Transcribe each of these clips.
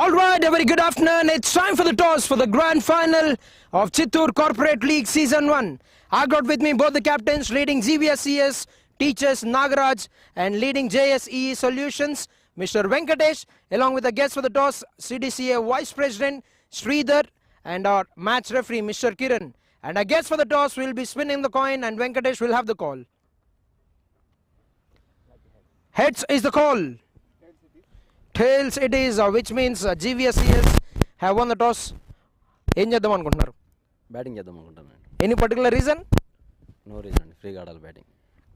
All right, a very good afternoon. It's time for the toss for the grand final of Chittoor Corporate League Season 1. I got with me both the captains leading GVSCS, teachers Nagaraj, and leading JSEE Solutions, Mr. Venkatesh, along with the guest for the toss, CDCA Vice President Sridhar, and our match referee, Mr. Kiran. And our guest for the toss will be spinning the coin, and Venkatesh will have the call. Heads is the call. Tails it is, which means GVSCS have won the toss. ఏం చేద్దాం అనుకుంటున్నారు? Batting చేద్దాం అనుకుంటున్నాను. Any particular reason? No reason, ఫ్రీగా ఆడాలి batting.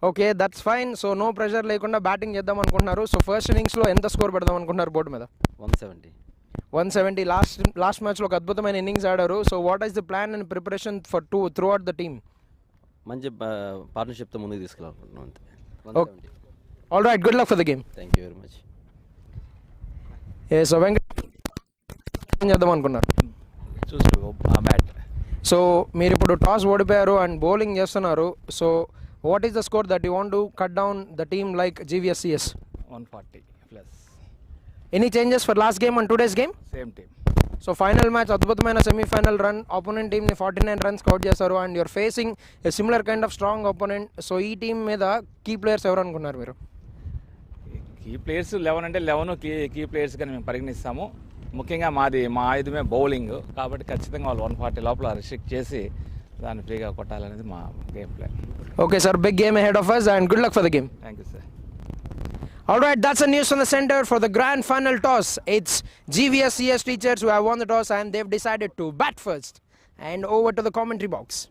Okay, that's fine. So no pressure లేకుండా batting చేద్దాం అనుకుంటున్నారు. సో ఫస్ట్ ఇన్నింగ్స్లో ఎంత స్కోర్ పెడదాం అనుకుంటున్నారు బోర్డు మీద? 170. లాస్ట్ మ్యాచ్లో ఒక అద్భుతమైన ఇన్నింగ్స్ ఆడారు. So what is the plan and preparation for through out the team? మంచి పార్ట్నర్షిప్తో ముందుకు తీసుకెళ్ళాలనుకుంటున్నాం అంతే. All right, good luck for the game. Thank you very much. So Venkata చేద్దాం అనుకున్నారు. బ్యాట్. సో మీరు ఇప్పుడు టాస్ ఓడిపోయారు అండ్ బౌలింగ్ చేస్తున్నారు. So what is the score that you want to cut down the team like GVSCS? 140 plus. Any changes for last game and today's game? Same team. So final match అద్భుతమైన semifinal run, opponent టీమ్ని 49 runs కౌట్ చేస్తారు and you're facing a similar kind of strong opponent. So ఈ team మీద key players ఎవరు అనుకున్నారు మీరు? Key players 11 అంటే 11 కీ ప్లేయర్స్గా మేము పరిగణిస్తాము. ముఖ్యంగా మా ఆయుధమే బౌలింగ్ కాబట్టి ఖచ్చితంగా వాళ్ళు 140 లోపల రిస్ట్రిక్ట్ చేసి దాన్ని ఫ్రీగా కొట్టాలనేది మా game plan. Okay sir, big game ahead of us and good luck for the game. Thank you sir. All right, that's the news from the center for the grand final toss. It's GVSCS teachers who have won the toss and they've decided to bat first. And over to the commentary box.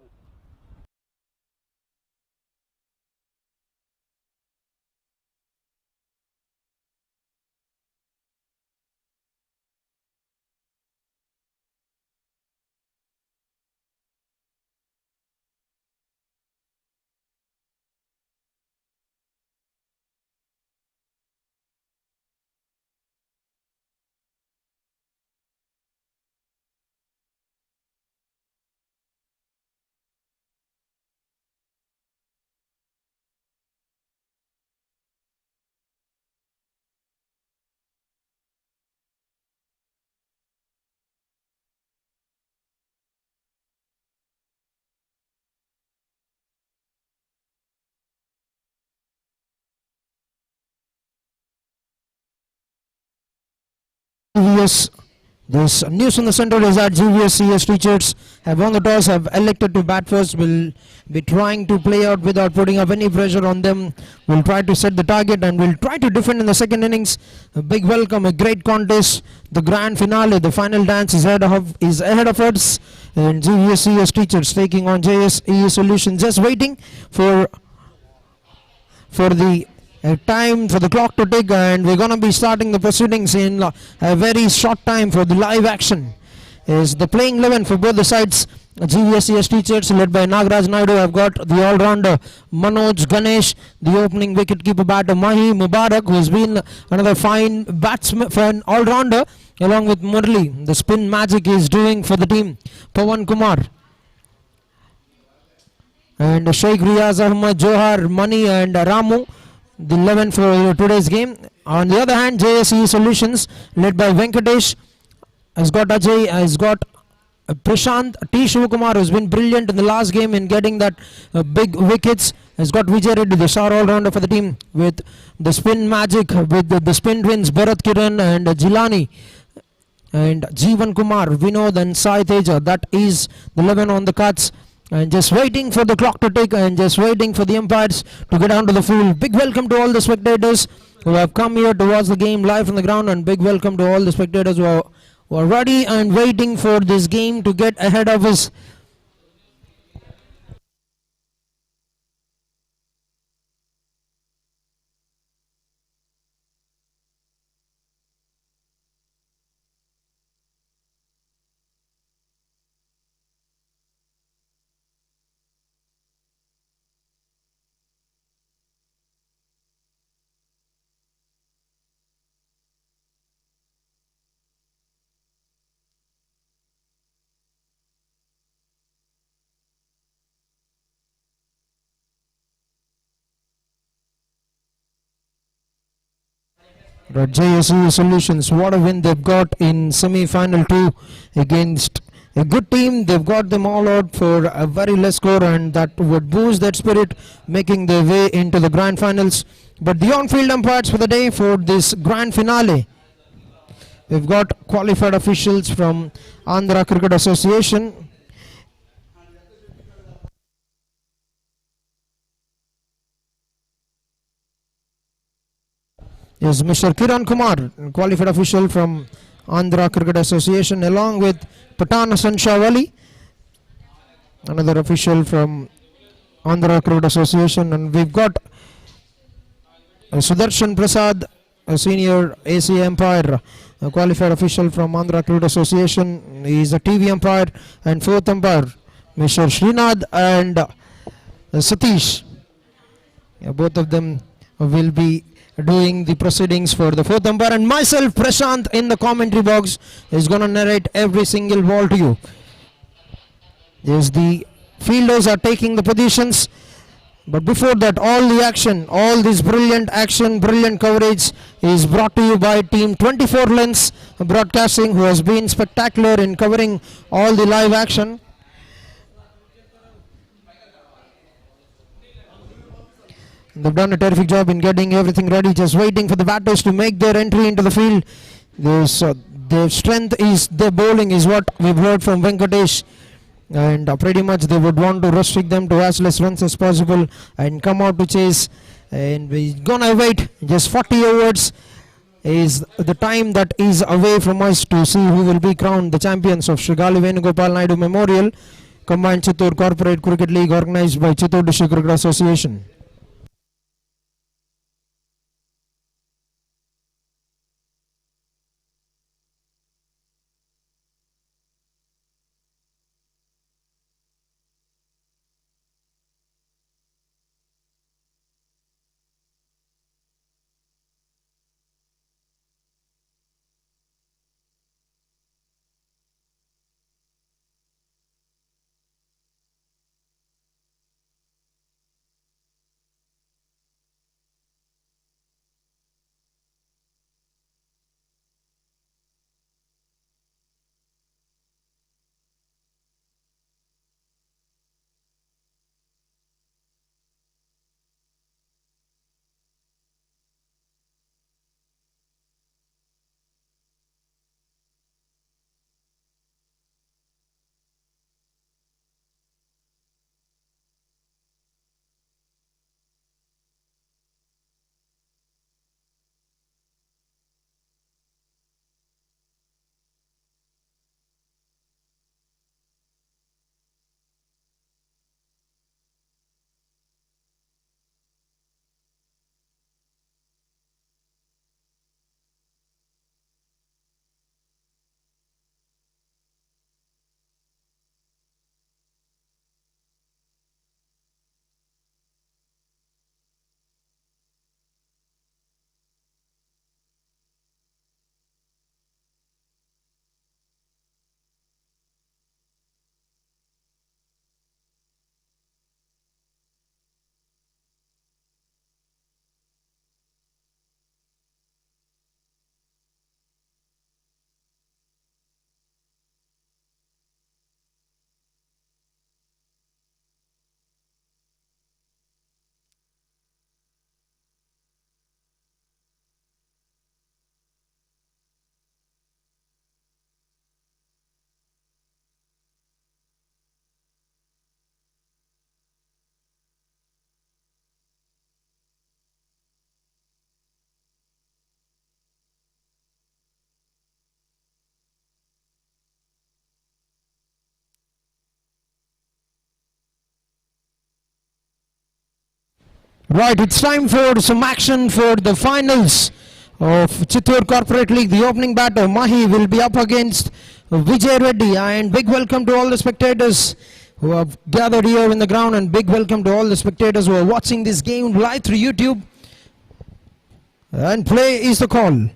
This news from the center is that GVSCS teachers have won the toss, have elected to bat first, will be trying to play out without putting up any pressure on them, will try to set the target and will try to defend in the second innings. A big welcome, a great contest, the grand finale, the final dance is ahead of us, and GVSCS teachers taking on JSEE Solutions, just waiting for the time for the clock to tick, and we're going to be starting the proceedings in a very short time for the live action. Is the playing 11 for both the sides. GVSCS teachers led by Nagaraj Naidu have got the all-rounder Manoj Ganesh, the opening wicket-keeper batter Mahi Mubarak, who has been another fine batsman, all-rounder, along with Murli. The spin magic is doing for the team. Pawan Kumar and Sheikh Riaz Ahmad, Johar, Mani and Ramu, the 11 for today's game. On the other hand, JSEE Solutions led by Venkatesh has got Ajay, has got Prashant, T. Shivakumar, who's been brilliant in the last game in getting that big wickets, has got Vijay Reddy, the star all-rounder for the team, with the spin magic, with the spin twins Bharat Kiran and Jilani, and Jeevan Kumar, Vinod and Sai Teja. That is the 11 on the cards. And just waiting for the clock to tick and just waiting for the umpires to get down to the field. Big welcome to all the spectators who have come here to watch the game live on the ground, and big welcome to all the spectators who are ready and waiting for this game to get ahead of us. But JSEE Solutions, what a win they've got in semi-final 2 against a good team. They've got them all out for a very less score, and that would boost that spirit, making their way into the grand finals. But the on-field umpires for the day for this grand finale, we've got qualified officials from Andhra Cricket Association. Yes, Mr. Kiran Kumar, qualified official from Andhra Cricket Association, along with Patan Hasan Shawali, another official from Andhra Cricket Association, and we've got Sudarshan Prasad, a senior AC umpire, a qualified official from Andhra Cricket Association. He is a TV umpire, and fourth umpire, Mr. Srinath and Satish. Both of them will be doing the proceedings for the fourth umpire, and myself, Prashant, in the commentary box is going to narrate every single ball to you. Yes, the fielders are taking the positions, but before that, all the action, all this brilliant action, brilliant coverage is brought to you by Team 24 Lens Broadcasting, who has been spectacular in covering all the live action. They've done a terrific job in getting everything ready, just waiting for the batters to make their entry into the field. Their strength is their bowling, is what we've heard from Venkatesh, and pretty much they would want to restrict them to as less runs as possible and come out to chase. And we're gonna wait. Just 40 overs is the time that is away from us to see who will be crowned the champions of Shri Gali Venugopal Naidu Memorial Combined Chittoor Corporate Cricket League, organized by Chittoor District Cricket Association. Right, it's time for some action for the finals of Chittoor Corporate League. The opening batter, Mahi, will be up against Vijay Reddy. And big welcome to all the spectators who have gathered here in the ground, and big welcome to all the spectators who are watching this game live through YouTube. And play is the call.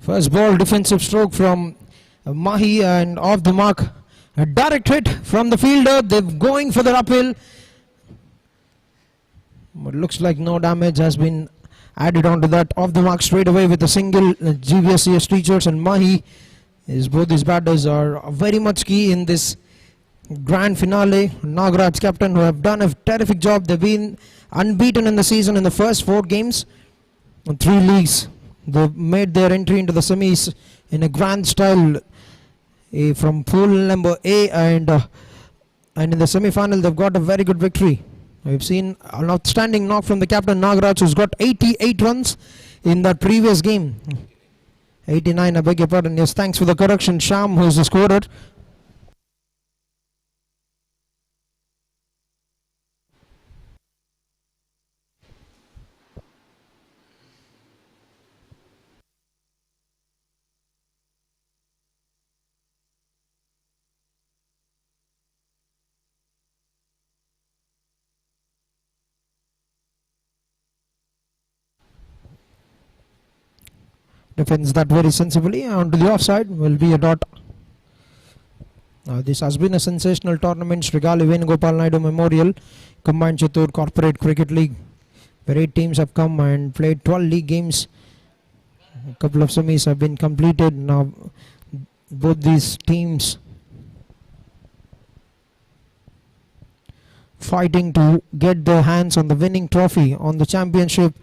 First ball, defensive stroke from Mahi, and off the mark. A direct hit from the fielder. They're going for the uphill. But looks like no damage has been added onto that. Off the mark straight away with a single. GVSCS Teachers and Mahi, both these batters are very much key in this grand finale. Nagaraj captain, who have done a terrific job. They've been unbeaten in the season in the first 4 games in 3 leagues. They've made their entry into the semis in a grand style from pool number A, and in the semi-final they've got a very good victory. We've seen an outstanding knock from the captain Nagaraj, who's got 88 runs in that previous game. 89, I beg your pardon. Yes, thanks for the correction, Sham, who's the scorer. Defends that very sensibly. Onto the offside will be a dot. This has been a sensational tournament, Shri Gali Venugopal Naidu Memorial Combined Chittoor Corporate Cricket League, where 8 teams have come and played 12 league games. A couple of semis have been completed. Now both these teams fighting to get their hands on the winning trophy, on the championship.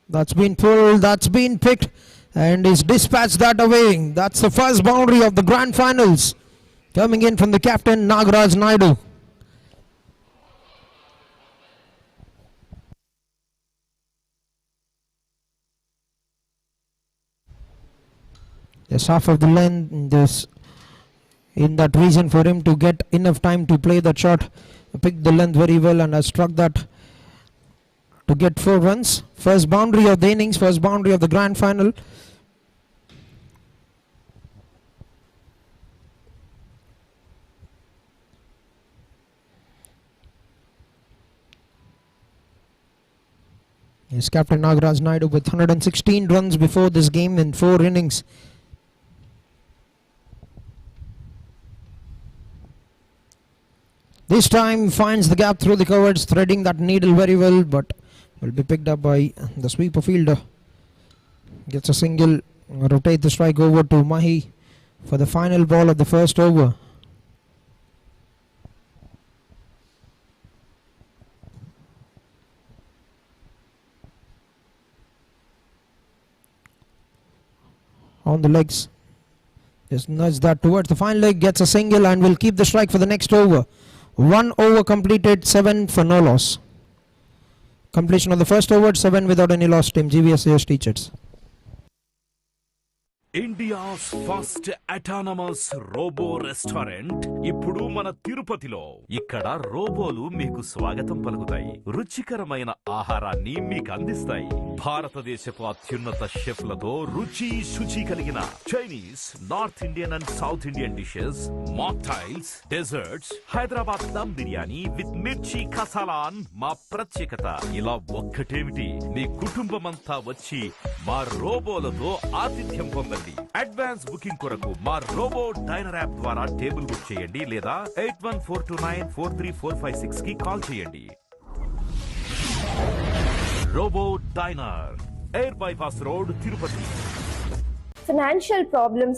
That's been pulled, that's been picked, and is dispatched that away. That's the first boundary of the grand finals, coming in from the captain Nagaraj Naidu. There's half of the length in that region for him to get enough time to play that shot. Picked the length very well and has struck that to get 4 runs. First boundary of the innings, first boundary of the grand final. Yes, captain Nagaraj Naidu with 116 runs before this game in 4 innings. This time finds the gap through the covers, threading that needle very well, but will be picked up by the sweeper fielder. Gets a single, rotate the strike over to Mahi for the final ball of the first over. On the legs, just nudge that towards the final leg, gets a single and will keep the strike for the next over. 1 over completed, 7 for no loss. Completion of the first over, 7 without any loss. Team GVSCS Teachers. India's first autonomous robo restaurant ఇప్పుడు మన తిరుపతిలో. ఇక్కడ రోబోలు మీకు స్వాగతం పలుకుతాయి, రుచికరమైన ఆహారాన్ని మీకు అందిస్తాయి. భారతదేశపు అత్యున్నత షెఫ్లతో రుచి శుచి కలిగిన Chinese, north Indian and south Indian dishes, mocktails, desserts, Hyderabad dum biryani with mirchi కసాలాన్ మా ప్రత్యేకత. ఇలా ఒక్కటేమిటి, మీ కుటుంబమంతా వచ్చి మా రోబోలతో ఆతిథ్యం పొందండి. అడ్వాన్స్ బుకింగ్ కొరకు మా రోబో డైనర్ యాప్ ద్వారా టేబుల్ బుక్ చేయండి లేదా 8142943456 కి కాల్ చేయండి. Robo diner, air bypass road, Tirupati. Financial problems.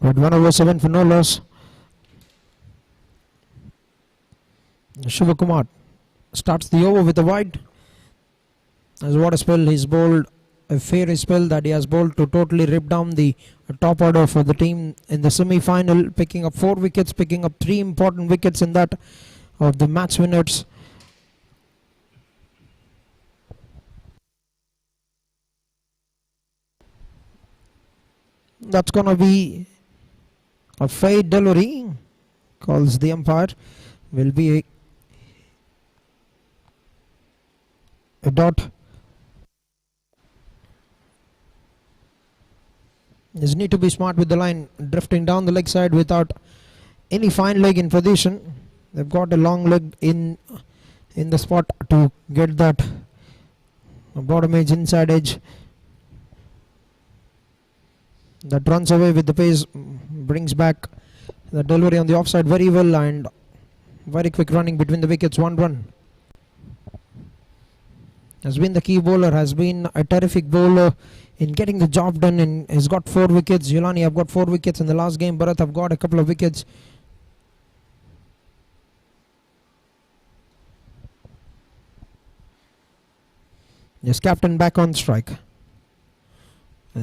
But 1 over 7 for no loss. Shivakumar starts the over with a wide. As what a spell, he's bowled a fair spell that he has bowled to totally rip down the top order for the team in the semi-final, picking up 4 wickets, picking up 3 important wickets in that of the match winners. That's going to be A fade delivery, calls the umpire, will be a dot. Just need to be smart with the line, drifting down the leg side without any fine leg in position. They've got a long leg in the spot to get that bottom edge, inside edge. That runs away with the pace, brings back the delivery on the offside very well, and very quick running between the wickets. 1 run. Has been the key bowler, has been a terrific bowler in getting the job done, and has got 4 wickets. Yulani have got 4 wickets in the last game. Bharat have got a couple of wickets. Yes, captain back on strike.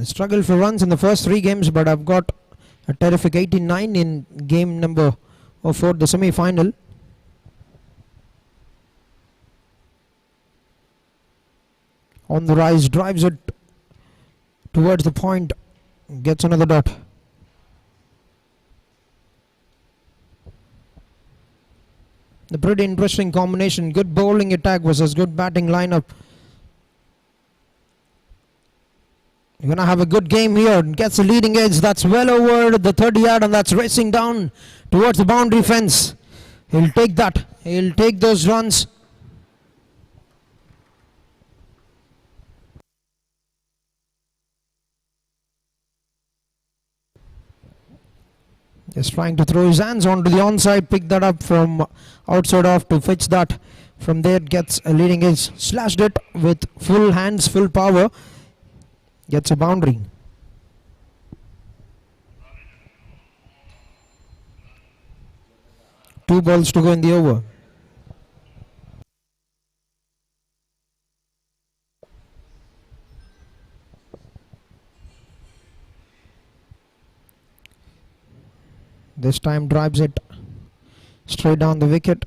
Struggled for runs in the first 3 games, but I've got a terrific 89 in game number 4, the semi-final. On the rise, drives it towards the point, gets another dot. The pretty interesting combination, good bowling attack versus good batting lineup. You're going to have a good game here. Gets the leading edge. That's well over the 30 yard, and that's racing down towards the boundary fence. He'll take that. He'll take those runs. Just trying to throw his hands onto the onside. Pick that up from outside off to fetch that. From there gets a leading edge. Slashed it with full hands, full power. Gets a boundary. Two balls to go in the over. This time drives it straight down the wicket.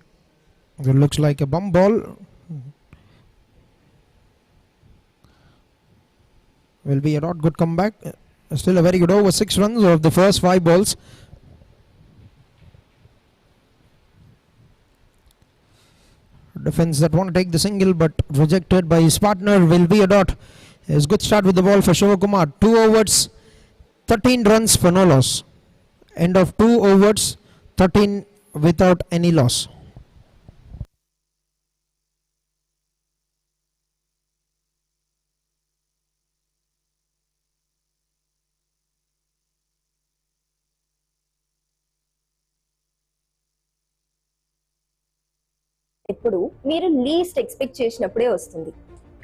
It looks like a bum ball. Will be a not good comeback. Still a very good over. 6 runs of the first 5 balls. Defense that want to take the single but rejected by his partner. Will be a dot. It's good start with the ball for Shivakumar. 2 overs, 13 runs for no loss. End of 2 overs, 13 without any loss. ఇప్పుడు మీరు least expect చేసినప్పుడే వస్తుంది,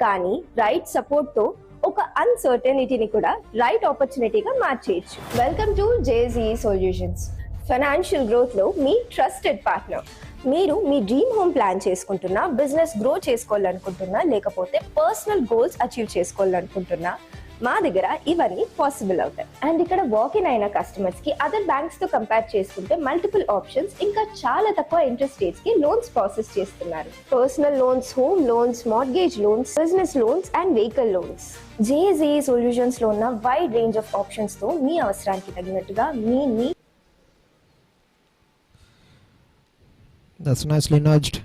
కానీ right support తో ఒక అన్సర్టనిటీని కూడా right ఆపర్చునిటీగా మార్చేయచ్చు. Welcome to JSEE solutions, financial growth లో మీ ట్రస్టెడ్ పార్ట్నర్. మీరు మీ డ్రీమ్ హోమ్ ప్లాన్ చేసుకుంటున్నా, బిజినెస్ గ్రో చేసుకోవాలనుకుంటున్నా, లేకపోతే పర్సనల్ గోల్స్ అచీవ్ చేసుకోవాలనుకుంటున్నా, మా దగ్గర ఇవన్నీ పాసిబుల్ అవుతాయి. అండ్ ఇక్కడ వాకిన్ అయిన కస్టమర్స్ కి అదర్ బ్యాంక్స్ తో కంపేర్ చేసుకుంటే మల్టిపుల్ ఆప్షన్స్, ఇంకా చాలా తక్కువ ఇంట్రెస్ట్ రేట్స్ కి లోన్స్ ప్రాసెస్ చేస్తున్నారు. Personal loans, home loans, mortgage loans, business loans and vehicle loans. JSEE solutions లో ఉన్న వైడ్ రేంజ్ ఆఫ్ ఆప్షన్స్ తో మీ అవసరానికి తగినట్టుగా మీ That's nicely nudged.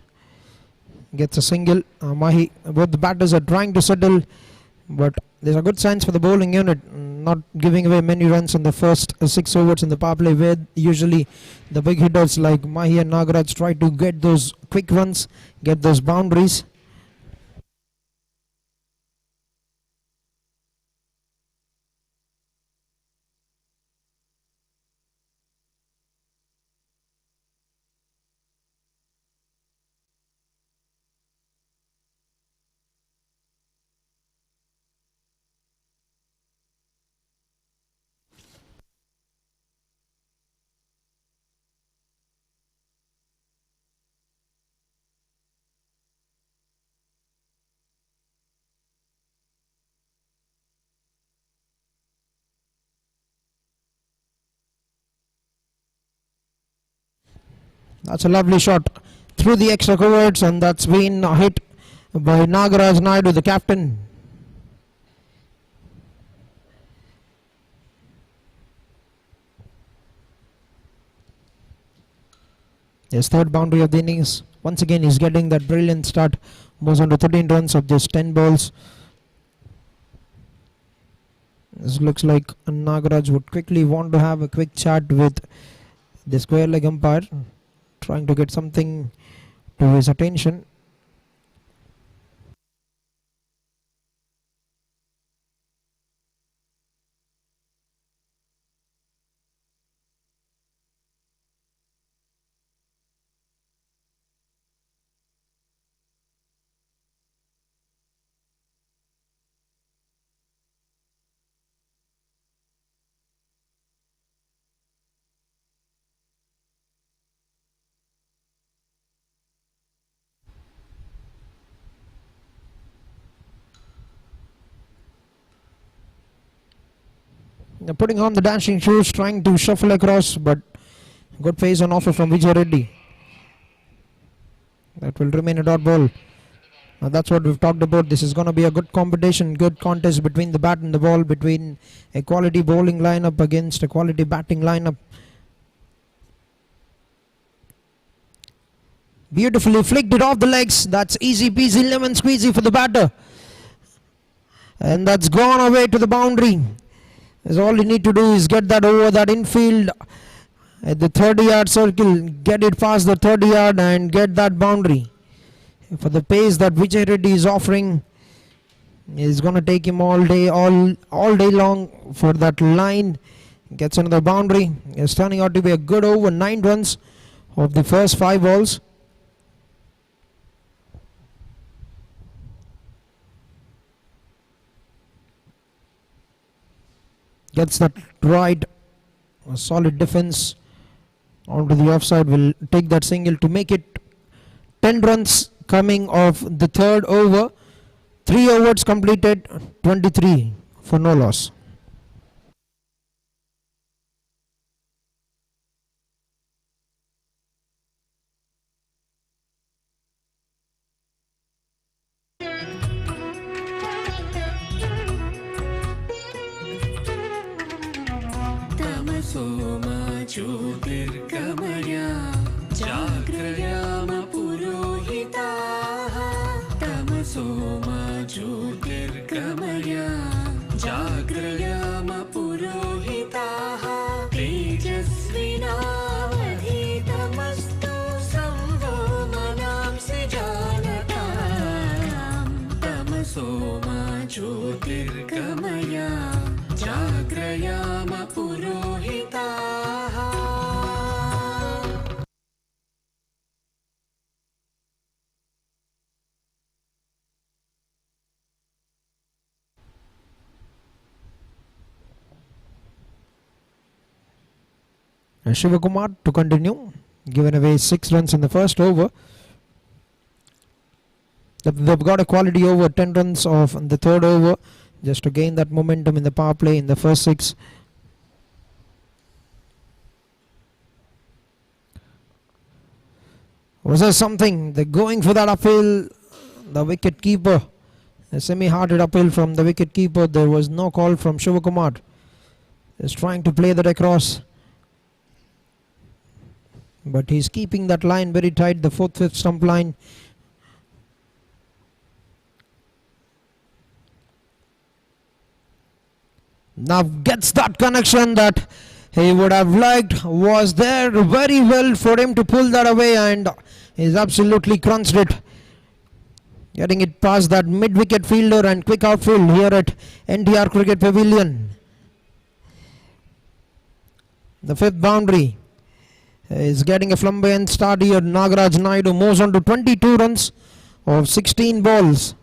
Gets a single. Mahi, both the batters are trying to settle, but there's a good signs for the bowling unit, not giving away many runs in the first 6 overs in the power play, where usually the big hitters like Mahi and Nagaraj try to get those quick runs, get those boundaries. That's a lovely shot through the extra coverts, and that's been hit by Nagaraj Naidu, the captain. His third boundary of the innings. Once again, he's getting that brilliant start. Moves on to 13 runs of just 10 balls. This looks like Nagaraj would quickly want to have a quick chat with the square leg umpire, trying to get something to his attention. Putting on the dancing shoes, trying to shuffle across, but good pace on offer from Vijay Reddy. That will remain a dot ball. That's what we've talked about. This is going to be a good competition, good contest between the bat and the ball, between a quality bowling lineup against a quality batting lineup. Beautifully flicked it off the legs. That's easy peasy lemon squeezy for the batter. And that's gone away to the boundary. As all you need to do is get that over that infield at the 30-yard circle, get it past the 30-yard and get that boundary. For the pace that Vijay Reddy is offering, is going to take him all day long for that line. Gets another boundary. It's turning out to be a good over, 9 runs of the first 5 balls. Gets that right, a solid defense onto the offside, will take that single to make it 10 runs coming off the third over. 3 overs completed, 23 for no loss. ज्योतिर्गमया जाग्रयाम पुरोहिताः तमसो मा ज्योतिर्गमया जाग्रयाम पुरोहिताः तेजस्विनावधीतमस्तु संवो मनांसि जानताम् तमसो मा ज्योतिर्गमया जाग्रयाम पुरोहिताः. Shivakumar to continue, given away 6 runs in the first over. They've got a quality over, 10 runs of the third over, just to gain that momentum in the power play in the first 6. Was there something? They're going for that uphill. The wicket keeper, a semi-hearted uphill from the wicket keeper. There was no call from Shivakumar. He's trying to play that across, but he's keeping that line very tight, the 4th, 5th stump line. Now gets that connection that he would have liked. Was there very well for him to pull that away, and he's absolutely crunched it, getting it past that mid-wicket fielder and quick outfield here at NTR Cricket Pavilion. The 5th boundary is getting a flamboyant start here. Nagaraj Naidu moves on to 22 runs of 16 balls.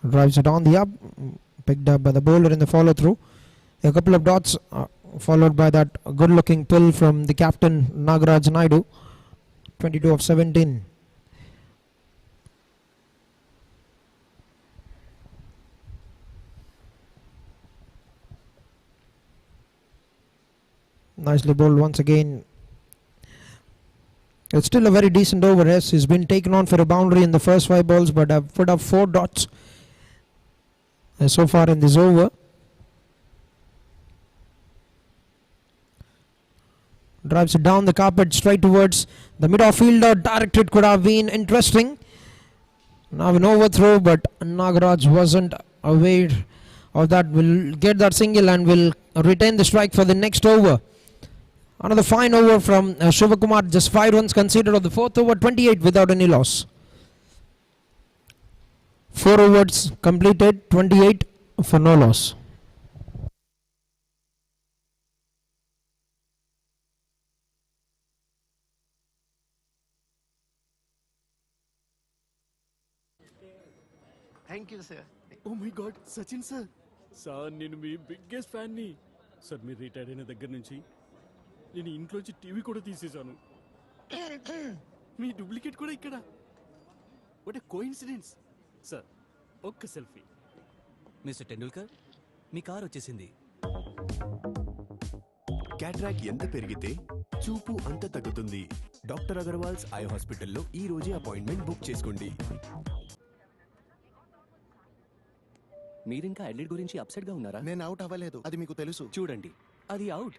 Drives it on the up, picked up by the bowler in the follow through. A couple of dots followed by that good looking pull from the captain Nagaraj Naidu. 22 of 17. Nicely bowled once again. It's still a very decent over. Yes, he's been taken on for a boundary in the first 5 balls, but I've put up 4 dots so far in this over. Drives it down the carpet straight towards the mid-off fielder. Directed could have been interesting. Now an overthrow, but Nagaraj wasn't aware of that. Will get that single and will retain the strike for the next over. Another fine over from Shivakumar. Just 5 runs considered of the 4th over, 28 without any loss. 4 overs completed, 28 for no loss. Thank you sir. Oh my God Sachin sir. Sir నేను మీ biggest ఫ్యాన్ని. Sir మీరు retire అయిన దగ్గర నుంచి నేను ఇంట్లోంచి TV కూడా తీసేశాను. మీ డూప్లికేట్ కూడా ఇక్కడ. What a coincidence. సార్ ఒక్క సెల్ఫీ. మిస్టర్ టెండూల్కర్ మీ కార్ వచ్చేసింది. క్యాట్రాక్ ఎంత పెరిగితే చూపు అంత తగ్గుతుంది. డాక్టర్ అగర్వాల్స్ ఐ హాస్పిటల్లో ఈ రోజే అపాయింట్మెంట్ బుక్ చేసుకోండి. మీరింకా అడ్లెట్ గురించి అప్సెట్ గా ఉన్నారా? నేను అవుట్ అవ్వలేదు, అది మీకు తెలుసు. చూడండి అది అవుట్.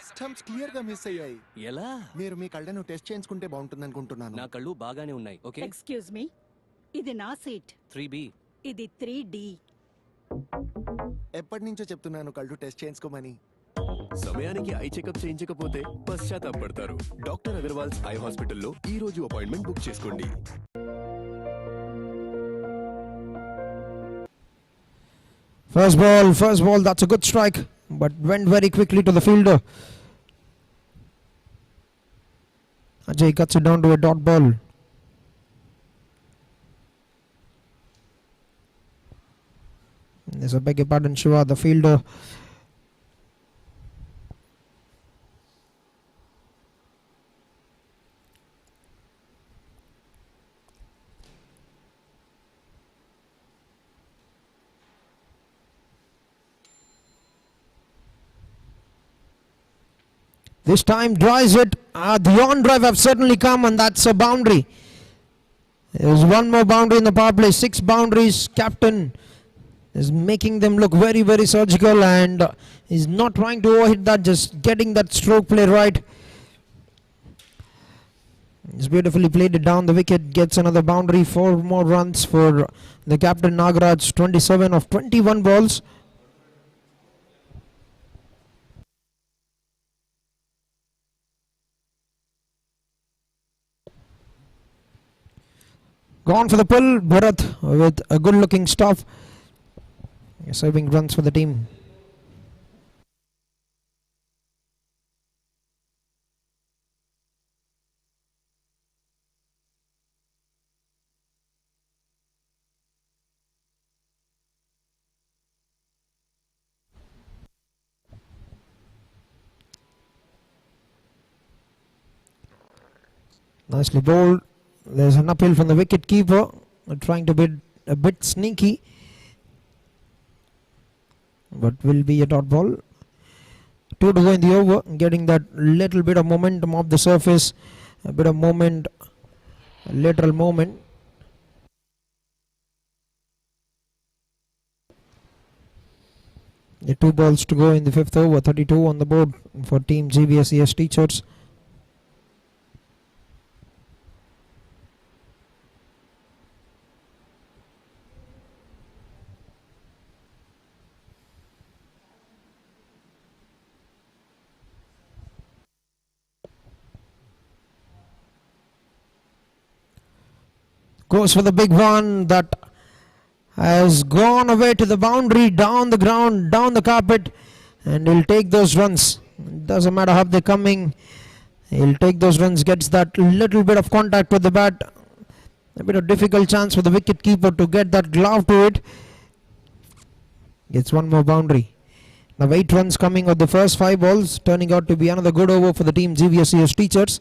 స్టంప్స్ క్లియర్ గా మిస్ అయ్యాయి. ఎలా? మీరు మీ కళ్ళను టెస్ట్ చేయించుకుంటే బాగుంటుంది అనుకుంటున్నాను. నా కళ్ళు బాగానే ఉన్నాయి. ఓకే. ఎక్స్క్యూజ్ మీ, ఇది నా సీట్. 3B. ఇది 3D. ఎప్పటి నుంచో చెప్తున్నాను కళ్ళు టెస్ట్ చేయించుకోమని. సమయానికి ఐ చెకప్ చేయించకపోతే పశ్చాత్తాపడతారు. డాక్టర్ అగర్వాల్స్ ఐ హాస్పిటల్లో ఈ రోజు అపాయింట్మెంట్ బుక్ చేసుకోండి. First ball, that's a good strike, but went very quickly to the fielder. Ajay cuts it down to a dot ball. There's a beg your pardon, Shiva, the fielder. This time drives it. The on drive have certainly come, and that's a boundary. There's one more boundary in the power play. 6 boundaries. Captain is making them look very, very surgical, and is not trying to overhit that, just getting that stroke play right. He's beautifully played it down the wicket. Gets another boundary. 4 more runs for the captain Nagaraj. 27 of 21 balls. Gone for the pull, Bharat with a good looking stop. Serving runs for the team. Nicely bowled. There's an appeal from the wicket keeper, trying to be a bit sneaky, but will be a dot ball. 2 to go in the over, getting that little bit of momentum off the surface, a bit of moment, lateral moment. The 2 balls to go in the 5th over, 32 on the board for team GVSCS Teachers. Goes for the big one that has gone away to the boundary, down the ground, down the carpet, and he'll take those runs. Doesn't matter how they're coming, he'll take those runs. Gets that little bit of contact with the bat. A bit of difficult chance for the wicket keeper to get that glove to it. Gets one more boundary. Now 8 runs coming of the first 5 balls, turning out to be another good over for the team GVSCS Teachers.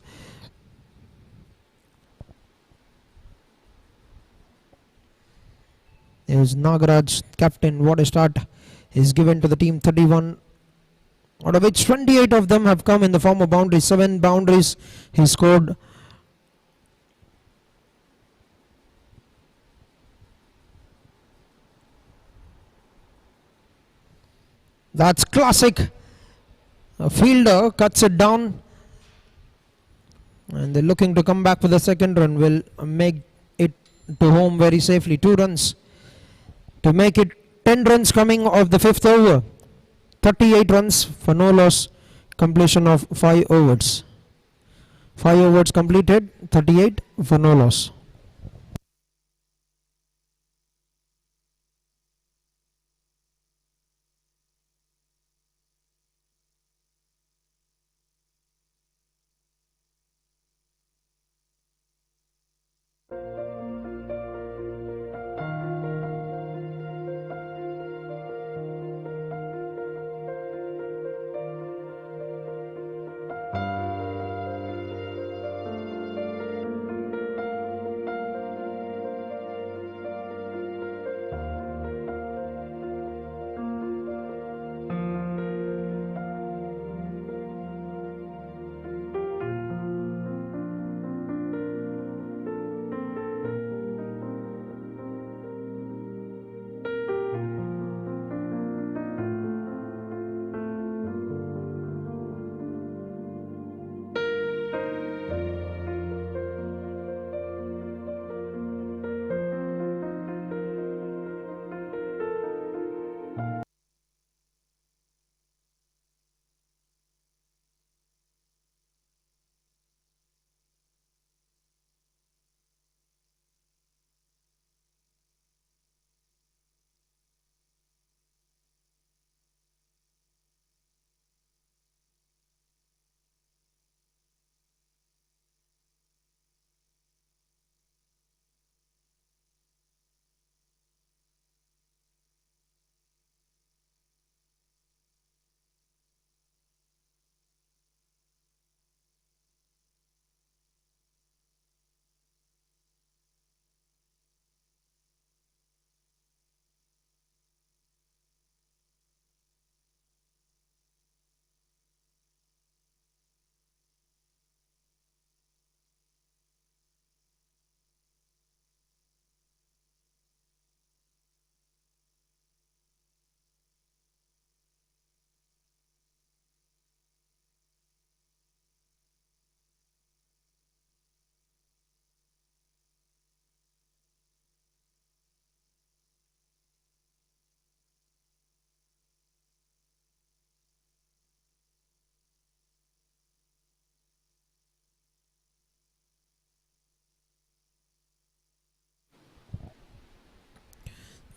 There's Nagaraj, captain. What a start is given to the team. 31 out of which 28 of them have come in the form of boundaries. 7 boundaries he scored. That's classic. A fielder cuts it down, and they're looking to come back for the second run. Will make it to home very safely. 2 runs to make it 10 runs coming of the 5th over. 38 runs for no loss. Completion of 5 overs. 5 overs completed. 38 for no loss.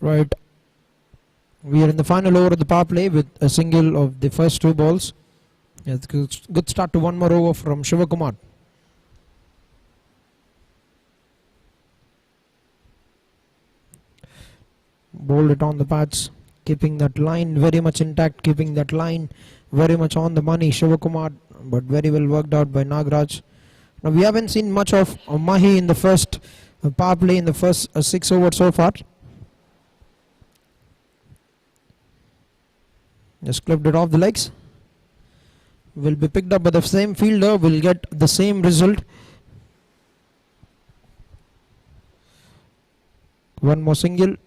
Right. We are in the final over of the power play with a single of the first 2 balls. It's good start to one more over from Shivakumar. Bowled it on the pads, keeping that line very much intact, keeping that line very much on the money. Shivakumar, but very well worked out by Nagraj. Now we haven't seen much of Mahi in the first power play in the first 6 overs so far. Just clipped it off the legs. Will be picked up by the same fielder. Will get the same result. One more single.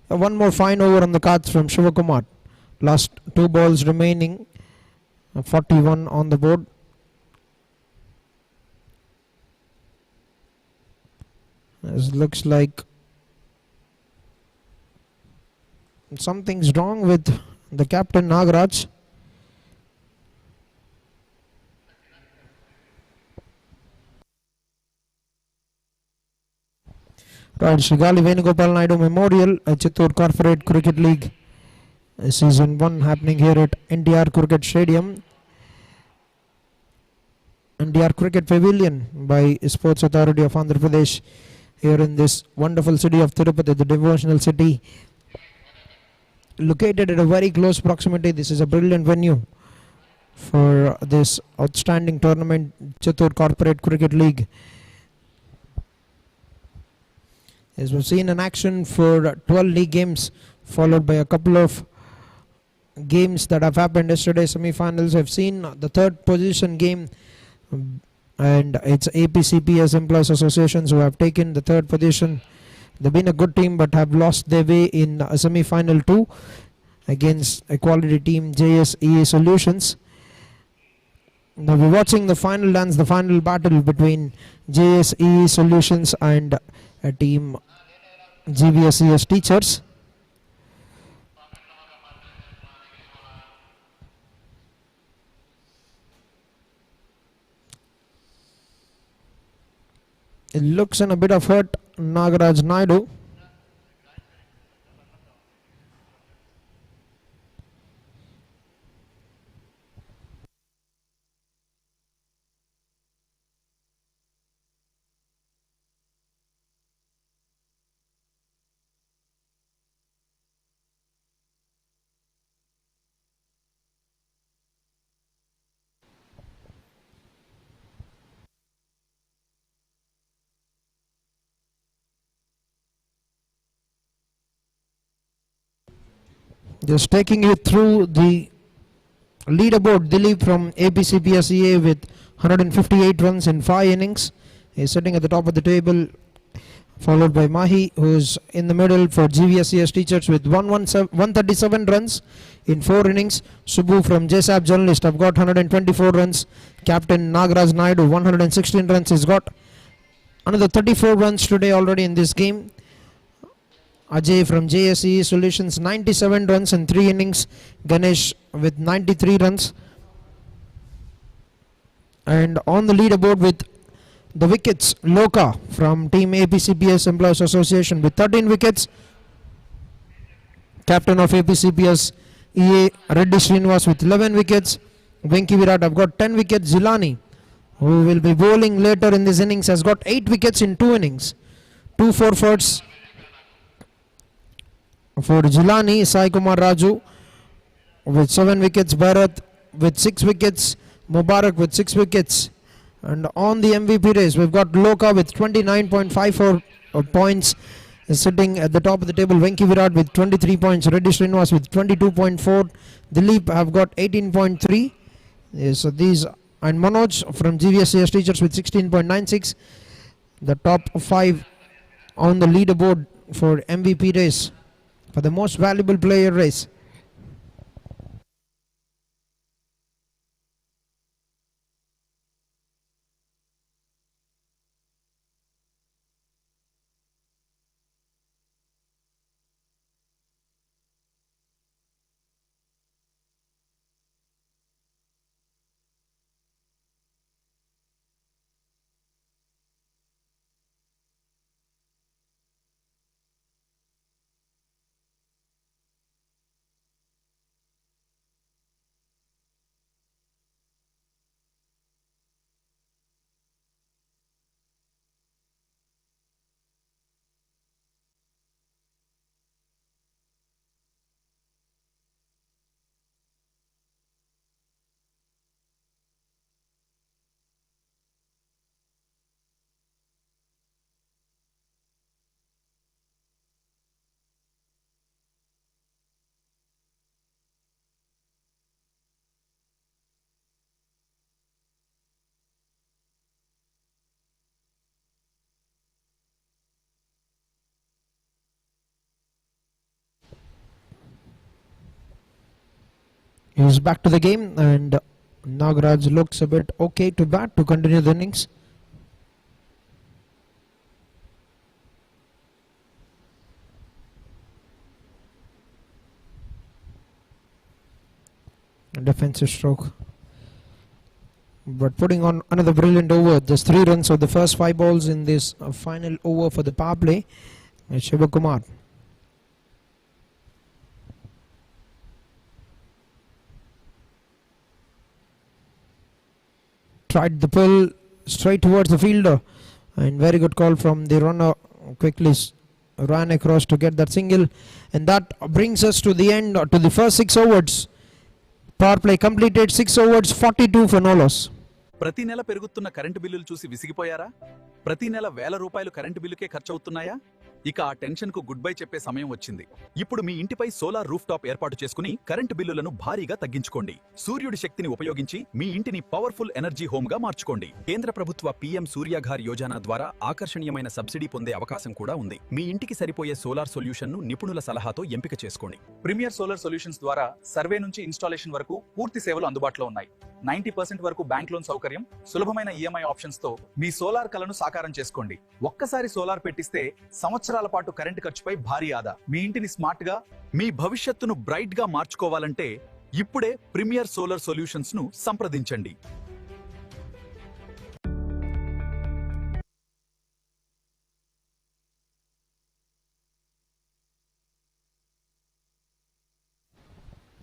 One more fine over on the cards from Shivakumar. Last 2 balls remaining. 41 on the board. This looks like something's wrong with the captain Nagraj. Right, Shri Gali Venugopal Naidu Memorial Chittoor Corporate Cricket League Season 1 happening here at NTR Cricket Stadium, NTR Cricket Pavilion by Sports Authority of Andhra Pradesh, here in this wonderful city of Tirupati, the devotional city, located at a very close proximity. This is a brilliant venue for this outstanding tournament, Chittoor Corporate Cricket League. As we've seen in action for 12 league games, followed by a couple of games that have happened yesterday, semi-finals. I've seen the third position game, and it's APCPS Employees Associations who have taken the third position. They've been a good team but have lost their way in semi-final 2 against a quality team, JSEE Solutions. Now we're watching the final dance, the final battle between JSEE Solutions and a team GVSCS Teachers. It looks in a bit of hurt, Nagaraj Naidu. Just taking you through the leaderboard, Dilip from APCPSEA with 158 runs in 5 innings. He's sitting at the top of the table, followed by Mahi, who's in the middle for GVSCS Teachers with 137 runs in 4 innings. Subbu from JSAP Journalist have got 124 runs. Captain Nagaraj Naidu 116 runs. He's got another 34 runs today already in this game. Ajay from JSEE Solutions 97 runs in 3 innings. Ganesh with 93 runs. And on the leaderboard with the wickets, Loka from Team APCPS Employees Association with 13 wickets. Captain of APCPS EA Reddy Srinivas with 11 wickets. Venki Virat have got 10 wickets. Zilani, who will be bowling later in this innings, has got 8 wickets in 2 innings. 2 forfeits for Jilani. Sai Kumar Raju with 7 wickets. Bharat with 6 wickets. Mubarak with 6 wickets. And on the MVP race, we've got Loka with 29.54 points, sitting at the top of the table. Venki Virat with 23 points. Reddy Srinivas with 22.4. Dilip have got 18.3. So these, and Manoj from GVSCS Teachers with 16.96. The top 5 on the leaderboard for MVP race, for the most valuable player race. He's back to the game, and Nagaraj looks a bit okay to bat to continue the innings. A defensive stroke, but putting on another brilliant over. Just 3 runs of the first 5 balls in this final over for the power play. Shivakumar. Tried the pull straight towards the fielder, and very good call from the runner. Quickly ran across to get that single, and that brings us to the end, to the first 6 overs. Power play completed, 6 overs, 42 for no loss. ప్రతి నెల పెరుగుతున్న current బిల్లులు చూసి విసిగిపోయారా? ప్రతి నెల వేల రూపాయలు current బిల్లుకే ఖర్చవుతున్నాయా? ఇక ఆ టెన్షన్ కు గుడ్ బై చెప్పే సమయం వచ్చింది. ఇప్పుడు మీ ఇంటిపై సోలార్ రూఫ్ టాప్ ఏర్పాటు చేసుకుని కరెంటు బిల్లులను భారీగా తగ్గించుకోండి. సూర్యుడి శక్తిని ఉపయోగించి మీ ఇంటిని పవర్ఫుల్ ఎనర్జీ హోమ్ గా మార్చుకోండి. కేంద్ర ప్రభుత్వ పీఎం సూర్యాఘర్ యోజన ద్వారా ఆకర్షణీయమైన సబ్సిడీ పొందే అవకాశం కూడా ఉంది. మీ ఇంటికి సరిపోయే సోలార్ సొల్యూషన్ ను నిపుణుల సలహాతో ఎంపిక చేసుకోండి. ప్రీమియర్ సోలార్ సొల్యూషన్స్ ద్వారా సర్వే నుంచి ఇన్స్టాలేషన్ వరకు పూర్తి సేవలు అందుబాటులో ఉన్నాయి. 90% వరకు బ్యాంక్ లోన్ సౌకర్యం, సులభమైన ఈఎంఐ ఆప్షన్స్ తో మీ సోలార్ కలను సాకారం చేసుకోండి. ఒక్కసారి సోలార్ పెట్టిస్తే సంవత్సరాల పాటు కరెంటు ఖర్చుపై భారీ ఆదా. మీ ఇంటిని స్మార్ట్ గా, మీ భవిష్యత్తును బ్రైట్ గా మార్చుకోవాలంటే ఇప్పుడే ప్రీమియర్ సోలార్ సొల్యూషన్స్ ను సంప్రదించండి.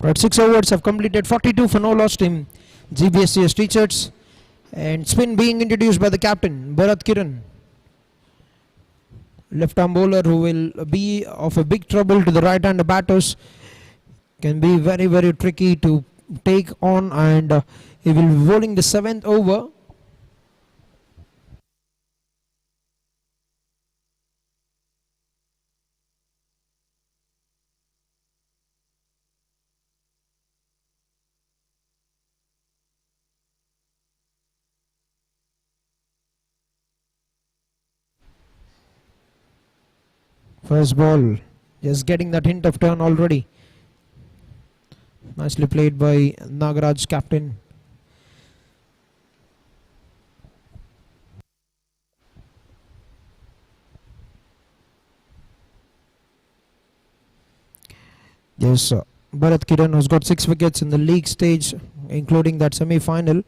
Right, 6 overs have completed, 42 for no loss team GVSCS Teachers, and spin being introduced by the captain Bharat Kiran, left arm bowler who will be of a big trouble to the right hand batters. Can be very tricky to take on, and he will be bowling the 7th over. First ball, just getting that hint of turn already. Nicely played by Nagaraj, captain. Yes, Bharat Kiran, who's got 6 wickets in the league stage, including that semi-final.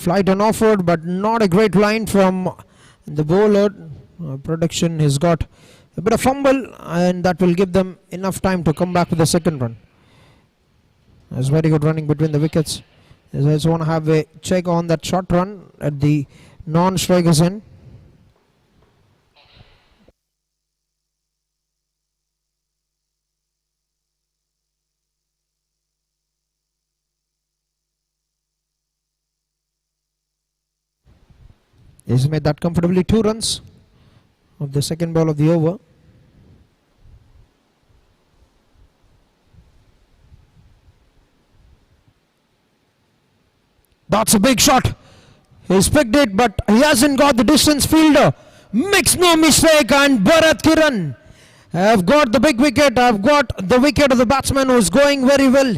Flight unoffered, but not a great line from the bowler. Production has got a bit of fumble, and that will give them enough time to come back with the second run. There's very good running between the wickets. I also want to have a check on that short run at the non-strikers end. He's made that comfortably, 2 runs of the second ball of the over. That's a big shot. He's picked it, but he hasn't got the distance. Fielder makes no mistake, and Bharat Kiran have got the big wicket. I've got the wicket of the batsman who's going very well.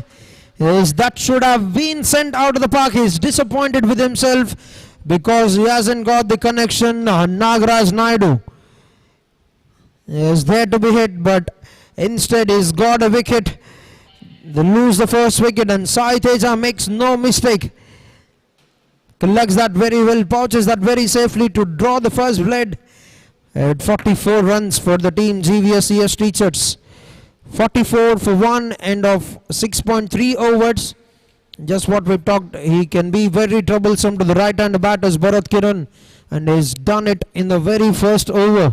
Yes, that should have been sent out of the park. He's disappointed with himself because he hasn't got the connection. Nagaraj Naidu is there to be hit, but instead he's got a wicket. They lose the first wicket, and Sai Teja makes no mistake. Collects that very well, pouches that very safely to draw the first lead at 44 runs for the team GVSCS Teachers. 44 for 1 end of 6.3 overs. Just what we talked, he can be very troublesome to the right hand batters, Bharat Kiran, and he's done it in the very first over.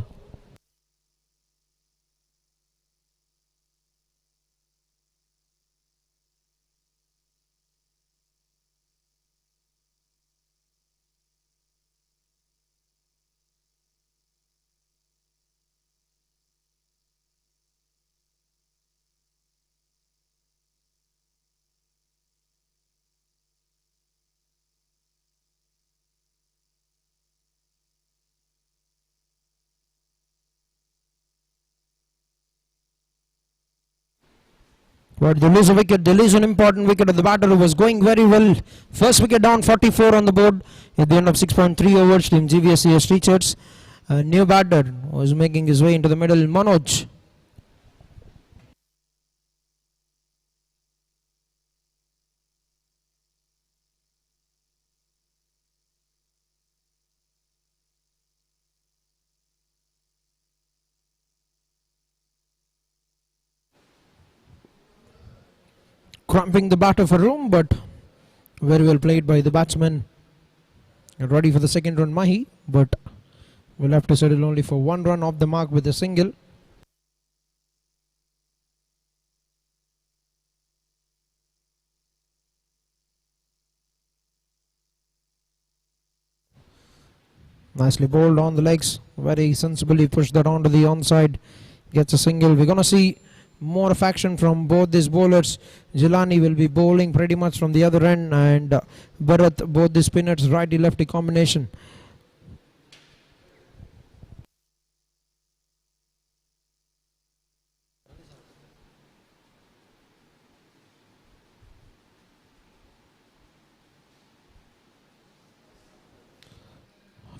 But they lose a wicket. They lose an important wicket of the batter who was going very well. First wicket down, 44 on the board at the end of 6.3 overs. Team GVSCS Teachers. A new batter was making his way into the middle, Manoj. Cramping the batter for room, but very well played by the batsman. Ready for the second run, Mahi, but will have to settle only for 1 run off the mark with a single. Nicely bowled on the legs. Very sensibly pushed that onto the onside. Gets a single. We're going to see more of action from both these bowlers. Jilani will be bowling pretty much from the other end, and Bharat, both the spinners, righty lefty combination.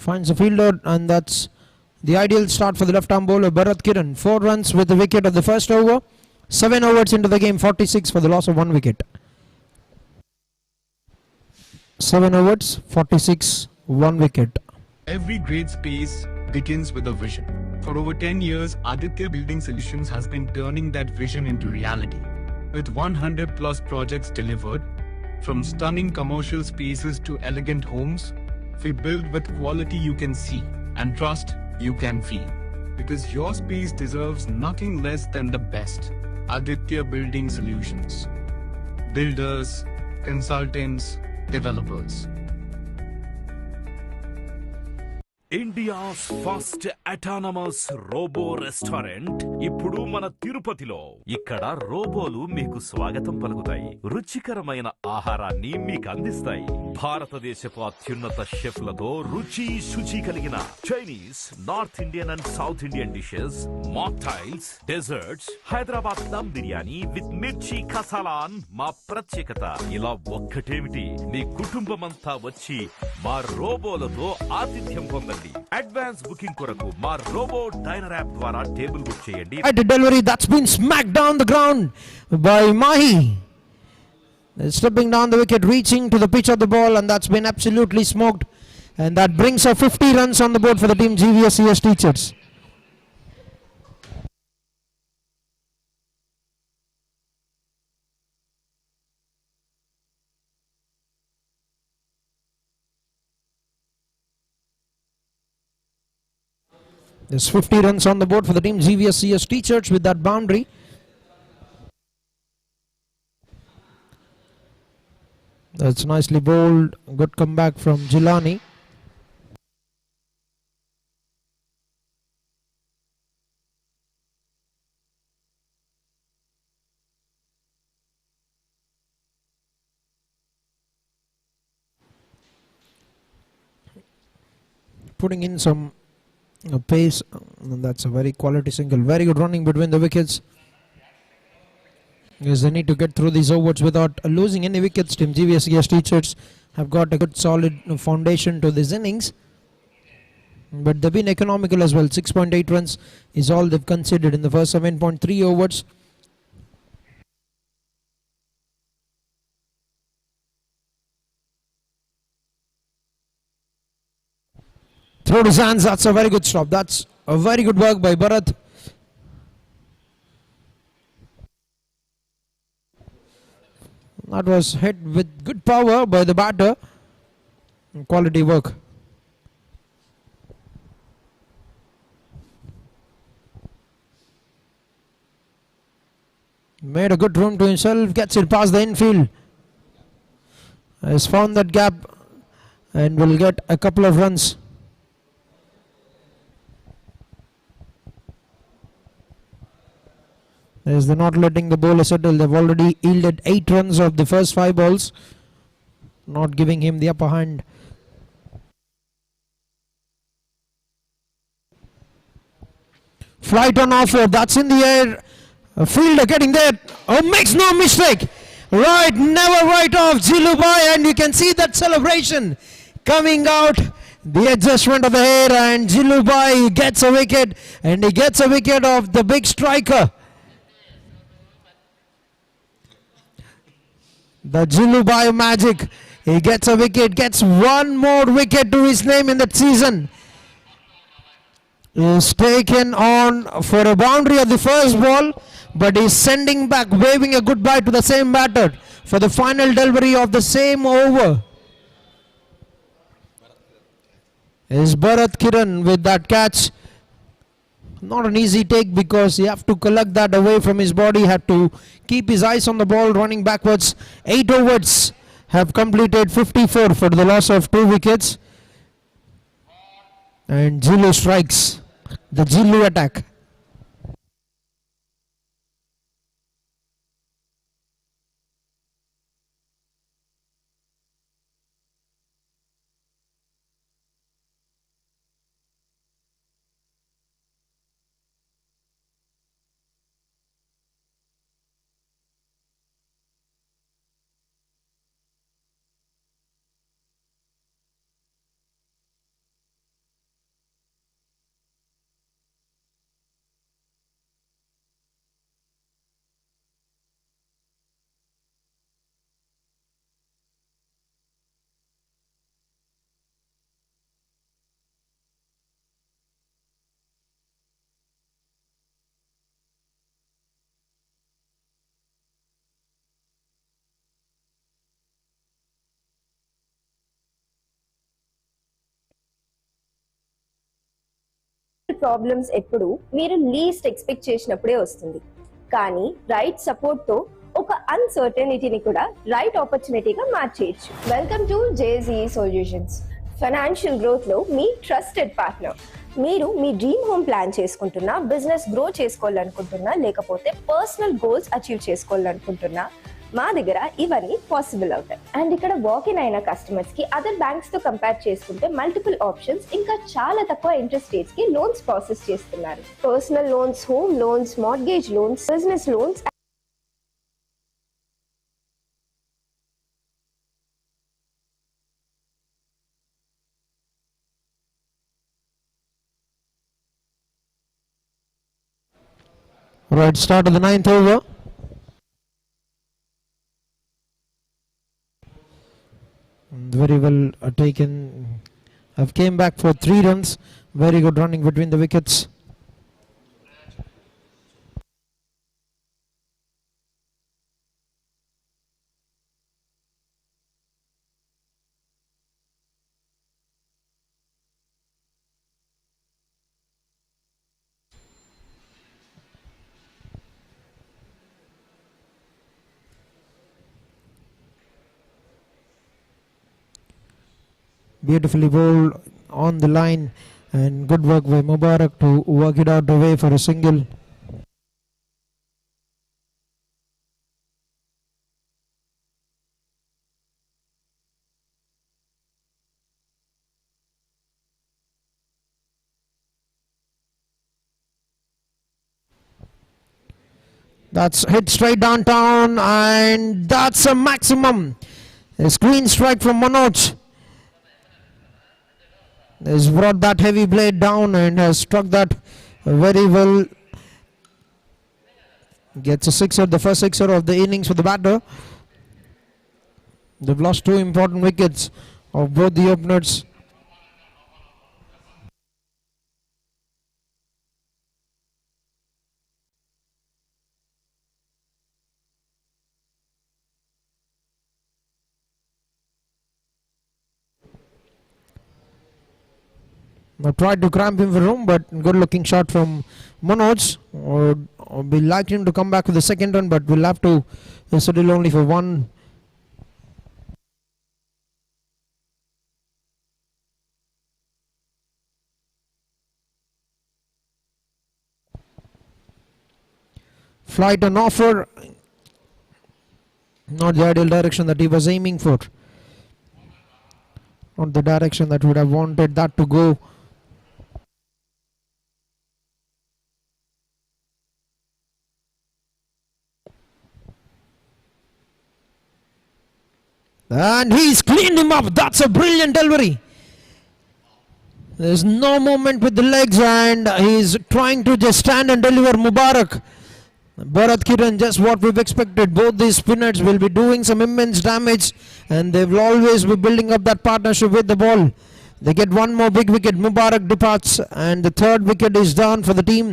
Finds a fielder, and that's the ideal start for the left arm bowler Bharat Kiran. 4 runs with the wicket at the first over. 7 overs into the game, 46 for the loss of 1 wicket. 7 overs, 46, 1 wicket. Every great space begins with a vision. For over 10 years, Aditya Building Solutions has been turning that vision into reality. With 100 plus projects delivered, from stunning commercial spaces to elegant homes, we build with quality you can see and trust you can feel. Because your space deserves nothing less than the best. Aditya Building Solutions. Builders, consultants, developers. India's first autonomous robo restaurant ఇప్పుడు మన తిరుపతిలో. ఇక్కడ రోబోలు మీకు స్వాగతం పలుకుతాయి, రుచికరమైన ఆహారాన్ని మీకు అందిస్తాయి. భారతదేశపు అత్యున్నత షెఫ్లతో రుచి శుచి కలిగిన Chinese, north Indian and south Indian dishes, mocktails, desserts, Hyderabad dum biryani with mirchi కసాలాన్ మా ప్రత్యేకత. ఇలా ఒక్కటేమిటి, మీ కుటుంబమంతా వచ్చి మా రోబోలతో ఆతిథ్యం పొందండి. అడ్వాన్స్ బుకింగ్ కొరకు మా రోబో డైనర్ యాప్ ద్వారా టేబుల్ బుక్ చేయండి. Delivery that's been smacked down the ground by Mahi. Slipping down the wicket, reaching to the pitch of the ball, and that's been absolutely smoked. And that brings a 50 runs on the board for the team GVSCS Teachers. There's 50 runs on the board for the team GVSCS Teachers with that boundary. That's nicely bowled. Good comeback from Jilani. Putting in some pace, and that's a very quality single. Very good running between the wickets, because they need to get through these overs without losing any wickets. Team GVSCS Teachers have got a good solid foundation to this innings, but they've been economical as well. 6.8 runs is all they've conceded in the first 7.3 overs. Through his hands, that's a very good stop. That's a very good work by Bharat. That was hit with good power by the batter. Quality work. Made a good run to himself, gets it past the infield. Has found that gap and will get a couple of runs. As they're not letting the bowler settle. They've already yielded 8 runs of the first 5 balls, not giving him the upper hand. Flight on offer, that's in the air. A fielder getting there. Oh, makes no mistake. Right, never right off Jilubai, and you can see that celebration coming out. The adjustment of the hair, and Jilubai gets a wicket, and he gets a wicket of the big striker. The Jilubai magic. He gets a wicket, gets one more wicket to his name in that season. Is taken on for a boundary at the first ball, but he's sending back, waving a goodbye to the same batter for the final delivery of the same over. Is Bharat Kiran with that catch. Not an easy take, because you have to collect that away from his body, had to keep his eyes on the ball, running backwards. 8 overs have completed 54 for the loss of 2 wickets. And Zulu strikes. The Zulu attack. Problems ఎప్పుడు మీరు least expect చేసినప్పుడే వస్తుంది. కానీ right support తో ఒక అన్సర్టనిటీని కూడా right ఆపర్చునిటీగా మార్చేయచ్చు. Welcome to JSEE solutions. Financial growth లో మీ ట్రస్టెడ్ పార్ట్నర్. మీరు మీ డ్రీమ్ హోమ్ ప్లాన్ చేసుకుంటున్నా, బిజినెస్ గ్రో చేసుకోవాలనుకుంటున్నా, లేకపోతే పర్సనల్ గోల్స్ అచీవ్ చేసుకోవాలనుకుంటున్నా, మా దగ్గర ఇవన్నీ పాసిబుల్ అవుతాయి. అండ్ ఇక్కడ వాకిన్ అయిన కస్టమర్స్ కి అదర్ బ్యాంక్స్ తో కంపేర్ చేసుకుంటే మల్టిపుల్ ఆప్షన్స్, ఇంకా చాలా తక్కువ ఇంట్రెస్ట్ రేట్స్ కి లోన్స్ ప్రాసెస్ చేస్తున్నారు. Personal loans, home loans, mortgage loans, business loans. Right, start of the 9th over. Very well taken. Have came back for 3 runs. Very good running between the wickets. Beautifully bowled on the line, and good work by Mubarak to work it out away for a single. That's hit straight downtown, and that's a maximum. A screen strike from Manoj. Has brought that heavy blade down and has struck that very well. Gets a sixer, the first sixer of the innings for the batter. They've lost 2 important wickets of both the openers. Now tried to cramp him for room, but good looking shot from Manoj. We'd like him to come back with the second run, but we'll have to settle only for 1. Flight on offer. Not the ideal direction that he was aiming for. Not the direction that would have wanted that to go. And he's cleaned him up. That's a brilliant delivery. There's no movement with the legs, and he's trying to just stand and deliver. Mubarak. Bharat Kiran, just what we've expected. Both these spinners will be doing some immense damage, and they will always be building up that partnership with the ball. They get one more big wicket. Mubarak departs, and the 3rd wicket is down for the team.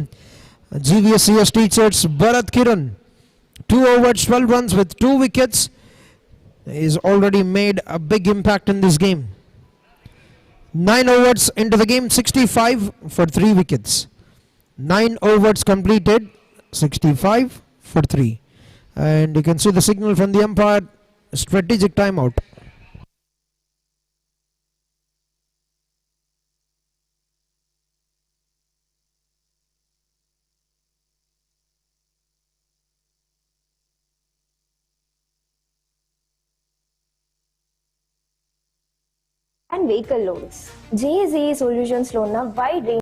GVSCS teachers Bharat Kiran, 2 overs, 12 runs with 2 wickets. He's already made a big impact in this game. 9 overs into the game, 65 for 3 wickets. 9 overs completed, 65 for 3. And you can see the signal from the umpire, strategic timeout. and vehicle loans. JSEE solutions లో ఉన్న wide range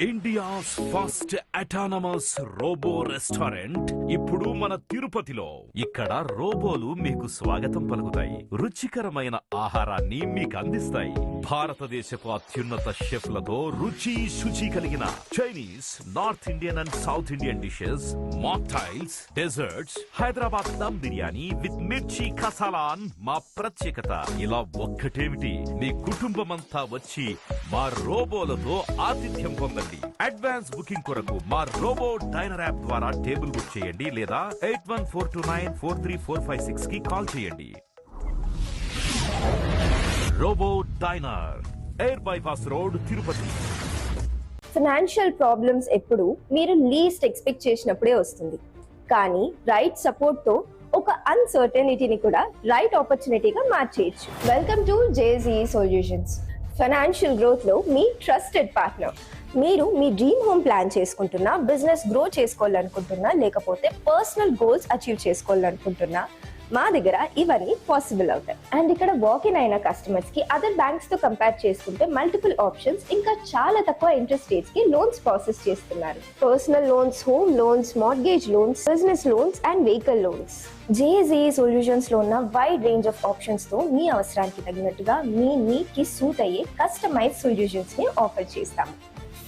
India's first autonomous robo restaurant ఇప్పుడు మన తిరుపతిలో. ఇక్కడ రోబోలు మీకు స్వాగతం పలుకుతాయి, రుచికరమైన ఆహారాన్ని మీకు అందిస్తాయి. భారతదేశపు అత్యున్నత షెఫ్లతో రుచి శుచి కలిగిన Chinese, north Indian and south Indian dishes, mocktails, desserts, Hyderabad dum biryani with mirchi కసాలాన్ మా ప్రత్యేకత. ఇలా ఒక్కటేమిటి, మీ కుటుంబమంతా వచ్చి మా రోబోలతో ఆతిథ్యం పొందండి. అడ్వాన్స్ బుకింగ్ కొరకు మా రోబో డైనర్ యాప్ ద్వారా టేబుల్ బుక్ చేయండి లేదా 8142943456 కి కాల్ చేయండి. Robo diner, air bypass road, Tirupati. Financial problems ఎప్పుడు మీరు లీస్ట్ ఎక్స్పెక్ట్ చేసినప్పుడే వస్తుంది, కానీ రైట్ సపోర్ట్ తో ఒక అన్సర్టనిటీని కూడా రైట్ ఆపర్చునిటీగా మార్చేయచ్చు. Welcome to JSEE solutions, financial growth లో మీ ట్రస్టెడ్ పార్ట్నర్. మీరు మీ డ్రీమ్ హోమ్ ప్లాన్ చేసుకుంటున్నా, బిజినెస్ గ్రో చేసుకోవాలనుకుంటున్నా, లేకపోతే పర్సనల్ గోల్స్ అచీవ్ చేసుకోవాలనుకుంటున్నా, మా దగ్గర ఇవన్నీ పాసిబుల్ అవుతాయి. అండ్ ఇక్కడ వాకిన్ అయిన కస్టమర్స్ కి అదర్ బ్యాంక్స్ తో కంపేర్ చేసుకుంటే మల్టిపుల్ ఆప్షన్స్, ఇంకా చాలా తక్కువ ఇంట్రెస్ట్ రేట్స్ కి లోన్స్ ప్రాసెస్ చేస్తున్నారు. Personal loans, home loans, mortgage loans, business loans and vehicle loans. JSEE solutions లో ఉన్న వైడ్ రేంజ్ ఆఫ్ ఆప్షన్స్ తో మీ అవసరానికి తగినట్టుగా మీ నీడ్ కి సూట్ అయ్యే కస్టమైజ్ సొల్యూషన్స్ ని ఆఫర్ చేస్తాము.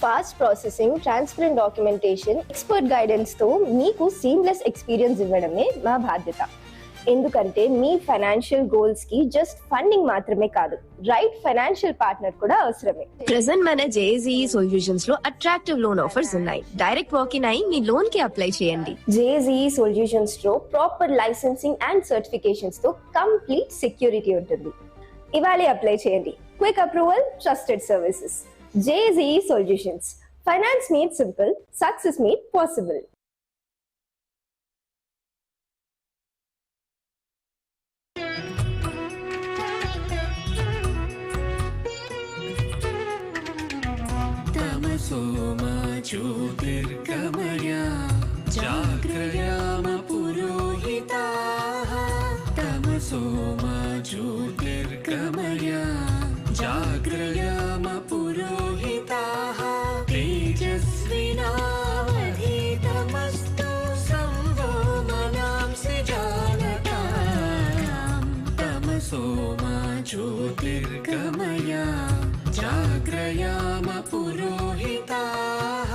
Fast processing, transparent documentation, expert guidance తో మీకు సీమ్లెస్ ఎక్స్పీరియన్స్ ఇవ్వడమే మా బాధ్యత. ఎందుకంటే మీ ఫైనాన్షియల్ గోల్స్ కి జస్ట్ ఫండింగ్ మాత్రమే కాదు, రైట్ ఫైనాన్షియల్ పార్ట్నర్ కూడా అవసరమే. ప్రెజెంట్ మన JSEE సొల్యూషన్స్ లో అట్రాక్టివ్ లోన్ ఆఫర్స్ ఉన్నాయి. డైరెక్ట్ వాకిన్ అయి మీ లోన్ కి అప్లై చేయండి. JSEE సొల్యూషన్స్ లో ప్రాపర్ లైసెన్సింగ్ అండ్ సర్టిఫికేషన్స్ తో కంప్లీట్ సెక్యూరిటీ ఉంటుంది. ఇవాళే అప్లై చేయండి. Quick approval, trusted services. JSEE solutions. Finance made simple, success made possible. तमसो मा ज्योतिर्गमय जाग्रयाम पुरोहिताः. तमसो मा ज्योतिर्गमय जाग्रयाम पुरोहिताः. तेजस्विनावधीतमस्तु संवो मनांसि जानताम्. तमसो मा ज्योतिर्गमय जाग्रयाम पुरोहिताः.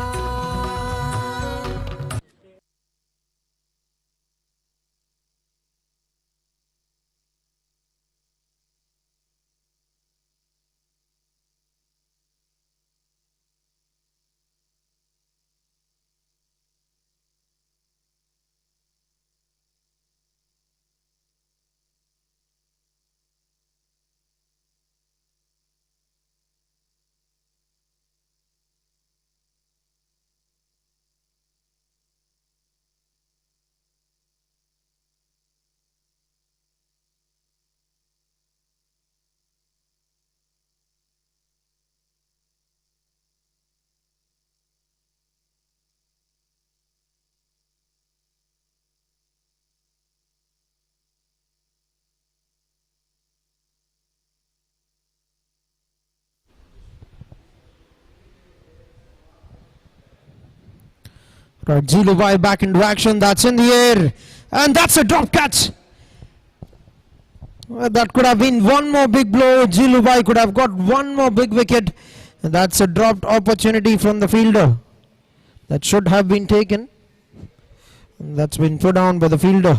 Right, Jilubai back into action. That's in the air, and that's a drop catch. Well, that could have been one more big blow. Jilubai could have got one more big wicket. And that's a dropped opportunity from the fielder. That should have been taken. And that's been put down by the fielder.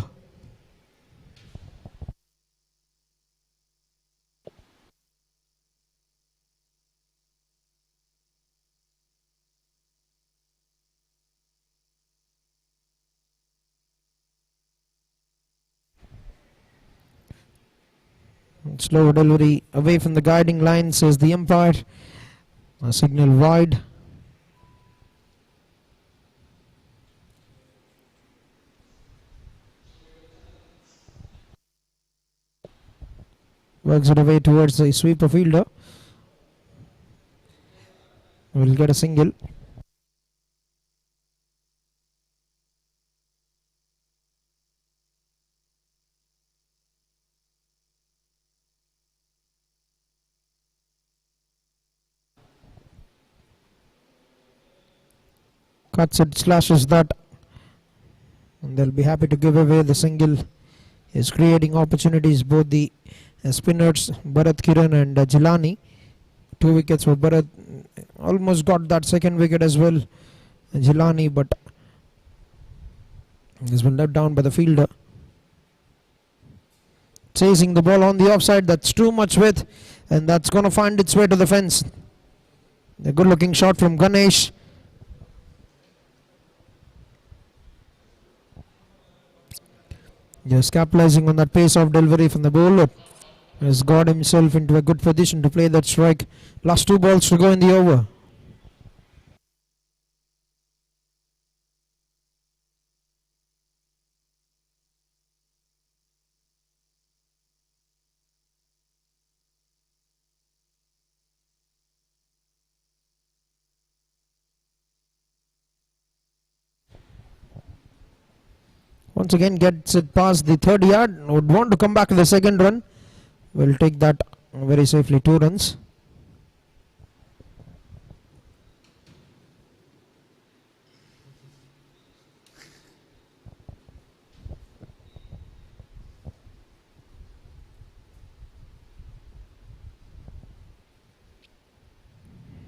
Slow delivery away from the guiding line, says the umpire. A signal wide. Works it away towards the sweeper fielder. Will get a single. Cuts it, slashes that. And they'll be happy to give away the single. Is creating opportunities, both the spinners, Bharat Kiran and Jilani. 2 wickets for Bharat. Almost got that second wicket as well, Jilani, but has been let down by the fielder. Chasing the ball on the offside, that's too much width, and that's going to find its way to the fence. A good looking shot from Ganesh. Just capitalizing on that pace of delivery from the bowler. Has got himself into a good position to play that strike. Last 2 balls to go in the over. Once again gets it past the 3rd yard. Would want to come back to the second run. Will take that very safely. 2 runs.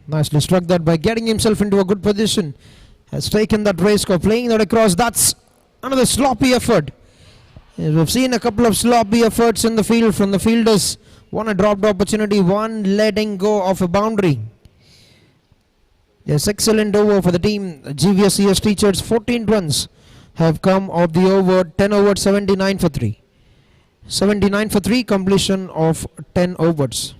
Nicely struck that by getting himself into a good position. Has taken that race score, playing that across. That's another sloppy effort. We've seen a couple of sloppy efforts in the field from the fielders. One a dropped opportunity, one letting go of a boundary. Yes, excellent over for the team. GVSCS teachers, 14 runs have come of the over. 10 overs, 79 for 3. 79 for 3, completion of 10 overs.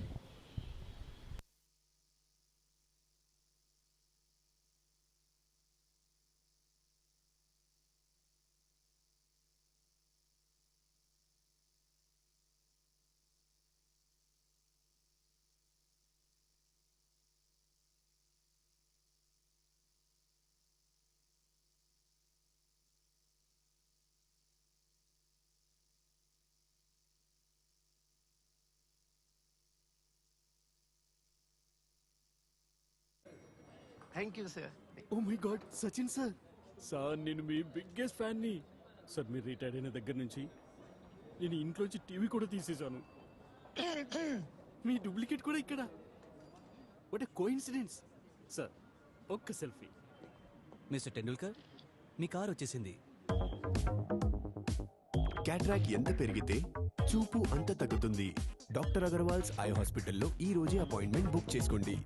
Thank you sir. Oh my God, Sachin sir. Sir నేను మీ biggest ఫ్యాన్ని. Sir మీరు retire అయిన దగ్గర నుంచి నేను ఇంట్లోంచి TV కూడా తీసేశాను. మీ డూప్లికేట్ కూడా ఇక్కడ. What a coincidence. సార్ ఒక్క సెల్ఫీ. మిస్టర్ టెండూల్కర్, మీ కార్ వచ్చేసింది. క్యాట్రాక్ ఎంత పెరిగితే చూపు అంత తగ్గుతుంది. డాక్టర్ అగర్వాల్స్ ఐ హాస్పిటల్లో ఈ రోజే అపాయింట్మెంట్ బుక్ చేసుకోండి.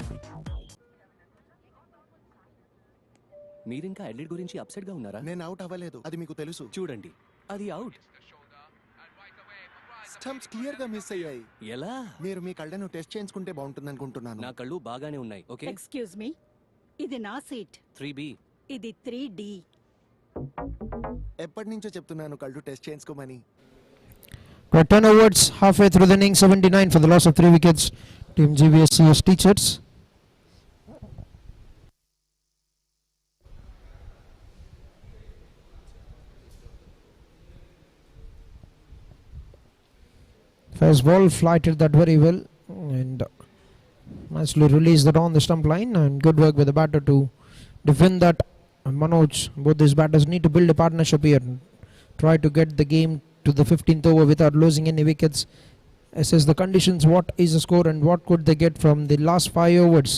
మీరింకా ఎడ్లిట్ గురించి అప్సెట్ గా ఉన్నారా? నేను అవుట్ అవ్వలేదు, అది మీకు తెలుసు. చూడండి, అది అవుట్. స్టంప్స్ క్లియర్ గా మిస్ అయ్యాయి. ఎలా? మీరు మీ కళ్ళను టెస్ట్ చేయించుకుంటే బాగుంటుంది అనుకుంటున్నాను. నా కళ్ళు బాగానే ఉన్నాయి. ఓకే, ఎక్స్క్యూజ్ మీ, ఇది నా సీట్. 3B. ఇది 3D. ఎప్పటి నుంచో చెప్తున్నాను కళ్ళు test చేయించుకోమని. 10 overs, halfway through the innings, 79 for the loss of 3 wickets. Team GVSCS teachers. First ball flighted that very well and nicely released that on the stump line, and good work with the batter to defend that. Manoj, both these batters need to build a partnership here. Try to get the game to the 15th over without losing any wickets. Assess the conditions, what is the score and what could they get from the last 5 overs.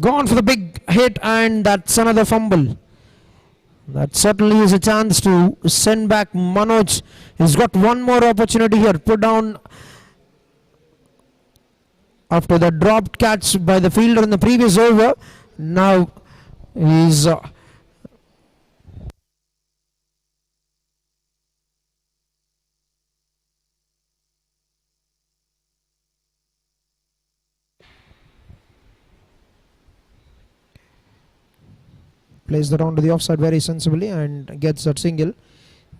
Gone for the big hit, and that's another fumble. That certainly is a chance to send back Manoj. He's got one more opportunity here. Put down after the dropped catch by the fielder in the previous over. Now he's plays that on to the offside very sensibly and gets that single.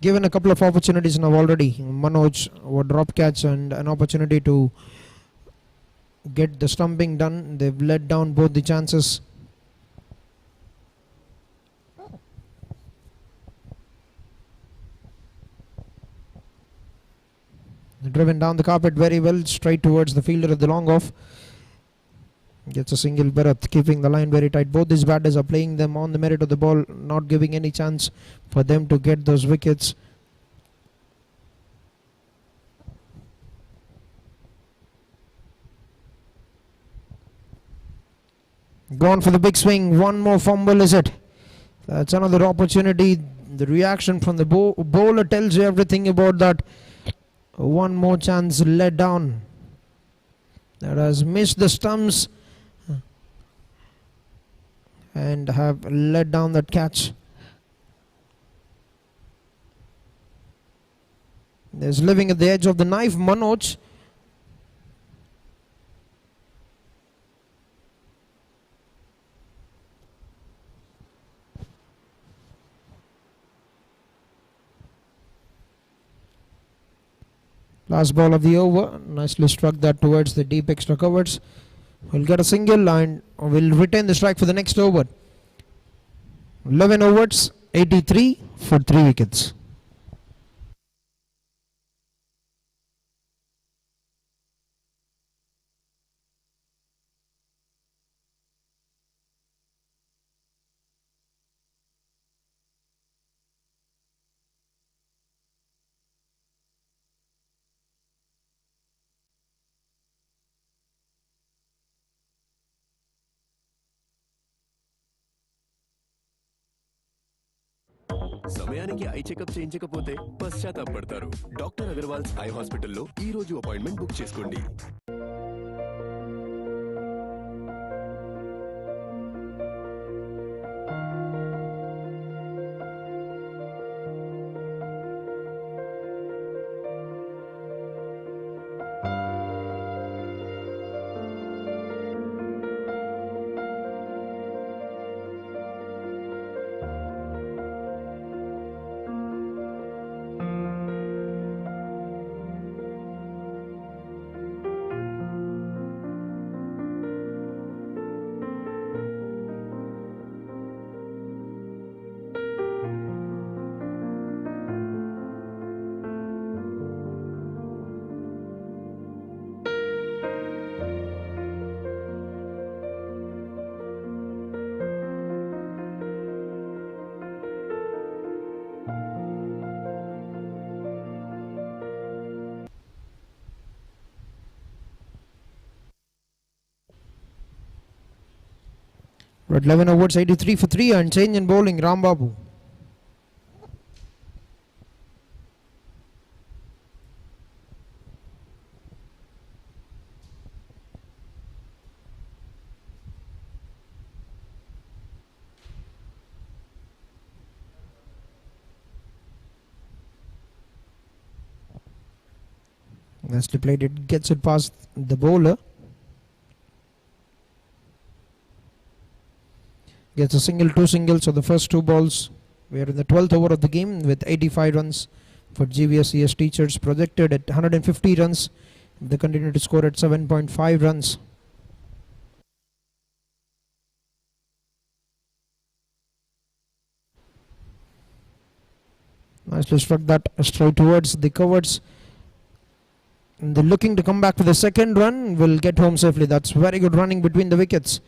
Given a couple of opportunities now already. Manoj would drop catch and an opportunity to get the stumping done. They've let down both the chances. Driven down the carpet very well, straight towards the fielder at the long off. Gets a single berth, keeping the line very tight. Both these batters are playing them on the merit of the ball, not giving any chance for them to get those wickets. Gone for the big swing. One more fumble, is it? That's another opportunity. The reaction from the bowler tells you everything about that. One more chance let down. That has missed the stumps and have let down that catch. There's living at the edge of the knife, Manoj. Last ball of the over, nicely struck that towards the deep extra covers. Will get a single and will retain the strike for the next over. 11 overs, 83 for 3 wickets. సమయానికి eye checkup చేయించకపోతే పశ్చాత్తాపడతారు. Doctor Agarwals I హాస్పిటల్లో ఈ రోజు appointment book చేసుకోండి. At 11 overs, 83 for 3 and change in bowling, Rambabu. Nicely played, it gets it past the bowler. Gets a single, 2 singles, so the first 2 balls. We are in the 12th over of the game with 85 runs for GVSCS teachers, projected at 150 runs. They continue to score at 7.5 runs. Nicely struck that straight towards the covers. And they're looking to come back for the second run, will get home safely. That's very good running between the wickets.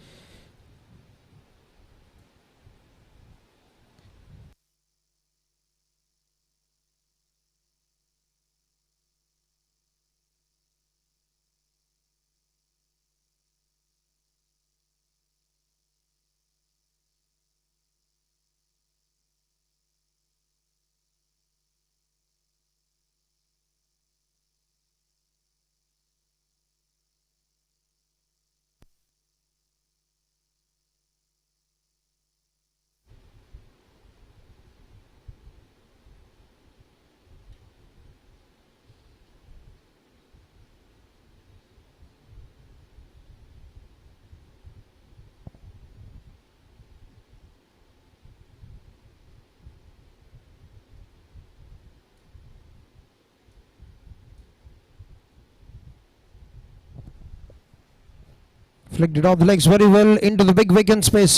Flicked it off the legs very well into the big vacant space.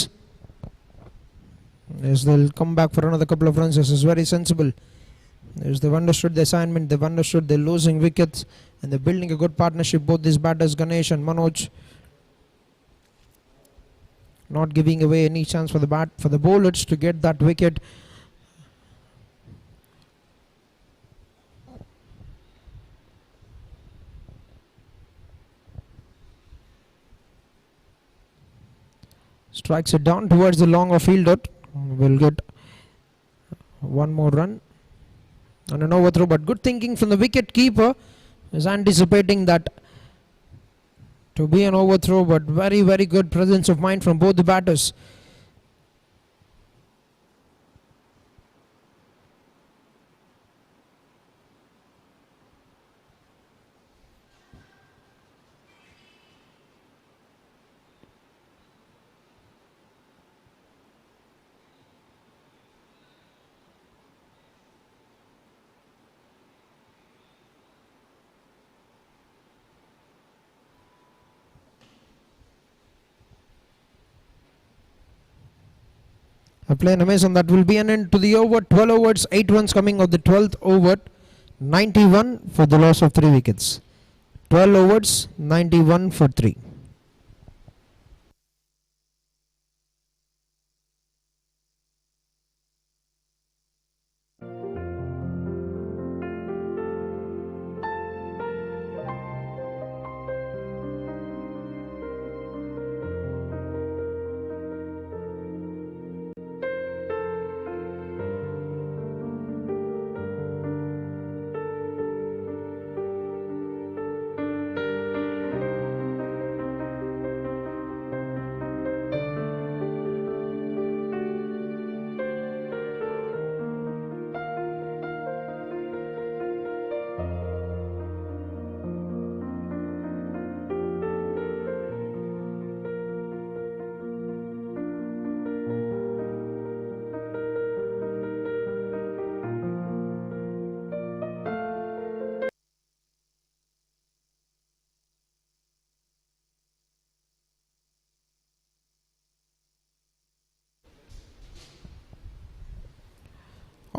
Yes, they'll come back for another couple of runs. This is very sensible. They've understood the assignment, they've understood they're losing wickets, and they're building a good partnership, both these batters, Ganesh and Manoj. Not giving away any chance for the bowlers to get that wicket. Strikes it down towards the long field out. Will get one more run and an overthrow, but good thinking from the wicket keeper. Is anticipating that to be an overthrow, but very, very good presence of mind from both the batters. A play and a miss, and that will be an end to the over. 12 overs, 8 runs coming of the 12th over. 91 for the loss of 3 wickets. 12 overs, 91 for 3.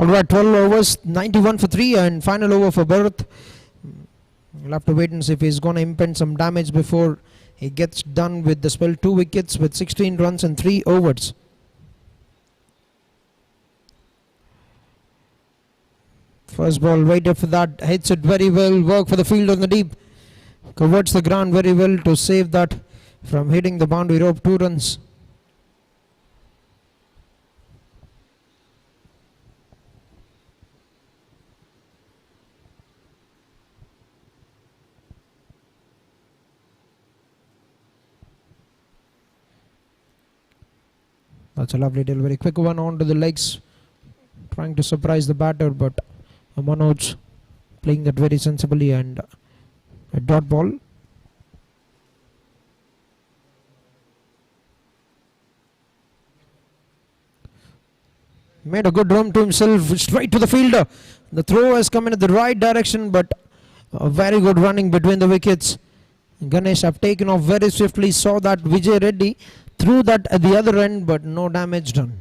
Alright, 12 overs, 91 for 3, and final over for Bharat. We'll have to wait and see if he's going to impend some damage before he gets done with the spell. 2 wickets with 16 runs and 3 overs. First ball waited for that, hits it very well, work for the field on the deep. Covers the ground very well to save that from hitting the boundary rope. 2 runs. That's a lovely deal, very quick one onto the legs, trying to surprise the batter, but Manoj playing that very sensibly, and a dot ball. Made a good run to himself, straight to the fielder. The throw has come in at the right direction, but a very good running between the wickets. Ganesh have taken off very swiftly, saw that Vijay Reddy threw that at the other end, but no damage done.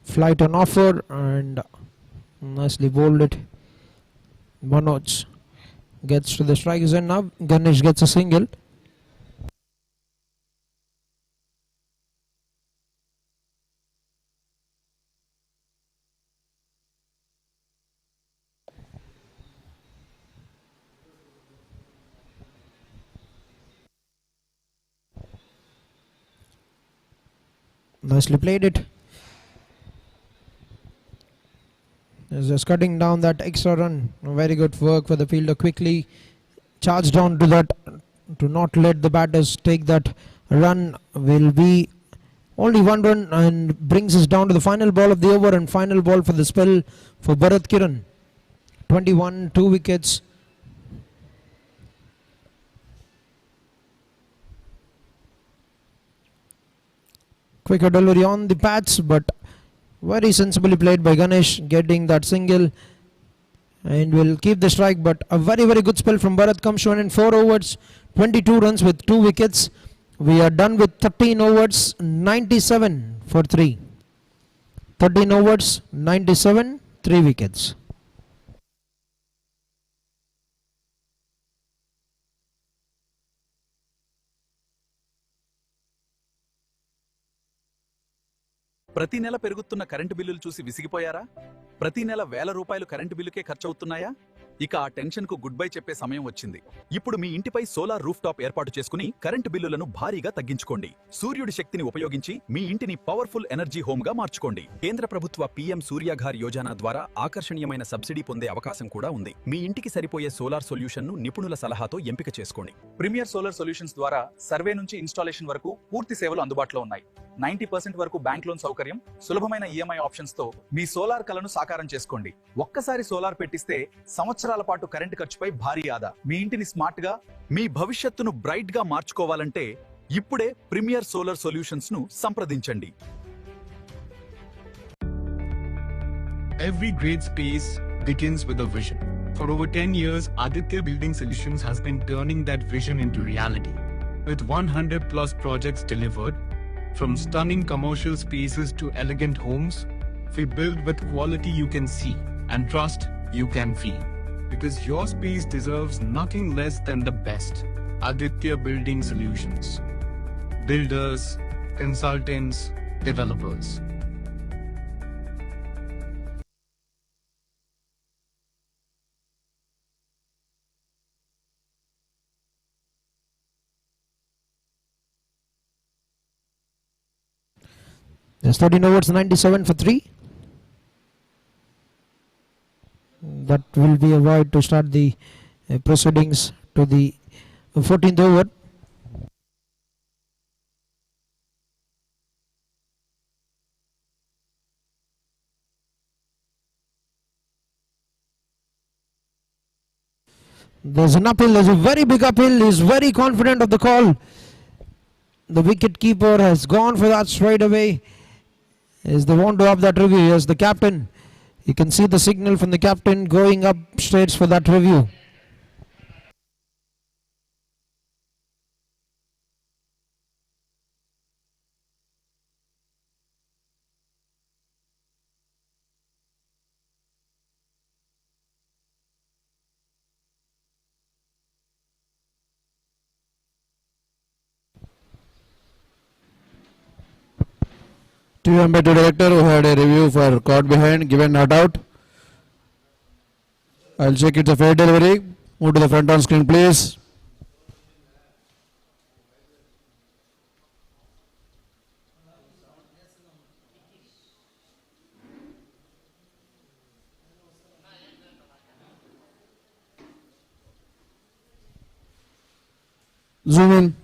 Flight on offer, and nicely bowled it. Manoj gets to the strike zone now. Ganesh gets a single. Nicely played it. Just cutting down that extra run. Very good work for the fielder. Quickly charged down to that to not let the batters take that run. Will be only 1 run and brings us down to the final ball of the over and final ball for the spell for Bharat Kiran. 21, 2 wickets. Quicker delivery on the pads, but very sensibly played by Ganesh, getting that single, and will keep the strike. But a very good spell from Bharat Kamshwan in 4 overs, 22 runs with 2 wickets. We are done with 13 overs, 97 for 3. 13 overs, 97, 3 wickets. ప్రతి నెల పెరుగుతున్న current బిల్లులు చూసి విసిగిపోయారా? ప్రతి నెల వేల రూపాయలు current బిల్లుకే ఖర్చవుతున్నాయా? ఇక ఆ టెన్షన్ కు గుడ్ బై చెప్పే సమయం వచ్చింది. ఇప్పుడు మీ ఇంటిపై సోలార్ రూఫ్ టాప్ ఏర్పాటు చేసుకుని కరెంటు బిల్లులను భారీగా తగ్గించుకోండి. సూర్యుడి శక్తిని ఉపయోగించి మీ ఇంటిని పవర్ఫుల్ ఎనర్జీ హోమ్ గా మార్చుకోండి. కేంద్ర ప్రభుత్వ పీఎం సూర్యాఘర్ యోజన ద్వారా ఆకర్షణీయమైన సబ్సిడీ పొందే అవకాశం కూడా ఉంది. మీ ఇంటికి సరిపోయే సోలార్ సొల్యూషన్ ను నిపుణుల సలహాతో ఎంపిక చేసుకోండి. ప్రీమియర్ సోలార్ సొల్యూషన్స్ ద్వారా సర్వే నుంచి ఇన్స్టాలేషన్ వరకు పూర్తి సేవలు అందుబాటులో ఉన్నాయి. 90% వరకు బ్యాంక్ లోన్ సౌకర్యం, సులభమైన ఈఎంఐ ఆప్షన్స్ తో మీ సోలార్ కలను సాకారం చేసుకోండి. ఒక్కసారి సోలార్ పెట్టిస్తే సంవత్సరాల పాటు కరెంటు ఖర్చుపై భారీ ఆదా. మీ ఇంటిని స్మార్ట్ గా, మీ భవిష్యత్తును బ్రైట్ గా మార్చుకోవాలంటే ఇప్పుడే ప్రీమియర్ సోలార్ సొల్యూషన్స్ ను సంప్రదించండి. Every great space begins with a vision. For over 10 years, Aditya Building Solutions has been turning that vision into reality. With 100 plus projects delivered, from stunning commercial spaces to elegant homes, we build with quality you can see and trust you can feel. Because your space deserves nothing less than the best. Aditya Building Solutions. Builders, consultants, developers. There's 13 overs, 97 for 3. That will be a void to start the proceedings to the 14th over. There's an uphill, there's a very big uphill. He's very confident of the call. The wicket keeper has gone for that straight away. As they want to have that review, yes, the captain. You can see the signal from the captain going up straight for that review. To umpire director who had a review for caught behind, given not out. I'll check it's a fair delivery. Move to the front on screen, please. Zoom in.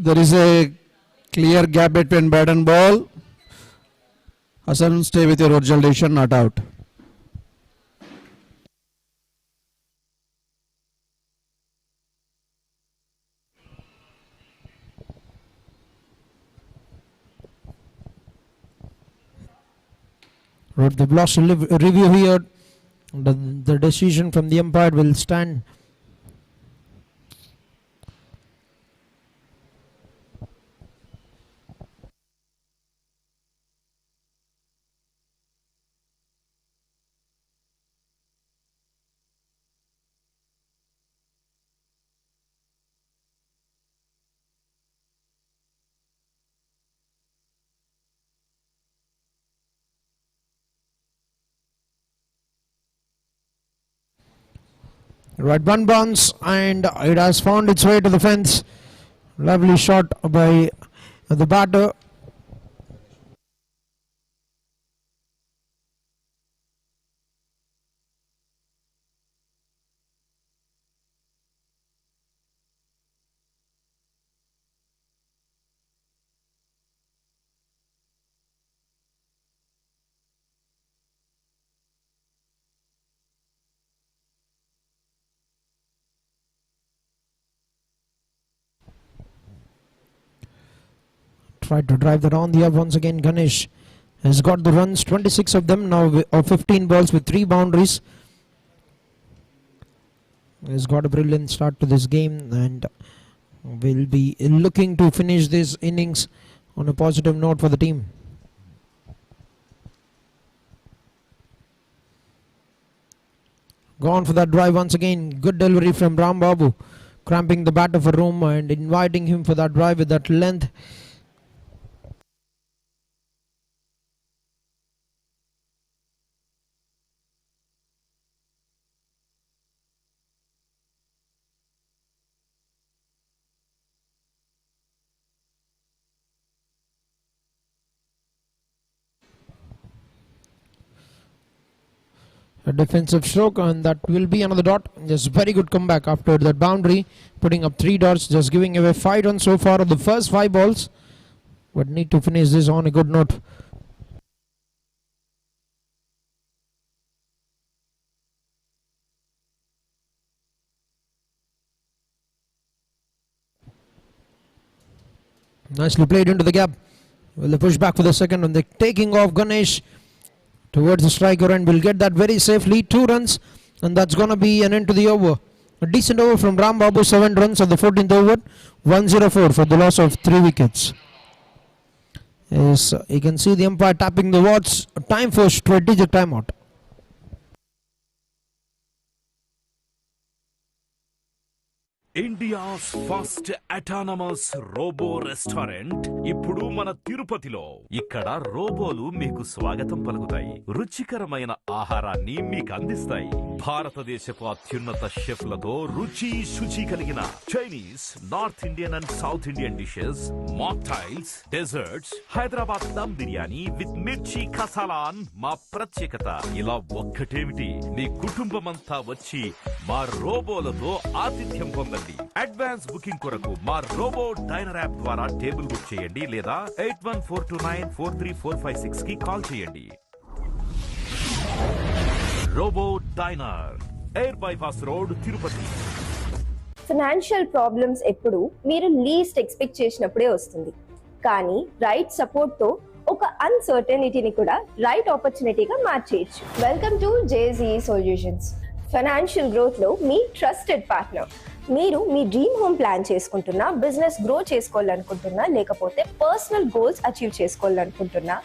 There is a clear gap between bat and ball. Hassan, stay with your original decision, not out. Wrote the blast review here. The decision from the umpire will stand. Right, one bounce, and it has found its way to the fence. Lovely shot by The batter. Tried to drive that on the up once again. Ganesh has got the runs, 26 of them now, of 15 balls with 3 boundaries. He's got a brilliant start to this game and will be looking to finish this innings on a positive note for the team. Gone for that drive once again. Good delivery from Ram Babu, cramping the batter for room and inviting him for that drive with that length. A defensive stroke, and that will be another dot. Just very good comeback after that boundary, putting up 3 dots, just giving away 5 runs so far of the first 5 balls. But need to finish this on a good note. Nicely played into the gap. Will they push back for the second, and they're taking off Ganesh towards the striker and will get that very safely. 2 runs, and that's going to be an end to the over. A decent over from Ram Babu, 7 runs on the 14th over. 104 for the loss of 3 wickets. Yes, you can see the umpire tapping the watch. Time for strategic timeout. India's first autonomous robo restaurant ఇప్పుడు మన తిరుపతిలో. ఇక్కడ రోబోలు మీకు స్వాగతం పలుకుతాయి, రుచికరమైన ఆహారాన్ని మీకు అందిస్తాయి. భారతదేశపు అత్యున్నత షెఫ్లతో రుచి శుచి కలిగిన Chinese, north Indian and south Indian dishes, mocktails, desserts, Hyderabad dum biryani with mirchi కసాలాన్ మా ప్రత్యేకత. ఇలా ఒక్కటేమిటి, మీ కుటుంబమంతా వచ్చి మా రోబోలతో ఆతిథ్యం పొందండి. అడ్వాన్స్ బుకింగ్ కొరకు మా రోబో డైనర్ యాప్ ద్వారా టేబుల్ బుక్ చేయండి లేదా 8142943456 కి కాల్ చేయండి. Robo diner, air bypass road, Tirupati. Financial problems ఎప్పుడు మీరు లీస్ట్ ఎక్స్పెక్ట్ చేసినప్పుడే వస్తుంది, కానీ రైట్ సపోర్ట్ తో ఒక అన్సర్టనిటీని కూడా రైట్ ఆపర్చునిటీగా మార్చేయచ్చు. Welcome to JSEE solutions. Financial growth లో మీ ట్రస్టెడ్ పార్ట్నర్. మీరు మీ డ్రీమ్ హోమ్ ప్లాన్ చేసుకుంటున్నా, బిజినెస్ గ్రో చేసుకోవాలనుకుంటున్నా, లేకపోతే పర్సనల్ గోల్స్ అచీవ్ చేసుకోవాలనుకుంటున్నా,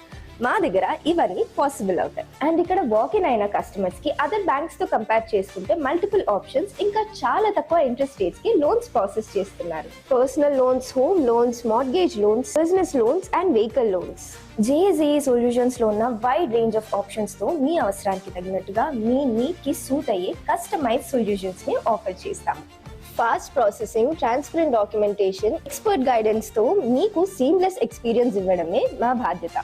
మా దగ్గర ఇవన్నీ పాసిబుల్ అవుతాయి. అండ్ ఇక్కడ వాకిన్ అయిన కస్టమర్స్ కి అదర్ బ్యాంక్స్ తో కంపేర్ చేసుకుంటే మల్టిపుల్ ఆప్షన్స్, ఇంకా చాలా తక్కువ ఇంట్రెస్ట్ రేట్స్ కి లోన్స్ ప్రాసెస్ చేస్తున్నారు. Personal loans, home loans, mortgage loans, business loans and vehicle loans. JSEE solutions లో ఉన్న వైడ్ రేంజ్ ఆఫ్ ఆప్షన్స్ తో మీ అవసరానికి తగినట్టుగా మీ నీడ్ కి సూట్ అయ్యే కస్టమైజ్ సొల్యూషన్స్ ని ఆఫర్ చేస్తాం. Fast processing, transparent documentation, expert guidance తో మీకు సీమ్లెస్ ఎక్స్పీరియన్స్ ఇవ్వడమే మా బాధ్యత.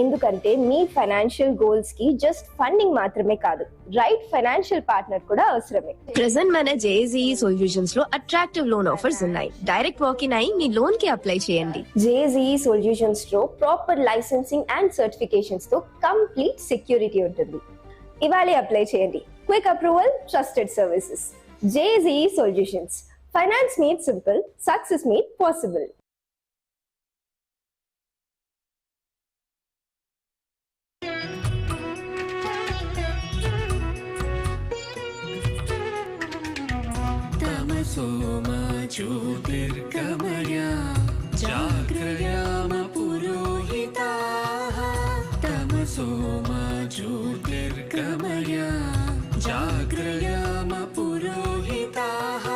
ఎందుకంటే మీ ఫైనాన్షియల్ గోల్స్ కి జస్ట్ ఫండింగ్ మాత్రమే కాదు, రైట్ ఫైనాన్షియల్ పార్ట్నర్ కూడా అవసరమే. ప్రెసెంట్ మన JSEE సొల్యూషన్స్ లో అట్రాక్టివ్ లోన్ ఆఫర్స్ ఉన్నాయి. డైరెక్ట్ వాకిన్ అయి మీ లోన్ కి అప్లై చేయండి. JSEE సొల్యూషన్స్ లో ప్రాపర్ లైసెన్సింగ్ అండ్ సర్టిఫికేషన్స్ తో కంప్లీట్ సెక్యూరిటీ ఉంటుంది. ఇవాళ అప్లై చేయండి. Quick approval, trusted services. JSEE solutions. Finance made simple, success made possible. तमसो मा ज्योतिर्गमय जाग्रयाम पुरोहिताः. तमसो मा ज्योतिर्गमय जाग्रयाम पुरोहिताः.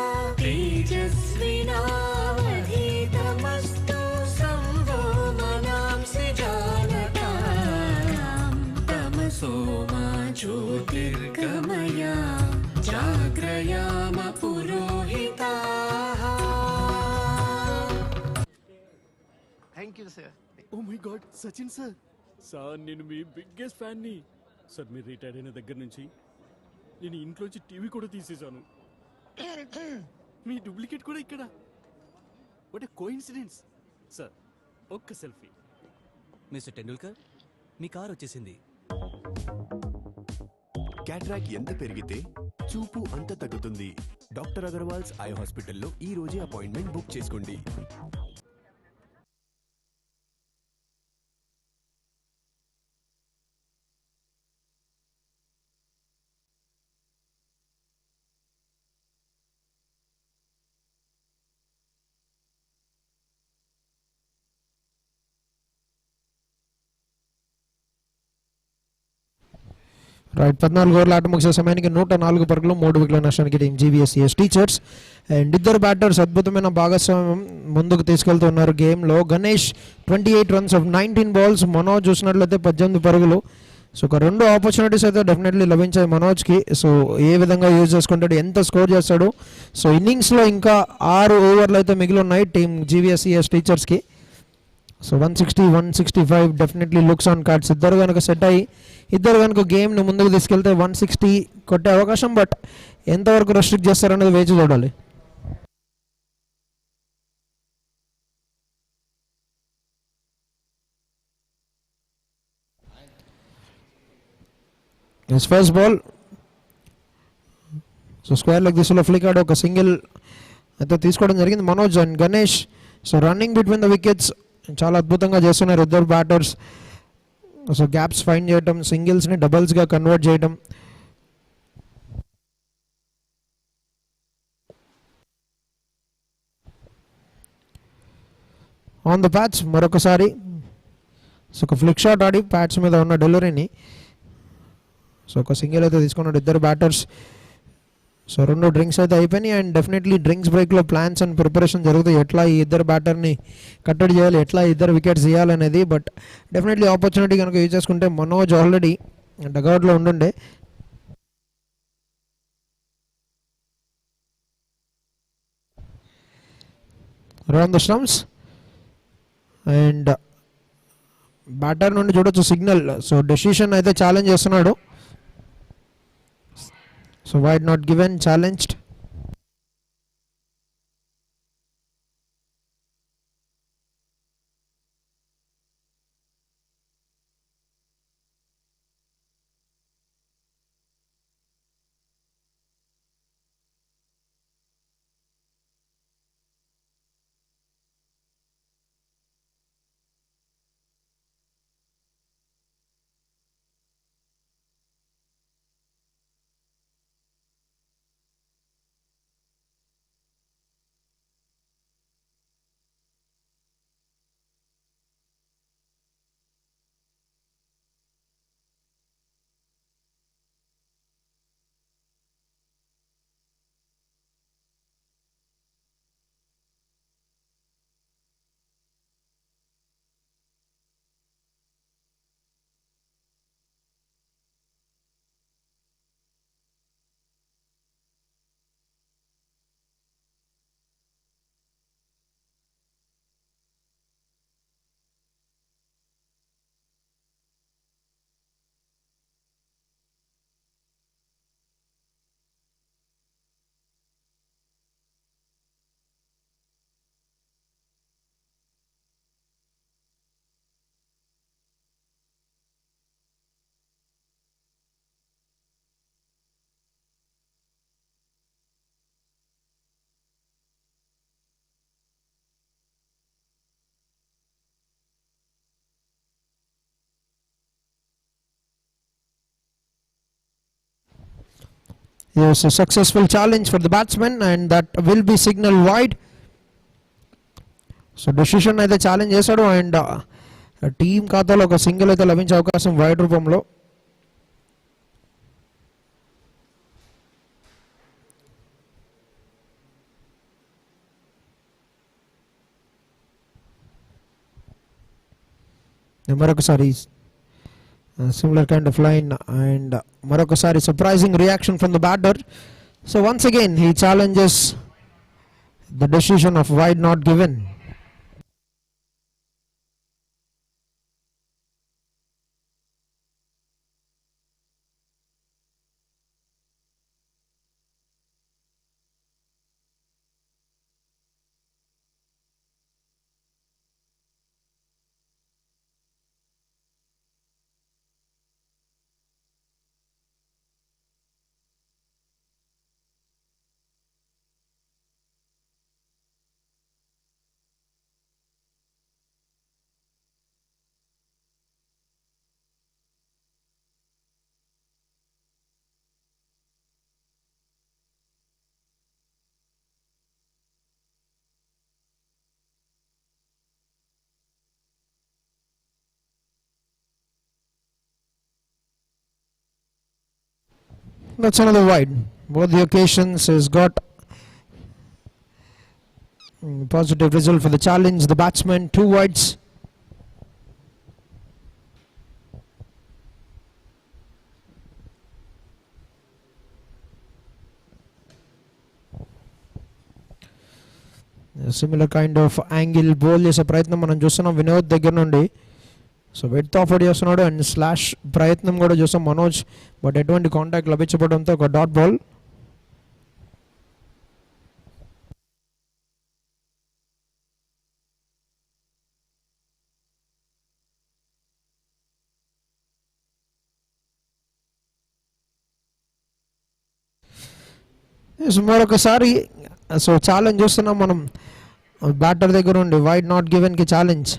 तेजस्विनावधीतमस्तु संवो मनांसि जानताम्. तमसो मा ज्योतिर्गमय जाग्रयाम पुरोहिताः. Thank you, sir. Oh my God Sachin sir. Sir నేను మీ బిగ్గెస్ట్ ఫ్యాన్ని. సార్ మీరు రిటైర్ అయిన దగ్గర నుంచి నేను ఇంట్లోంచి టీవీ కూడా తీసేశాను. మీ డూప్లికేట్ కూడా ఇక్కడ. What a coincidence. సార్ ఒక్క సెల్ఫీ. మిస్టర్ టెండూల్కర్ మీ కార్ వచ్చేసింది. క్యాట్రాక్ ఎంత పెరిగితే చూపు అంత తగ్గుతుంది. డాక్టర్ అగర్వాల్స్ ఐ హాస్పిటల్లో ఈ రోజే అపాయింట్మెంట్ బుక్ చేసుకోండి. రైట్ 14 ఓవర్ల ఆట ముగిసే సమయానికి 104 పరుగులు 3 వికెట్ల నష్టానికి టీం జీవీఎస్సీఎస్ టీచర్స్. అండ్ ఇద్దరు బ్యాటర్స్ అద్భుతమైన భాగస్వామ్యం ముందుకు తీసుకెళ్తున్నారు గేమ్లో. Ganesh 28 runs of 19 balls. Manoj చూసినట్లయితే 18 పరుగులు. సో ఒక 2 ఆపర్చునిటీస్ అయితే డెఫినెట్లీ లభించాయి మనోజ్కి. సో ఏ విధంగా యూజ్ చేసుకుంటాడు, ఎంత స్కోర్ చేస్తాడు. సో ఇన్నింగ్స్లో ఇంకా 6 ఓవర్లు అయితే మిగిలి ఉన్నాయి టీం జీవీఎస్సీఎస్ టీచర్స్కి. So 160, 165 definitely looks on cards. ఇద్దరు కనుక సెట్ అయ్యి ఇద్దరు కనుక గేమ్ని ముందుకు తీసుకెళ్తే 160 కొట్టే అవకాశం. బట్ ఎంతవరకు రెస్ట్రిక్ట్ చేస్తారనేది వేచి చూడాలి. First ball. So square leg దిశలో ఫ్లిక్ ఆడి ఒక సింగిల్ అయితే తీసుకోవడం జరిగింది Manoj and Ganesh. So running between the wickets చాలా అద్భుతంగా చేస్తున్నారు ఇద్దరు బ్యాటర్స్. సో గ్యాప్స్ ఫైండ్ చేయటం, సింగిల్స్ని డబల్స్గా కన్వర్ట్ చేయటం. ఆన్ ద ప్యాచ్ మరొకసారి సో ఒక ఫ్లిక్ షాట్ ఆడి ప్యాచ్ మీద ఉన్న డెలివరీని సో ఒక సింగిల్ అయితే తీసుకున్నాడు ఇద్దరు బ్యాటర్స్. సో 2 డ్రింక్స్ అయితే అయిపోయినాయి. అండ్ డెఫినెట్లీ డ్రింక్స్ బ్రేక్లో ప్లాన్స్ అండ్ ప్రిపరేషన్ జరుగుతాయి. ఎట్లా ఈ ఇద్దరు బ్యాటర్ని కట్టడి చేయాలి, ఎట్లా ఇద్దరు వికెట్స్ తీయాలనేది. బట్ డెఫినెట్లీ ఆపర్చునిటీ కనుక యూజ్ చేసుకుంటే మనోజ్ ఆల్రెడీ డగౌట్లో ఉండుండే. Around the stumps and batter నుండి చూడొచ్చు సిగ్నల్. సో డెసిషన్ అయితే ఛాలెంజ్ చేస్తున్నాడు. So wide not given, challenged. Yes, a successful challenge for the batsman and that will be signal wide. So decision అయితే challenge చేశాడు and team ఖాతాలో ఒక single అయితే లభించే అవకాశం వైడ్ రూపంలో. మరొకసారి similar kind of line and మరొకసారి surprising reaction from the batter. So once again he challenges the decision of wide not given. That's another wide. Both the occasions has got positive result for the challenge. The batsman, 2 wides. Similar kind of angle ball చేసే ప్రయత్నం మనం చూస్తున్నాం వినోద్ దగ్గర నుండి. So width offer చేస్తున్నాడు and slash ప్రయత్నం కూడా చూసాం మనోజ్, బట్ ఎటువంటి కాంటాక్ట్ లభించబడంతో ఒక డాట్ బాల్. మరొకసారి సో ఛాలెంజ్ చూస్తున్నాం మనం బ్యాటర్ దగ్గర ఉండి వైడ్ నాట్ గివెన్ కి challenge.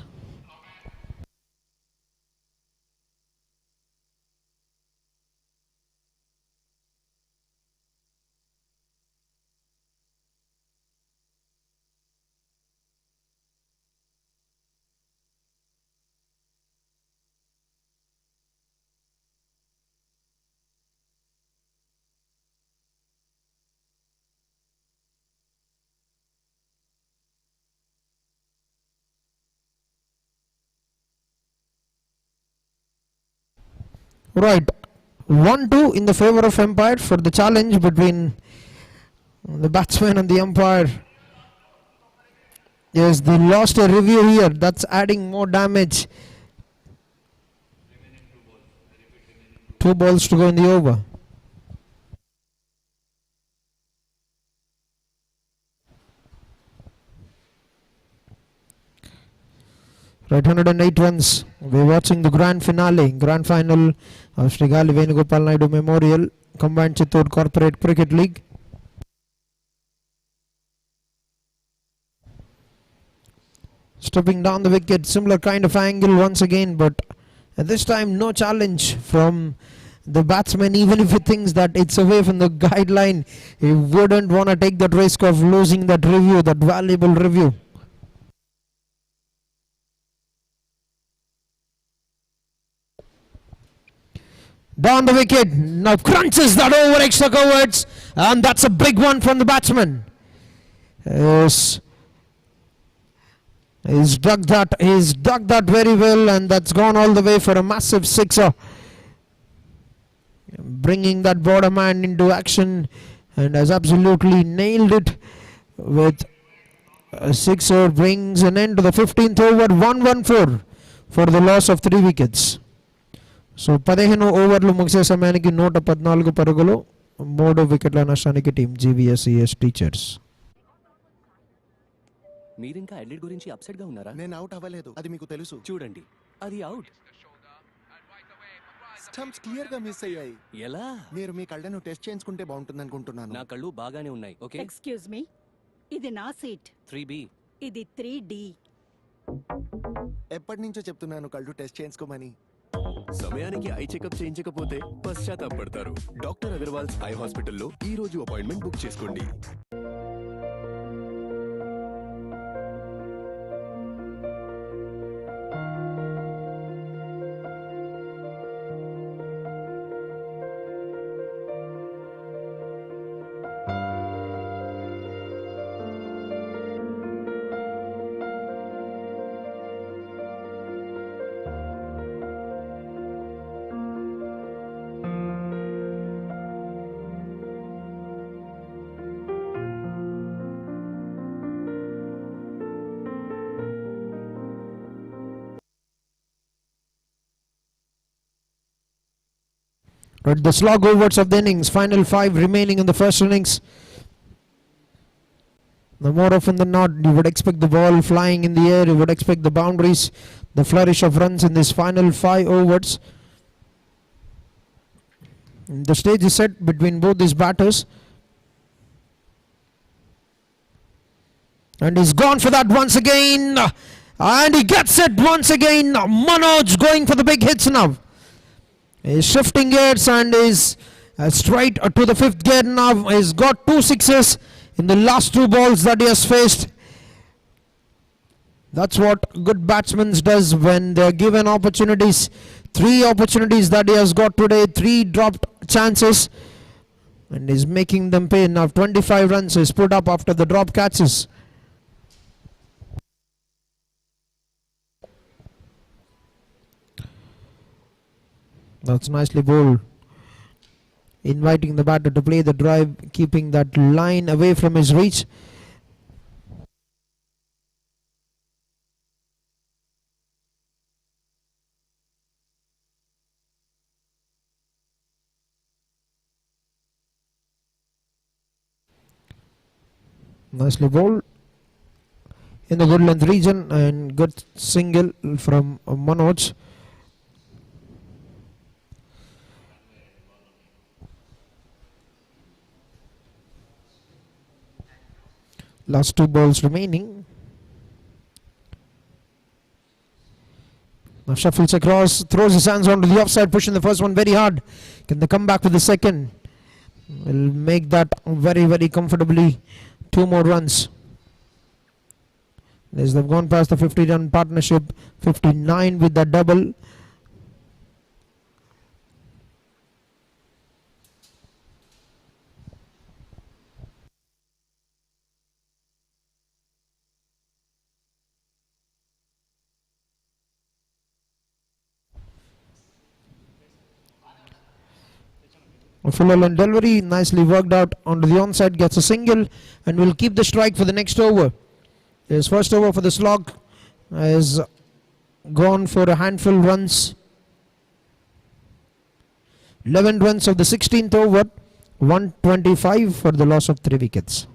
Right, 1-2 in the favor of umpire for the challenge between the batsman and the umpire. Yes, they lost a review here. That's adding more damage. 2 balls to go in the over. Right, 108 runs. We're watching the grand final of Shri Gali Venugopal Naidu Memorial Combined Chittoor Corporate Cricket League. Stepping down the wicket, similar kind of angle once again, but at this time no challenge from the batsman. Even if he thinks that it's away from the guideline, he wouldn't want to take that risk of losing that review, that valuable review. Down the wicket, now crunches that over extra coverts, and that's a big one from the batsman. Yes, he's dug that very well, and that's gone all the way for a massive sixer, bringing that border man into action, and has absolutely nailed it with a sixer. Brings an end to the 15th over, 114 for the loss of 3 wickets. So 15 ఓవర్లు ముగిసే సమయానికి 114 పరుగులు, 3 వికెట్ల నష్టానికి team GVSCS teachers. మీరింకా ఎడ్లెట్ గురించి upset గా ఉన్నారా? నేను అవుట్ అవ్వలేదు, అది మీకు తెలుసు. చూడండి, అది అవుట్. స్టంప్స్ క్లియర్ గా మిస్ అయ్యాయి. ఎలా? మీరు మీ కళ్ళను టెస్ట్ చేయించుకుంటే బాగుంటుంది అనుకుంటున్నాను. నా కళ్ళు బాగానే ఉన్నాయి. ఓకే, ఎక్స్క్యూజ్ మీ, ఇది నా సీట్. 3B. ఇది 3D. ఎప్పటి నుంచో చెప్తున్నాను కళ్ళు టెస్ట్ చేయించుకోమని. సమయానికి ఐ చెకప్ చేయించకపోతే పశ్చాత్తాపడతారు. డాక్టర్ అగర్వాల్స్ ఐ హాస్పిటల్లో ఈ రోజు అపాయింట్మెంట్ బుక్ చేసుకోండి. But the slog overs of the innings, final 5 remaining in the first innings. The more often than not, you would expect the ball flying in the air, you would expect the boundaries, the flourish of runs in this final 5 overs. The stage is set between both these batters. And he's gone for that once again. And he gets it once again. Manoj going for the big hits now. He's shifting gears and is straight to the 5th gear now. He's got 2 sixes in the last 2 balls that he has faced. That's what good batsmen does when they're given opportunities. 3 opportunities that he has got today, 3 dropped chances. and is making them pay. Now 25 runs is put up after the drop catches. That's nicely bowled. Inviting the batter to play the drive, keeping that line away from his reach. Nicely bowled in the woodland region, and good single from Manoj. Last 2 balls remaining. Now shuffles across, throws his hands onto the offside, pushing the first one very hard. Can they come back with the second? Will make that very, very comfortably. 2 more runs. As they've gone past the 50-run partnership, 59 with the double. A full and delivery, nicely worked out onto the onside, gets a single and will keep the strike for the next over. His first over for the slog has gone for a handful runs. 11 runs of the 16th over, 125 for the loss of 3 wickets.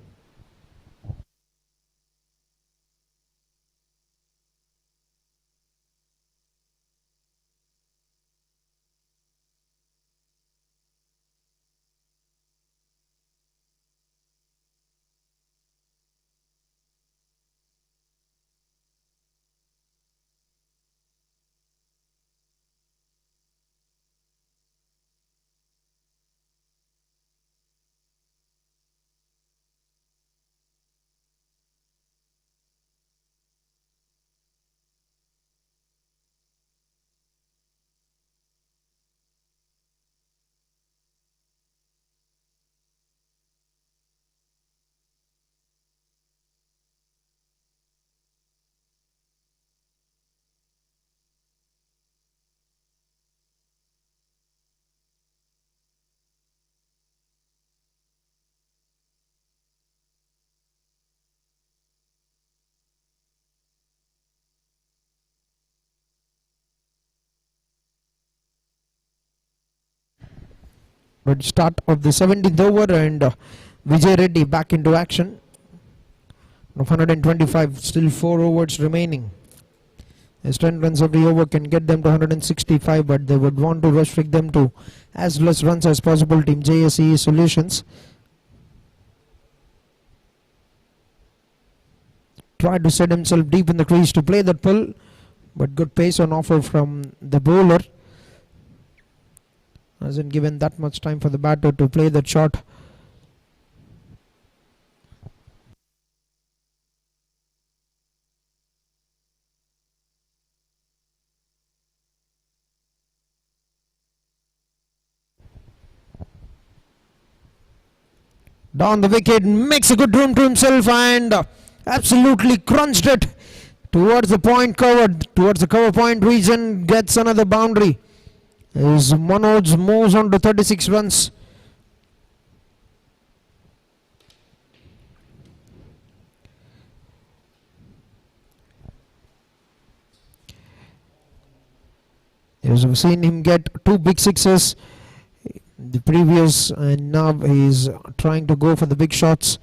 But start of the 17th over, and Vijay Reddy back into action. Of 125, still 4 overs remaining. As 10 runs every over can get them to 165, but they would want to restrict them to as less runs as possible. Team JSEE Solutions tried to set himself deep in the crease to play that pull, but good pace on offer from the bowler. Hasn't given that much time for the batter to play that shot. Down the wicket, makes a good room to himself and absolutely crunched it towards the point covered, towards the cover point region, gets another boundary. As Manoj moves on to 36 runs. You've seen him get 2 big sixes the previous, and now he's trying to go for the big shots.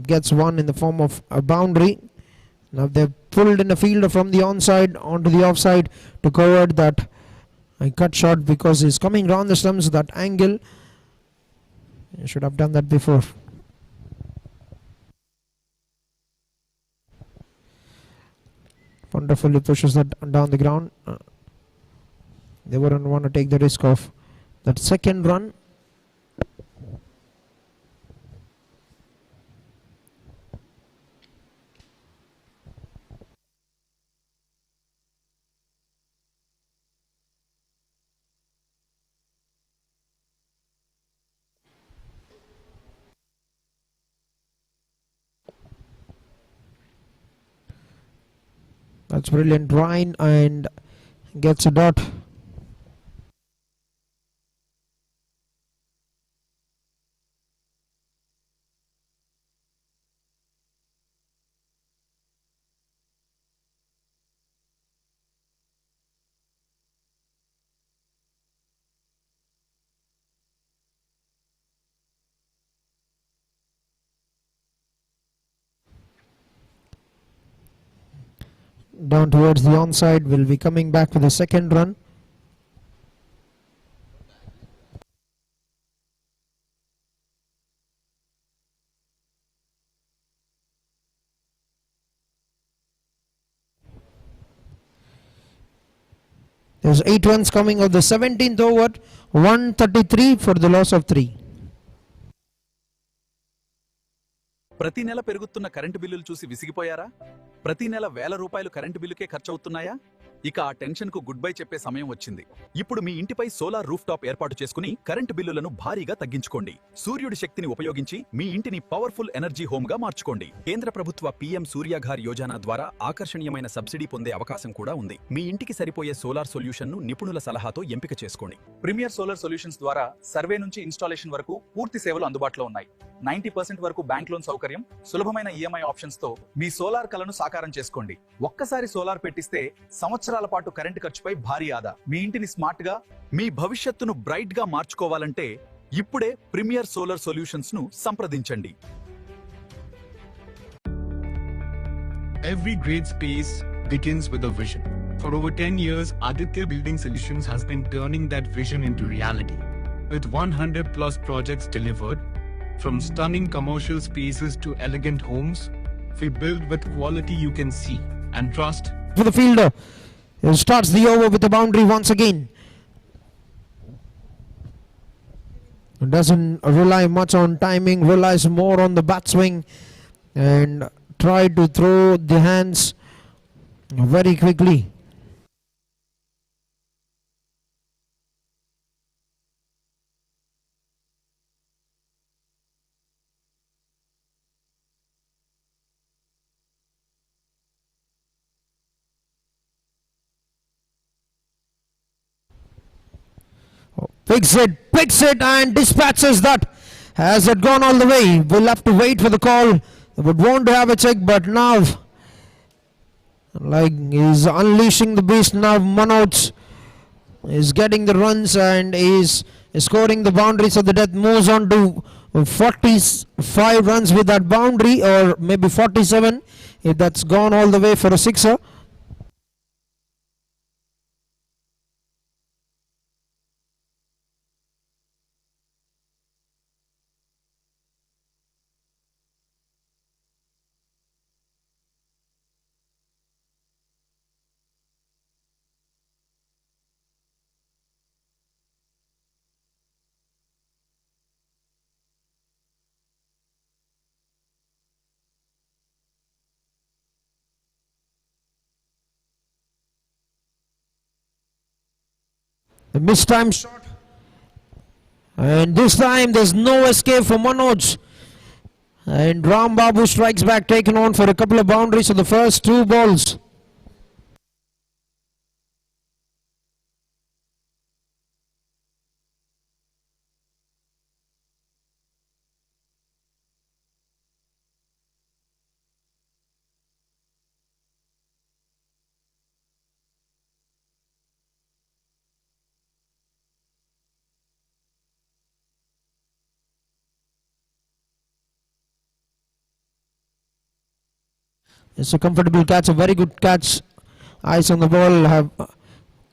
Gets one in the form of a boundary. Now they've pulled in a fielder from the onside onto the offside to cover that cut shot because he's coming round the stumps, that angle. You should have done that before. Wonderfully pushes that down the ground. They wouldn't want to take the risk of that second run. That's brilliant. Ryan and gets a dot. Down towards the onside, will be coming back with the second run. There's 8 runs coming of the 17th over, 133 for the loss of 3. ప్రతి నెల పెరుగుతున్న current బిల్లులు చూసి విసిగిపోయారా? ప్రతి నెల వేల రూపాయలు current బిల్లుకే ఖర్చవుతున్నాయా? ఇక ఆ టెన్షన్ కు గుడ్ బై చెప్పే సమయం వచ్చింది. ఇప్పుడు మీ ఇంటిపై సోలార్ రూఫ్ టాప్ ఏర్పాటు చేసుకుని కరెంటు బిల్లులను భారీగా తగ్గించుకోండి. సూర్యుడి శక్తిని ఉపయోగించి మీ ఇంటిని పవర్ఫుల్ ఎనర్జీ హోమ్ గా మార్చుకోండి. కేంద్ర ప్రభుత్వ పీఎం సూర్యాఘర్ యోజన ద్వారా ఆకర్షణీయమైన సబ్సిడీ పొందే అవకాశం కూడా ఉంది. మీ ఇంటికి సరిపోయే సోలార్ సొల్యూషన్ ను నిపుణుల సలహాతో ఎంపిక చేసుకోండి. ప్రీమియర్ సోలార్ సొల్యూషన్స్ ద్వారా సర్వే నుంచి ఇన్స్టాలేషన్ వరకు పూర్తి సేవలు అందుబాటులో ఉన్నాయి. 90% వరకు బ్యాంక్ లోన్ సౌకర్యం, సులభమైన ఈఎంఐ ఆప్షన్స్ తో మీ సోలార్ కలను సాకారం చేసుకోండి. ఒక్కసారి సోలార్ పెట్టిస్తే సంవత్సరాల పాటు కరెంటు ఖర్చుపై భారీ ఆదా. మీ ఇంటిని స్మార్ట్ గా, మీ భవిష్యత్తును బ్రైట్ గా మార్చుకోవాలంటే ఇప్పుడే ప్రీమియర్ సోలార్ సొల్యూషన్స్ ను సంప్రదించండి. Every great space begins with a vision. For over 10 years, Aditya Building Solutions has been turning that vision into reality. With 100 plus projects delivered, from stunning commercial spaces to elegant homes, we build with quality you can see and trust. For the fielder, he starts the over with a boundary once again. Doesn't rely much on timing, relies more on the bat swing and try to throw the hands very quickly. Picks it and dispatches that. Has it gone all the way? We'll have to wait for the call. They would want to have a check, but now, like, he's unleashing the beast now. Manoj is getting the runs and is scoring the boundaries of the death. Moves on to 45 runs with that boundary, or maybe 47 if that's gone all the way for a sixer. A mistimed shot, and this time there's no escape for Manoj, and Ram Babu strikes back, taken on for a couple of boundaries for the first 2 balls. It's a comfortable catch, a very good catch. Eyes on the ball have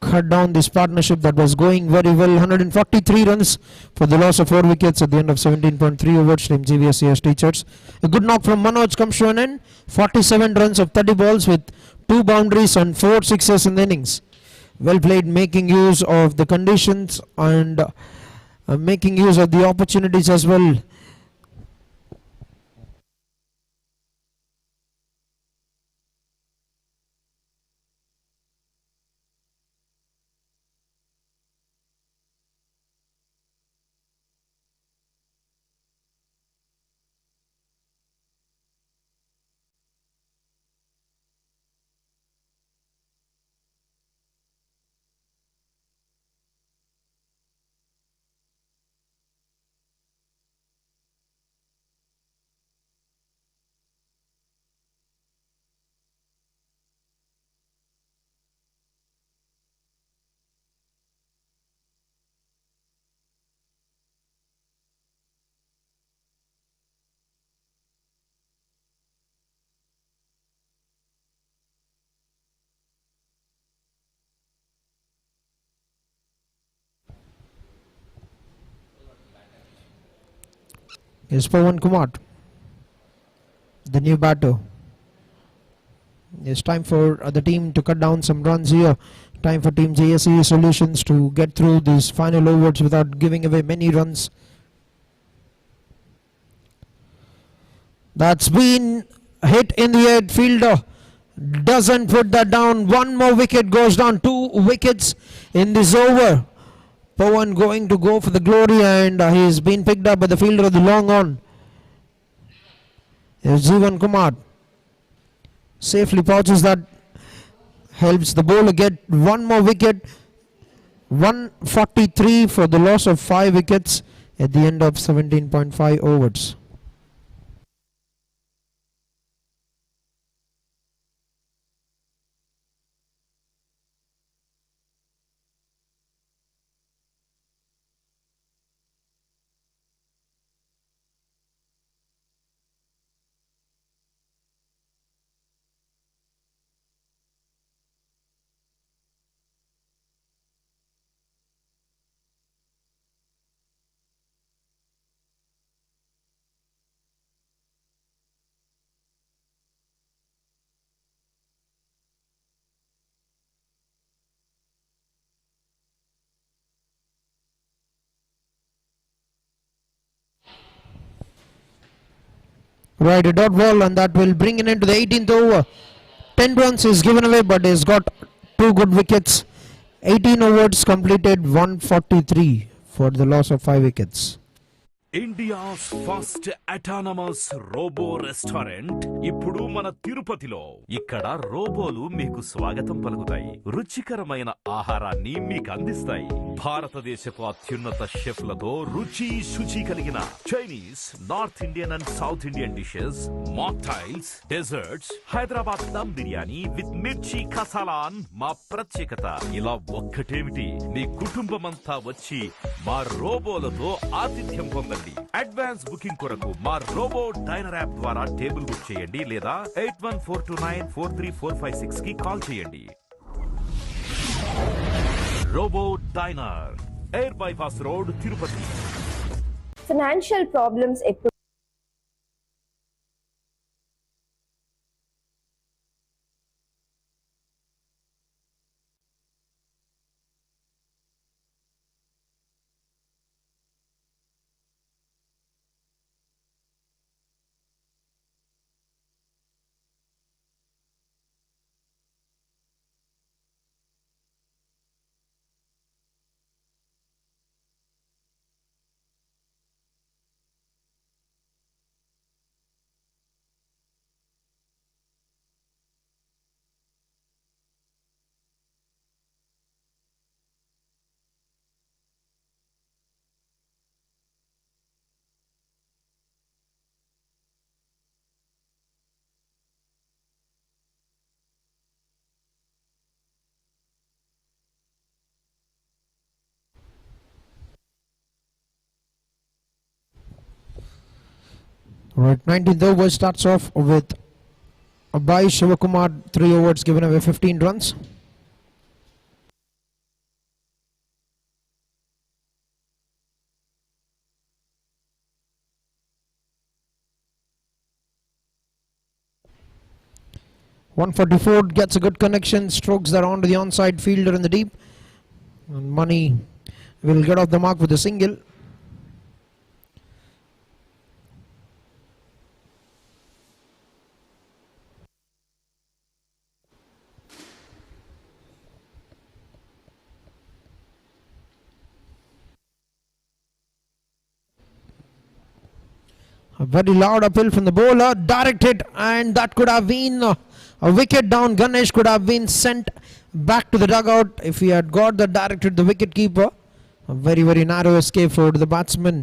cut down this partnership that was going very well. 143 runs for the loss of 4 wickets at the end of 17.3 overs from GVSCS teachers. A good knock from Manoj comes to an end. 47 runs of 30 balls with 2 boundaries and 4 sixes in the innings. Well played, making use of the conditions and making use of the opportunities as well. is Pawan Kumar, the new batter. It's time for the team to cut down some runs here. Time for Team JSEE Solutions to get through these final overs without giving away many runs. That's been hit in the head. Fielder doesn't put that down. One more wicket goes down. 2 wickets in this over. Pawan going to go for the glory, and he's been picked up by the fielder of the long on. There's Jeevan Kumar. Safely pouches that. Helps the bowler get one more wicket. 143 for the loss of 5 wickets at the end of 17.5 overs. Right, a dot ball, and that will bring it into the 18th over. 10 runs is given away, but he's got 2 good wickets. 18 overs completed, 143 for the loss of 5 wickets. India's first autonomous robo restaurant ఇప్పుడు మన తిరుపతిలో. ఇక్కడ రోబోలు మీకు స్వాగతం పలుకుతాయి, రుచికరమైన ఆహారాన్ని మీకు అందిస్తాయి. భారతదేశపు అత్యున్నత షెఫ్లతో రుచి శుచి కలిగిన Chinese, north Indian and south Indian dishes, mocktails, desserts, Hyderabad dum biryani with mirchi కసాలాన్ మా ప్రత్యేకత. ఇలా ఒక్కటేమిటి, మీ కుటుంబమంతా వచ్చి మా రోబోలతో ఆతిథ్యం పొందండి. అడ్వాన్స్ బుకింగ్ కొరకు మా రోబో డైనర్ యాప్ ద్వారా టేబుల్ బుక్ చేయండి లేదా 8142943456 కి కాల్ చేయండి. Robo diner, air bypass road, Tirupati. Financial problems ఎప్పుడు Right, 19th over starts off with Abhay Shivakumar, 3 overs given away 15 runs. .144 gets a good connection, strokes that onto the onside fielder in the deep. And Money will get off the mark with a single. A very loud appeal from the bowler, direct hit, and that could have been a wicket down. Ganesh could have been sent back to the dugout if he had got the direct hit, the wicket keeper. A very, very narrow escape for the batsman.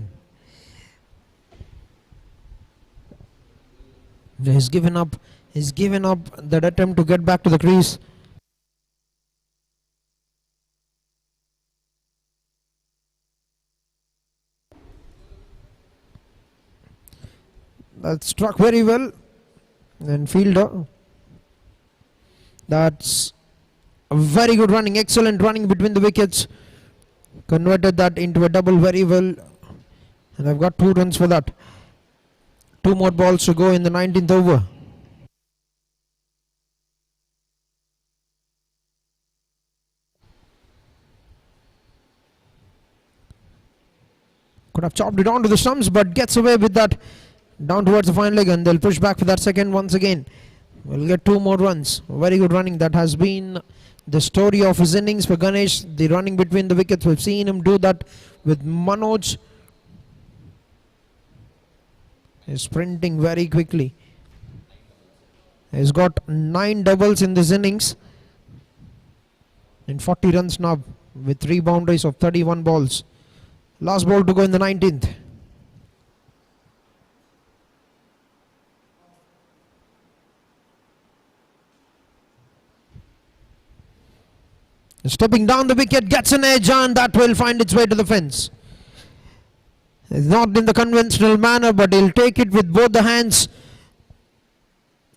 He's given up that attempt to get back to the crease. That struck very well, and fielder. That's a very good running, excellent running between the wickets. Converted that into a double very well, and I've got 2 runs for that. 2 more balls to go in the 19th over. Could have chopped it onto the stumps, but gets away with that down towards the fine leg, and they'll push back for that second once again. We'll get 2 more runs. Very good running. That has been the story of his innings for Ganesh. The running between the wickets. We've seen him do that with Manoj. He's sprinting very quickly. He's got 9 doubles in this innings. In 40 runs now with 3 boundaries of 31 balls. Last ball to go in the 19th. Stepping down the wicket, gets an edge, and that will find its way to the fence. It's not in the conventional manner, but he'll take it with both the hands.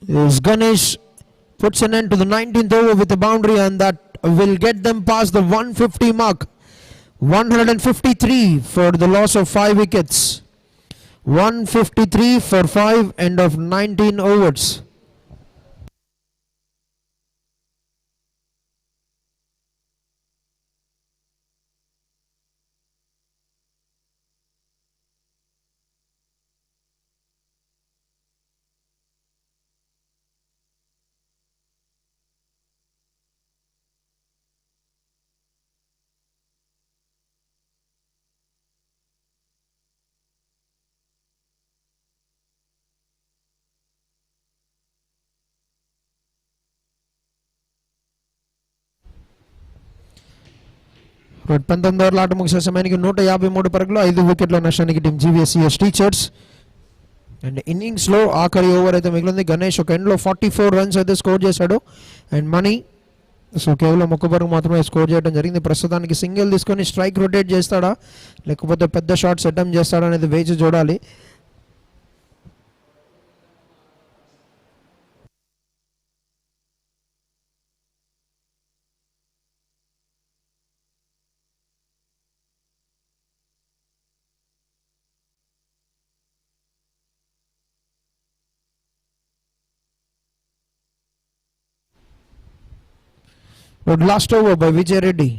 As Ganesh puts an end to the 19th over with a boundary, and that will get them past the 150 mark. 153 for the loss of 5 wickets. 153 for 5, end of 19 overs. పంతొమ్మిది ఓవర్ల ఆట ముగిసే సమయానికి 153 పరుగులు 5 వికెట్ల నష్టానికి team GVSCS teachers. And ఇన్నింగ్స్లో ఆఖరి ఓవర్ అయితే మిగిలింది. గణేష్ ఒక ఎండ్లో 44 రన్స్ అయితే స్కోర్ చేశాడు. అండ్ మనీ సో కేవలం 1 పరుగు మాత్రమే స్కోర్ చేయడం జరిగింది. ప్రస్తుతానికి సింగిల్ తీసుకొని స్ట్రైక్ రొటేట్ చేస్తాడా లేకపోతే పెద్ద షాట్స్ అటెంప్ట్ చేస్తాడా అనేది వేచి చూడాలి. Last over by Vijay Reddy.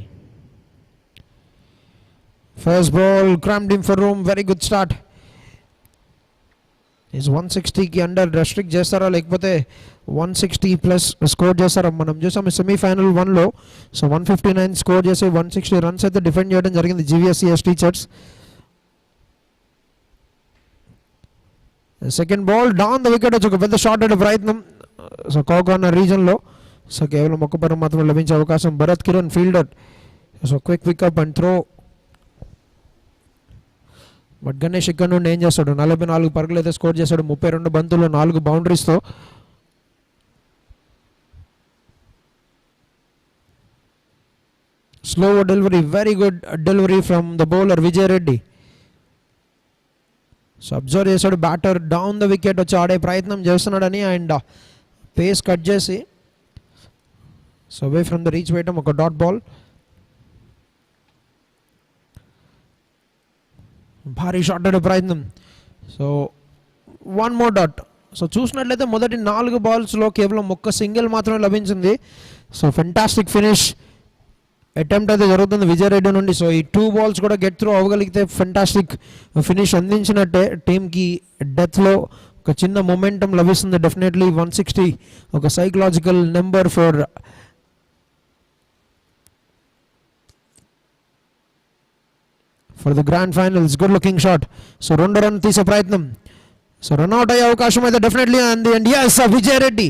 First ball crammed him for room. Very good start. Is 160 కి అండర్ రెస్ట్రిక్ట్ చేస్తారా లేకపోతే 160 ప్లస్ స్కోర్ చేస్తారా? మనం చూసాం సెమీఫైనల్ 1లో. సో 159 స్కోర్ చేసి 160 రన్స్ అయితే డిఫెండ్ చేయడం జరిగింది GVSCS teachers. Second ball down the wicket వచ్చి ఒక పెద్ద షాట్ అనే ప్రయత్నం. So corner రీజన్లో. సో కేవలం 1 పరుగు మాత్రమే లభించే అవకాశం. Bharat Kiran fielder. So quick pickup and throw. But Ganesh ఇక్కడ నుండి ఏం చేస్తాడు? 44 పరుగులు అయితే స్కోర్ చేశాడు 32 బంతులు 4 బౌండరీస్తో. Slow delivery, very good delivery from the bowler Vijay Reddy. So observe చేశాడు బ్యాటర్ డౌన్ ద వికెట్ వచ్చి ఆడే ప్రయత్నం చేస్తున్నాడని. అండ్ పేస్ కట్ చేసి so away from the reach వేయటం ఒక డాట్ బాల్. భారీ షాట్ అనే ప్రయత్నం. So 1 more dot. సో చూసినట్లయితే మొదటి 4 బాల్స్లో కేవలం 1 సింగిల్ మాత్రమే లభించింది. సో ఫెంటాస్టిక్ ఫినిష్ అటెంప్ట్ అయితే జరుగుతుంది విజయ్ రెడ్డి నుండి. సో ఈ 2 బాల్స్ కూడా గెట్ త్రూ అవ్వగలిగితే ఫెంటాస్టిక్ ఫినిష్ అందించినట్టే. టీంకి డెత్లో ఒక చిన్న మొమెంటం లభిస్తుంది డెఫినెట్లీ. 160 ఒక psychological number for the grand finals. Good looking shot. So 2 run తీసే ప్రయత్నం. సో రన్అట్ అయ్యే అవకాశం అయితే డెఫినెట్లీ అంది. And yes, Vijay Reddy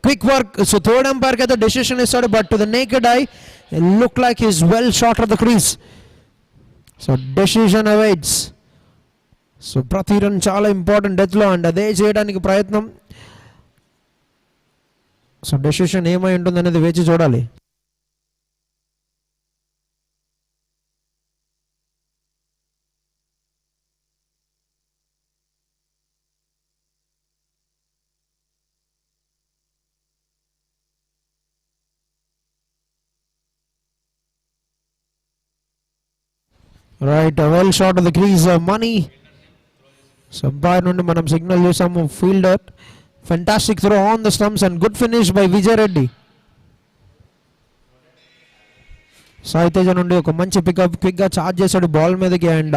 quick work. So third ఎంపైర్కి అయితే డెసిషన్ ఇస్తాడు, but to the naked eye look like is well short of the crease. So decision awaits. So ప్రతి రన్ చాలా ఇంపార్టెంట్ డెత్లో, అండ్ అదే చేయడానికి ప్రయత్నం. సో డెసిషన్ ఏమై ఉంటుంది అనేది వేచి చూడాలి. Right, a well shot of the crease. Money so umpire నుండి మనం సిగ్నల్ చూసాము fielder fantastic throw on the stumps and good finish by Vijay Reddy. Sai Teja నుండి ఒక మంచి పికప్, క్విక్గా చార్జ్ చేశాడు బాల్ మీదకి and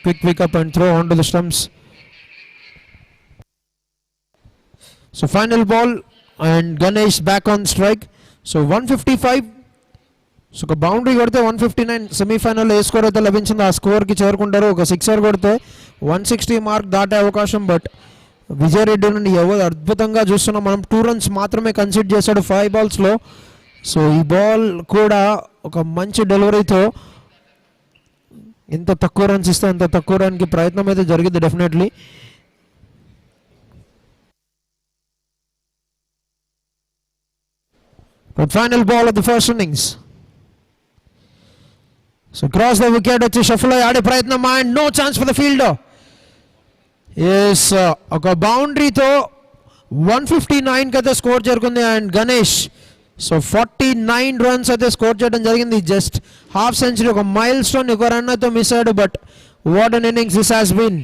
quick pickup and throw on to the stumps. So final ball and Ganesh back on strike. So 155. So ఒక boundary కొడితే 159 సెమీఫైనల్లో ఏ score అయితే లభించిందో ఆ స్కోర్కి చేరుకుంటారు. ఒక సిక్సర్ కొడితే 160 మార్క్ దాటే అవకాశం. బట్ విజయ్ రెడ్డి నుండి ఎవరు అద్భుతంగా చూస్తున్నాం మనం. 2 runs మాత్రమే కన్సిడర్ చేశాడు 5 balls. సో ఈ బాల్ కూడా ఒక మంచి డెలివరీతో ఎంత తక్కువ రన్స్ ఇస్తే అంత తక్కువ రన్కి ప్రయత్నం అయితే జరిగింది definitely. Final ball of the first innings. So cross the wicket వచ్చి షఫల్ అయ్యి ఆడే ప్రయత్నం and no chance for the fielder. Yes, ఒక బౌండరీతో 159కి అయితే స్కోర్ చేరుకుంది అండ్ గణేష్ సో 49 runs అయితే స్కోర్ చేయడం జరిగింది. జస్ట్ హాఫ్ సెంచరీ, ఒక మైల్ స్టోన్, ఒక రన్ అయితే మిస్ అయ్యాడు. But what an innings this has been.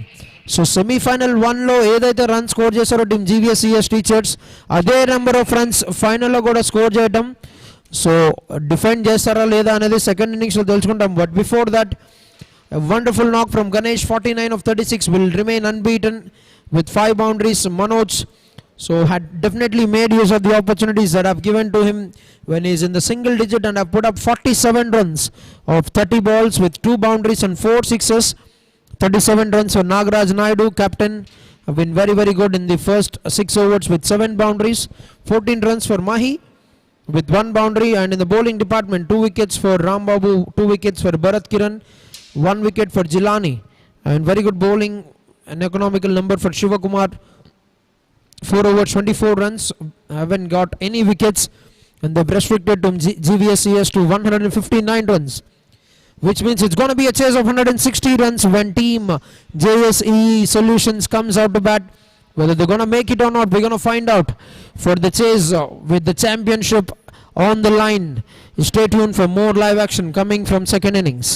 So semifinal 1లో ఏదైతే రన్ స్కోర్ చేశారో టీమ్ GVSCS టీచర్స్ అదే నెంబర్ ఆఫ్ రన్స్ ఫైనల్లో కూడా స్కోర్ చేయడం. సో డిఫెండ్ చేస్తారా లేదా అనేది సెకండ్ ఇన్నింగ్స్లో తెలుసుకుంటాం. But before that a wonderful knock from Ganesh, 49 of 36, will remain unbeaten with 5 boundaries. Manoj so had definitely made use of the opportunities that have given to him when he is in the single digit and have put up 47 runs of 30 balls with 2 boundaries and 4 sixes. 37 runs for Nagaraj Naidu, captain, have been very good in the first 6 overs with 7 boundaries. 14 runs for Mahi with 1 boundary, and in the bowling department 2 wickets for Rambabu, 2 wickets for Bharat Kiran, 1 wicket for Jilani, and very good bowling, an economical number for Shivakumar. 4 overs 24 runs, haven't got any wickets, and they've restricted to GVSCS to 159 runs, which means it's going to be a chase of 160 runs when team JSEE Solutions comes out to bat. Whether they're going to make it or not, we're going to find out for the chase with the championship on the line. Stay tuned for more live action coming from second innings.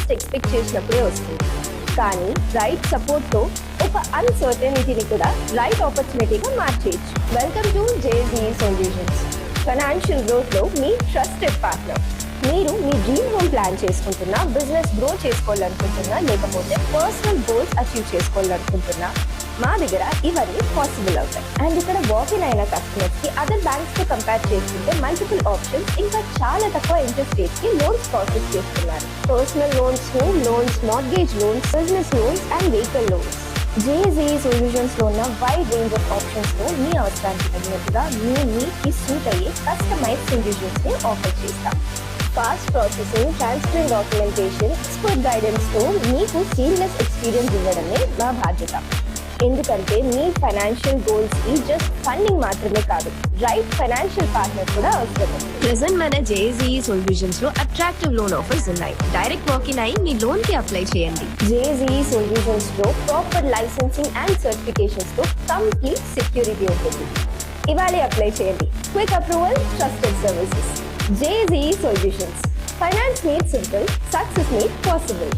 Least expect చేసినప్పుడే వస్తుంది. కానీ right సపోర్ట్తో ఒక అన్సర్టనిటీని కూడా right ఆపర్చునిటీగా మార్చేయచ్చు. Welcome to JSEE solutions, financial గ్రోత్లో మీ ట్రస్టెడ్ పార్ట్నర్. మీరు మీ డ్రీమ్ హోమ్ ప్లాన్ చేసుకుంటున్నా, బిజినెస్ గ్రో చేసుకోవాలనుకుంటున్నా, లేకపోతే పర్సనల్ గోల్స్ అచీవ్ చేసుకోవాలనుకుంటున్నా, మా దగ్గర ఇవన్నీ పాసిబుల్ అవుతాయి. అండ్ ఇక్కడ వాకిన్ అయిన కస్టమర్స్ కి అదర్ బ్యాంక్స్ తో కంపేర్ చేసుకుంటే మల్టిపుల్ ఆప్షన్స్, ఇంకా చాలా తక్కువ ఇంట్రెస్ట్ రేట్స్ కి లోన్స్ ప్రాసెస్ చేస్తున్నారు. Personal loans, home loans, mortgage loans, business loans and vehicle loans. JSEE solutions లో ఉన్న వైడ్ రేంజ్ ఆఫ్ ఆప్షన్స్ తో మీ అవసరానికి తగినట్టుగా మీకు సూట్ అయ్యే కస్టమైజ్ సొల్యూషన్స్ ని ఆఫర్ చేస్తాం. Fast processing, transparent documentation, expert guidance తో మీకు సీమ్లెస్ ఎక్స్పీరియన్స్ ఇవ్వడమే మా బాధ్యత. ఎందుకంటే మీ ఫైనాన్షియల్ గోల్స్ కి జస్ట్ ఫండింగ్ మాత్రమే కాదు, రైట్ ఫైనాన్షియల్ పార్ట్నర్ కూడా అవసరం. ప్రెసెంట్ మన JSEE సొల్యూషన్స్ లో అట్రాక్టివ్ లోన్ ఆఫర్స్ ఉన్నాయి. డైరెక్ట్ వాకిన్ అయి మీ లోన్ కి అప్లై చేయండి. JSEE సొల్యూషన్స్ లో ప్రాపర్ లైసెన్సింగ్ అండ్ సర్టిఫికేషన్స్ తో కంప్లీట్ సెక్యూరిటీ ఉంటుంది. ఇవాళే అప్లై చేయండి. Quick approval, trusted services. JSEE solutions, finance made simple, success made possible.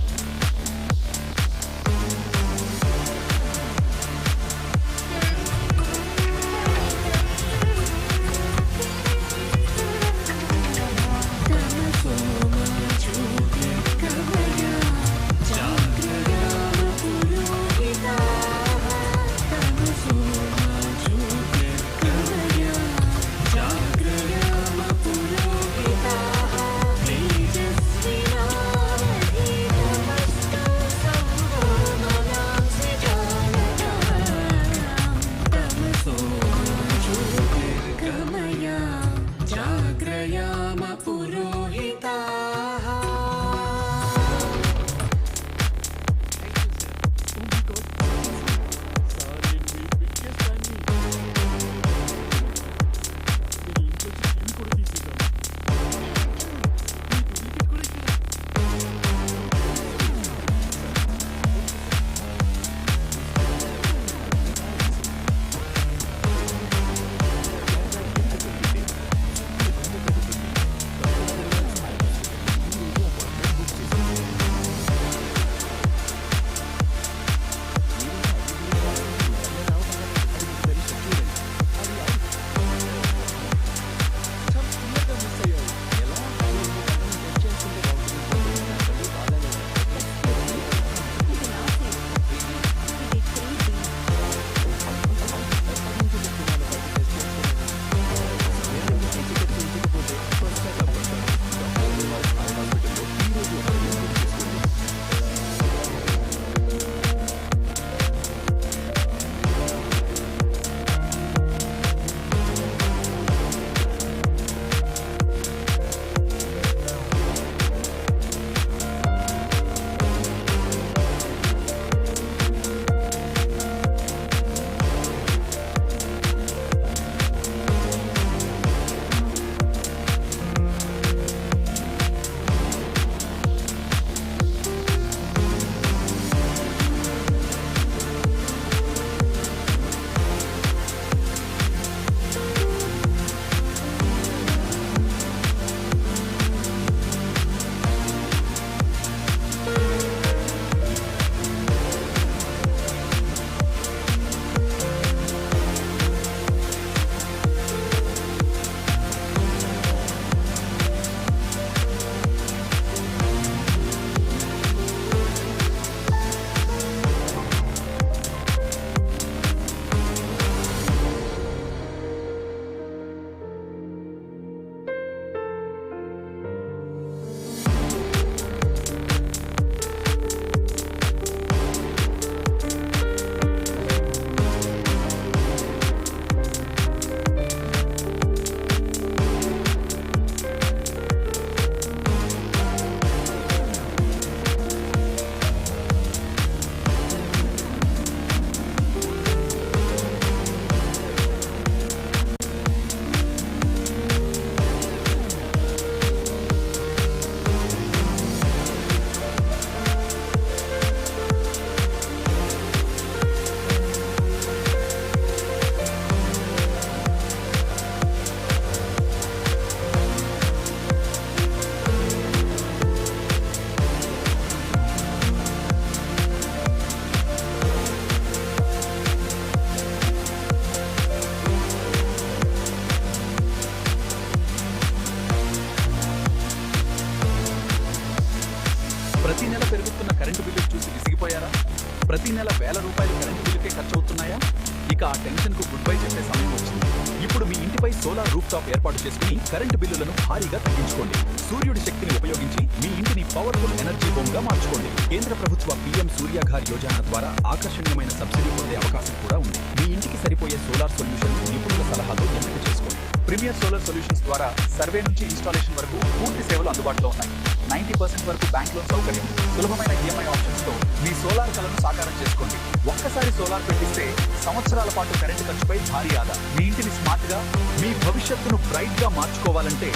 ఆ టెన్షన్ కు గుడ్ బై చెప్పే సమయం వచ్చింది. ఇప్పుడు మీ ఇంటిపై సోలార్ రూఫ్ టాప్ ఏర్పాటు చేసుకుని కరెంటు బిల్లులను భారీగా తగ్గించుకోండి. సూర్యుడి శక్తిని ఉపయోగించి మీ ఇంటిని పవర్ఫుల్ ఎనర్జీ హోమ్ గా మార్చుకోండి. కేంద్ర ప్రభుత్వ PM సూర్యాఘర్ యోజన ద్వారా ఆకర్షణీయమైన సబ్సిడీ పొందే అవకాశం కూడా ఉంది. మీ ఇంటికి సరిపోయే సోలార్ సొల్యూషన్ నిపుణుల సలహాతో ఎంపిక చేసుకోండి. ప్రీమియర్ సోలార్ సొల్యూషన్స్ ద్వారా సర్వే నుంచి ఇన్స్టాలేషన్ వరకు పూర్తి సేవలు అందుబాటులో ఉన్నాయి. 90% వరకు బ్యాంక్ లోన్ సౌకర్యం, సులభమైన EMI ఆప్షన్స్ తో మీ సోలార్ కలను సాకారం చేసుకోండి. ఒక్కసారి సోలార్ పెట్టిస్తే సంవత్సరాల పాటు కరెంటు ఖర్చుపై భారీ ఆదా. మీ ఇంటిని స్మార్ట్ గా, మీ భవిష్యత్తును బ్రైట్ గా మార్చుకోవాలంటే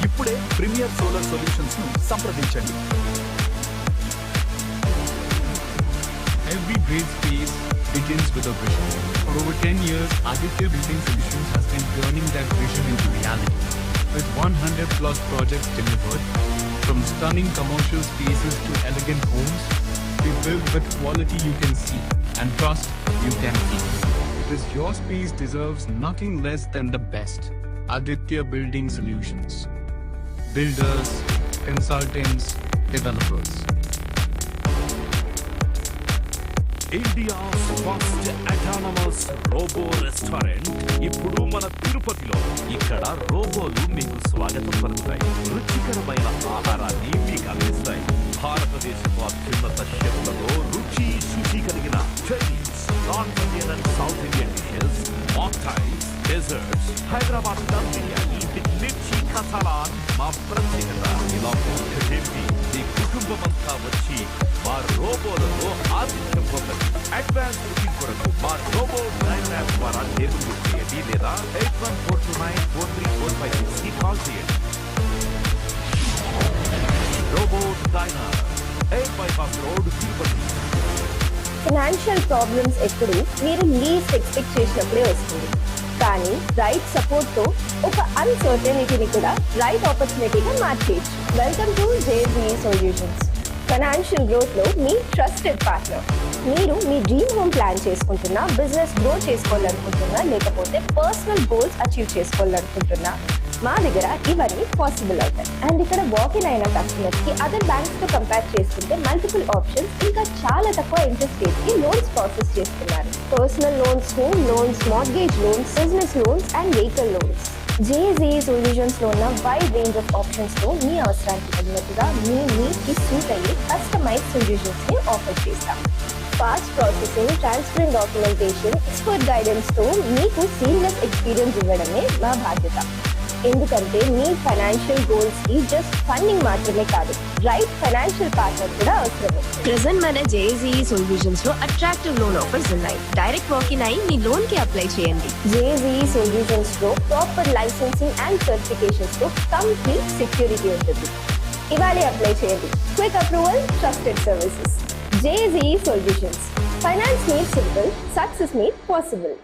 ఇప్పుడే ప్రీమియర్ సోలార్ సొల్యూషన్స్ ను సంప్రదించండి. Every great space begins with a vision. For over 10 years, Aditya Building Solutions has been turning that vision into reality. With 100 plus projects delivered, from stunning commercial spaces to elegant homes, we build with quality you can see and trust you can feel. Because your space deserves nothing less than the best. Aditya Building Solutions. Builders, consultants, developers. India's first autonomous robo restaurant ఇప్పుడు మన తిరుపతిలో. ఇక్కడ రోబోలు మీకు స్వాగతం పలుకుతాయి, రుచికరమైన ఆహారాన్ని మీకు అందిస్తాయి. భారతదేశపు అత్యున్నత షెఫ్లతో రుచి శుచి కలిగిన Chinese, north Indian and south Indian dishes, mocktails, desserts, Hyderabad dum biryani with mirchi కసాలాన్ మా ప్రత్యేకత. ఇలా చెప్పి మీ కుటుంబమంతా వచ్చి మా రోబోలలో ఆతిథ్యం పొందండి. అడ్వాన్స్ బుకింగ్ కొరకు మా రోబో 9 యాప్ ద్వారా టేబుల్ బుక్ చేయండి లేదా 8142943456 కి కాల్ చేయండి. Robo diner, 8 bypass road, Tirupati. Financial problems ఎప్పుడు మీరు లీస్ట్ ఎక్స్పెక్ట్ చేసినప్పుడే వస్తుంది. కానీ రైట్ సపోర్ట్ తో ఒక అన్సర్టనిటీని కూడా రైట్ ఆపర్చునిటీగా మార్చేయచ్చు. Welcome to JSEE solutions. Financial growth లో మీ ట్రస్టెడ్ పార్ట్నర్. మీరు మీ డ్రీమ్ హోమ్ ప్లాన్ చేసుకుంటున్నా, బిజినెస్ గ్రో చేసుకోవాలనుకుంటున్నా, లేకపోతే పర్సనల్ గోల్స్ అచీవ్ చేసుకోవాలనుకుంటున్నా, మా దగ్గర ఇవన్నీ పాసిబుల్ అవుతాయి. అండ్ ఇక్కడ వాకిన్ అయిన కస్టమర్స్ కి అదర్ బ్యాంక్స్ తో కంపేర్ చేసుకుంటే మల్టిపుల్ ఆప్షన్స్, ఇంకా చాలా తక్కువ ఇంట్రెస్ట్ రేట్ కి లోన్స్ ప్రాసెస్ చేస్తున్నారు. Personal loans, home loans, mortgage loans, business loans and vehicle loans. JSEE solutions లో ఉన్న వైడ్ రేంజ్ ఆఫ్ ఆప్షన్స్ తో మీ అవసరానికి తగినట్టుగా మీ నీడ్కి సూట్ అయ్యే కస్టమైజ్ సొల్యూషన్స్ ని ఆఫర్ చేస్తాం. Fast processing, transparent documentation, expert guidance తో మీకు సీమ్లెస్ ఎక్స్పీరియన్స్ ఇవ్వడమే మా బాధ్యత. ఎందుకంటే మీ ఫైనాన్షియల్ గోల్స్ కి జస్ట్ ఫండింగ్ మాత్రమే కాదు, రైట్ ఫైనాన్షియల్ పార్ట్నర్ కూడా అవసరమే. ప్రెజెంట్ మన JSEE సొల్యూషన్స్ లో అట్రాక్టివ్ లోన్ ఆఫర్స్ ఉన్నాయి. డైరెక్ట్ వాకిన్ అయి మీ లోన్ కి అప్లై చేయండి. JSEE సొల్యూషన్స్ లో ప్రాపర్ లైసెన్సింగ్ అండ్ సర్టిఫికేషన్స్ తో కంప్లీట్ సెక్యూరిటీ ఉంటుంది. ఇవాళే అప్లై చేయండి. Quick approval, trusted services. JSEE solutions. Finance made simple, success made possible.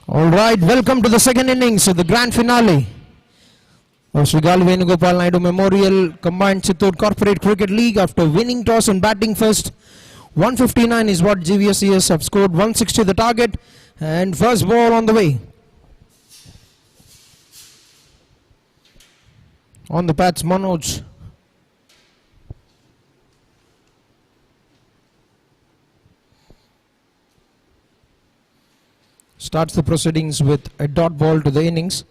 All right, welcome to the second innings of the grand finale of Shri Gali Venugopal Naidu Memorial Combined Chittoor Corporate Cricket League. After winning toss and batting first, 159 is what GVSCS have scored, 160 the target, and first ball on the way. On the bats, Manoj. Starts the proceedings with a dot ball to the innings.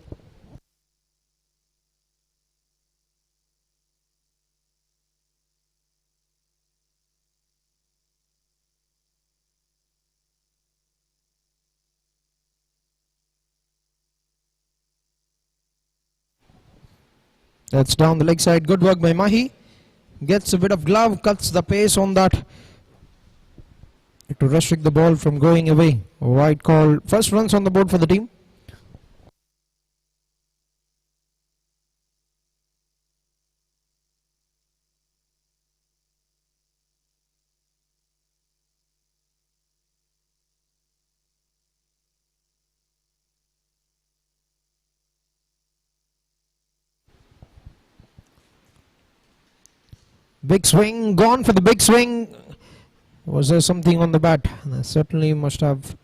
That's down the leg side. Good work by Mahi. Gets a bit of glove, cuts the pace on that to restrict the ball from going away. Wide call. First runs on the board for the team. Big swing, gone for the big swing. Was there something on the bat? There certainly must have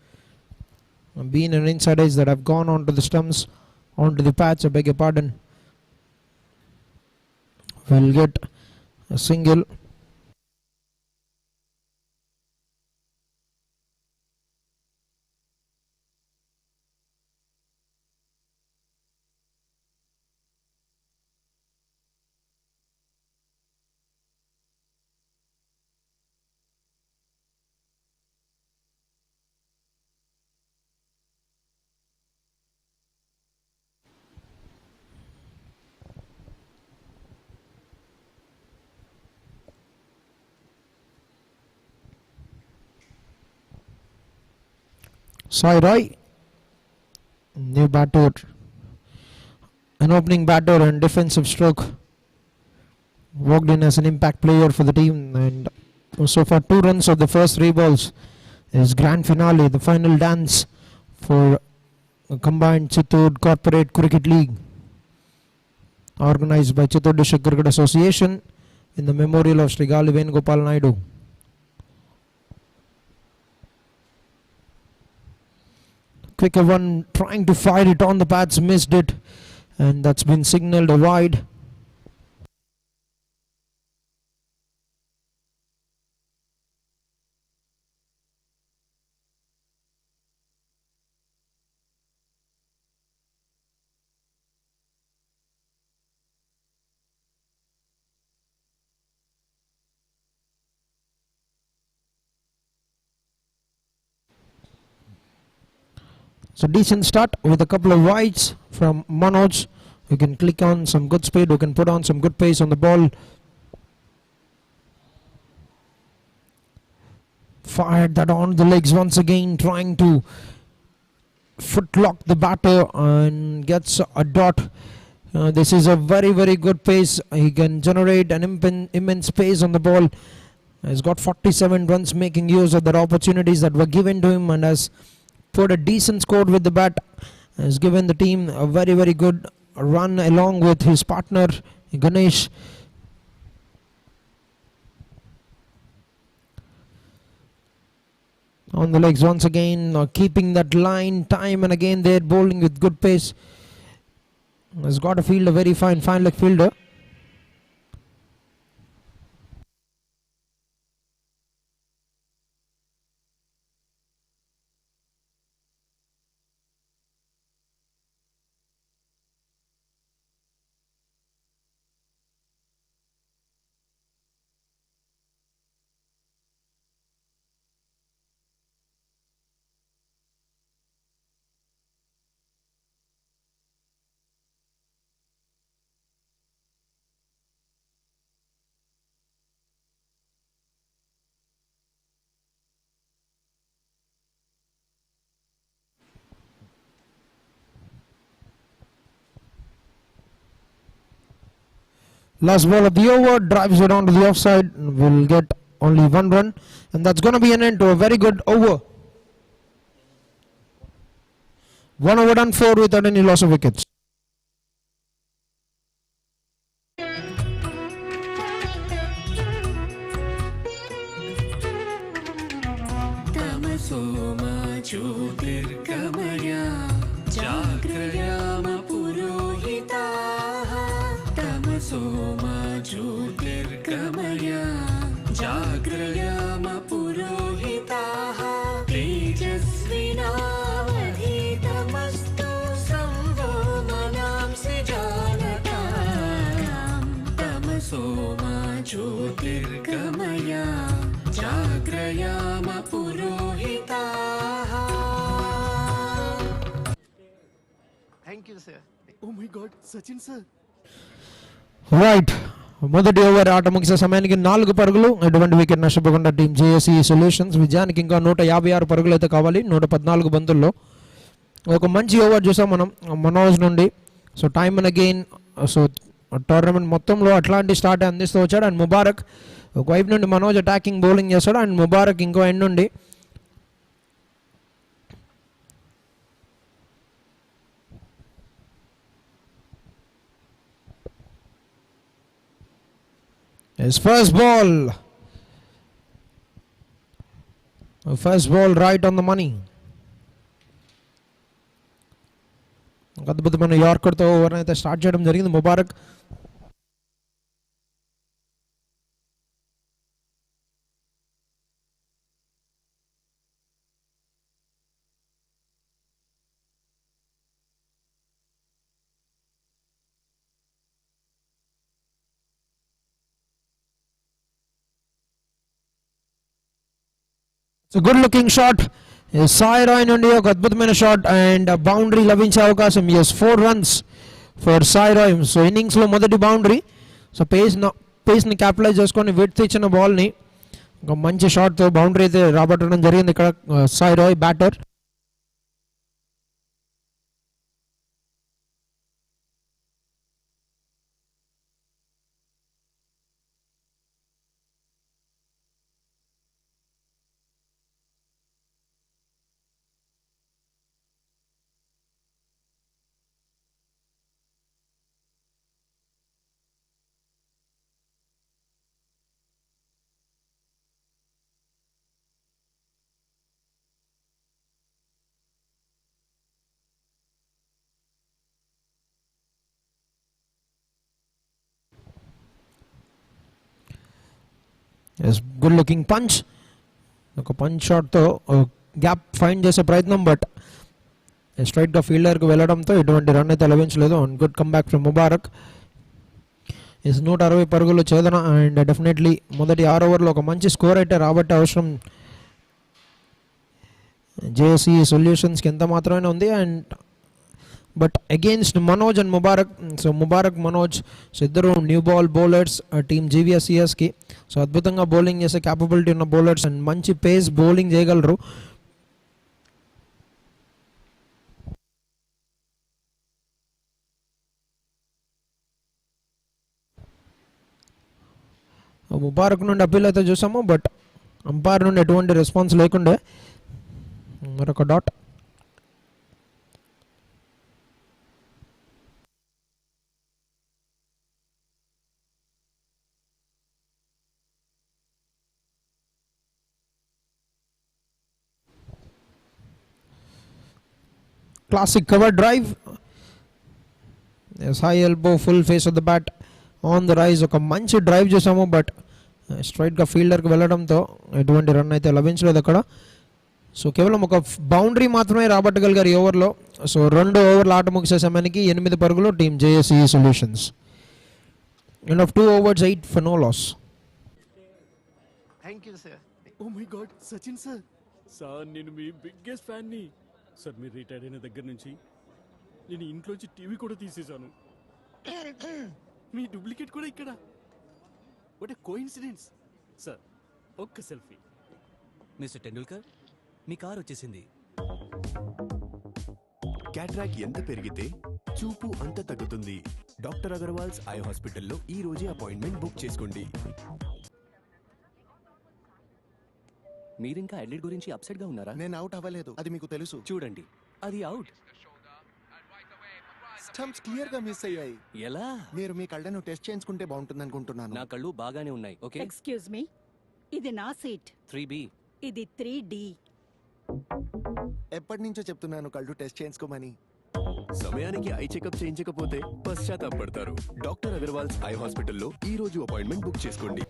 been an inside edge that have gone onto the stumps, onto the patch. I beg your pardon. We'll get a single. Sai Roy, new batter, an opening batter and defensive stroke. Walked in as an impact player for the team, and so far 2 runs of the first 3 balls. Is grand finale, the final dance for a combined Chittoor Corporate Cricket League, organized by Chittoor District Cricket Association in the memorial of Shri Gali Venugopal Naidu. Quicker one, trying to fire it on the pads, missed it, and that's been signalled a wide. So decent start with a couple of wides from Manoj. You can click on some good speed, you can put on some good pace on the ball. Fired that on the legs once again, trying to footlock the batter and gets a dot. This is a very, very good pace. He can generate an immense pace on the ball. He's got 47 runs, making use of the opportunities that were given to him, and has put a decent score with the bat. Has given the team a very, very good run along with his partner Ganesh. On the legs once again, keeping that line time and again there, bowling with good pace. Has got a fielder, very fine leg fielder. Last ball of the over, drives it onto the offside, will get only 1 run, and that's going to be an end to a very good over. 1 over done 4 without any loss of wickets. तमसो मा ज्योतिर्गमय जाग्रयाम पुरोहिताः तमसो मा ज्योतिर्गमय जाग्रयाम पुरोहिताः तेजस्विनावधीतमस्तु संवो मनांसि जानताम् तमसो मा ज्योतिर्गमय जाग्रयाम पुरोहिताः thank you sir. Oh my God, Sachin sir. Right, మొదటి ఓవర్ ఆట ముగిసే సమయానికి 4 పరుగులు. ఎటువంటి వికెట్ నష్టపోకుండా టీం JSEE సొల్యూషన్స్ విజయానికి ఇంకా 156 పరుగులు అయితే కావాలి 114 బంతుల్లో. ఒక మంచి ఓవర్ చూసాం మనం మనోజ్ నుండి. So time and again so tournament మొత్తంలో అట్లాంటి స్టార్ట్ అందిస్తూ వచ్చాడు. అండ్ ముబారక్ ఒకవైపు నుండి మనోజ్ అటాకింగ్ బౌలింగ్ చేస్తాడు అండ్ ముబారక్ ఇంకో ఎండ్ నుండి his first ball right on the money. అద్భుతమైన యార్కర్తో ఓవర్ అయితే స్టార్ట్ చేయడం జరిగింది Mubarak. It's a good looking shot. Sai Roy నుండి ఒక అద్భుతమైన షాట్ అండ్ బౌండరీ లభించే అవకాశం. Yes 4 runs for Sai Roy. So ఇన్నింగ్స్లో మొదటి బౌండరీ. సో పేస్ని క్యాపిటలైజ్ చేసుకొని విడ్త్ ఇచ్చిన బాల్ని ఒక మంచి షాట్తో బౌండరీ అయితే రాబట్టడం జరిగింది ఇక్కడ Sai Roy batter. Yes good looking punch. ఒక పంచ్ షాట్తో గ్యాప్ ఫైండ్ చేసే ప్రయత్నం బట్ స్ట్రైట్గా ఫీల్డర్కి వెళ్ళడంతో ఎటువంటి రన్ అయితే లభించలేదు. And good come back from Mubarak. Yes 160 పరుగులు ఛేదన అండ్ డెఫినెట్లీ మొదటి 6 ఓవర్లో ఒక మంచి స్కోర్ అయితే రాబట్టే అవసరం JSEE సొల్యూషన్స్కి ఎంత మాత్రమే ఉంది. And but against Manoj and Mubarak. So Mubarak Manoj so ఇద్దరు న్యూ బాల్ బౌలర్స్ టీమ్ GVSCSకి. సో అద్భుతంగా బౌలింగ్ చేసే క్యాపబిలిటీ ఉన్న బౌలర్స్ అండ్ మంచి పేస్ బౌలింగ్ చేయగలరు. ముబారక్ నుండి అప్పీల్ అయితే చూసాము బట్ అంపైర్ నుండి ఎటువంటి రెస్పాన్స్ లేకుండే. మరొక dot. Classic cover drive. Yes, high elbow, full face of the bat on the rise. ఒక మంచి డ్రైవ్ చేసాము బట్ స్ట్రైట్గా ఫీల్డర్కి వెళ్ళడంతో ఎటువంటి రన్ అయితే లభించలేదు అక్కడ. సో కేవలం ఒక బౌండరీ మాత్రమే రాబట్టగలిగారు ఈ ఓవర్లో. సో 2 ఓవర్ల ఆట ముగిసే సమయానికి 8 పరుగులు team JSEE solutions. End of 2 overs 8 for no loss. Thank you sir. Oh my God, Sachin sir. Sir నేను మీ బిగ్గెస్ట్ ఫ్యాన్ని. సార్ మీరు రిటైర్ అయిన దగ్గర నుంచి నేను ఇంట్లోంచి టీవీ కూడా తీసేశాను. మీ డూప్లికేట్ కూడా ఇక్కడ. What a coincidence. సార్ ఒక్క సెల్ఫీ. మిస్టర్ టెండూల్కర్, మీ కార్ వచ్చేసింది. క్యాట్రాక్ ఎంత పెరిగితే చూపు అంత తగ్గుతుంది. డాక్టర్ అగర్వాల్స్ ఐ హాస్పిటల్లో ఈ రోజే అపాయింట్మెంట్ బుక్ చేసుకోండి. మీరింకా అడ్లెట్ గురించి అప్సెట్ గా ఉన్నారా? నేను అవుట్ అవ్వలేదు, అది మీకు తెలుసు. చూడండి, అది అవుట్. స్టంప్స్ క్లియర్ గా మిస్ అయ్యాయి. ఎలా? మీరు మీ కళ్ళను టెస్ట్ చేయించుకుంటే బాగుంటుంది అనుకుంటున్నాను. నా కళ్ళు బాగానే ఉన్నాయి. ఓకే. ఎక్స్క్యూజ్ మీ, ఇది నా సీట్. 3B. ఇది 3D. ఎప్పటి నుంచో చెప్తున్నాను కళ్ళు టెస్ట్ చేయించుకోమని. సమయానికి ఐ చెకప్ చేయించకపోతే పశ్చాత్తాపడతారు. డాక్టర్ అగర్వాల్స్ ఐ హాస్పిటల్లో ఈ రోజు అపాయింట్మెంట్ బుక్ చేసుకోండి.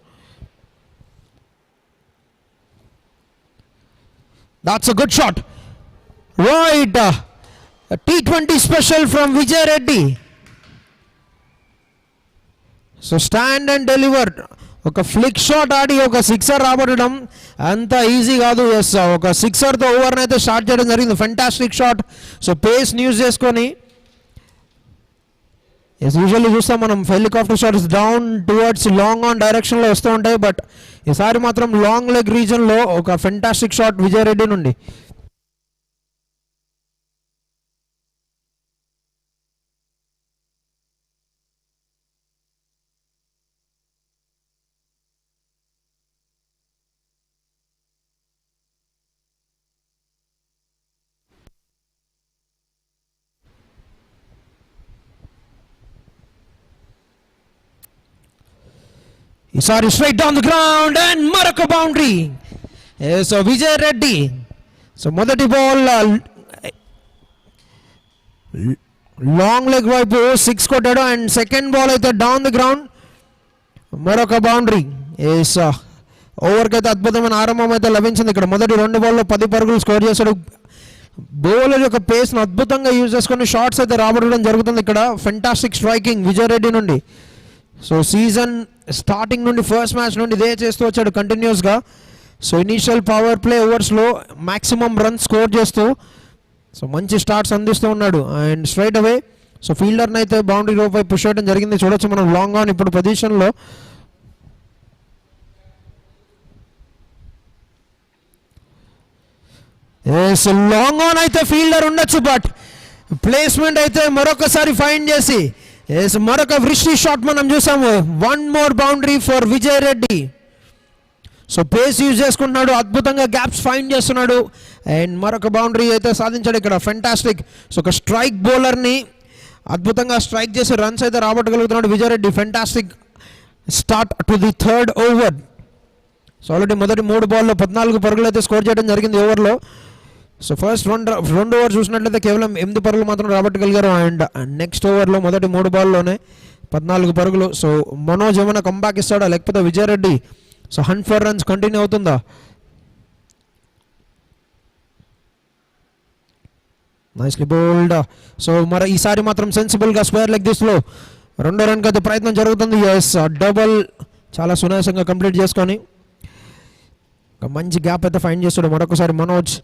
That's a good shot. Right. A T20 special from Vijay Reddy. So stand and deliver. ఒక ఫ్లిక్ షాట్ ఆడి ఒక సిక్సర్ రాబట్టడం అంత ఈజీ కాదు. ఎస్, ఒక సిక్సర్తో ఓవర్ని అయితే స్టార్ట్ చేయడం జరిగింది. Fantastic shot. So pace use చేసుకొని, ఎస్ యూజువల్లీ చూస్తాం మనం helicopter shots down towards long on డైరెక్షన్లో వస్తూ ఉంటాయి. బట్ ఈసారి మాత్రం లాంగ్ లెగ్ రీజన్లో ఒక ఫెంటాస్టిక్ షాట్ విజయ్ రెడ్డి నుండి. ఈసారి straight down the ground and మరొక boundary. So Vijay Reddy so మొదటి బాల్ లాంగ్ లెగ్ వైపు 6 కొట్టాడు అండ్ సెకండ్ బాల్ అయితే డౌన్ ది గ్రౌండ్ మరొక బౌండరీ. ఎస్, ఓవర్కి అయితే అద్భుతమైన ఆరంభం అయితే లభించింది. ఇక్కడ మొదటి 2 బాల్లో 10 పరుగులు స్కోర్ చేశాడు. బౌలర్ యొక్క పేస్ను అద్భుతంగా యూజ్ చేసుకొని షాట్స్ అయితే రాబట్టడం జరుగుతుంది. ఇక్కడ ఫెంటాస్టిక్ స్ట్రైకింగ్ విజయ్ రెడ్డి నుండి. సో సీజన్ స్టార్టింగ్ నుండి ఫస్ట్ మ్యాచ్ నుండి ఇదే చేస్తూ వచ్చాడు కంటిన్యూస్గా. సో ఇనీషియల్ పవర్ ప్లే ఓవర్స్లో మ్యాక్సిమం రన్స్ స్కోర్ చేస్తూ సో మంచి స్టార్ట్స్ అందిస్తూ ఉన్నాడు. అండ్ స్ట్రైట్ అవే సో ఫీల్డర్ని అయితే బౌండరీ రోప్ పై పుష్ చేయడం జరిగింది. చూడొచ్చు మనం లాంగ్ ఆన్ ఇప్పుడు పొజిషన్లో. లాంగ్ ఆన్ అయితే ఫీల్డర్ ఉండొచ్చు, బట్ ప్లేస్మెంట్ అయితే మరొకసారి ఫైండ్ చేసి మరొక వృష్టి షాట్ మనం చూసాము. 1 more boundary for Vijay Reddy. So pace use చేసుకుంటున్నాడు, అద్భుతంగా గ్యాప్స్ ఫైండ్ చేస్తున్నాడు అండ్ మరొక బౌండరీ అయితే సాధించాడు ఇక్కడ. ఫెంటాస్టిక్. సో ఒక స్ట్రైక్ బౌలర్ని అద్భుతంగా స్ట్రైక్ చేసి రన్స్ అయితే రాబట్టగలుగుతున్నాడు Vijay Reddy. Fantastic start to the third over. So already మొదటి 3 బాల్లో 14 పరుగులు అయితే స్కోర్ చేయడం జరిగింది ఓవర్లో. సో ఫస్ట్ 2 ఓవర్ చూసినట్లయితే కేవలం 8 పరుగులు మాత్రం రాబట్టగలిగారు. అండ్ నెక్స్ట్ ఓవర్లో మొదటి 3 బాల్లోనే 14 పరుగులు. సో మనోజ్ ఏమైనా కంబ్యాక్ ఇస్తాడా, లేకపోతే Vijay Reddy so hunt for runs continue అవుతుందా? Nicely bowled. సో మరి ఈసారి మాత్రం సెన్సిబుల్గా స్క్వేర్ లెగ్ దిస్లో 2వ రన్కి అయితే ప్రయత్నం జరుగుతుంది. ఎస్, డబల్ చాలా సునాయాసంగా కంప్లీట్ చేసుకొని ఒక మంచి గ్యాప్ అయితే ఫైండ్ చేస్తాడు మరొకసారి మనోజ్.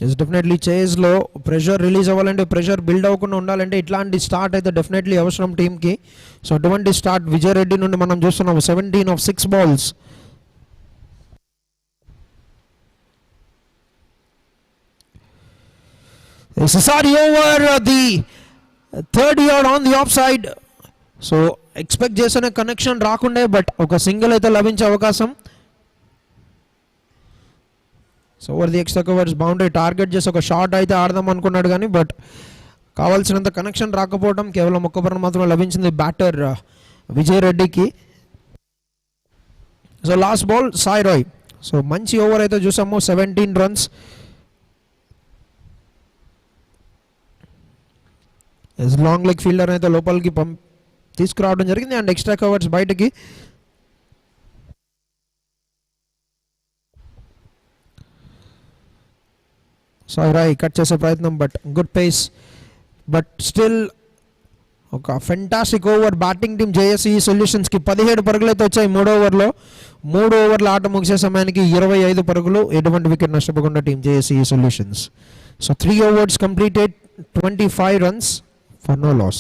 ఇస్ డెఫినెట్లీ చేజ్లో ప్రెషర్ రిలీజ్ అవ్వాలంటే, ప్రెషర్ బిల్డ్ అవ్వకుండా ఉండాలంటే ఇట్లాంటి స్టార్ట్ అయితే డెఫినెట్లీ అవసరం టీంకి. సో అటువంటి స్టార్ట్ విజయ్ రెడ్డి నుండి మనం చూస్తున్నాము. 17 of 6 balls. ఈసారి over the 3rd yard on the of side. So expect చేసిన కనెక్షన్ రాకుండే, బట్ ఒక సింగిల్ అయితే లభించే అవకాశం. So over the extra covers boundary target చేసి ఒక షాట్ అయితే ఆడదాం అనుకున్నాడు కానీ, బట్ కావాల్సినంత కనెక్షన్ రాకపోవడం, కేవలం 1 రన్ మాత్రం లభించింది బ్యాటర్ విజయ్ రెడ్డికి. So last ball Sai Roy. So మంచి ఓవర్ అయితే చూసాము, 17 runs. లాంగ్ లెగ్ ఫీల్డర్ అయితే లోపలికి తీసుకురావడం జరిగింది అండ్ ఎక్స్ట్రా కవర్స్ బయటకి. సాయి రాయ్ కట్ చేసే ప్రయత్నం, but good pace. But still ఒక ఫెంటాస్టిక్ ఓవర్ బ్యాటింగ్ టీమ్ జేఎస్ఈ సొల్యూషన్స్కి. 17 పరుగులు అయితే వచ్చాయి 3 ఓవర్లో. 3 ఓవర్ల ఆట ముగిసే సమయానికి 25 పరుగులు, ఎటువంటి వికెట్ నష్టపోకుండా team JSE solutions. So 3 overs completed, 25 runs for no loss.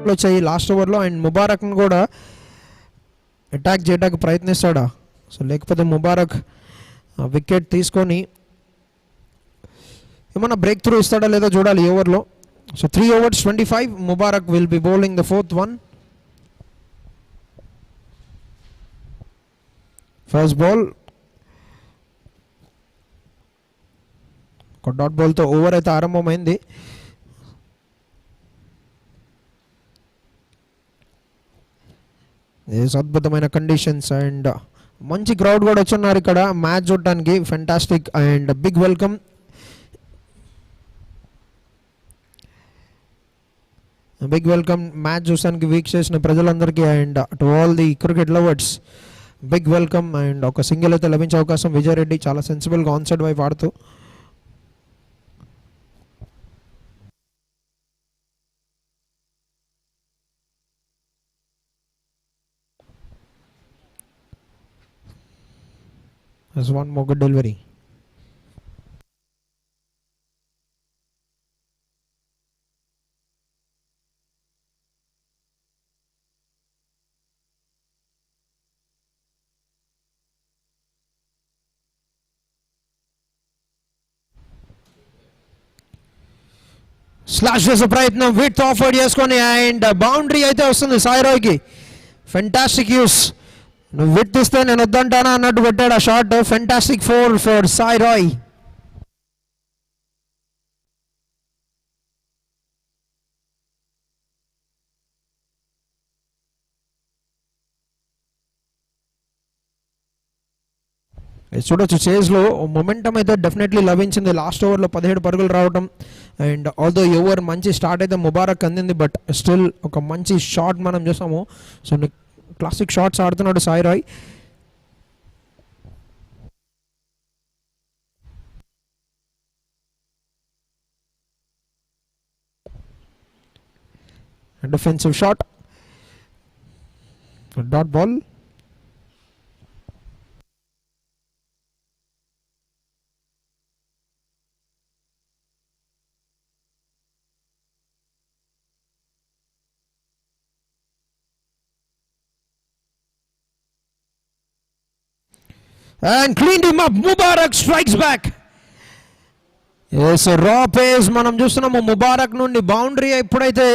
వచ్చాయి లాస్ట్ ఓవర్లో. అండ్ ముబారక్ను కూడా అటాక్ చేయడానికి ప్రయత్నిస్తాడా? సో లేకపోతే ముబారక్ వికెట్ తీసుకొని ఏమన్నా బ్రేక్ త్రూ ఇస్తాడా లేదో చూడాలి ఈ ఓవర్లో. So 3 overs 25. Mubarak will be bowling the 4th one. First ball ఒక డాట్ బాల్తో ఓవర్ అయితే ఆరంభమైంది. అద్భుతమైన కండిషన్స్ అండ్ మంచి క్రౌడ్ కూడా వచ్చున్నారు ఇక్కడ మ్యాచ్ చూడటానికి. Fantastic and big welcome. Big welcome match చూసానికి వీక్షించిన ప్రజలందరికీ and to all the cricket lovers big welcome. And ఒక సింగిల్ అయితే లభించే అవకాశం. విజయ్ రెడ్డి చాలా సెన్సిబుల్గా ఆన్ సైడ్ వైపు ఆడుతూ as one more good delivery. Slash చేసే ప్రయత్నం విత్ ఆఫర్డ్ చేసుకొని అండ్ బౌండరీ అయితే వస్తుంది సాయిరాయ్కి. Fantastic use. నువ్వు విత్ ఇస్తే నేను వద్దంటానా అన్నట్టు పెట్టాడు ఆ షాట్. Fantastic 4 for సాయిరాయ్. చూడొచ్చు చేజ్లో మొమెంటం అయితే డెఫినెట్లీ లభించింది. లాస్ట్ ఓవర్లో 17 పరుగులు రావడం అండ్ ఆల్దో ఈ ఓవర్ మంచి స్టార్ట్ అయితే ముబారక్ అందింది. బట్ స్టిల్ ఒక మంచి షాట్ మనం చూసాము. సో క్లాసిక్ షాట్స్ ఆడుతున్నాడు సాయిరాయ్. Defensive shot, dot ball. And cleaned him up. Mubarak strikes back. Yes, raw pace మనం చూస్తున్నాము ముబారక్ నుండి. బౌండరీ ఎప్పుడైతే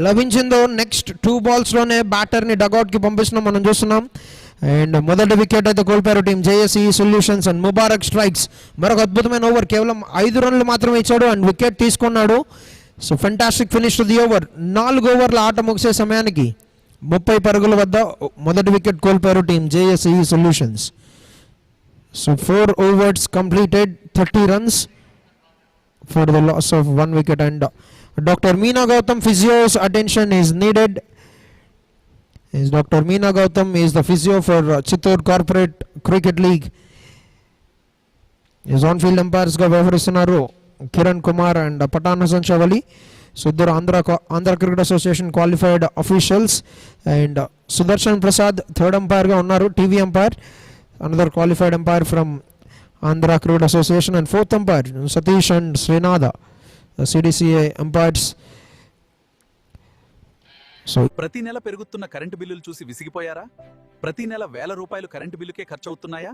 లభించిందో నెక్స్ట్ 2 balls-లోనే బ్యాటర్ని డగౌట్కి పంపిస్తున్నాం మనం చూస్తున్నాం. అండ్ మొదటి వికెట్ అయితే కోల్పోయారు team JSEE solutions. And Mubarak strikes. మరొక అద్భుతమైన ఓవర్. కేవలం 5 runs మాత్రమే ఇచ్చాడు అండ్ వికెట్ తీసుకున్నాడు. So fantastic finish to the over. 4 overs ఆట ముగిసే సమయానికి 30 పరుగుల వద్ద మొదటి వికెట్ కోల్పోయారు team JSEE solutions. So 4 overs completed, 30 runs for the loss of 1 wicket. And Dr. Meena Gautam physio's attention is needed. Dr. Meena Gautam is the physio for Chittor Corporate Cricket League. His on-field umpires ga vyavaristunnaru Kiran Kumar and Patan Hasan Shavali. So there Andhra Cricket Association qualified officials and Sudarshan Prasad third umpire ga unnaru, TV umpire. Another qualified umpire from Andhra Cricket Association and fourth umpire Satish and Srinada, CDCA umpires. So ప్రతి నెల పెరుగుతున్న current బిల్లులు చూసి విసిగిపోయారా? ప్రతి నెల వేల రూపాయలు current బిల్లుకే ఖర్చు అవుతున్నాయా?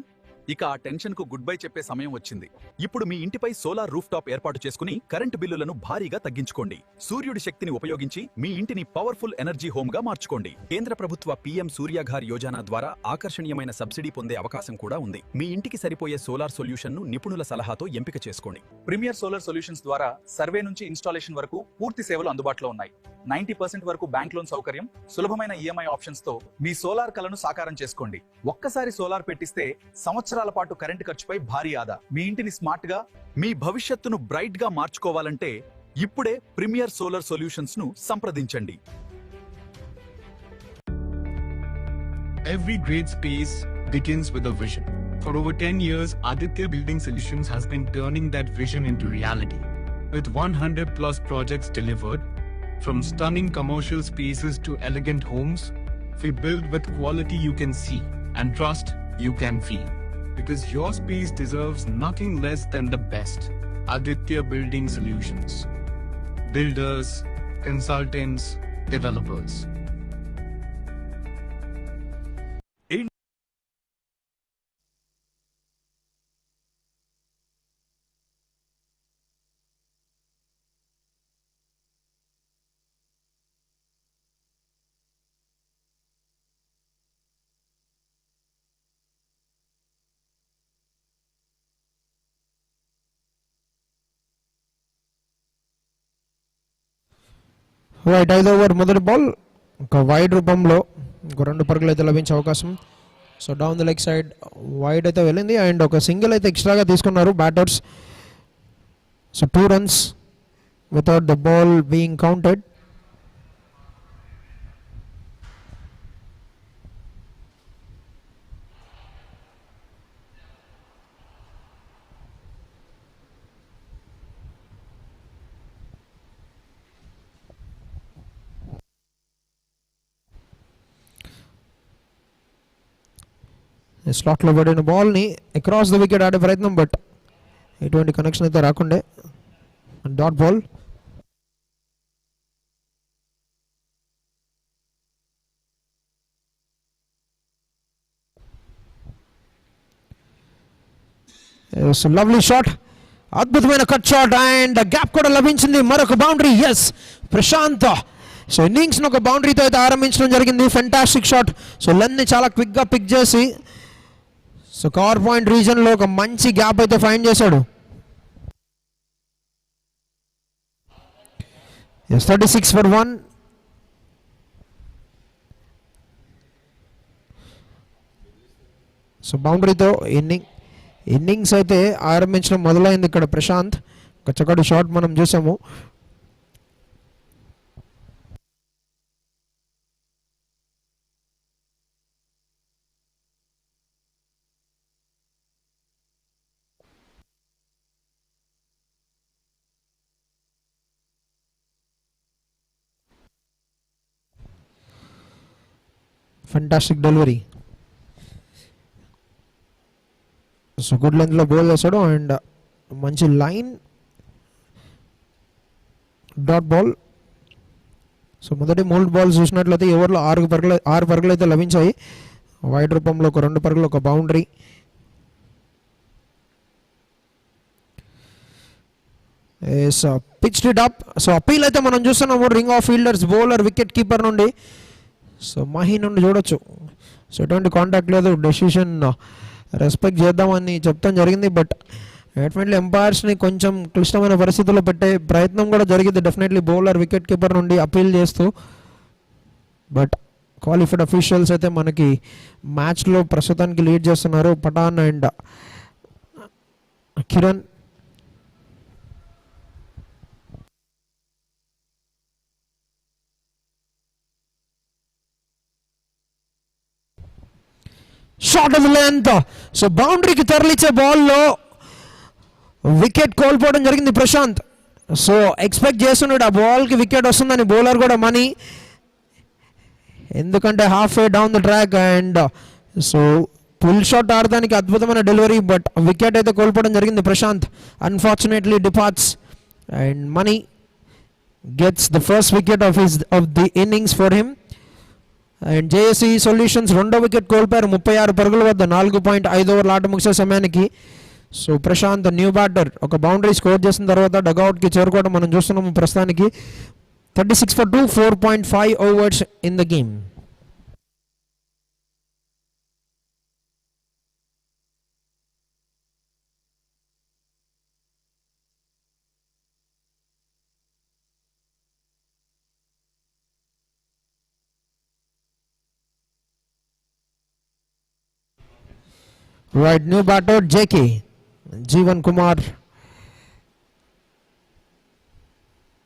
ఇక ఆ టెన్షన్ కు గుడ్ బై చెప్పే సమయం వచ్చింది. ఇప్పుడు మీ ఇంటిపై సోలార్ రూఫ్ టాప్ ఏర్పాటు చేసుకుని కరెంటు బిల్లులను భారీగా తగ్గించుకోండి. సూర్యుడి శక్తిని ఉపయోగించి మీ ఇంటిని పవర్ఫుల్ ఎనర్జీ హోమ్ గా మార్చుకోండి. కేంద్ర ప్రభుత్వ PM సూర్యాఘర్ యోజన ద్వారా ఆకర్షణీయమైన సబ్సిడీ పొందే అవకాశం కూడా ఉంది. మీ ఇంటికి సరిపోయే సోలార్ సొల్యూషన్ ను నిపుణుల సలహాతో ఎంపిక చేసుకోండి. ప్రీమియర్ సోలార్ సొల్యూషన్స్ ద్వారా సర్వే నుంచి ఇన్స్టాలేషన్ వరకు పూర్తి సేవలు అందుబాటులో ఉన్నాయి. 90% వరకు బ్యాంక్ లోన్ సౌకర్యం, సులభమైన EMI ఆప్షన్స్ తో మీ సోలార్ కలను సాకారం చేసుకోండి. ఒక్కసారి సోలార్ పెట్టిస్తే సంవత్సరాల పాటు కరెంటు ఖర్చుపై భారీ ఆదా. మీ ఇంటిని స్మార్ట్ గా, మీ భవిష్యత్తును బ్రైట్ గా మార్చుకోవాలంటే ఇప్పుడే ప్రీమియర్ సోలార్ సొల్యూషన్స్ ను సంప్రదించండి. Every great space begins with a vision. For over 10 years, Aditya Building Solutions has been turning that vision into reality. With 100+ projects delivered, from stunning commercial spaces to elegant homes, we build with quality you can see and trust you can feel. Because your space deserves nothing less than the best. Aditya Building Solutions. Builders, consultants, developers. Right 5 over మొదటి ball ఒక wide రూపంలో ఒక 2 పరుగులు అయితే లభించే అవకాశం. So down the leg side wide అయితే వెళ్ళింది అండ్ ఒక సింగిల్ అయితే ఎక్స్ట్రాగా తీసుకున్నారు batters. So 2 runs without the ball being counted. స్లాట్లో పడిన బాల్ని అక్రాస్ ద వికెట్ ఆడే ప్రయత్నం, బట్ ఎటువంటి కనెక్షన్ అయితే రాకుండే. Dot ball. లవ్లీ షాట్, అద్భుతమైన కట్ షాట్ అండ్ గ్యాప్ కూడా లభించింది. మరొక బౌండరీ. ఎస్, ప్రశాంత్ సో ఇన్నింగ్స్ను ఒక బౌండరీతో అయితే ఆరంభించడం జరిగింది. Fantastic shot. సో లెన్ని చాలా క్విక్గా పిక్ చేసి సో కవర్ పాయింట్ రీజన్లో ఒక మంచి గ్యాప్ అయితే ఫైండ్ చేశాడు. 36 for 1. సో బౌండరీతో ఇన్నింగ్స్ అయితే ఆరంభించడం మొదలైంది ఇక్కడ ప్రశాంత్. ఒక చక్కటి షాట్ మనం చూసాము. Fantastic delivery. సో గుడ్ లెంత్లో బౌల్ చేశాడు అండ్ మంచి లైన్ డాట్ బాల్. సో మొదటి 3 balls చూసినట్లయితే ఓవర్లో 6 పరుగులు అయితే లభించాయి. వైడ్ రూపంలో ఒక 2 పరుగులు, ఒక boundary. Pitched it up. So appeal అయితే మనం చూస్తున్నాము ring of fielders, bowler, wicket keeper నుండి. సో మహీ నుండి చూడొచ్చు. సో ఎటువంటి కాంటాక్ట్ లేదు. డెసిషన్ రెస్పెక్ట్ చేద్దామని చెప్తాం జరిగింది, బట్ డెఫినెట్లీ ఎంపైర్స్ని కొంచెం క్లిష్టమైన పరిస్థితుల్లో పెట్టే ప్రయత్నం కూడా జరిగింది డెఫినెట్లీ బౌలర్, వికెట్ కీపర్ నుండి అప్పీల్ చేస్తూ. బట్ క్వాలిఫైడ్ అఫీషియల్స్ అయితే మనకి మ్యాచ్లో ప్రస్తుతానికి లీడ్ చేస్తున్నారు. Pathan and Kiran. Short of length. So బౌండరీకి తరలిచ్చే బాల్లో వికెట్ కోల్పోవడం జరిగింది ప్రశాంత్. సో ఎక్స్పెక్ట్ చేస్తున్నాడు ఆ బాల్కి వికెట్ వస్తుందని బౌలర్ కూడా మనీ, ఎందుకంటే half way down the track and so pull shot ఆడడానికి అద్భుతమైన డెలివరీ, బట్ వికెట్ అయితే కోల్పోవడం జరిగింది Prashanth. Unfortunately departs and Mani gets the first wicket of the innings for him. And JSE solutions 2వ వికెట్ కోల్పోయారు 36 పరుగుల వద్ద 4.5 ఓవర్ల ఆట ముగిసే సమయానికి. సో ప్రశాంత్ న్యూ బ్యాటర్ ఒక బౌండరీ స్కోర్ చేసిన తర్వాత డగౌట్కి చేరుకోవడం మనం చూస్తున్నాము ప్రస్తుతానికి. 36 for 2, 4.5 overs in the game. Right, new batter JK Jeevan Kumar.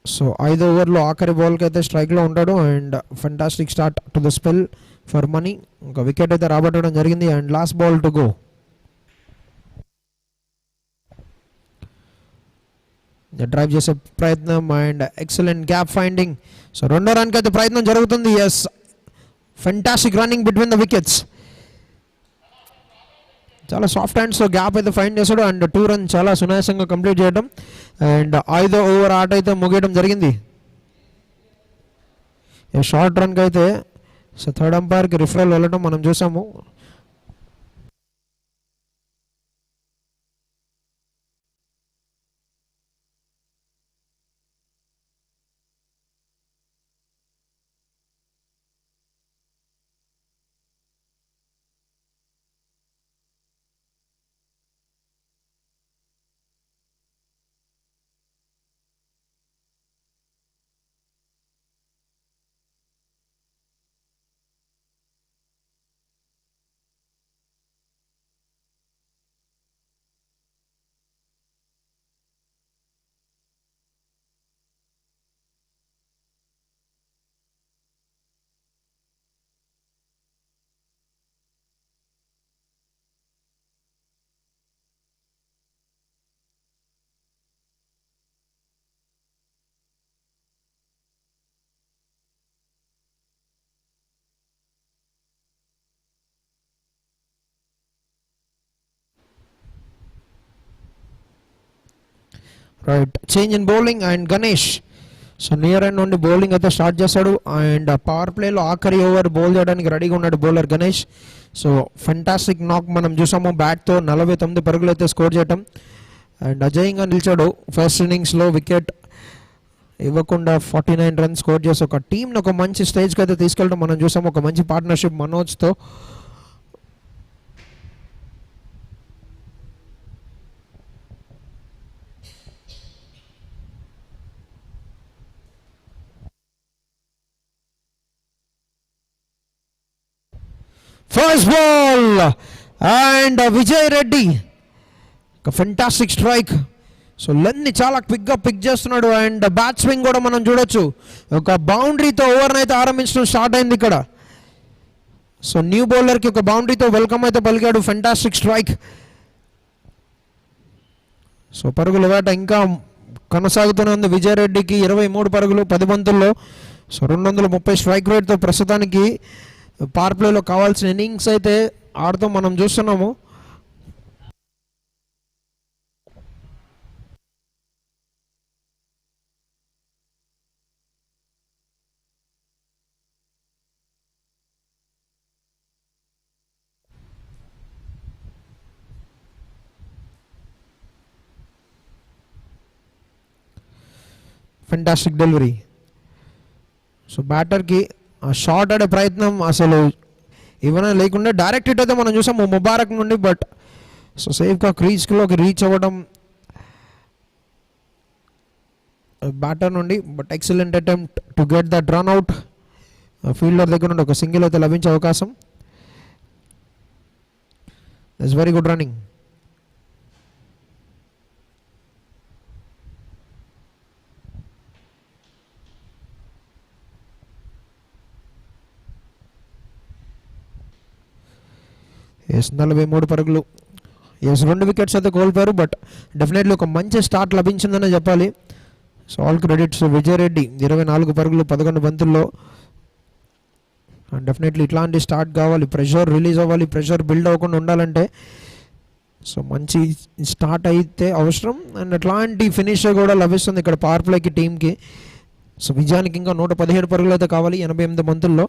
So 5వ ఓవర్లో ఆఖరి బాల్కి అయితే స్ట్రైక్లో ఉంటాడు and fantastic start to the spell for Money. ఒక వికెట్ అయితే రాబట్టడం జరిగింది and last ball to go. Drive చేసే ప్రయత్నం and excellent gap finding. So 2వ రన్కి అయితే ప్రయత్నం జరుగుతుంది. Yes, fantastic running between the wickets. చాలా సాఫ్ట్ హ్యాండ్స్తో గ్యాప్ అయితే ఫైండ్ చేశాడు అండ్ 2 runs చాలా సునాయాసంగా కంప్లీట్ చేయడం అండ్ 5వ ఓవర్ ఆట అయితే ముగియడం జరిగింది. షార్ట్ రన్కి అయితే సో థర్డ్ అంపైర్కి రిఫరల్ వెళ్ళడం మనం చూసాము. Right, change in bowling and Ganesh so near end నుండి బౌలింగ్ అయితే స్టార్ట్ చేశాడు. అండ్ పవర్ ప్లేలో ఆఖరి ఓవర్ బౌల్ చేయడానికి రెడీగా ఉన్నాడు బౌలర్ గణేష్. సో ఫెంటాస్టిక్ నాక్ మనం చూసాము, బ్యాట్తో 49 పరుగులు అయితే స్కోర్ చేయటం. అండ్ అజయంగా నిలిచాడు. ఫస్ట్ ఇన్నింగ్స్లో వికెట్ ఇవ్వకుండా 49 రన్స్ స్కోర్ చేసి ఒక టీంని ఒక మంచి స్టేజ్కి అయితే తీసుకెళ్ళడం మనం చూసాము. ఒక మంచి పార్ట్నర్షిప్ మనోజ్తో. First ball and Vijay Reddy ఒక ఫెంటాస్టిక్ స్ట్రైక్. సో లెన్ని చాలా క్విక్గా పిక్ చేస్తున్నాడు. అండ్ బ్యాట్ స్వింగ్ కూడా మనం చూడొచ్చు. ఒక బౌండరీతో ఓవర్ని అయితే ఆరంభించడం స్టార్ట్ అయింది ఇక్కడ. సో న్యూ బౌలర్కి ఒక బౌండరీతో వెల్కమ్ అయితే పలికాడు. Fantastic strike. సో పరుగుల వేట ఇంకా కొనసాగుతూనే ఉంది. విజయ్ రెడ్డికి 23 పరుగులు 10 బంతుల్లో. సో 230 స్ట్రైక్ రేట్తో ప్రస్తుతానికి పవర్ ప్లేలో కావాల్సిన ఇన్నింగ్స్ అయితే ఆడుతూ మనం చూస్తున్నాము. Fantastic delivery. సో బ్యాటర్కి షార్ట్ ఆడే ప్రయత్నం అసలు ఇవన్నీ లేకుండా డైరెక్ట్ హిట్ అయితే మనం చూసాము ముబారక్ నుండి. బట్ సో సేఫ్గా క్రీజ్లోకి రీచ్ అవ్వడం బ్యాటర్ నుండి. But excellent attempt to get that run out. Fielder దగ్గర నుండి ఒక సింగిల్ అయితే లభించే అవకాశం. It's very good running. Yes 43 పరుగులు. ఎస్ 2 వికెట్స్ అయితే కోల్పోయారు. బట్ డెఫినెట్లీ ఒక మంచి స్టార్ట్ లభించిందనే చెప్పాలి. So all credits Vijay Reddy 24 పరుగులు 11 బంతుల్లో. అండ్ డెఫినెట్లీ ఇట్లాంటి స్టార్ట్ కావాలి. ప్రెషర్ రిలీజ్ అవ్వాలి. ప్రెషర్ బిల్డ్ అవ్వకుండా ఉండాలంటే సో మంచి స్టార్ట్ అయితే అవసరం. అండ్ అట్లాంటి ఫినిషర్ కూడా లభిస్తుంది ఇక్కడ పవర్ ప్లేకి టీంకి. సో విజయానికి ఇంకా 117 పరుగులు అయితే కావాలి 88 బంతుల్లో.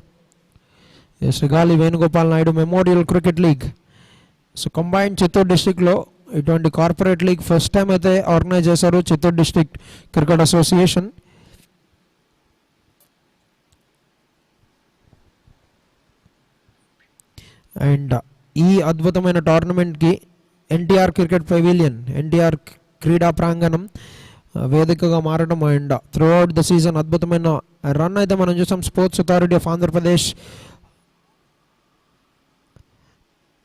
శ్రీ గాలి Venugopal Naidu memorial cricket league. So combined Chittoor డిస్టిక్లో ఇటువంటి కార్పొరేట్ లీగ్ ఫస్ట్ టైం అయితే ఆర్గనైజ్ చేశారు Chittoor district cricket association. And ఈ అద్భుతమైన టోర్నమెంట్కి ఎన్టీఆర్ క్రికెట్ పెవిలియన్, ఎన్టీఆర్ క్రీడా ప్రాంగణం వేదికగా మారడం. And through out the season అద్భుతమైన రన్ అయితే మనం చూసాం sports authority of Andhra Pradesh.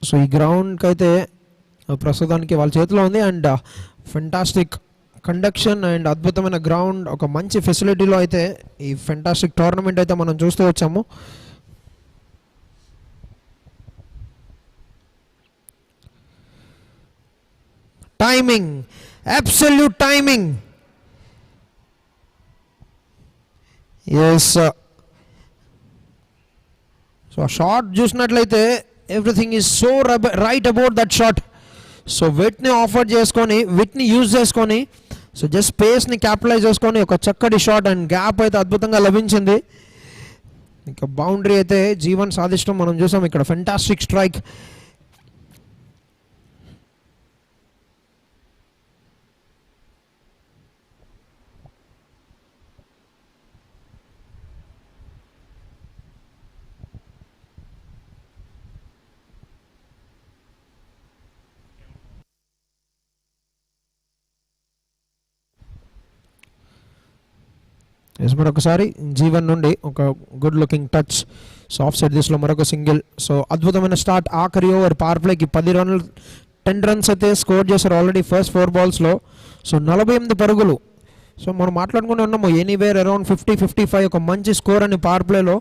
So ఈ గ్రౌండ్కి అయితే ప్రస్తుతానికి వాళ్ళ చేతిలో ఉంది. అండ్ ఫెంటాస్టిక్ కండక్షన్ అండ్ అద్భుతమైన గ్రౌండ్, ఒక మంచి ఫెసిలిటీలో అయితే ఈ ఫెంటాస్టిక్ టోర్నమెంట్ అయితే మనం చూస్తూ వచ్చాము. Timing, absolute timing. Yes, so shot చూసినట్లయితే everything is so right about that shot. So విట్ని ఆఫర్ చేసుకొని, విట్ని యూజ్ చేసుకొని, సో జస్ట్ స్పేస్ని క్యాపిటలైజ్ చేసుకొని ఒక చక్కటి షాట్ అండ్ గ్యాప్ అయితే అద్భుతంగా లభించింది. ఇక బౌండరీ అయితే జీవన్ సాధించడం మనం చూసాం ఇక్కడ. Fantastic strike. మరొకసారి జీవన్ నుండి ఒక good looking touch. So off side దిస్లో మరొక సింగిల్. సో అద్భుతమైన స్టార్ట్. ఆఖరి ఓవర్ పవర్ ప్లేకి 10 రన్స్ అయితే స్కోర్ చేశారు ఆల్రెడీ ఫస్ట్ 4 balls. సో 48 పరుగులు. సో మనం మాట్లాడుకుంటూ ఉన్నాము ఎనీవేర్ అరౌండ్ 50-55 ఒక మంచి స్కోర్ అని పవర్ ప్లేలో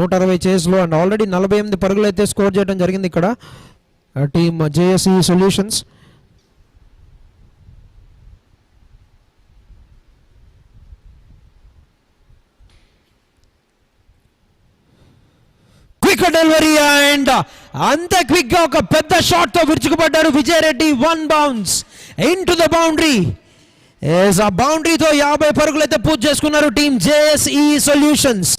160 చేస్లో. అండ్ ఆల్రెడీ 48 పరుగులు అయితే స్కోర్ చేయడం జరిగింది ఇక్కడ team JSEE solutions. Quick delivery and అంత క్విక్ గా ఒక పెద్ద షాట్ తో విరుచుకుపడ్డారు Vijay Reddy. 1 bounce into the boundary. ఆ బౌండరీతో 50 పరుగులు అయితే పూర్తి చేసుకున్నారు టీమ్ JSEE సొల్యూషన్స్.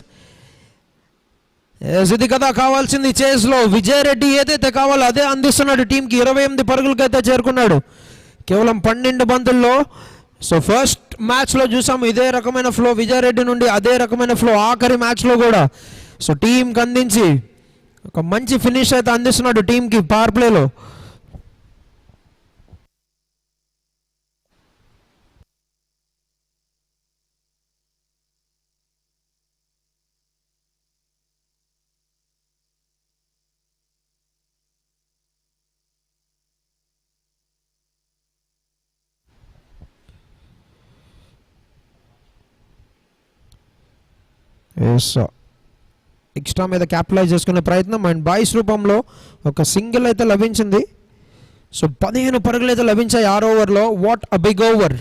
ఇది కదా కావాల్సింది చేస్ లో. విజయ్ రెడ్డి ఏదైతే కావాలో అదే అందిస్తున్నాడు టీంకి. 28 పరుగులకైతే చేరుకున్నాడు కేవలం 12 బంతుల్లో. సో ఫస్ట్ మ్యాచ్లో చూసాము ఇదే రకమైన ఫ్లో విజయ్ రెడ్డి నుండి, అదే రకమైన ఫ్లో ఆఖరి మ్యాచ్లో కూడా. సో టీంకి అందించి ఒక మంచి ఫినిష్ అయితే అందిస్తున్నాడు టీంకి పవర్ ప్లేలో. ఎక్స్ట్రా మీద క్యాపిటలైజ్ చేసుకునే ప్రయత్నం అండ్ బాయ్స్ రూపంలో ఒక సింగిల్ అయితే లభించింది. సో 15 పరుగులు అయితే లభించాయి 6 ఓవర్లో. What a big over.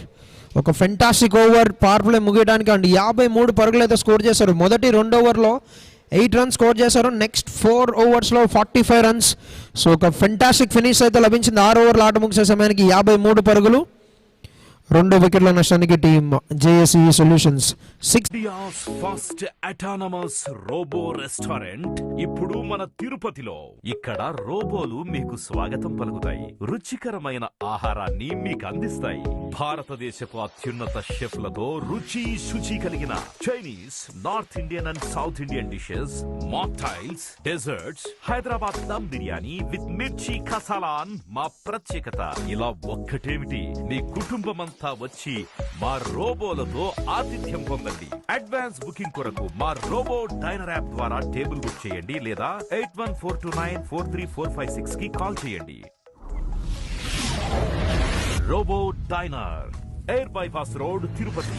ఒక ఫెంటాస్టిక్ ఓవర్ పవర్ ప్లే ముగియడానికి. అండ్ 53 పరుగులు అయితే స్కోర్ చేశారు. మొదటి 2 ఓవర్లో 8 రన్స్ స్కోర్ చేశారు. నెక్స్ట్ 4 ఓవర్స్లో 45 రన్స్. సో ఒక ఫెంటాస్టిక్ ఫినిష్ అయితే లభించింది. 6 ఓవర్ల ఆట ముగిసే సమయానికి 53 పరుగులు. 2 వికెట్ల నష్టానికి team JSEE solutions. India's first autonomous robo restaurant ఇప్పుడు మన తిరుపతిలో. ఇక్కడ రోబోలు మీకు స్వాగతం పలుకుతాయి, రుచికరమైన ఆహారాన్ని మీకు అందిస్తాయి. భారతదేశపు అత్యున్నత షెఫ్లతో రుచి శుచి కలిగిన Chinese, north Indian and south Indian dishes, mocktails, desserts, Hyderabad dum biryani with mirchi కసాలాన్ మా ప్రత్యేకత. ఇలా ఒక్కటేమిటి, మీ కుటుంబం వచ్చి మా రోబోలతో ఆతిథ్యం పొందండి. అడ్వాన్స్ బుకింగ్ కొరకు మా రోబో డైనర్ యాప్ ద్వారా టేబుల్ బుక్ చేయండి లేదా 8142943456 కి కాల్ చేయండి. Robo diner, air bypass road, Tirupati.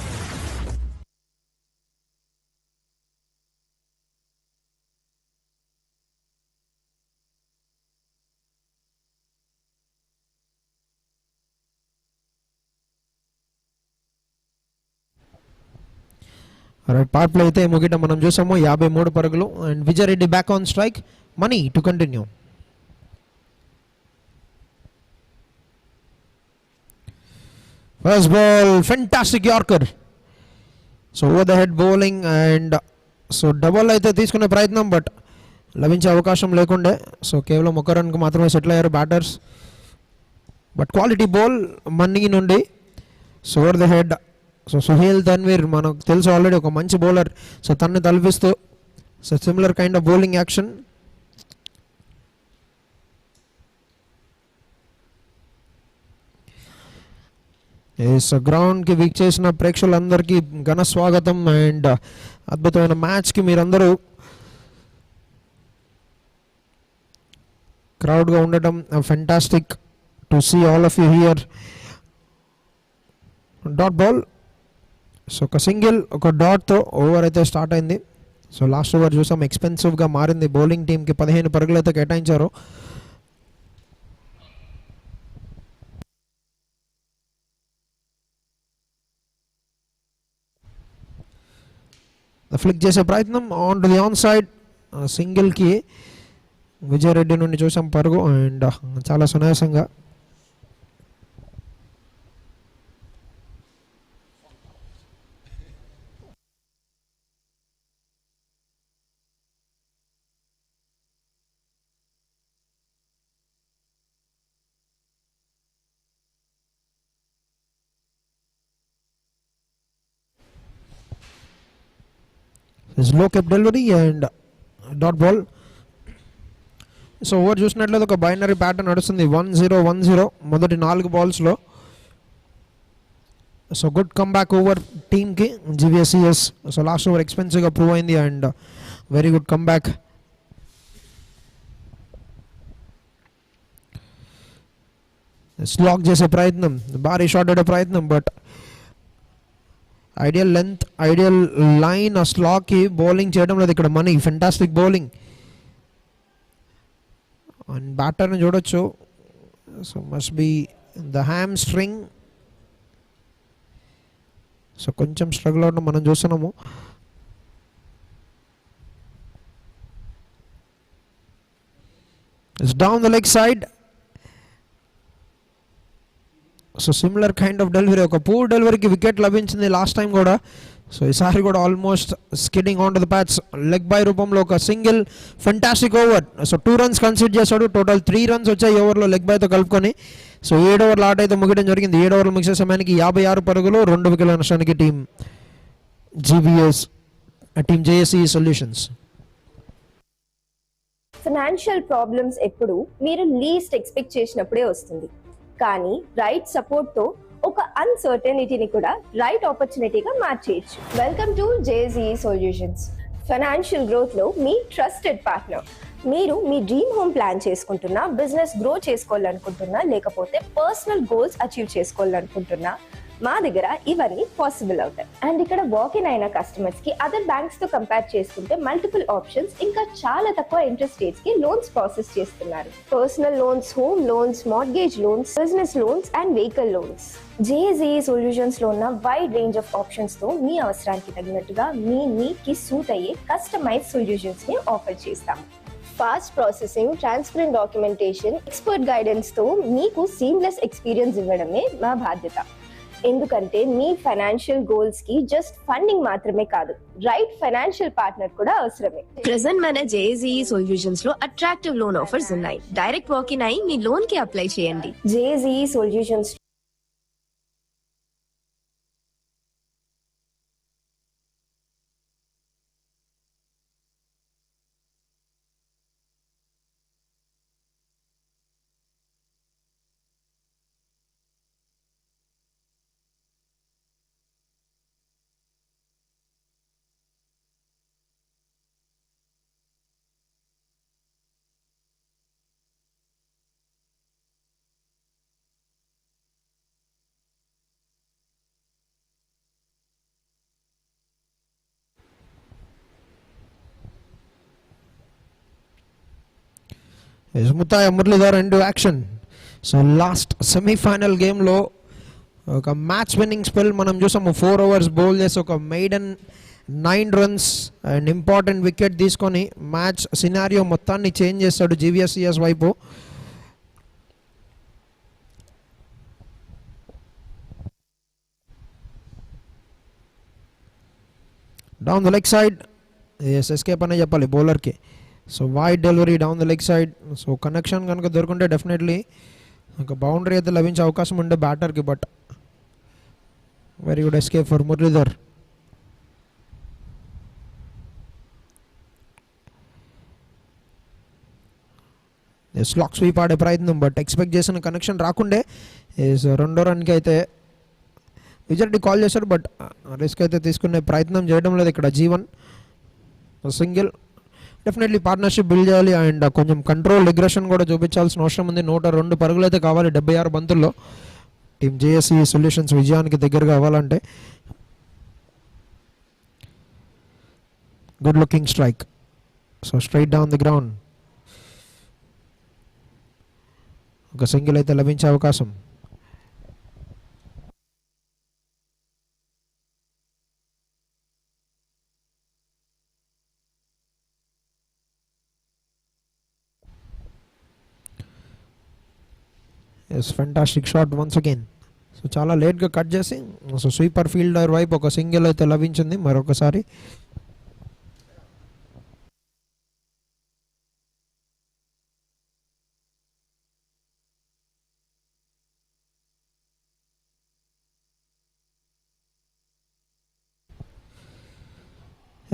Power play అయితే ముగిట మనం చూసాము 53 పరుగులు. And Vijay Reddy back on strike. Money to continue. First ball fantastic yorker. So over the head bowling and so double అయితే తీసుకునే ప్రయత్నం బట్ లభించే అవకాశం లేకుండే. సో కేవలం 1 రన్కి మాత్రమే సెటిల్ అయ్యారు బ్యాటర్స్. బట్ క్వాలిటీ బాల్ మన్నీ నుండి. So over the head. So Sohail Tanvir మనకు తెలుసు ఆల్రెడీ ఒక మంచి బౌలర్. సో తనని తలపిస్తూ so similar kind of bowling action. గ్రౌండ్కి వీక్ చేసిన ప్రేక్షకులందరికీ ఘన స్వాగతం. అండ్ అద్భుతమైన మ్యాచ్కి మీరందరూ క్రౌడ్గా ఉండటం fantastic to see all of you here. Dot ball. So ఒక సింగిల్ ఒక డాట్తో ఓవర్ అయితే స్టార్ట్ అయింది. సో లాస్ట్ ఓవర్ చూసాం ఎక్స్పెన్సివ్గా మారింది. బౌలింగ్ టీంకి 15 పరుగులు అయితే కేటాయించారు. ఫ్లిక్ చేసే ప్రయత్నం on to the on side. సింగిల్కి విజయ్ రెడ్డి నుండి చూసాం పరుగు అండ్ చాలా సునాయాసంగా. His low cap delivery and dot ball. So over చూసినట్లయితే ఒక బైనరీ ప్యాటర్న్ నడుస్తుంది 1-0-1-0 మొదటి 4 బాల్స్లో. సో గుడ్ కమ్బ్యాక్ ఓవర్ టీమ్కి GVSCS. సో లాస్ట్ ఓవర్ ఎక్స్పెన్సివ్గా ప్రూవ్ అయింది and very good comeback. Slog చేసే ప్రయత్నం, భారీ షాట్ ఆడే ప్రయత్నం, but ideal length ideal line ఆ స్లాక్కి బౌలింగ్ చేయడం లేదు ఇక్కడ మనీ. ఫెంటాస్టిక్ బౌలింగ్ అండ్ బ్యాటర్ని చూడొచ్చు. So must be the hamstring. So కొంచెం స్ట్రగుల్ అవడం మనం చూస్తున్నాము. It's down the leg side. So similar kind of delivery, ఒక పూర్ డెలివరీకి వికెట్ లభించింది లాస్ట్ టైం కూడా. సో ఈసారి కూడా almost skidding on to the patch. Leg bye రూపంలో ఒక single fantastic over. So 2 runs consider చేశాడు. టోటల్ 3 runs వచ్చాయి ఓవర్లో లెగ్ బైతో కలుపుకొని. సో 7 ఓవర్ల ఆట అయితే ముగియడం జరిగింది. 7 ఓవర్లు ముగిసే సమయానికి 56 పరుగులు, 2 వికెట్ల నష్టానికి team JSEE solutions. Financial problems ఎప్పుడు మీరు లీస్ట్ ఎక్స్పెక్ట్ చేసినప్పుడే వస్తుంది, కానీ రైట్ సపోర్ట్ తో ఒక అన్సర్టనిటీని కూడా రైట్ ఆపర్చునిటీగా మార్చేయచ్చు. Welcome to JSEE solutions, financial growth లో మీ ట్రస్టెడ్ పార్ట్నర్. మీరు మీ డ్రీమ్ హోమ్ ప్లాన్ చేసుకుంటున్నా, బిజినెస్ గ్రో చేసుకోవాలనుకుంటున్నా, లేకపోతే పర్సనల్ గోల్స్ అచీవ్ చేసుకోవాలనుకుంటున్నా, మా దగ్గర ఇవన్నీ పాసిబుల్ అవుతాయి. అండ్ ఇక్కడ వాకిన్ అయిన కస్టమర్స్ కి అదర్ బ్యాంక్స్ తో కంపేర్ చేసుకుంటే మల్టిపుల్ ఆప్షన్స్, ఇంకా చాలా తక్కువ ఇంట్రెస్ట్ రేట్స్ కి లోన్స్ ప్రాసెస్ చేస్తున్నారు. Personal loans, home loans, mortgage loans, business loans and vehicle loans. JSEE solutions లో ఉన్న వైడ్ రేంజ్ ఆఫ్ ఆప్షన్స్ తో మీ అవసరానికి తగినట్టుగా మీ నీడ్కి సూట్ అయ్యే కస్టమైజ్ సొల్యూషన్స్ ని ఆఫర్ చేస్తాము. Fast processing, transparent documentation, expert guidance తో మీకు సీమ్లెస్ ఎక్స్పీరియన్స్ ఇవ్వడమే మా బాధ్యత. ఎందుకంటే మీ ఫైనాన్షియల్ గోల్స్ కి జస్ట్ ఫండింగ్ మాత్రమే కాదు, రైట్ ఫైనాన్షియల్ పార్ట్నర్ కూడా అవసరమే. ప్రెసెంట్ మన JSEE సొల్యూషన్స్ లో అట్రాక్టివ్ లోన్ ఆఫర్స్ ఉన్నాయి. డైరెక్ట్ వాకిన్ అయి మీ లోన్ కి అప్లై చేయండి. JSEE solutions Muttiah Muralidhar into action. So last semifinal గేమ్లో ఒక మ్యాచ్ విన్నింగ్ స్పెల్ మనం చూసాము. 4 overs బౌల్ చేసి ఒక maiden 9 runs and important wicket తీసుకొని మ్యాచ్ సినారియో మొత్తాన్ని చేంజ్ చేస్తాడు GVSCS వైపు. Down the leg side, escape అనే చెప్పాలి బౌలర్కి. So wide delivery down the leg side. So connection కనుక దొరుకుంటే డెఫినెట్లీ ఒక బౌండరీ అయితే లభించే అవకాశం ఉండే బ్యాటర్కి, but very good escape for Muralidhar. Slog sweep ఆడే ప్రయత్నం, బట్ ఎక్స్పెక్ట్ చేసిన కనెక్షన్ రాకుండే. రెండో రన్కి అయితే విజయరెడ్డి కాల్ చేశాడు, బట్ రిస్క్ అయితే తీసుకునే ప్రయత్నం చేయడం లేదు ఇక్కడ G1. Single. Definitely partnership build చేయాలి అండ్ కొంచెం కంట్రోల్ అగ్రెషన్ కూడా చూపించాల్సిన అవసరం ఉంది. 102 పరుగులు అయితే కావాలి 76 బంతుల్లో టీం JSEE సొల్యూషన్స్ విజయానికి దగ్గరగా అవ్వాలంటే. Good looking strike. So straight down the ground. ఒక సింగిల్ అయితే లభించే అవకాశం. Yes fantastic shot once again. So చాలా లేట్గా కట్ చేసి సో స్వీపర్ ఫీల్డర్ వైపు ఒక సింగిల్ అయితే లభించింది మరొకసారి.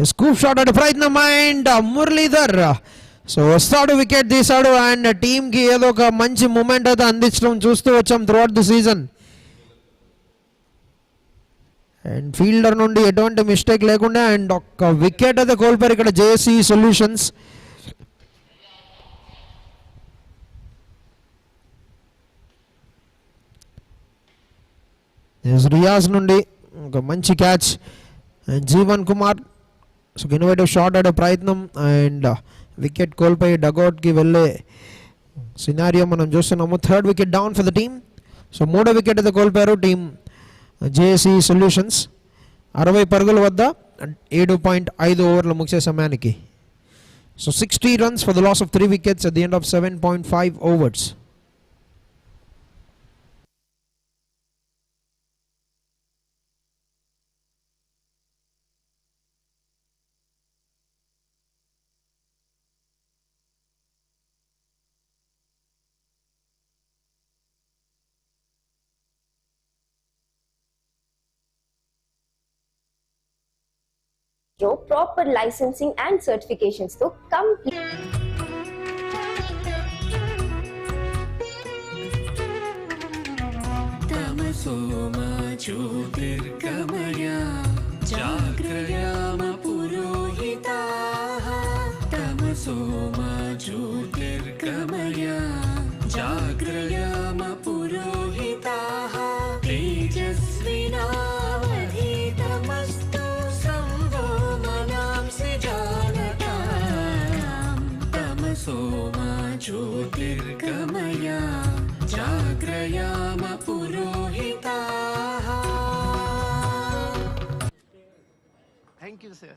స్కూప్ షాట్ అటు ప్రయత్నం అండ్ మురళీధర్ సో వస్తాడు, వికెట్ తీశాడు అండ్ టీంకి ఏదో ఒక మంచి మూమెంట్ అయితే అందించడం చూస్తూ వచ్చాం throughout the season. And fielder నుండి ఎటువంటి మిస్టేక్ లేకుండా అండ్ ఒక్క వికెట్ అయితే కోల్పోయారు ఇక్కడ జేఎస్ఈ సొల్యూషన్స్. రియాజ్ నుండి ఒక మంచి catch and Jeevan Kumar so innovative shot ఆడే ప్రయత్నం అండ్ వికెట్ కోల్పోయి డగౌట్కి వెళ్ళే సినారియో మనం చూస్తున్నాము. Third wicket down for the team. So మూడో వికెట్ అయితే కోల్పోయారు టీం జేఎస్ఈ సొల్యూషన్స్. 60 పరుగుల వద్ద 7.5 ఓవర్లు ముగిసే సమయానికి. So 60 runs for the loss of 3 wickets at the end of 7.5 overs. Proper licensing and certifications తో complete. तमसो मा ज्योतिर्गमय जाग्रयाम पुरोहिताः तमसो मा ज्योतिर्गमय जाग्रयाम पुरोहिताः तेजस्विनावधीतमस्तु संवो मनांसि जानताम् तमसो मा ज्योतिर्गमय जाग्रयाम पुरोहिताः. Thank you, sir.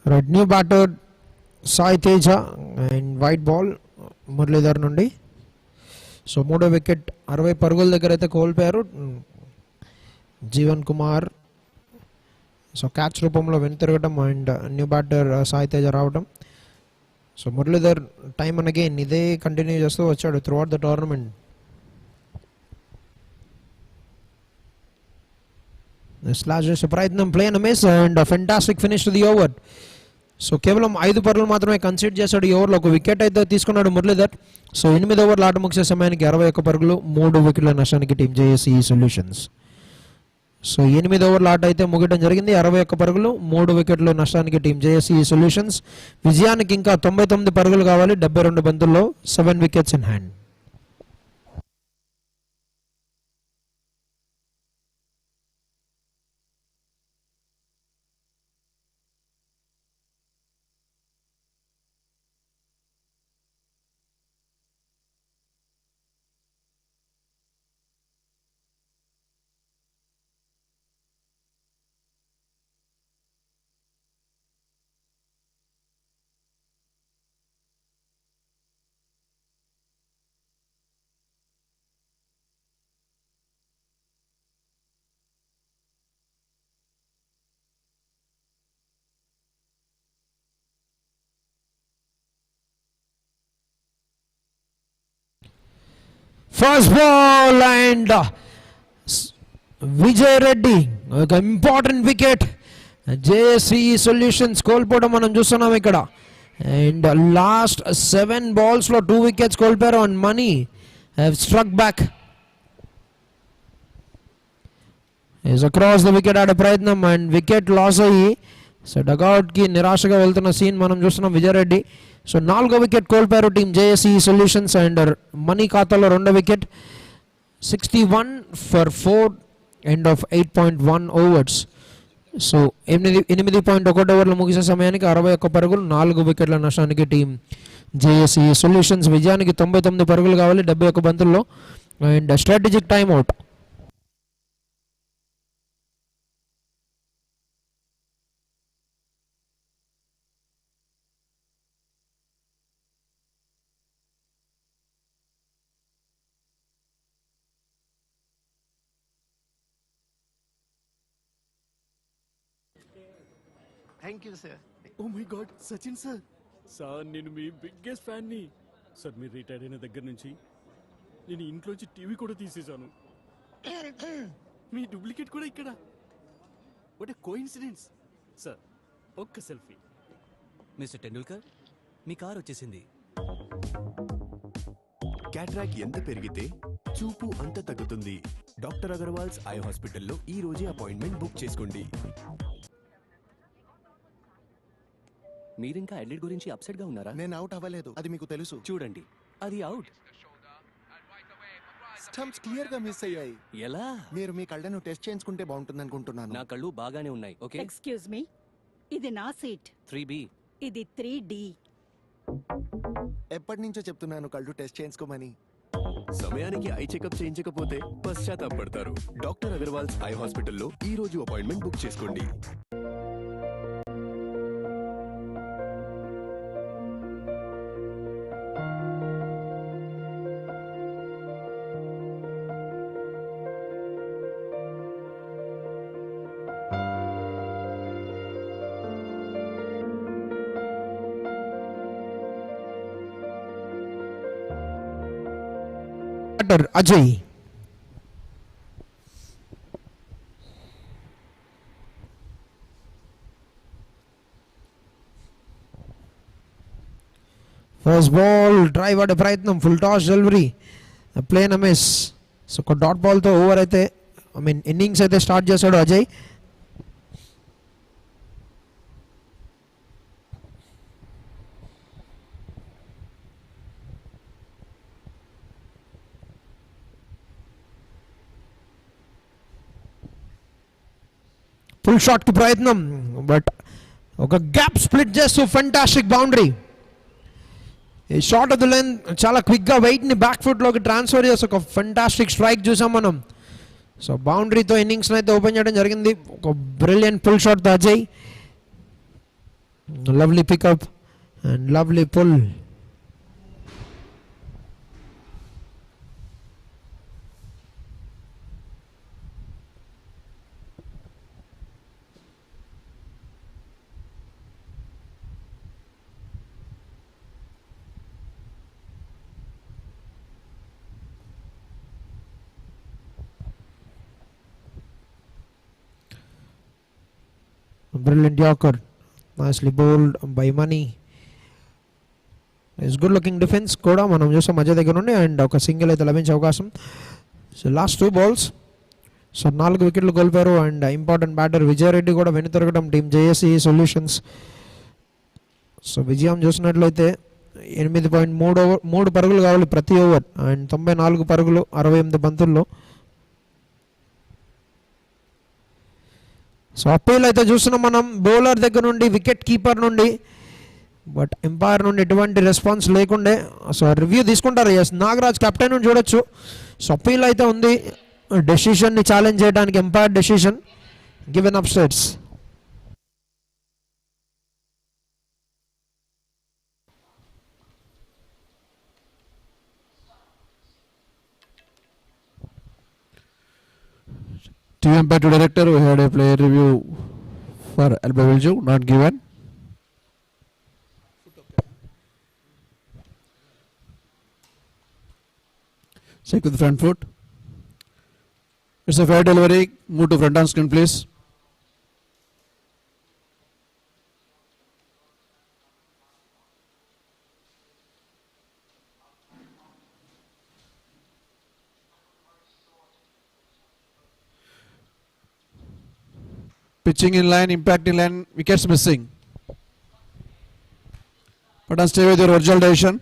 Right, new batter Sai Teja and white ball Muralidhar నుండి. సో 3వ వికెట్ 60 పరుగుల దగ్గర అయితే కోల్పోయారు జీవన్ కుమార్. సో క్యాచ్ రూపంలో వెనుతిరగడం and new batter Sai Teja రావడం. So Muralidhar time and again ఇదే కంటిన్యూ చేస్తూ వచ్చాడు throughout the tournament. Slash చేసే ప్రయత్నం, play and miss and fantastic finish to the over. So కేవలం 5 పరుగులు మాత్రమే కన్సిడర్ చేశాడు ఈ ఓవర్లో. ఒక వికెట్ అయితే తీసుకున్నాడు మురళీధర్. సో 8 ఓవర్ల ఆట ముగిసే సమయానికి 61 పరుగులు, 3 వికెట్ల నష్టానికి టీం JSEE సొల్యూషన్స్. సో 8 ఓవర్ల ఆట అయితే ముగియడం జరిగింది. 61 పరుగులు, 3 వికెట్ల నష్టానికి టీం JSEE సొల్యూషన్స్. విజయానికి ఇంకా 99 పరుగులు కావాలి 72 బంతుల్లో, 7 wickets in hand. First ball and Vijay Reddy ఒక ఇంపార్టెంట్ వికెట్ JSEE సొల్యూషన్స్ కోల్పోవడం మనం చూస్తున్నాం ఇక్కడ. అండ్ లాస్ట్ 7 balls లో 2 wickets కోల్పోయారు and money have struck back. Is across the wicket ఆడే ప్రయత్నం అండ్ వికెట్ లాస్ అయ్యి సో డగౌట్కి నిరాశగా వెళ్తున్న సీన్ మనం చూస్తున్నాం విజయ్ రెడ్డి. సో 4వ వికెట్ కోల్పోయారు team JSEE solutions and money ఖాతాలో 2వ wicket. 61 for 4 end of 8.1 overs. So 8.1 ఓవర్లు ముగిసే సమయానికి 61 పరుగులు, 4 వికెట్ల నష్టానికి టీం JSEE సొల్యూషన్స్. విజయానికి 99 పరుగులు కావాలి 71 బంతుల్లో and strategic timeout. Thank you sir. Oh my God, Sachin sir. Sir నేను మీ బిగ్గెస్ట్ ఫ్యాన్ని. సార్ మీరు రిటైర్ అయిన దగ్గర నుంచి నేను ఇంట్లోంచి టీవీ కూడా తీసేశాను. మీ డూప్లికేట్ కూడా ఇక్కడ. What a coincidence. సార్ ఒక్క సెల్ఫీ. మిస్టర్ టెండూల్కర్, మీ కార్ వచ్చేసింది. క్యాట్రాక్ ఎంత పెరిగితే చూపు అంత తగ్గుతుంది. డాక్టర్ అగర్వాల్స్ ఐ హాస్పిటల్లో ఈ రోజే అపాయింట్మెంట్ బుక్ చేసుకోండి. మీరింకా అడ్లెట్ గురించి అప్సెట్ గా ఉన్నారా? నేను అవుట్ అవ్వలేదు, అది మీకు తెలుసు. చూడండి, అది అవుట్. స్టంప్స్ క్లియర్ గా మిస్ అయ్యాయి. ఎలా? మీరు మీ కళ్ళను టెస్ట్ చేయించుకుంటే బాగుంటుంది అనుకుంటున్నాను. నా కళ్ళు బాగానే ఉన్నాయి. ఓకే, ఎక్స్క్యూజ్ మీ, ఇది నా సీట్. 3B. ఇది 3D. ఎప్పటి నుంచో చెప్తున్నాను కళ్ళు టెస్ట్ చేయించుకోమని. సమయానికి ఐ చెకప్ చేయించకపోతే పశ్చాత్తాపడతారు. డాక్టర్ అగర్వాల్స్ ఐ హాస్పిటల్లో ఈ రోజు అపాయింట్మెంట్ బుక్ చేసుకోండి. అజయ్. ఫస్ట్ బాల్ డ్రైవ్ ఆడే ప్రయత్నం, full toss delivery, plain miss. So ఒక డాట్ బాల్తో ఓవర్ అయితే ఇన్నింగ్స్ అయితే స్టార్ట్ చేశాడు అజయ్. ఫుల్ షాట్ కి ప్రయత్నం బట్ ఒక గ్యాప్ స్ప్లిట్ చేస్తూ ఫెంటాస్టిక్ బౌండరీ. ఈ షార్ట్ ఆఫ్ ద లైన్ చాలా క్విక్గా వెయిట్ని బ్యాక్ ఫుట్లోకి ట్రాన్స్ఫర్ చేసి ఒక ఫెంటాస్టిక్ స్ట్రైక్ చూసాం మనం. సో బౌండరీతో ఇన్నింగ్స్ని అయితే ఓపెన్ చేయడం జరిగింది. ఒక బ్రిలియంట్ ఫుల్ షాట్తో Ajay. Lovely pickup and lovely pull. Brilliant Yorker, nicely bowled by Money. It's good looking defense కూడా మనం చూసాం మధ్య దగ్గర నుండి అండ్ ఒక సింగిల్ అయితే లభించే అవకాశం. సో లాస్ట్ 2 balls సో 4 వికెట్లు కోల్పోయారు అండ్ ఇంపార్టెంట్ బ్యాటర్ విజయారెడ్డి కూడా వెనుతిరగడం టీం జేఎస్ఈ సొల్యూషన్స్. సో విజయం చూసినట్లయితే 8.3 పరుగులు కావాలి ప్రతి ఓవర్ అండ్ 94 పరుగులు 68 బంతుల్లో. సో అప్పీల్ అయితే చూస్తున్నాం మనం బౌలర్ దగ్గర నుండి వికెట్ కీపర్ నుండి, బట్ ఎంపైర్ నుండి ఎటువంటి రెస్పాన్స్ లేకుండే. సో రివ్యూ తీసుకుంటారు. ఎస్ నాగరాజ్ కెప్టెన్ నుండి చూడొచ్చు. సో అప్పీల్ అయితే ఉంది డెసిషన్ని ఛాలెంజ్ చేయడానికి, umpire decision given up states. To umpire to director, we had a player review for elbow value not given. Check with the front foot. It's a fair delivery. Move to front on screen, please. Pitching in line, impact in line, wickets missing. But stay with your original decision,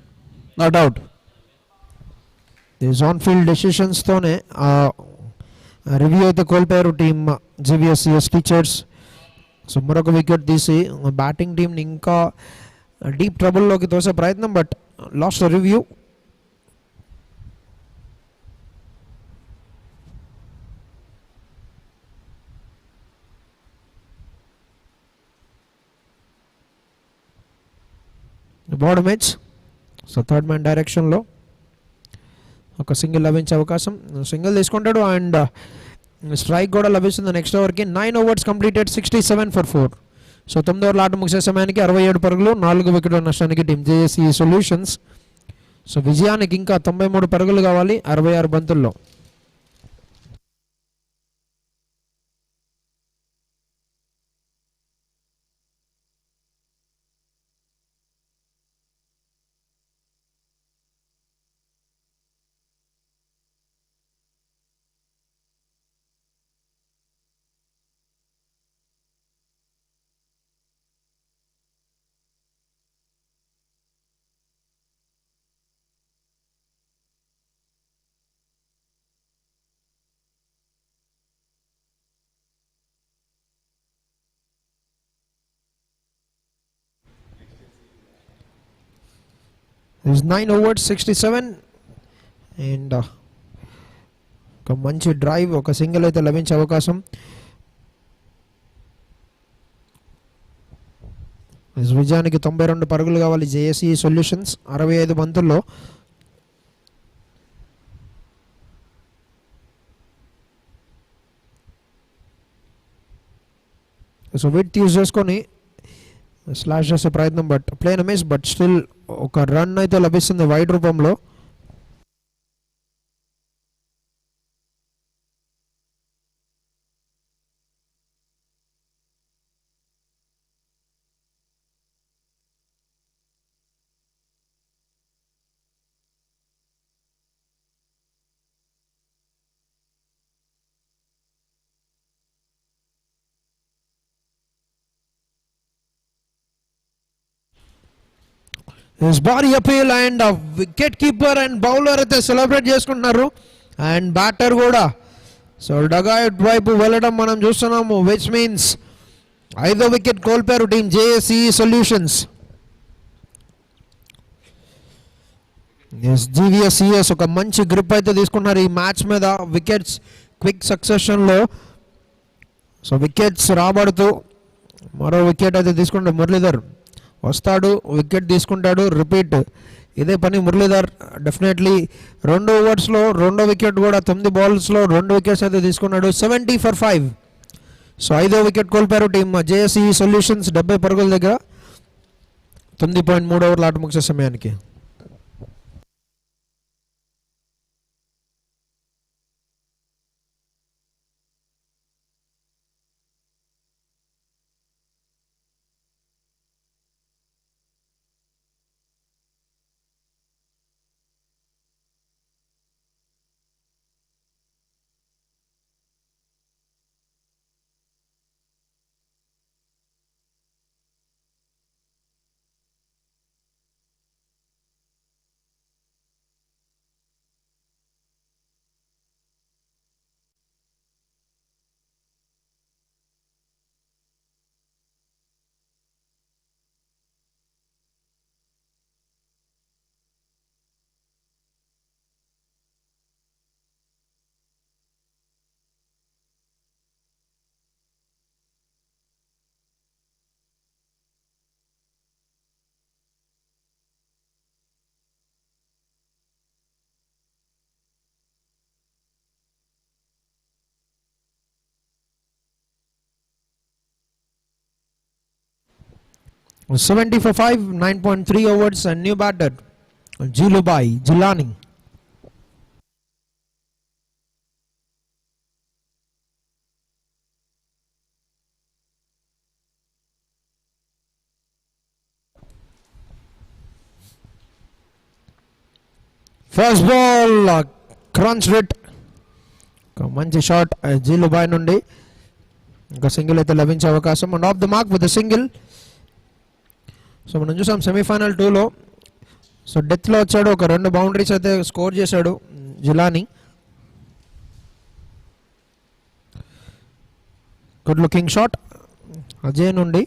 not out. These on-field decisions తోనే review అయితే కోల్పోయారు team GVSCS teachers. So మరొక wicket తీసి batting టీంని ఇంకా deep ట్రబుల్లోకి తోసే ప్రయత్నం, but last review. Body match. So third man డైరెక్షన్లో ఒక సింగిల్ లభించే అవకాశం. సింగిల్ తీసుకుంటాడు అండ్ స్ట్రైక్ కూడా లభిస్తుంది నెక్స్ట్ ఓవర్కి. 9 overs కంప్లీటెడ్, 67 for 4. సో 9 ఓవర్ల ఆట ముగిసే సమయానికి 67 పరుగులు, 4 వికెట్ల నష్టానికి టీం జేఎస్ఈ సొల్యూషన్స్. సో విజయానికి ఇంకా 93 పరుగులు కావాలి 66 బంతుల్లో. It's 9 overs 67 అండ్ ఒక మంచి డ్రైవ్, ఒక సింగిల్ అయితే లభించే అవకాశం. విజయానికి 92 పరుగులు కావాలి జేఎస్ఈ సొల్యూషన్స్ 65 బంతుల్లో. సో విట్ యూజ్ చేసుకొని స్లాష్ చేసే ప్రయత్నం, but plain miss, but still ఒక రన్ అయితే లభిస్తుంది వైడ్ రూపంలో. భారీ appeal and wicket keeper and bowler అయితే సెలబ్రేట్ చేసుకుంటున్నారు అండ్ బ్యాటర్ కూడా. సో డగాయట్ వైపు వెళ్ళడం మనం చూస్తున్నాము, విచ్ మీన్స్ 5వ వికెట్ కోల్పోయారు టీం జేఎస్ఈ సొల్యూషన్స్. జీవీఎస్సిఎస్ ఒక మంచి గ్రిప్ అయితే తీసుకున్నారు ఈ మ్యాచ్ మీద, వికెట్స్ క్విక్ సక్సెషన్లో. సో వికెట్స్ రాబడుతూ మరో వికెట్ అయితే తీసుకుంటాడు మురళీధర్. వస్తాడు, వికెట్ తీసుకుంటాడు, రిపీట్. ఇదే పని మురళీధర్. డెఫినెట్లీ 2 ఓవర్స్లో 2వ వికెట్ కూడా 9 బాల్స్లో 2 వికెట్స్ అయితే తీసుకున్నాడు. 70 for 5. సో 5వ వికెట్ కోల్పోయారు టీమ్ జేఎస్ఈ సొల్యూషన్స్ 70 పరుగుల దగ్గర 9.3 ఓవర్ల ఆట ముగిసే సమయానికి. $70 for 5, 9.3 overs, and new batter Jilubai Jilani. First ball, crunched it. మంచి షాట్ జీలుబాయ్ నుండి. ఇంకా సింగిల్ అయితే లభించే అవకాశం. And of the mark with single. So మనం చూసాం సెమీఫైనల్ 2లో. సో డెత్లో వచ్చాడు, ఒక 2 బౌండరీస్ అయితే స్కోర్ చేశాడు Jilani. Good looking shot Ajay నుండి.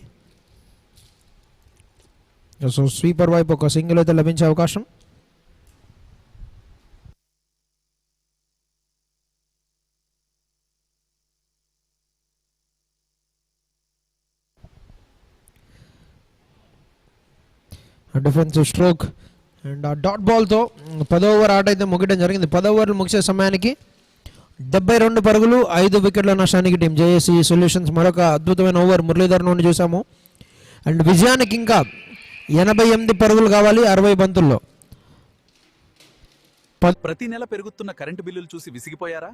సో స్వీపర్ వైపు ఒక సింగిల్ అయితే లభించే అవకాశం. డిఫెన్సివ్ స్ట్రోక్ అండ్ ఆ డాట్ బాల్తో 10వ ఓవర్ ఆట అయితే ముగియడం జరిగింది. 10వ ఓవర్లు ముగిసే సమయానికి 72 పరుగులు 5 వికెట్ల నష్టానికి టీం జేఎస్ఈ సొల్యూషన్స్. మరొక అద్భుతమైన ఓవర్ మురళీధర్ నుండి చూసాము. అండ్ విజయానికి ఇంకా 88 పరుగులు కావాలి 60 బంతుల్లో. ప్రతి నెల పెరుగుతున్న కరెంటు బిల్లులు చూసి విసిగిపోయారా?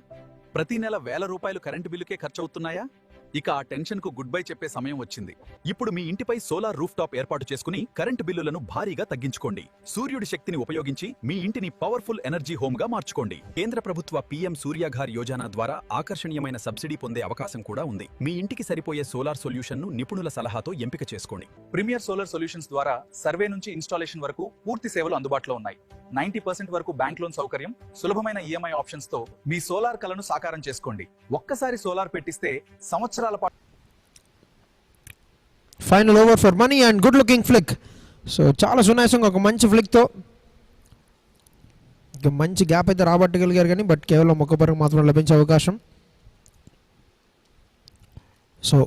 ప్రతి నెల వేల రూపాయలు కరెంటు బిల్లుకే ఖర్చవుతున్నాయా? ఇక ఆ టెన్షన్ కు గుడ్ బై చెప్పే సమయం వచ్చింది. ఇప్పుడు మీ ఇంటిపై సోలార్ రూఫ్ టాప్ ఏర్పాటు చేసుకుని కరెంటు బిల్లులను భారీగా తగ్గించుకోండి. సూర్యుడి శక్తిని ఉపయోగించి మీ ఇంటిని పవర్ఫుల్ ఎనర్జీ హోమ్ గా మార్చుకోండి. కేంద్ర ప్రభుత్వ పీఎం సూర్యాఘర్ యోజన ద్వారా ఆకర్షణీయమైన సబ్సిడీ పొందే అవకాశం కూడా ఉంది. మీ ఇంటికి సరిపోయే సోలార్ సొల్యూషన్ ను నిపుణుల సలహాతో ఎంపిక చేసుకోండి. ప్రీమియర్ సోలార్ సొల్యూషన్స్ ద్వారా సర్వే నుంచి ఇన్స్టాలేషన్ వరకు పూర్తి సేవలు అందుబాటులో ఉన్నాయి. 90% వరకు బ్యాంక్ లోన్ సౌకర్యం, సులభమైన ఈఎంఐ ఆప్షన్స్ తో మీ సోలార్ కలను సాకారం చేసుకోండి. ఒక్కసారి సోలార్ పెట్టిస్తే సంవత్సరాల పాటు. Final over for money and good looking flick. So చాలా సునాయాసంగా ఒక మంచి ఫ్లిక్తో మంచి గ్యాప్ అయితే రాబట్టగలిగారు కానీ బట్ కేవలం ఒక్క పరుగు మాత్రం లభించే అవకాశం. సో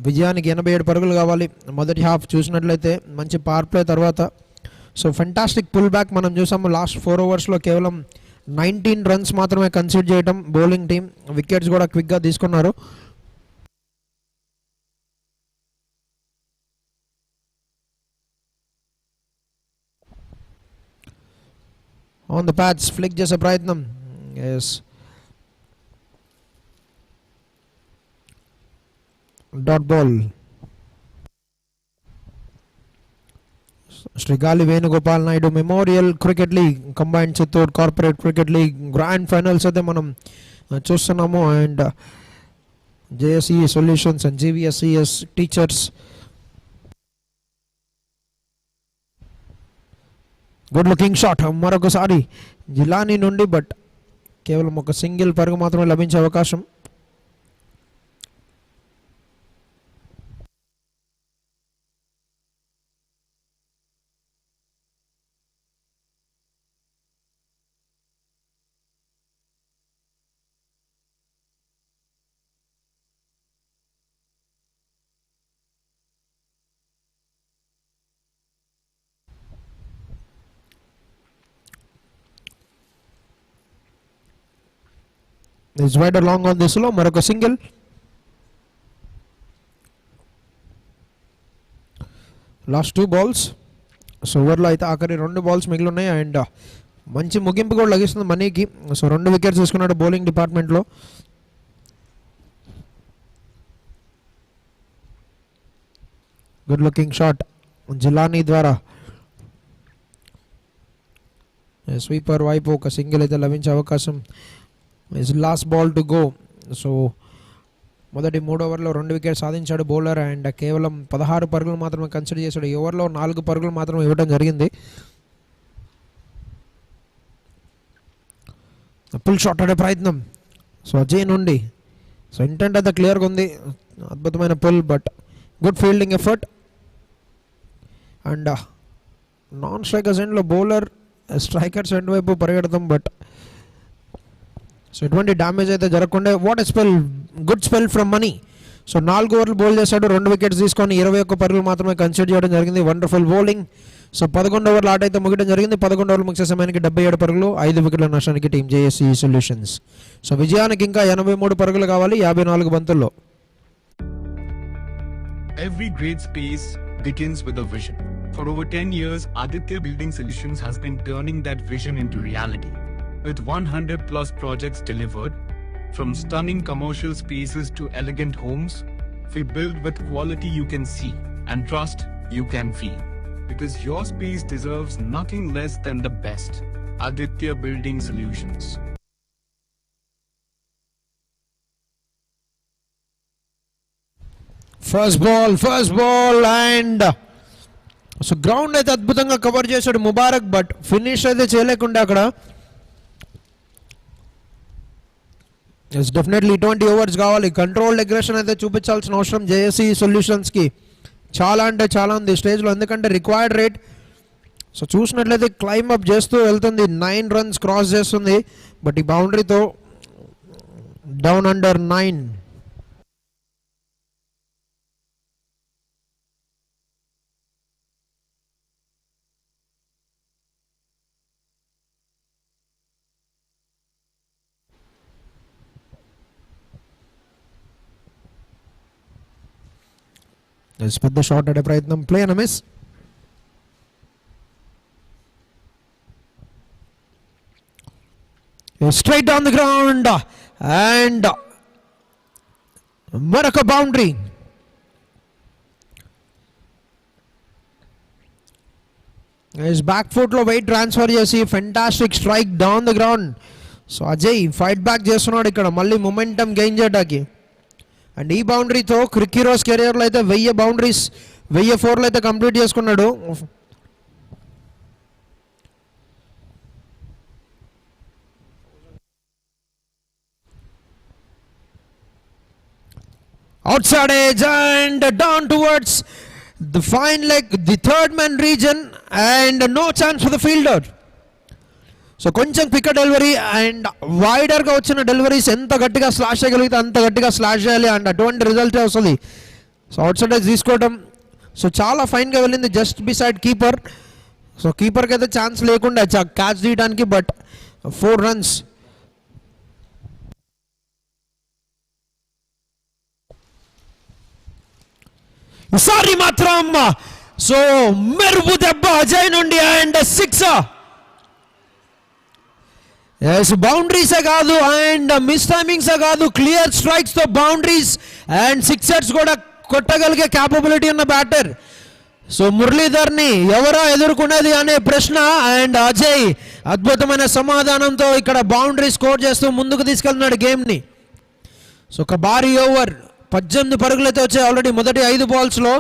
విజయానికి 87 పరుగులు కావాలి. మొదటి హాఫ్ చూసినట్లయితే మంచి పవర్ ప్లే తర్వాత సో ఫెంటాస్టిక్ పుల్ బ్యాక్ మనం చూసాము. లాస్ట్ 4 ఓవర్స్లో కేవలం 19 రన్స్ మాత్రమే కన్సిడర్ చేయడం బౌలింగ్ టీం. వికెట్స్ కూడా క్విక్గా తీసుకున్నారు. ఆన్ ద ప్యాచ్ ఫ్లిక్ చేసే ప్రయత్నం. S dot ball. Shri Gali Venugopal Naidu Memorial Cricket League Combined Chittoor Corporate Cricket League Grand Finals అయితే మనం చూస్తున్నాము. And JSEE Solutions and GVSCS teachers. Good looking shot మరొకసారి జిలానీ నుండి బట్ కేవలం ఒక single పరుగు మాత్రమే లభించే అవకాశం. Is wide long on this లో మరొక సింగిల్. Last 2 balls. సో ఓవర్లో అయితే ఆఖరి 2 balls మిగిలి ఉన్నాయి అండ్ మంచి ముగింపు కూడా లభిస్తుంది మనీకి. సో 2 వికెట్స్ తీసుకున్నాడు బౌలింగ్ డిపార్ట్మెంట్లో. గుడ్ లుకింగ్ షాట్ జిలానీ ద్వారా స్వీపర్ వైపు ఒక సింగిల్ అయితే లభించే అవకాశం. Is last ball to go. So మొదటి 3 ఓవర్లో 2 వికెట్ సాధించాడు బౌలర్ అండ్ కేవలం 16 పరుగులు మాత్రమే కన్సిడర్ చేశాడు. ఈ ఓవర్లో 4 పరుగులు మాత్రమే ఇవ్వడం జరిగింది. పుల్ షాట్ ఆడే ప్రయత్నం సో అజయ్ నుండి. సో ఇంటెంట్ అయితే క్లియర్గా ఉంది, అద్భుతమైన pull, but good fielding effort. And non striker's ఎండ్లో బౌలర్ స్ట్రైకర్స్ ఎండ్ వైపు పరిగెడతాం, బట్ సో ఎటువంటి డ్యామేజ్ అయితే జరగకుండా what a spell, good spell from Money. So 4 ఓవర్లు బౌల్ చేశాడు, 2 వికెట్స్ తీసుకొని 21 పరుగులు మాత్రమే కన్సిడర్ చేయడం జరిగింది. Wonderful bowling. సో 11 ఓవర్ల ఆట అయితే ముగియడం జరిగింది. 11 ఓవర్లు ముగిసే సమయానికి 77 పరుగులు, 5 వికెట్ల నష్టానికి టీం JSEE సొల్యూషన్స్. సో విజయానికి ఇంకా 83 పరుగులు కావాలి 54 బంతుల్లో. Every great space begins with a vision. For over 10 years, Aditya Building Solutions has been turning that vision into reality. With 100 plus projects delivered, from stunning commercial spaces to elegant homes, we build with quality you can see and trust you can feel. Because your space deserves nothing less than the best. Aditya Building Solutions. First ball and so ground అయితే అద్భుతంగా cover చేశాడు Mubarak, but finish అయితే చేయలేకుండా అక్కడ. Definitely 20 overs కావాలి. Controlled aggression అయితే చూపించాల్సిన అవసరం JSEE సొల్యూషన్స్కి చాలా అంటే చాలా ఉంది స్టేజ్లో, ఎందుకంటే రిక్వైర్డ్ రేట్ సో చూసినట్లయితే క్లైమ్ అప్ చేస్తూ వెళ్తుంది. 9 runs క్రాస్ చేస్తుంది, బట్ ఈ బౌండరీతో డౌన్ అండర్ 9. పెద్ద షాట్ ఆడే ప్రయత్నం, play and miss. Straight on the ground and మరొక బౌండరీ. బ్యాక్ ఫుట్ లో వెయిట్ ట్రాన్స్ఫర్ చేసి fantastic strike down the ground. So Ajay fight back చేస్తున్నాడు ఇక్కడ మళ్ళీ మొమెంటం గెయిన్ చేయడానికి. అండ్ ఈ బౌండరీతో క్రిక్ హీరోస్ కెరియర్లో అయితే 1000 బౌండరీస్ 1004 అయితే కంప్లీట్ చేసుకున్నాడు. outside edge and down towards the fine leg, the third man region, and no chance for the fielder. So కొంచెం క్విక్ డెలివరీ అండ్ వైడర్గా వచ్చిన డెలివరీస్ ఎంత గట్టిగా స్లాష్ చేయగలిగితే అంత గట్టిగా స్లాష్ చేయాలి అండ్ అటువంటి రిజల్ట్ వస్తుంది. సో అవుట్ సైడ్ తీసుకోవడం సో చాలా ఫైన్గా వెళ్ళింది జస్ట్ బిసైడ్ కీపర్. సో కీపర్కి అయితే ఛాన్స్ లేకుండా క్యాచ్ తీయడానికి, బట్ 4 runs. ఈసారి మాత్రం సో మెరుపు దెబ్బ అజయ్ నుండి అండ్ 6. బౌండరీసే కాదు అండ్ మిస్ టైమింగ్సే కాదు, క్లియర్ స్ట్రైక్స్తో బౌండరీస్ అండ్ సిక్సర్స్ కూడా కొట్టగలిగే క్యాపబిలిటీ ఉన్న బ్యాటర్. సో మురళీధర్ని ఎవరో ఎదుర్కొనేది అనే ప్రశ్న అండ్ అజయ్ అద్భుతమైన సమాధానంతో ఇక్కడ బౌండరీ స్కోర్ చేస్తూ ముందుకు తీసుకెళ్తున్నాడు గేమ్ని. సో ఒక భారీ ఓవర్ 18 పరుగులైతే వచ్చాయి ఆల్రెడీ మొదటి 5 balls-లో.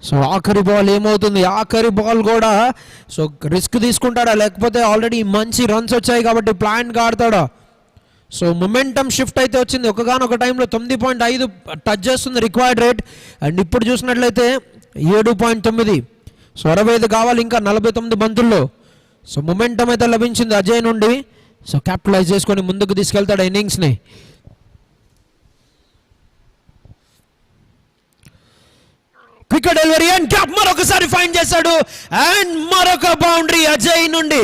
సో ఆఖరి బాల్ ఏమవుతుంది, ఆఖరి బాల్ కూడా సో రిస్క్ తీసుకుంటాడా లేకపోతే ఆల్రెడీ మంచి రన్స్ వచ్చాయి కాబట్టి ప్లాన్గా ఆడతాడా. సో మొమెంటం షిఫ్ట్ అయితే వచ్చింది, ఒకగానొక టైంలో 9.5 టచ్ చేస్తుంది రిక్వైర్డ్ రేట్ అండ్ ఇప్పుడు చూసినట్లయితే 7.9. సో 65 కావాలి ఇంకా 49 బంతుల్లో. సో మొమెంటం అయితే లభించింది అజయ్ నుండి. సో క్యాపిటలైజ్ చేసుకొని ముందుకు తీసుకెళ్తాడు ఇన్నింగ్స్ని. క్విక్ డెలివరీ అండ్ క్యాప్ మరొకసారి ఫైన్ చేశాడు అండ్ మరొక బౌండరీ అజయ్ నుండి.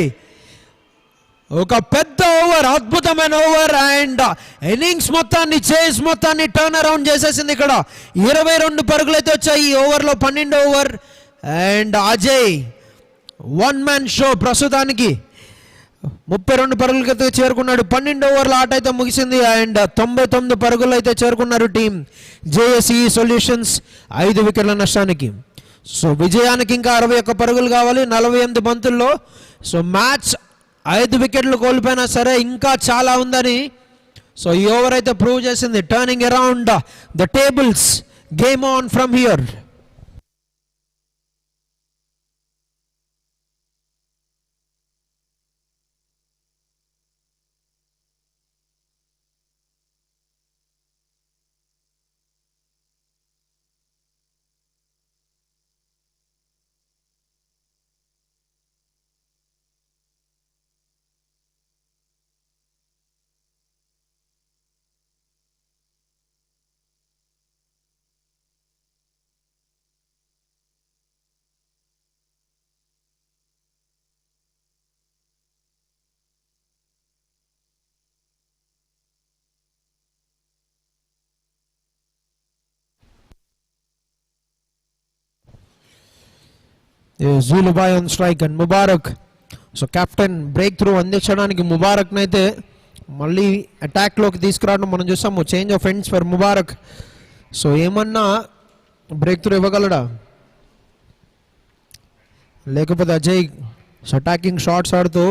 ఒక పెద్ద ఓవర్, అద్భుతమైన ఓవర్ అండ్ ఇన్నింగ్స్ మొత్తాన్ని, చేస్ మొత్తాన్ని టర్న్ అరౌండ్ చేసేసింది. ఇక్కడ 22 పరుగులు అయితే వచ్చాయి ఈ ఓవర్లో, 12 over. And Ajay one man show ప్రస్తుతానికి 32 పరుగులకైతే చేరుకున్నాడు. 12 ఓవర్ల ఆట అయితే ముగిసింది అండ్ 99 పరుగులు అయితే చేరుకున్నారు టీం జేఎస్ఈ సొల్యూషన్స్ 5 వికెట్ల నష్టానికి. సో విజయానికి ఇంకా 61 పరుగులు కావాలి 48 బంతుల్లో. సో మ్యాచ్ 5 వికెట్లు కోల్పోయినా సరే ఇంకా చాలా ఉందని సో ఈ ఓవర్ అయితే ప్రూవ్ చేసింది. Turning around the tables, game on from here. Julubai on strike and Mubarak. So captain breakthrough అందించడానికి ముబారక్ని అయితే మళ్ళీ అటాక్లోకి తీసుకురావడం మనం చూసాము. Change of ends for Mubarak. So ఏమన్నా బ్రేక్ త్రూ ఇవ్వగలడా, లేకపోతే అజయ్ అటాకింగ్ షాట్స్ ఆడుతూ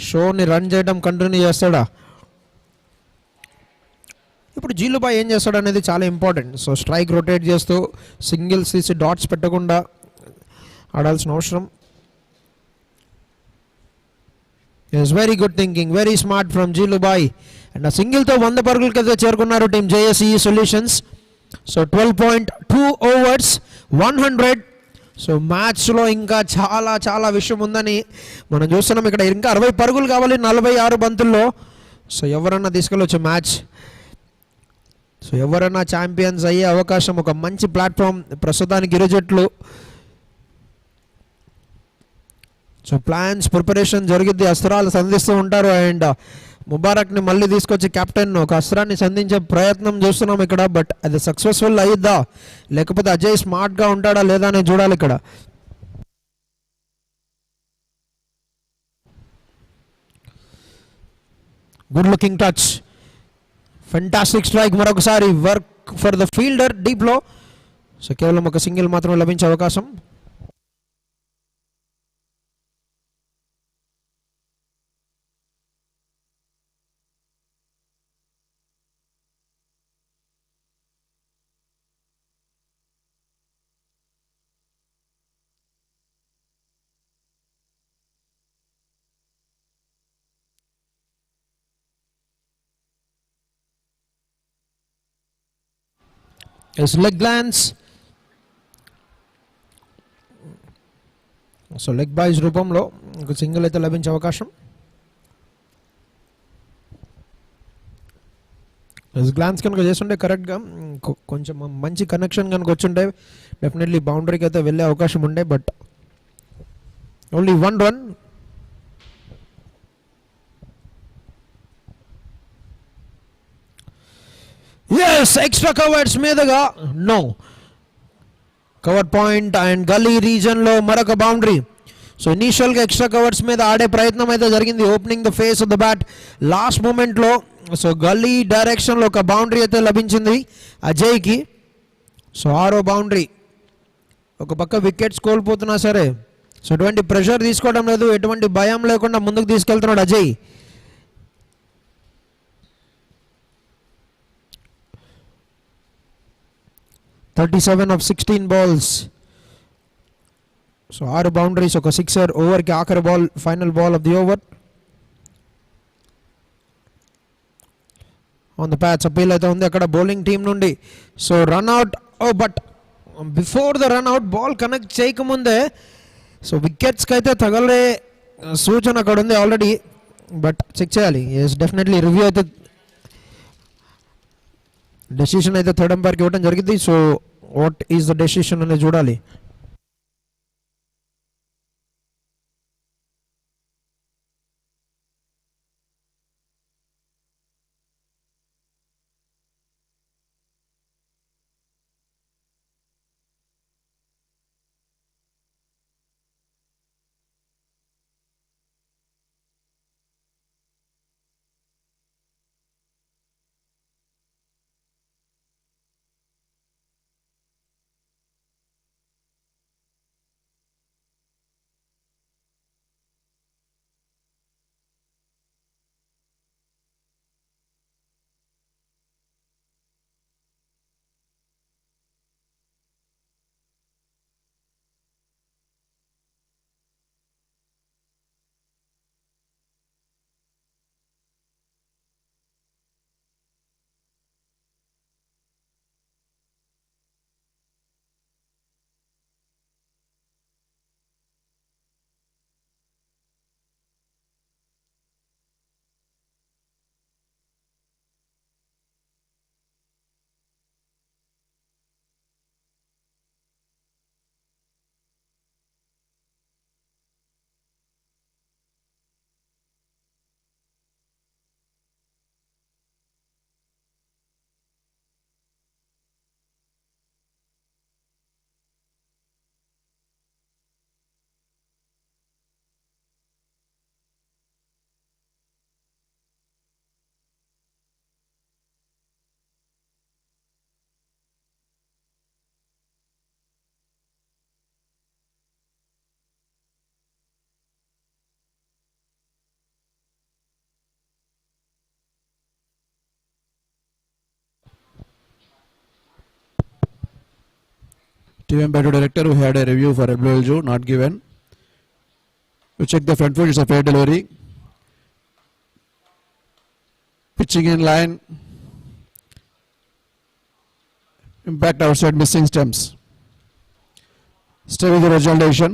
షోని రన్ చేయడం కంటిన్యూ చేస్తాడా? ఇప్పుడు జీలుబాయ్ ఏం చేస్తాడు అనేది చాలా ఇంపార్టెంట్. సో స్ట్రైక్ రొటేట్ చేస్తూ సింగిల్స్ తీసి డాట్స్ పెట్టకుండా ఆడాల్సిన అవసరం. It's very good thinking, very smart from Julubai. And ఆ సింగిల్తో 100 పరుగులకైతే చేరుకున్నారు team JSE solutions. So 12.2 overs 100. So మ్యాచ్లో ఇంకా చాలా చాలా విషయం ఉందని మనం చూస్తున్నాం. ఇక్కడ ఇంకా 60 పరుగులు కావాలి 46 బంతుల్లో. సో ఎవరన్నా తీసుకెళ్ళొచ్చు మ్యాచ్. సో ఎవరన్నా ఛాంపియన్స్ అయ్యే అవకాశం, ఒక మంచి ప్లాట్ఫామ్ ప్రస్తుతానికి ఇరు జట్లు. సో ప్లాన్స్ ప్రిపరేషన్ జరిగిద్ది, అస్త్రాలు సంధిస్తూ ఉంటారు. అండ్ ముబారక్ని మళ్ళీ తీసుకొచ్చి కెప్టెన్ ఒక అస్త్రాన్ని సంధించే ప్రయత్నం చూస్తున్నాం ఇక్కడ. బట్ అది సక్సెస్ఫుల్ అయ్యిద్దా, లేకపోతే అజయ్ స్మార్ట్గా ఉంటాడా లేదా అని చూడాలి ఇక్కడ. Good looking touch, fantastic strike. మరొకసారి వర్క్ ఫర్ ద ఫీల్డర్ డీప్లో. సో కేవలం ఒక సింగిల్ మాత్రం లభించే అవకాశం. Leg glance. So leg byes రూపంలో ఒక సింగిల్ అయితే లభించే అవకాశం. గ్లాన్స్ కనుక చేస్తుంటే కరెక్ట్గా కొంచెం మంచి కనెక్షన్ కనుక వచ్చుంటే డెఫినెట్లీ బౌండరీకి అయితే వెళ్ళే అవకాశం ఉండే. But only 1 run. Yes, extra covers మీదుగా no cover point and gully region మరొక బౌండరీ. సో ఇనీషియల్గా ఎక్స్ట్రా కవర్స్ మీద ఆడే ప్రయత్నం అయితే జరిగింది opening the face of the bat. Last మూమెంట్లో సో గల్లీ డైరెక్షన్లో ఒక బౌండరీ అయితే లభించింది అజయ్కి. సో 6వ బౌండరీ. ఒక పక్క వికెట్స్ కోల్పోతున్నా సరే సో ఎటువంటి ప్రెషర్ తీసుకోవడం లేదు, ఎటువంటి భయం లేకుండా ముందుకు తీసుకెళ్తున్నాడు Ajay. (37 of 16 balls). So 6 boundaries, ఒక సిక్సర్. ఓవర్కి ఆఖరి ball, final ball of the over. On the patch appeal అయితే ఉంది అక్కడ బౌలింగ్ టీం నుండి. So run out. But before the run out ball connect చేయకముందే సో వికెట్స్కి అయితే తగలే సూచన అక్కడ ఉంది ఆల్రెడీ. బట్ చెక్ చేయాలి. ఎస్, డెఫినెట్లీ రివ్యూ అయితే డెసిషన్ అయితే థర్డ్ అంపైర్కి ఇవ్వడం జరిగింది. So what is the decision అనేది చూడాలి. Team Battle Director who had a review for WLJ not given. We check the front foot, it's a fair delivery. Pitching in line. Impact outside, missing stumps. Stay with the original decision.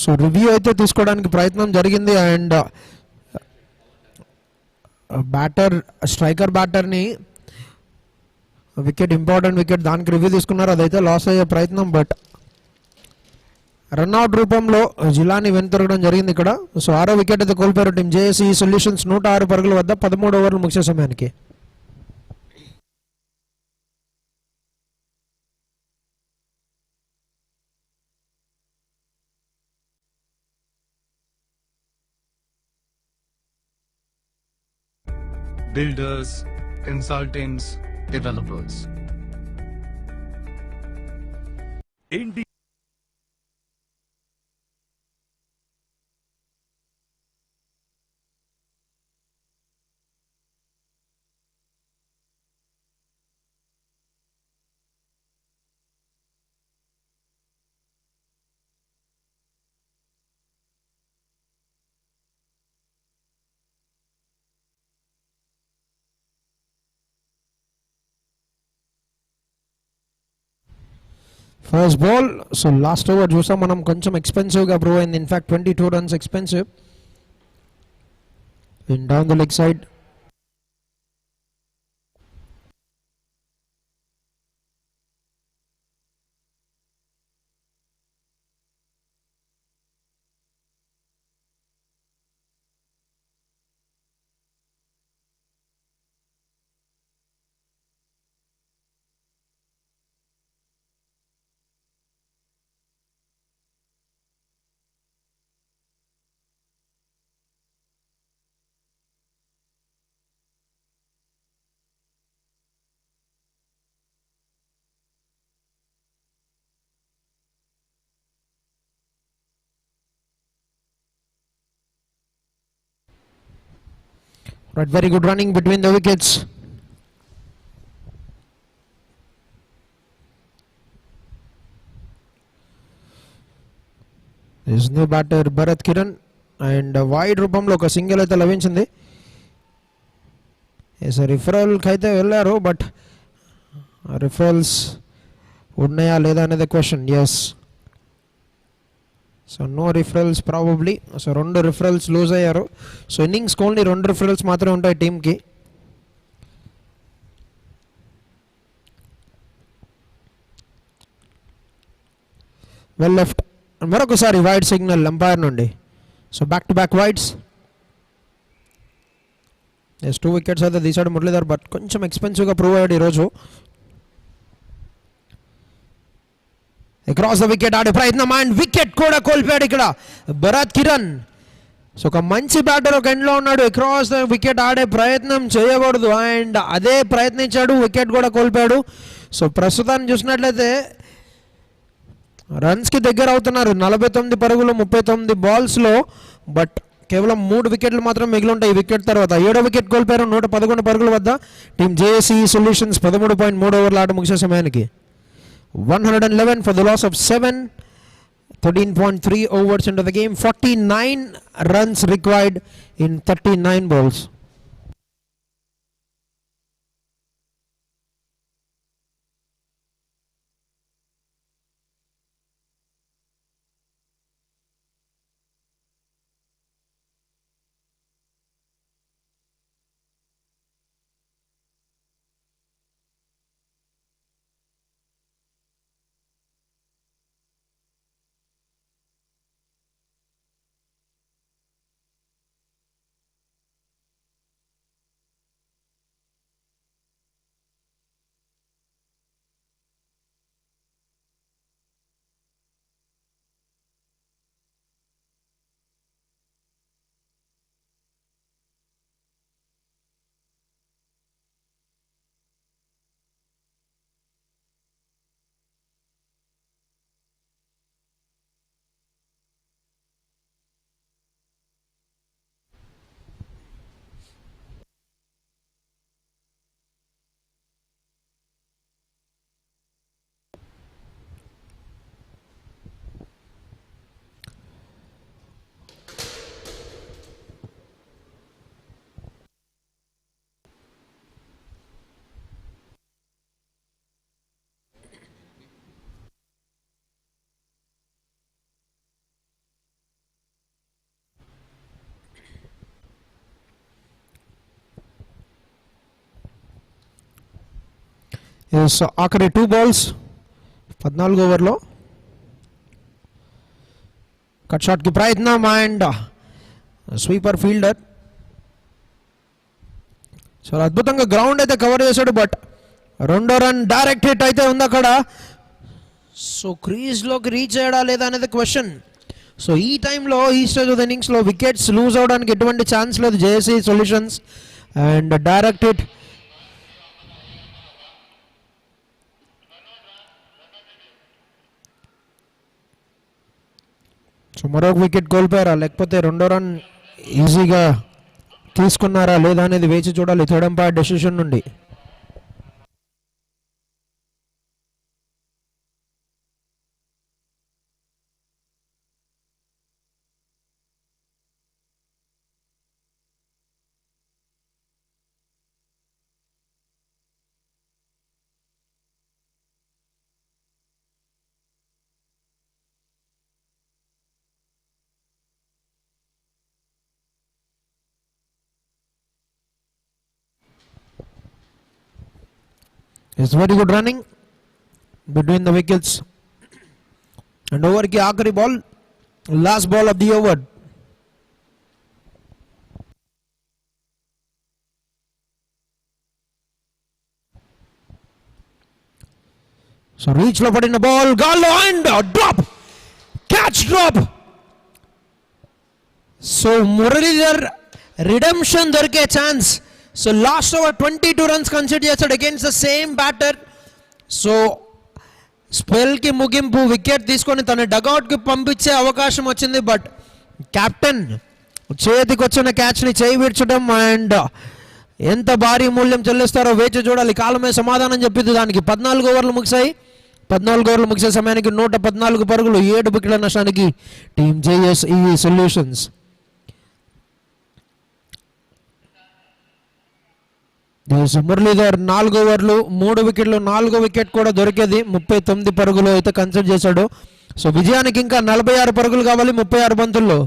So review అయితే తీసుకోవడానికి ప్రయత్నం జరిగింది and batter striker బ్యాటర్ని wicket important wicket దానికి review తీసుకున్నారు, అదైతే loss అయ్యే ప్రయత్నం. బట్ రన్అట్ రూపంలో జిలాని వెనుతిరగడం జరిగింది ఇక్కడ. సో 6వ వికెట్ అయితే కోల్పోయారు టీం జేఏసీ సొల్యూషన్స్ 106 పరుగుల వద్ద 13 ఓవర్లు ముగిసే సమయానికి. Builders, consultants, developers. India first ball. So last over చూసాం మనం, కొంచెం ఎక్స్పెన్సివ్గా ప్రూవ్ అయింది. In fact 22 runs expensive in down the leg side. Right, very good running between the wickets. This new batter Bharat Kiran and wide రూపంలో ఒక single అయితే లభించింది. రిఫరల్కి అయితే వెళ్ళారు, బట్ రిఫరల్స్ ఉన్నాయా లేదా అనేది question. Yes, so no referrals probably. So 2 referrals lose అయ్యారు. సో ఇన్నింగ్స్కి ఓన్లీ 2 రిఫరల్స్ మాత్రమే ఉంటాయి టీంకి. వెల్ లెఫ్ట్, మరొకసారి వైడ్ సిగ్నల్ ఎంపైర్ నుండి. So back to back wides. Yes, 2 wickets అయితే తీసాడు మురళీధర్, బట్ కొంచెం ఎక్స్పెన్సివ్గా ప్రూవ్ అయ్యాడు ఈరోజు. అక్రాస్ ద వికెట్ ఆడే ప్రయత్నం అండ్ వికెట్ కూడా కోల్పోయాడు ఇక్కడ భరత్ కిరణ్. సో ఒక మంచి బ్యాటర్ ఒక ఎండ్లో ఉన్నాడు, అక్రాస్ ద వికెట్ ఆడే ప్రయత్నం చేయకూడదు అండ్ అదే ప్రయత్నించాడు, వికెట్ కూడా కోల్పోయాడు. సో ప్రస్తుతాన్ని చూసినట్లయితే రన్స్కి దగ్గర అవుతున్నారు. 49 పరుగులు 39 బాల్స్లో, బట్ కేవలం 3 వికెట్లు మాత్రం మిగిలి ఉంటాయి ఈ వికెట్ తర్వాత. 7వ వికెట్ కోల్పోయారు 111 పరుగుల వద్ద టీం జేఏసీ సొల్యూషన్స్ 13.3 ఓవర్ల ఆట ముగిసే సమయానికి. 111 for the loss of 7, 13.3 overs into the game, 49 runs required in 39 balls. Yes ఆఖరి 2 బాల్స్ 14 ఓవర్లో. కట్ షాట్కి ప్రయత్నం అండ్ స్వీపర్ ఫీల్డర్ చాలా అద్భుతంగా గ్రౌండ్ అయితే కవర్ చేశాడు. బట్ రెండో రన్ డైరెక్ట్ హిట్ అయితే ఉంది అక్కడ. సో క్రీజ్లోకి రీచ్ అయ్యాడా లేదా అనేది క్వశ్చన్. సో ఈ టైంలో ఈ స్టేజ్ ఆఫ్ ఇన్నింగ్స్లో వికెట్స్ లూజ్ అవడానికి ఎటువంటి ఛాన్స్ లేదు JSE solutions. And direct hit. So మరొక వికెట్ కోల్పోయారా లేకపోతే రెండో రన్ ఈజీగా తీసుకున్నారా లేదా అనేది వేచి చూడాలి థర్డ్ అంపైర్ డెసిషన్ నుండి. It's very good running between the wickets. And over ki aakhari ball, last ball of the over. So reach lo padina ball, Gallo and drop, catch drop. So Muralidhar redemption dorke chance. So last over 22 runs considered against the same batter. So spell కి ముగింపు wicket తీసుకొని తన dugout కి పంపించే అవకాశం వచ్చింది. But captain చేతికి వచ్చిన క్యాచ్ ని చేయి విడ్చడం అండ్ ఎంత భారీ మూల్యం చెల్లిస్తారో వేచి చూడాలి. కాలమే సమాధానం చెప్పింది దానికి. 14 ఓవర్లు ముగిశాయి. 14 ఓవర్లు ముగిసే సమయానికి 114 పరుగులు, 7 వికెట్ల నష్టానికి టీమ్ జేఎస్ఈ సొల్యూషన్స్. మురళీధర్ 4 ఓవర్లు 3 వికెట్లు, 4 వికెట్ కూడా దొరికేది. 39 పరుగులు అయితే కన్సిడర్ చేశాడు. సో విజయానికి ఇంకా 46 పరుగులు కావాలి 36 బంతుల్లో.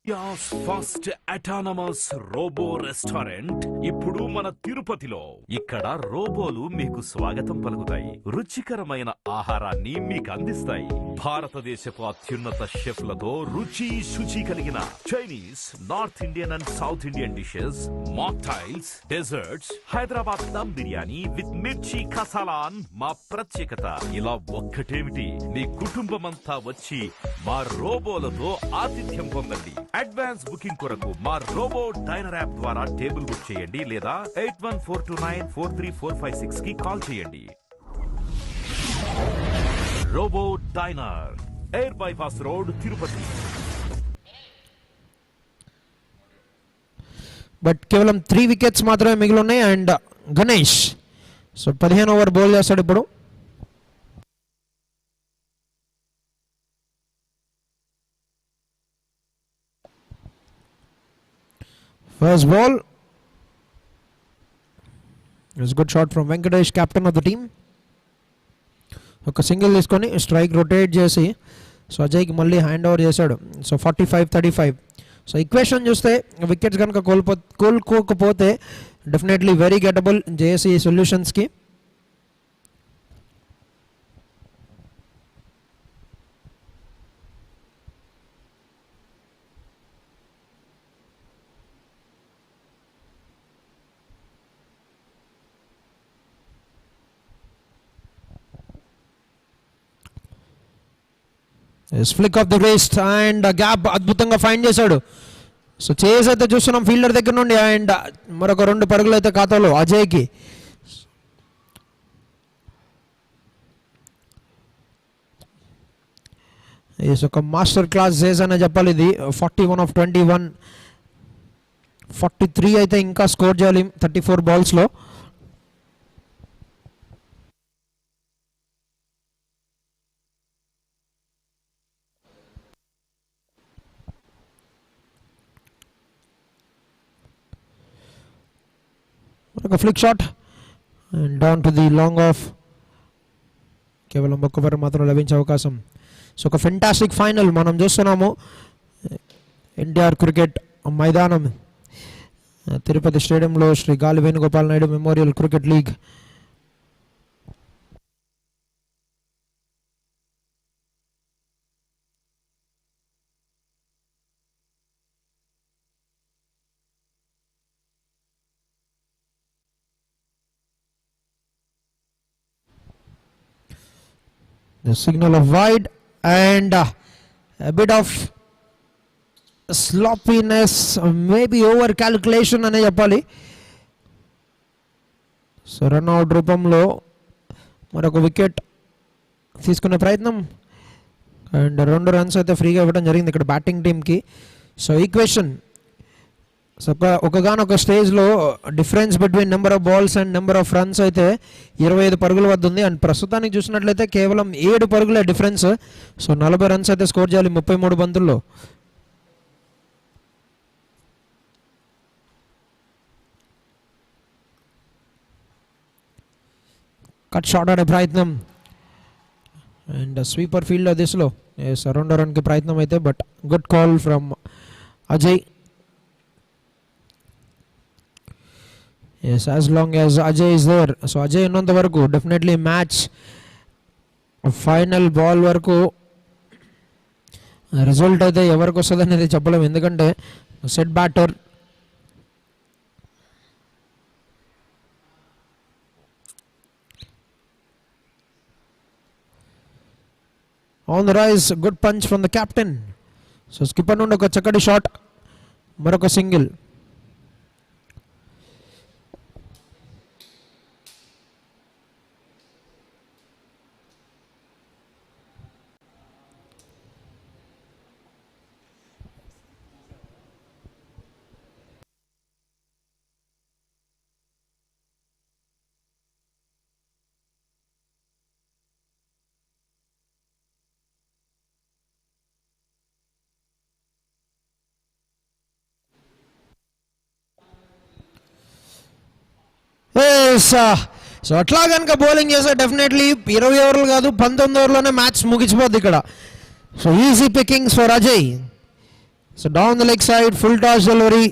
India's first autonomous robo restaurant ఇప్పుడు మన తిరుపతిలో. ఇక్కడ రోబోలు మీకు స్వాగతం పలుకుతాయి, రుచికరమైన ఆహారాన్ని మీకు అందిస్తాయి. భారతదేశపు అత్యున్నత షెఫ్లతో రుచి శుచి కలిగిన Chinese, north Indian and south Indian dishes, mocktails, desserts, Hyderabad dum biryani with mirchi కసాలాన్ మా ప్రత్యేకత. ఇలా ఒక్కటేమిటి, మీ కుటుంబమంతా వచ్చి మా రోబోలతో ఆతిథ్యం పొందండి. అడ్వాన్స్ బుకింగ్ కొరకు మా రోబో డైనర్ యాప్ ద్వారా టేబుల్ బుక్ చేయండి లేదా 8142943456 కి కాల్ చేయండి. Robo diner, air bypass road, Tirupati. But కేవలం 3 వికెట్స్ మాత్రమే మిగిలి ఉన్నాయి. And Ganesh so 15 over bowl చేస్తాడు ఇప్పుడు. First ball is a good shot from Venkatesh, captain of the team. ఒక సింగిల్ తీసుకొని స్ట్రైక్ రొటేట్ చేసి సో అజయ్కి మళ్ళీ హ్యాండ్ ఓవర్ చేశాడు. సో 45-35. సో ఈక్వేషన్ చూస్తే వికెట్స్ కనుక కోలుకోకపోతే డెఫినెట్లీ వెరీ గెటబుల్ జేఎస్ఈ సొల్యూషన్స్కి. Flick of the wrist and gap అద్భుతంగా ఫైండ్ చేశాడు. సో చేసి అయితే చూస్తున్నాం ఫీల్డర్ దగ్గర నుండి. అండ్ మరొక 2 పరుగులు అయితే ఖాతాలో అజయ్కి. ఒక మాస్టర్ క్లాస్ చేస్ అనే చెప్పాలి ఇది. 41 of 21, 43 అయితే ఇంకా స్కోర్ చేయాలి 34 బాల్స్లో. మరొక flick shot and down to the long off. కేవలం ఒక్క ఓవర్ మాత్రం లభించే అవకాశం. సో ఒక ఫెంటాస్టిక్ ఫైనల్ మనం చూస్తున్నాము. ఎన్టీఆర్ క్రికెట్ మైదానం తిరుపతి స్టేడియంలో శ్రీ గాలి Venugopal Naidu memorial cricket league. The signal of wide and a bit of sloppiness, maybe over calculation అనే చెప్పాలి. సో రన్అవుట్ రూపంలో మరొక వికెట్ తీసుకునే ప్రయత్నం అండ్ 2 రన్స్ అయితే ఫ్రీగా ఇవ్వడం జరిగింది ఇక్కడ బ్యాటింగ్ టీమ్కి. సో ఈక్వేషన్ సో ఒకగానొక స్టేజ్లో difference between number of balls and number of runs అయితే 25 పరుగుల వద్ద ఉంది. అండ్ ప్రస్తుతానికి చూసినట్లయితే కేవలం 7 పరుగులే డిఫరెన్స్. సో 40 రన్స్ అయితే స్కోర్ చేయాలి 33 బంతుల్లో. కట్ షాట్ ఆడే ప్రయత్నం అండ్ స్వీపర్ ఫీల్డ్ దిశలో రెండో రన్కి ప్రయత్నం అయితే but good call from Ajay. Yes, as long as Ajay is there. So Ajay ఉన్నంత వరకు డెఫినెట్లీ మ్యాచ్ ఫైనల్ బాల్ వరకు రిజల్ట్ అయితే ఎవరికి వస్తుంది అనేది చెప్పలేము. ఎందుకంటే set batter on the rise. Good punch from the captain. So skipper నుండి ఒక చక్కటి షాట్, మరొక సింగిల్. సో అట్లా కనుక బౌలింగ్ చేస్తే డెఫినెట్లీ 20 ఓవర్లు కాదు 19 ఓవర్లోనే మ్యాచ్ ముగిసిపోద్ది ఇక్కడ. So easy pickings for Ajay. So down the leg side full toss delivery.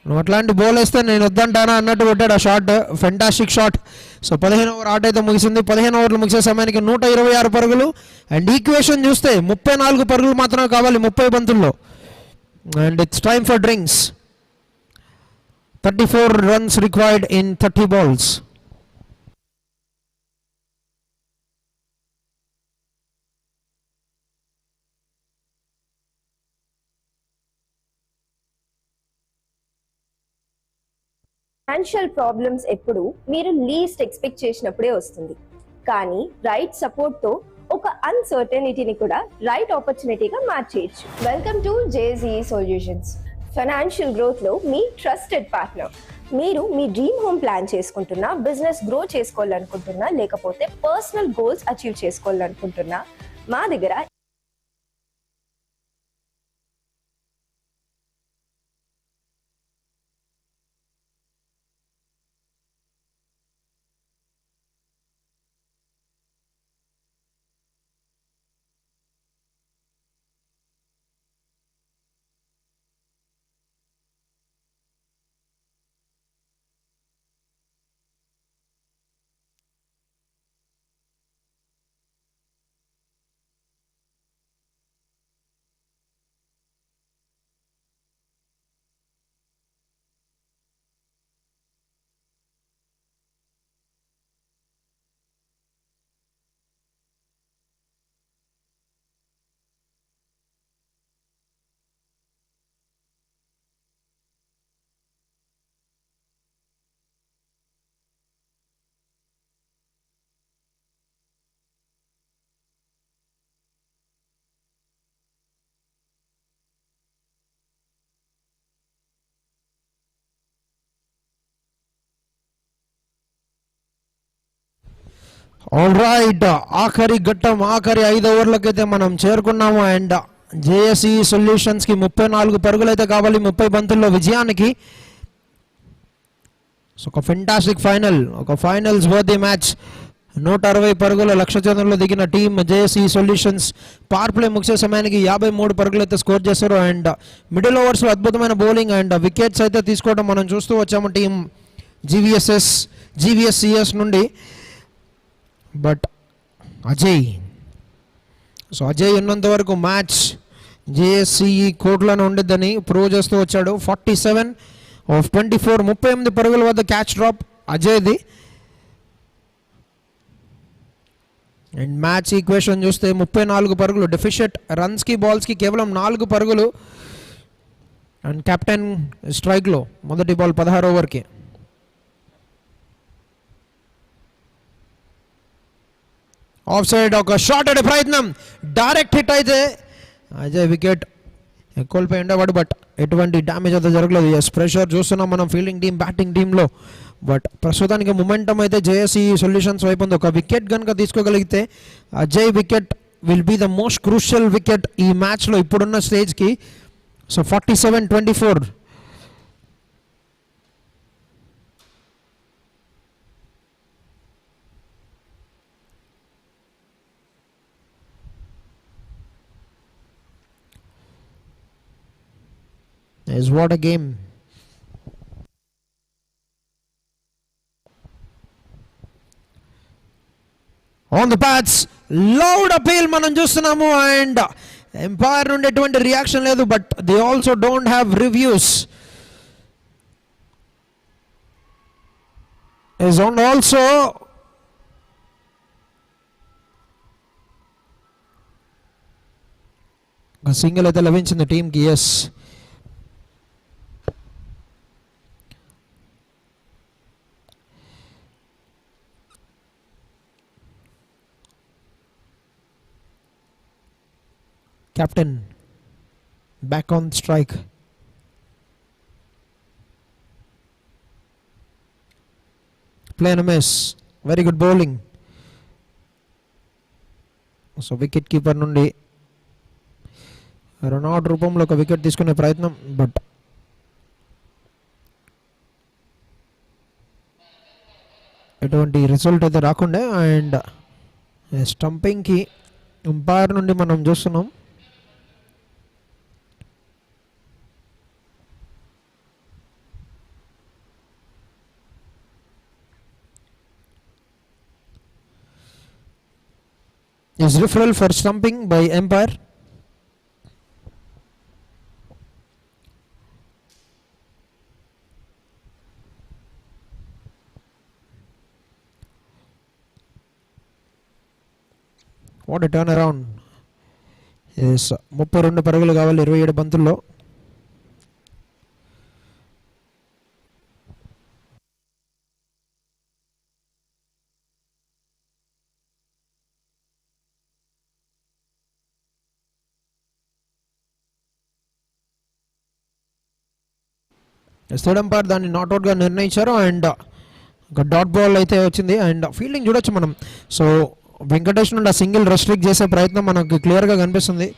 నువ్వు అట్లాంటి బౌల్ వేస్తే నేను వద్దంటానా అన్నట్టు కొట్టాడు ఆ shot. Fantastic shot. So 15 over ఆట అయితే ముగిసింది. 15 ఓవర్లు ముగిసే సమయానికి 126 పరుగులు. అండ్ ఈక్వేషన్ చూస్తే 34 పరుగులు మాత్రమే కావాలి 30 బంతుల్లో. And it's time for drinks. 34 runs required in 30 balls. Financial problems ఎప్పుడు మీరు లీస్ట్ ఎక్స్పెక్ట్ చేసినప్పుడే వస్తుంది. కానీ రైట్ సపోర్ట్ తో ఒక అన్సర్టనిటీని కూడా రైట్ ఆపర్చునిటీగా మార్చేయచ్చు. Welcome to JSEE solutions. Financial growth లో మీ ట్రస్టెడ్ పార్ట్నర్. మీరు మీ డ్రీమ్ హోమ్ ప్లాన్ చేసుకుంటున్నా, బిజినెస్ గ్రో చేసుకోవాలనుకుంటున్నా, లేకపోతే పర్సనల్ గోల్స్ అచీవ్ చేసుకోవాలనుకుంటున్నా, మా దగ్గర ఆల్ రైట్, ఆఖరి ఘట్టం, ఆఖరి 5 ఓవర్లకైతే మనం చేరుకున్నాము. అండ్ JSEE సొల్యూషన్స్కి 34 పరుగులు అయితే కావాలి 30 బంతుల్లో విజయానికి. సో ఒక ఫెంటాస్టిక్ ఫైనల్, ఒక ఫైనల్స్ వర్తీ మ్యాచ్. 160 పరుగుల లక్ష్య ఛేదనలో దిగిన team JSE solutions power play ముగిసే సమయానికి 53 పరుగులు అయితే స్కోర్ చేశారు. అండ్ మిడిల్ ఓవర్స్లో అద్భుతమైన బౌలింగ్ అండ్ వికెట్స్ అయితే తీసుకోవడం మనం చూస్తూ వచ్చాము టీం జీవీఎస్సిఎస్ నుండి. బట్ అజయ్ ఉన్నంత వరకు మ్యాచ్ జేఎస్ఈ కోర్టులోనే ఉండిద్దని ప్రూవ్ చేస్తూ వచ్చాడు. 47 of 24, 38 పరుగుల వద్ద క్యాచ్ డ్రాప్ అజయ్ది. అండ్ మ్యాచ్ ఈక్వేషన్ చూస్తే 34 పరుగులు, డెఫిషియట్ రన్స్కి బాల్స్కి కేవలం 4 పరుగులు. అండ్ కెప్టెన్ స్ట్రైక్లో మొదటి బాల్ 16 ఓవర్కి. ఆఫ్ సైడ్ ఒక షాట్ అనే ప్రయత్నం, డైరెక్ట్ హిట్ అయితే అజయ్ వికెట్ కోల్పోయి ఉండేవాడు. బట్ ఎటువంటి డ్యామేజ్ అయితే జరగలేదు. ఎస్, ప్రెషర్ చూస్తున్నాం మనం ఫీల్డింగ్ టీం బ్యాటింగ్ టీంలో. బట్ ప్రస్తుతానికి మొమెంటం అయితే జేఎస్ఈ సొల్యూషన్స్ వైపు ఉంది. ఒక వికెట్ కనుక తీసుకోగలిగితే Ajay wicket will be the most crucial wicket ఈ మ్యాచ్లో ఇప్పుడున్న స్టేజ్కి. So 47-24. Is what a game. On the pads, loud appeal మనం చూస్తున్నాము. అండ్ ఎంపైర్ నుండి ఎటువంటి రియాక్షన్ లేదు. But they also don't have reviews. is on also. Single అయితే లభించింది టీంకి. Yes, captain back on strike. Play and a miss. Very good bowling. So wicket keeper నుండి run out రూపంలో ఒక వికెట్ తీసుకునే ప్రయత్నం. బట్ ఎటువంటి రిజల్ట్ అయితే రాకుండా. అండ్ స్టంపింగ్కి ఎంపైర్ నుండి మనం చూస్తున్నాం. Is referral for stumping by umpire. What a turn around. Yes, 32 పరుగులు కావాలి 27 బంతుల్లో. థర్డ్ అంపైర్ దాన్ని నాట్అవుట్గా నిర్ణయించారు. అండ్ ఒక డాట్ బాల్ అయితే వచ్చింది. అండ్ ఫీల్డింగ్ చూడొచ్చు మనం. సో వెంకటేష్ నుండి ఆ సింగిల్ రెస్ట్రిక్ట్ చేసే ప్రయత్నం మనకు క్లియర్గా కనిపిస్తుంది.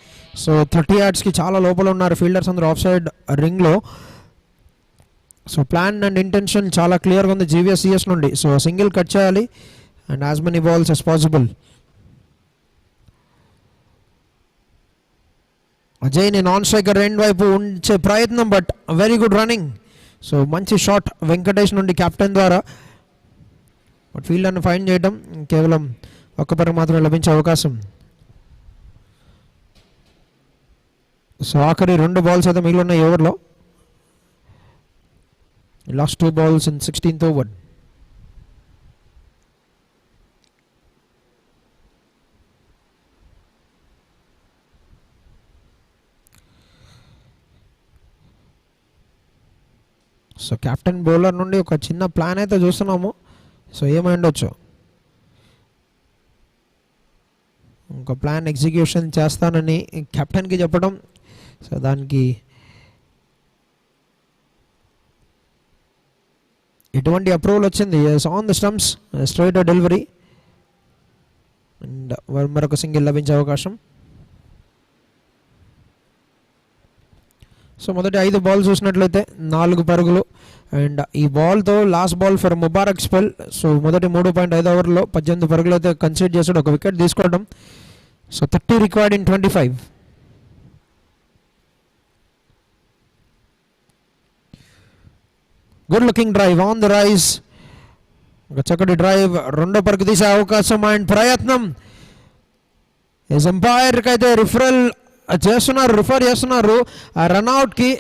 సో 30 yardsకి చాలా లోపల ఉన్నారు ఫీల్డర్స్ అందరూ ఆఫ్ సైడ్ రింగ్లో. సో ప్లాన్ అండ్ ఇంటెన్షన్ చాలా క్లియర్గా ఉంది జీవీఎస్సిఎస్ నుండి. సో సింగిల్ కట్ చేయాలి and as many balls as possible. అజయ్ని నాన్ స్ట్రైకర్ ఎండ్ వైపు ఉంచే ప్రయత్నం. But very good running. So మంచి షాట్ వెంకటేష్ నుండి కెప్టెన్ ద్వారా. బట్ ఫీల్డర్ని ఫైండ్ చేయడం కేవలం ఒక్క పరుగు మాత్రమే లభించే అవకాశం. సో ఆఖరి 2 balls అయితే మిగిలి ఉన్నాయి ఓవర్లో. Last 2 balls in 16th over. So captain bowler నుండి ఒక చిన్న ప్లాన్ అయితే చూస్తున్నాము. సో ఏమై ఉండొచ్చు, ఒక ప్లాన్ ఎగ్జిక్యూషన్ చేస్తానని కెప్టెన్కి చెప్పడం. సో దానికి ఎటువంటి అప్రూవల్ వచ్చింది. On the stumps straight delivery and మరొక సింగిల్ లభించే అవకాశం. సో మొదటి 5 బాల్ చూసినట్లయితే 4 పరుగులు. అండ్ ఈ బాల్తో last ball for Mubarak spell. So మొదటి 3.5 ఓవర్లో 18 పరుగులు అయితే కన్సిడర్ చేసాడు, ఒక వికెట్ తీసుకోవడం. So 30 required in 25. Good looking drive on the rise. ఒక చక్కటి డ్రైవ్, రెండో పరుగు తీసే అవకాశం అండ్ ప్రయత్నం. ఎంపైర్కి అయితే రిఫర్ చేస్తున్నారు ఆ రన్అట్కి.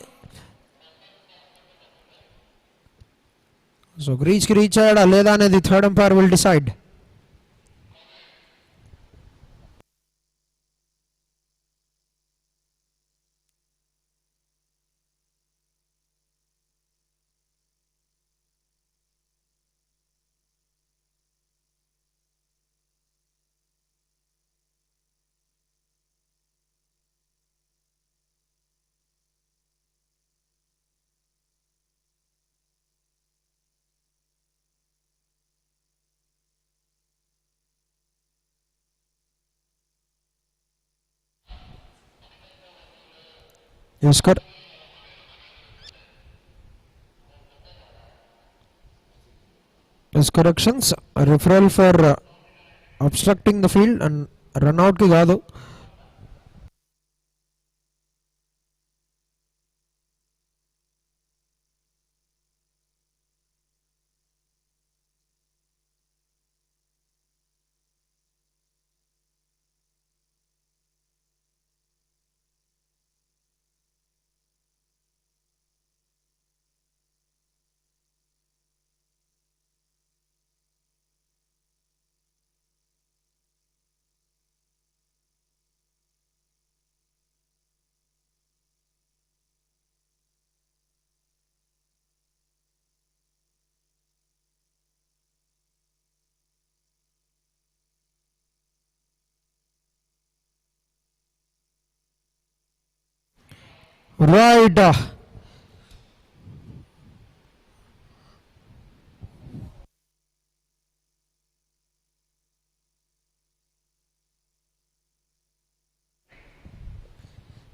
సో రీచ్కి రీచ్ అయ్యాడా లేదా అనేది third umpire will decide. Oscar. His corrections, a referral for obstructing the field and run out ki kaadu. Right.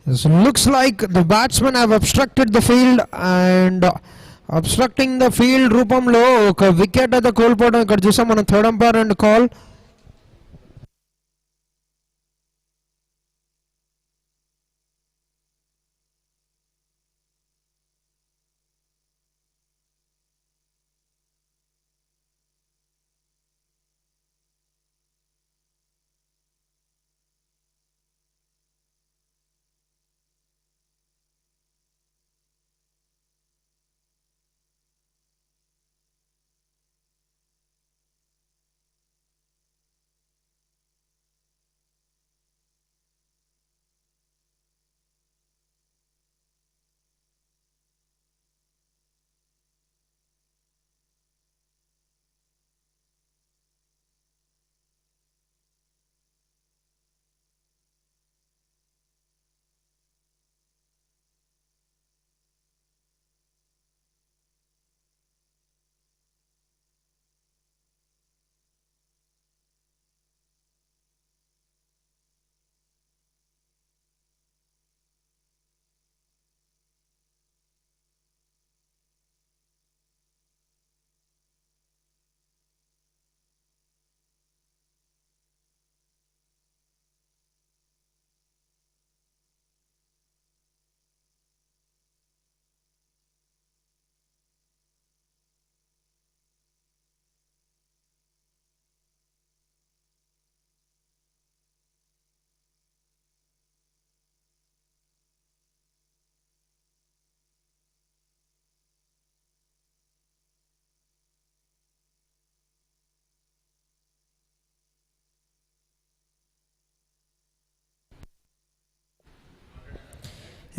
This looks like the batsmen have obstructed the field and obstructing the field రూపంలో ఒక wicket అయితే కోల్పోవడం ఇక్కడ చూసాం మనం. Third umpire and call.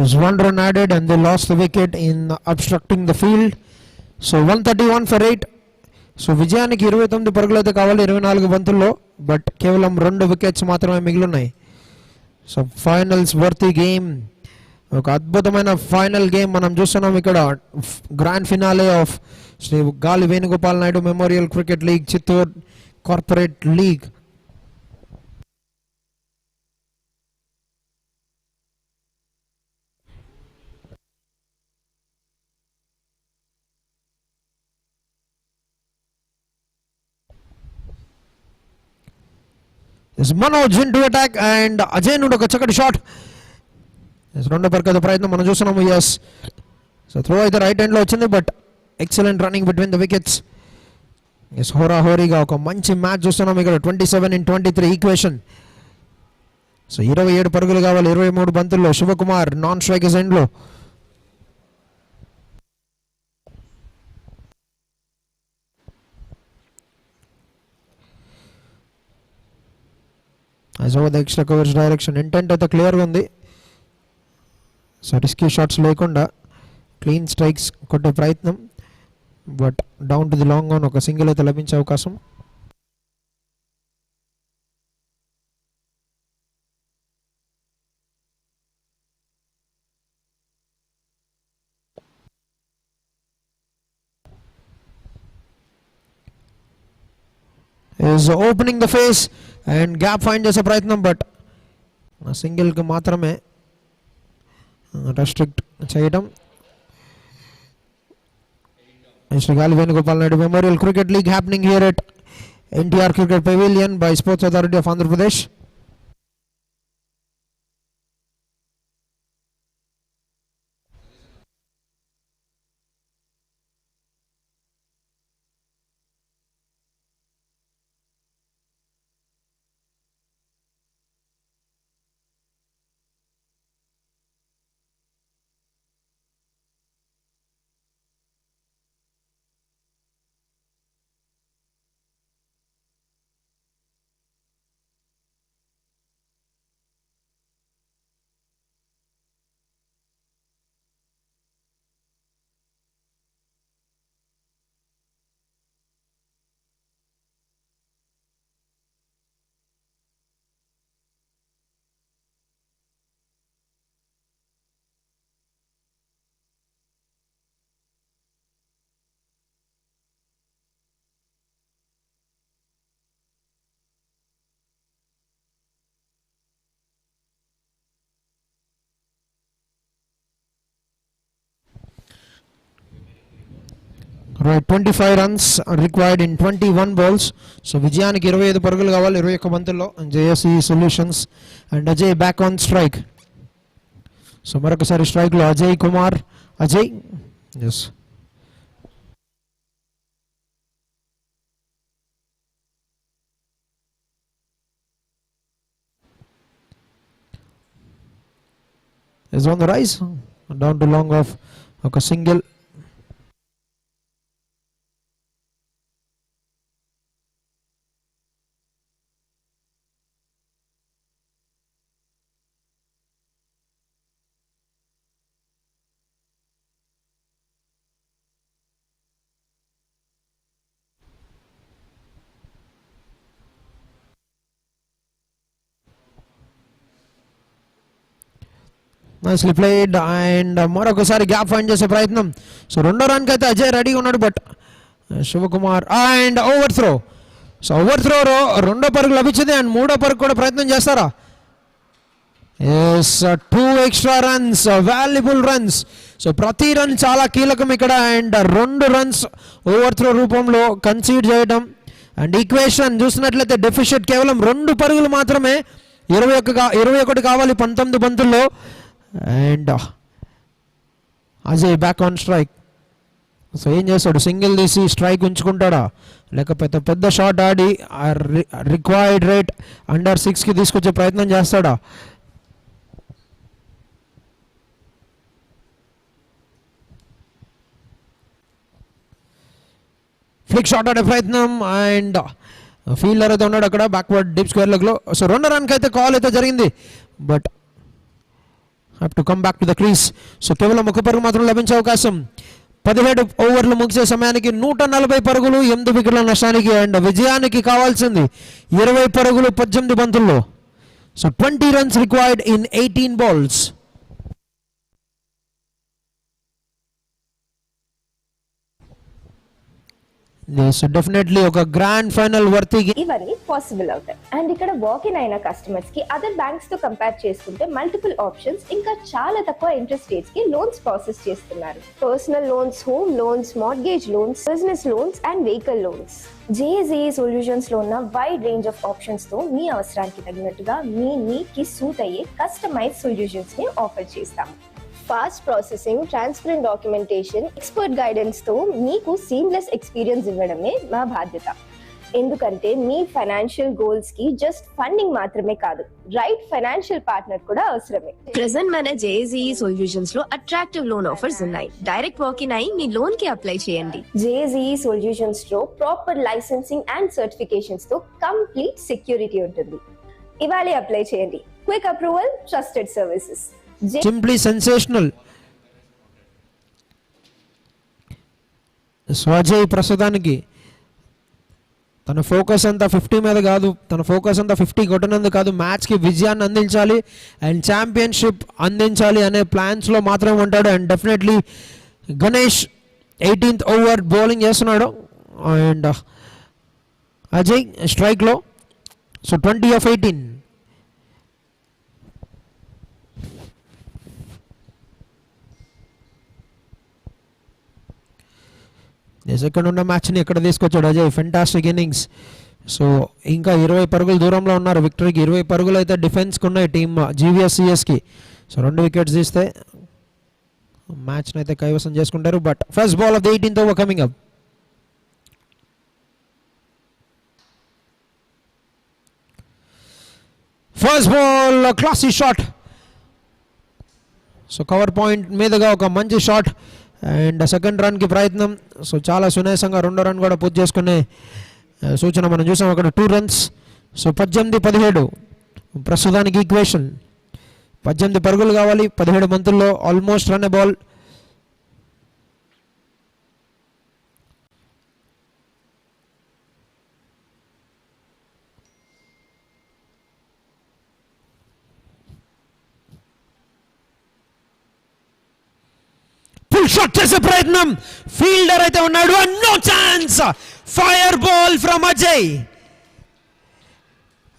Is one run added and they lost the wicket in obstructing the field. So 131 for 8. So విజయానికి 29 పరుగులు అయితే కావాలి 24 బంతుల్లో. బట్ కేవలం 2 వికెట్స్ మాత్రమే మిగిలిన్నాయి. సో ఫైనల్స్ వర్తీ గేమ్, ఒక అద్భుతమైన ఫైనల్ గేమ్ మనం చూస్తున్నాం ఇక్కడ. గ్రాండ్ ఫినాలే ఆఫ్ శ్రీ గాలి Venugopal Naidu memorial cricket league Chittoor corporate league. Is Manoj into attack and Ajay నుండి ఒక చక్కటి షాట్. రెండో పరికద ప్రయత్నం మనం చూస్తున్నాము. ఎస్, సో త్రో అయితే రైట్ హ్యాండ్లో వచ్చింది, but excellent running between the wickets. Yes, హోరాహోరీగా ఒక మంచి మ్యాచ్ చూస్తున్నాం ఇక్కడ. 27-23 ఈక్వేషన్. సో 27 పరుగులు కావాలి 23 బంతుల్లో. శివకుమార్ నాన్ స్ట్రైకర్స్ ఎండ్లో. As over the extra coverage direction, intent అయితే క్లియర్గా ఉంది. సో రిస్కీ షాట్స్ లేకుండా క్లీన్ స్ట్రైక్స్ కొట్టే ప్రయత్నం, but down to the long on ఒక సింగిల్ అయితే లభించే అవకాశం. is opening the face and gap find చేసే ప్రయత్నం, బట్ సింగిల్కి మాత్రమే రెస్ట్రిక్ట్ చేయడం. Shri Gali Venugopal Naidu Memorial Cricket League happening here at NTR Cricket Pavilion by Sports Authority of Andhra Pradesh. Right, 25 runs required in 21 balls. So విజయానికి 25 పరుగులు కావాలి 21 బంతుల్లో. JSEE Solutions and Ajay back on strike. So మరొకసారి strike లో Ajay Kumar. Ajay, yes, is on the rise, down to long off ఒక సింగిల్. Nicely played and మరొకసారి gap find చేసే ప్రయత్నం. సో రెండో రన్కి అయితే అజయ్ రెడీగా ఉన్నాడు, but Shivakumar and over throw. So over త్రోలో రెండో పరుగు లభించింది అండ్ మూడో పరుగు కూడా ప్రయత్నం చేస్తారా? Yes, 2 extra runs, valuable runs. So ప్రతి రన్ చాలా కీలకం ఇక్కడ అండ్ 2 runs ఓవర్ త్రో రూపంలో కన్సీడ్ చేయడం. అండ్ ఈక్వేషన్ చూసినట్లయితే డెఫిషిట్ కేవలం 2 పరుగులు మాత్రమే. 21 కావాలి 19 బంతుల్లో. And Ajay back on strike. So ఏం చేస్తాడు? సింగిల్ తీసి స్ట్రైక్ ఉంచుకుంటాడా, లేకపోతే పెద్ద షాట్ ఆడి రిక్వైర్డ్ రేట్ అండర్ 6కి తీసుకొచ్చే ప్రయత్నం చేస్తాడా? ఫ్లిక్ షాట్ ఆడే ప్రయత్నం అండ్ ఫీల్డర్ అయితే ఉన్నాడు అక్కడ బ్యాక్వర్డ్ డీప్ స్క్వేర్ లెగ్లో. సో 2 రన్కి అయితే కాల్ అయితే జరిగింది, but have to come back to the crease. So కేవలం 1 పరుగు మాత్రం లభించే అవకాశం. 17 ఓవర్లు ముగిసే సమయానికి 140 పరుగులు 8 వికెట్ల నష్టానికి అండ్ విజయానికి కావాల్సింది 20 పరుగులు 18 బంతుల్లో. So 20 runs required in 18 balls. Definitely ఒక గ్రాండ్ ఫైనల్ వర్తి. ఇవన్నీ పాసిబుల్ అవుతాయి. అండ్ ఇక్కడ వాకిన్ అయిన కస్టమర్స్ కి అదర్ బ్యాంక్స్ తో కంపేర్ చేసుకుంటే మల్టిపుల్ ఆప్షన్స్, ఇంకా చాలా తక్కువ ఇంట్రెస్ట్ రేట్స్ కి లోన్స్ ప్రాసెస్ చేస్తున్నారు. Personal loans, home loans, mortgage loans, business loans and vehicle loans. JSEE solutions లో ఉన్న వైడ్ రేంజ్ ఆఫ్ ఆప్షన్స్ తో మీ అవసరానికి తగినట్టుగా మీ నీడ్కి సూట్ అయ్యే కస్టమైజ్ సొల్యూషన్స్ ని ఆఫర్ చేస్తాము. Fast processing, transparent documentation, expert guidance తో మీకు సీమ్లెస్ ఎక్స్పీరియన్స్ ఇవ్వడమే మా బాధ్యత. ఎందుకంటే మీ ఫైనాన్షియల్ గోల్స్ కి జస్ట్ ఫండింగ్ మాత్రమే కాదు, రైట్ ఫైనాన్షియల్ పార్ట్నర్ కూడా అవసరమే. ప్రెసెంట్ మన JSEE సొల్యూషన్స్ లో అట్రాక్టివ్ లోన్ ఆఫర్స్ ఉన్నాయి. డైరెక్ట్ వాకిన్ అయి మీ లోన్ కి అప్లై చేయండి. JSEE సొల్యూషన్స్ లో ప్రాపర్ లైసెన్సింగ్ అండ్ సర్టిఫికేషన్స్ తో కంప్లీట్ సెక్యూరిటీ ఉంటుంది. ఇవాళే అప్లై చేయండి. Quick approval, trusted services. Simply sensational. Ajay ప్రస్తుతానికి తన ఫోకస్ అంతా 50 మీద కాదు, తన ఫోకస్ అంతా 50 కొట్టినందుకు కాదు, మ్యాచ్కి విజయాన్ని అందించాలి అండ్ ఛాంపియన్షిప్ అందించాలి అనే ప్లాన్స్లో మాత్రమే ఉంటాడు. And definitely Ganesh 18th over bowling చేస్తున్నాడు అండ్ అజయ్ స్ట్రైక్లో. So 20 of 18. సెకండ్ ఉన్న మ్యాచ్ని ఎక్కడ తీసుకొచ్చాడు అజయ్. Fantastic innings. సో ఇంకా 20 పరుగులు దూరంలో ఉన్నారు విక్టరీకి. 20 పరుగులు అయితే డిఫెన్స్కి ఉన్నాయి టీమ్ GVSCSకి. సో 2 వికెట్స్ తీస్తే మ్యాచ్ని అయితే కైవసం చేసుకుంటారు. But first ball of the 18th over coming up. First ball classy shot. So cover point మీదుగా ఒక మంచి షాట్ అండ్ సెకండ్ రన్కి ప్రయత్నం. సో చాలా సునాయాసంగా 2వ రన్ కూడా పూర్తి చేసుకునే సూచన మనం చూసాం అక్కడ. 2 runs. సో 18-17 ప్రస్తుతానికి ఈక్వేషన్. 18 పరుగులు కావాలి 17 బంతుల్లో. Almost run a ball. Full shot చేసే ప్రయత్నం. ఫీల్డర్ అయితే ఉన్నాడు. No chance. Fire ball from Ajay.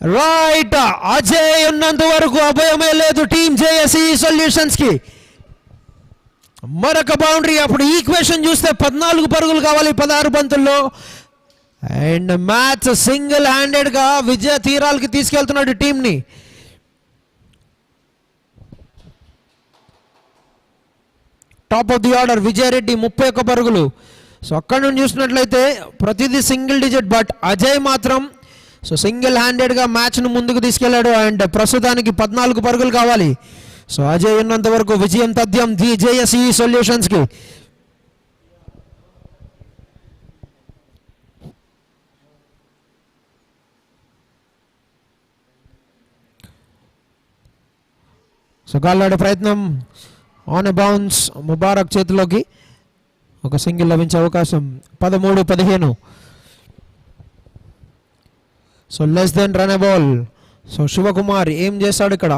Right. Ajay ఉన్నంత వరకు అభయమే లేదు టీమ్ JSEE సొల్యూషన్స్ కి. మరొక బౌండరీ. అప్పుడు ఈక్వేషన్ చూస్తే 14 పరుగులు కావాలి 16 బంతుల్లో. అండ్ మ్యాచ్ సింగిల్ హ్యాండెడ్ గా విజయ తీరాలకి తీసుకెళ్తున్నాడు టీంని. Top of the order Vijay Reddy 31 పరుగులు. సో అక్కడ నుండి చూసినట్లయితే ప్రతిదీ సింగిల్ డిజిట్. బట్ అజయ్ మాత్రం సో సింగిల్ హ్యాండెడ్గా మ్యాచ్ను ముందుకు తీసుకెళ్లాడు. అండ్ ప్రస్తుతానికి 14 పరుగులు కావాలి. సో అజయ్ ఉన్నంత వరకు విజయం తథ్యం JSEE సొల్యూషన్స్కి. సో గాల్లాడే ప్రయత్నం. On a bounce. ముబారక్ చేతిలోకి ఒక సింగిల్ లభించే అవకాశం. 13-15. So less than run a ball. So Shivakumar ఏం చేస్తాడు ఇక్కడ?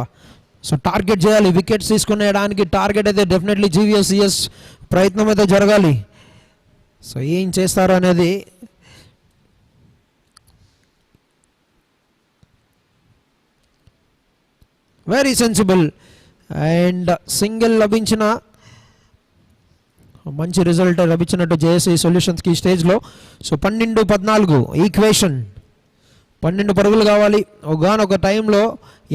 సో టార్గెట్ చేయాలి. వికెట్స్ తీసుకునేయడానికి టార్గెట్ అయితే డెఫినెట్లీ GVSCS ప్రయత్నం అయితే జరగాలి. సో ఏం చేస్తారు అనేది వెరీ సెన్సిబుల్. అండ్ సింగిల్ లభించిన మంచి రిజల్ట్ లభించినట్టు JSEE సొల్యూషన్స్కి ఈ స్టేజ్లో. So 12-14 equation. 12 పరుగులు కావాలి. ఒకనొక టైంలో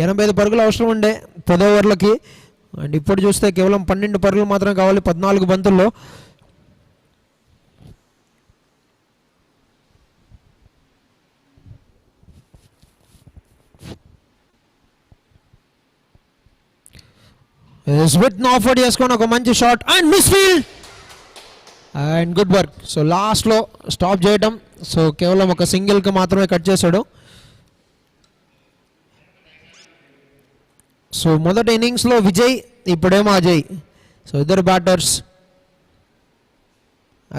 85 పరుగులు అవసరం ఉండే 10 ఓవర్లకి. అండ్ ఇప్పుడు చూస్తే కేవలం 12 పరుగులు మాత్రమే కావాలి 14 బంతుల్లో. స్మిత్ ఆఫర్ చేసుకొని ఒక మంచి shot and miss field and good work. So లాస్ట్లో స్టాప్ చేయడం. సో కేవలం ఒక సింగిల్కి మాత్రమే కట్ చేశాడు. సో మొదటి ఇన్నింగ్స్లో విజయ్, ఇప్పుడేమో అజయ్. సో ఇద్దరు బ్యాటర్స్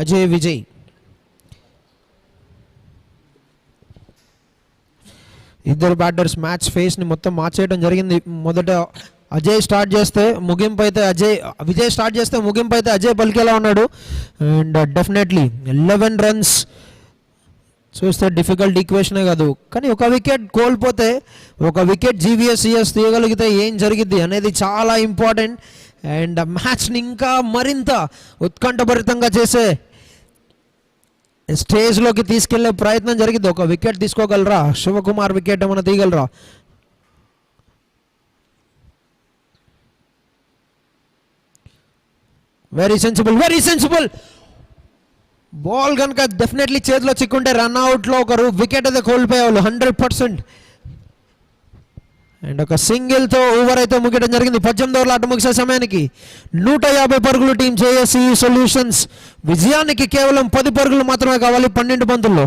అజయ్ విజయ్. ఇద్దరు బ్యాటర్స్ మ్యాచ్ ఫేస్ని మొత్తం మార్చేయడం జరిగింది. మొదట అజయ్ స్టార్ట్ చేస్తే ముగింపు అయితే విజయ్ స్టార్ట్ చేస్తే ముగింపు అయితే అజయ్ పలికేలా ఉన్నాడు. అండ్ డెఫినెట్లీ 11 runs చూస్తే డిఫికల్ట్ ఈక్వేషనే కాదు, కానీ ఒక వికెట్ కోల్పోతే ఒక వికెట్ జీవీఎస్సీఎస్ తీయగలిగితే ఏం జరిగిద్ది అనేది చాలా ఇంపార్టెంట్. అండ్ మ్యాచ్ని ఇంకా మరింత ఉత్కంఠభరితంగా చేసే స్టేజ్లోకి తీసుకెళ్లే ప్రయత్నం జరిగింది. ఒక వికెట్ తీసుకోగలరా శివకుమార్? వికెట్ ఏమైనా తీయగలరా? వెరీ సెన్సిబుల్ బాల్ కనుక డెఫినెట్లీ చేతిలో చిక్కుంటే రన్అట్లో ఒక వికెట్ అయితే కోల్పోయేవాళ్ళు 100%. అండ్ ఒక సింగిల్తో ఓవర్ అయితే ముగియడం జరిగింది. 18 ఓవర్ల ఆట ముగిసే సమయానికి 150 పరుగులు టీం జేఎస్ఈ సొల్యూషన్స్. విజయానికి కేవలం 10 పరుగులు మాత్రమే కావాలి 12 బంతుల్లో.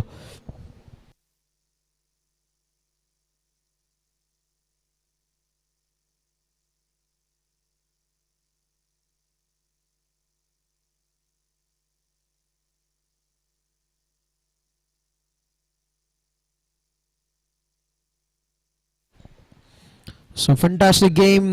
సో ఫెంటాస్టిక్ గేమ్,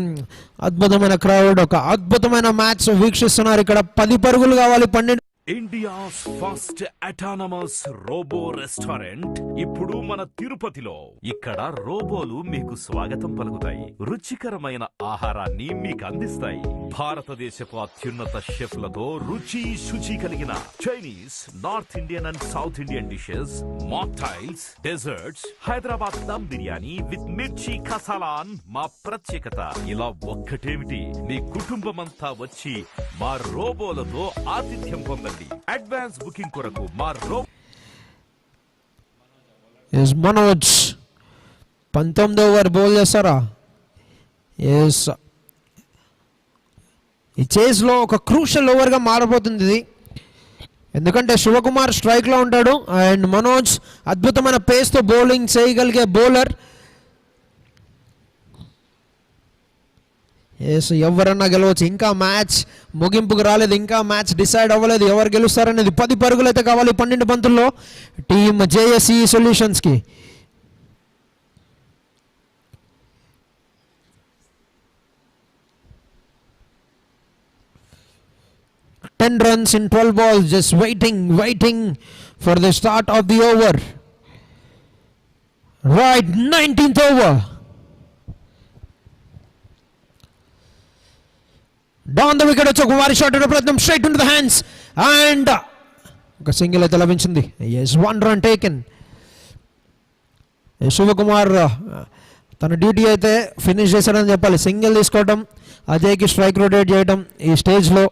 అద్భుతమైన క్రౌడ్, ఒక అద్భుతమైన మ్యాచ్ వీక్షిస్తున్నారు. ఇక్కడ 10 పరుగులు కావాలి 12. India's first autonomous robo restaurant ఇప్పుడు మన తిరుపతిలో. ఇక్కడ రోబోలు మీకు స్వాగతం పలుకుతాయి, రుచికరమైన ఆహారాన్ని మీకు అందిస్తాయి. భారతదేశపు అత్యున్నత షెఫ్లతో రుచి శుచి కలిగిన Chinese, north Indian and south Indian dishes, mocktails, desserts, Hyderabad dum biryani with mirchi కసాలాన్ మా ప్రత్యేకత. ఇలా ఒక్కటేమిటి, మీ కుటుంబమంతా వచ్చి మా రోబోలతో ఆతిథ్యం పొందండి. అడ్వాన్స్ బుకింగ్ కొరకు మా మనోజ్ 19వ ఓవర్ బౌల్ చేస్తారా? ఎస్, ఈ చేజ్లో ఒక క్రూషల్ ఓవర్గా మారబోతుంది ఇది. ఎందుకంటే శివకుమార్ స్ట్రైక్లో ఉంటాడు అండ్ మనోజ్ అద్భుతమైన పేస్తో బౌలింగ్ చేయగలిగే బౌలర్. ఎస్, ఎవరన్నా గెలవచ్చు. ఇంకా మ్యాచ్ ముగింపుకు రాలేదు, ఇంకా మ్యాచ్ డిసైడ్ అవ్వలేదు ఎవరు గెలుస్తారనేది. 10 పరుగులు అయితే కావాలి 12 బంతుల్లో team జేఎస్ఈ సొల్యూషన్స్కి. Ten runs in 12 balls, just waiting for the start of the over. Right, 19th over. Down the wicket వచ్చి ఒక వారి షాట్ ప్రయత్నం, straight into the hands and ఒక సింగిల్ అయితే లభించింది. Yes, 1 run taken. శివకుమార్ తన డ్యూటీ అయితే ఫినిష్ చేశాడని చెప్పాలి. సింగిల్ తీసుకోవడం, అజయ్కి స్ట్రైక్ రొటేట్ చేయడం ఈ స్టేజ్లో.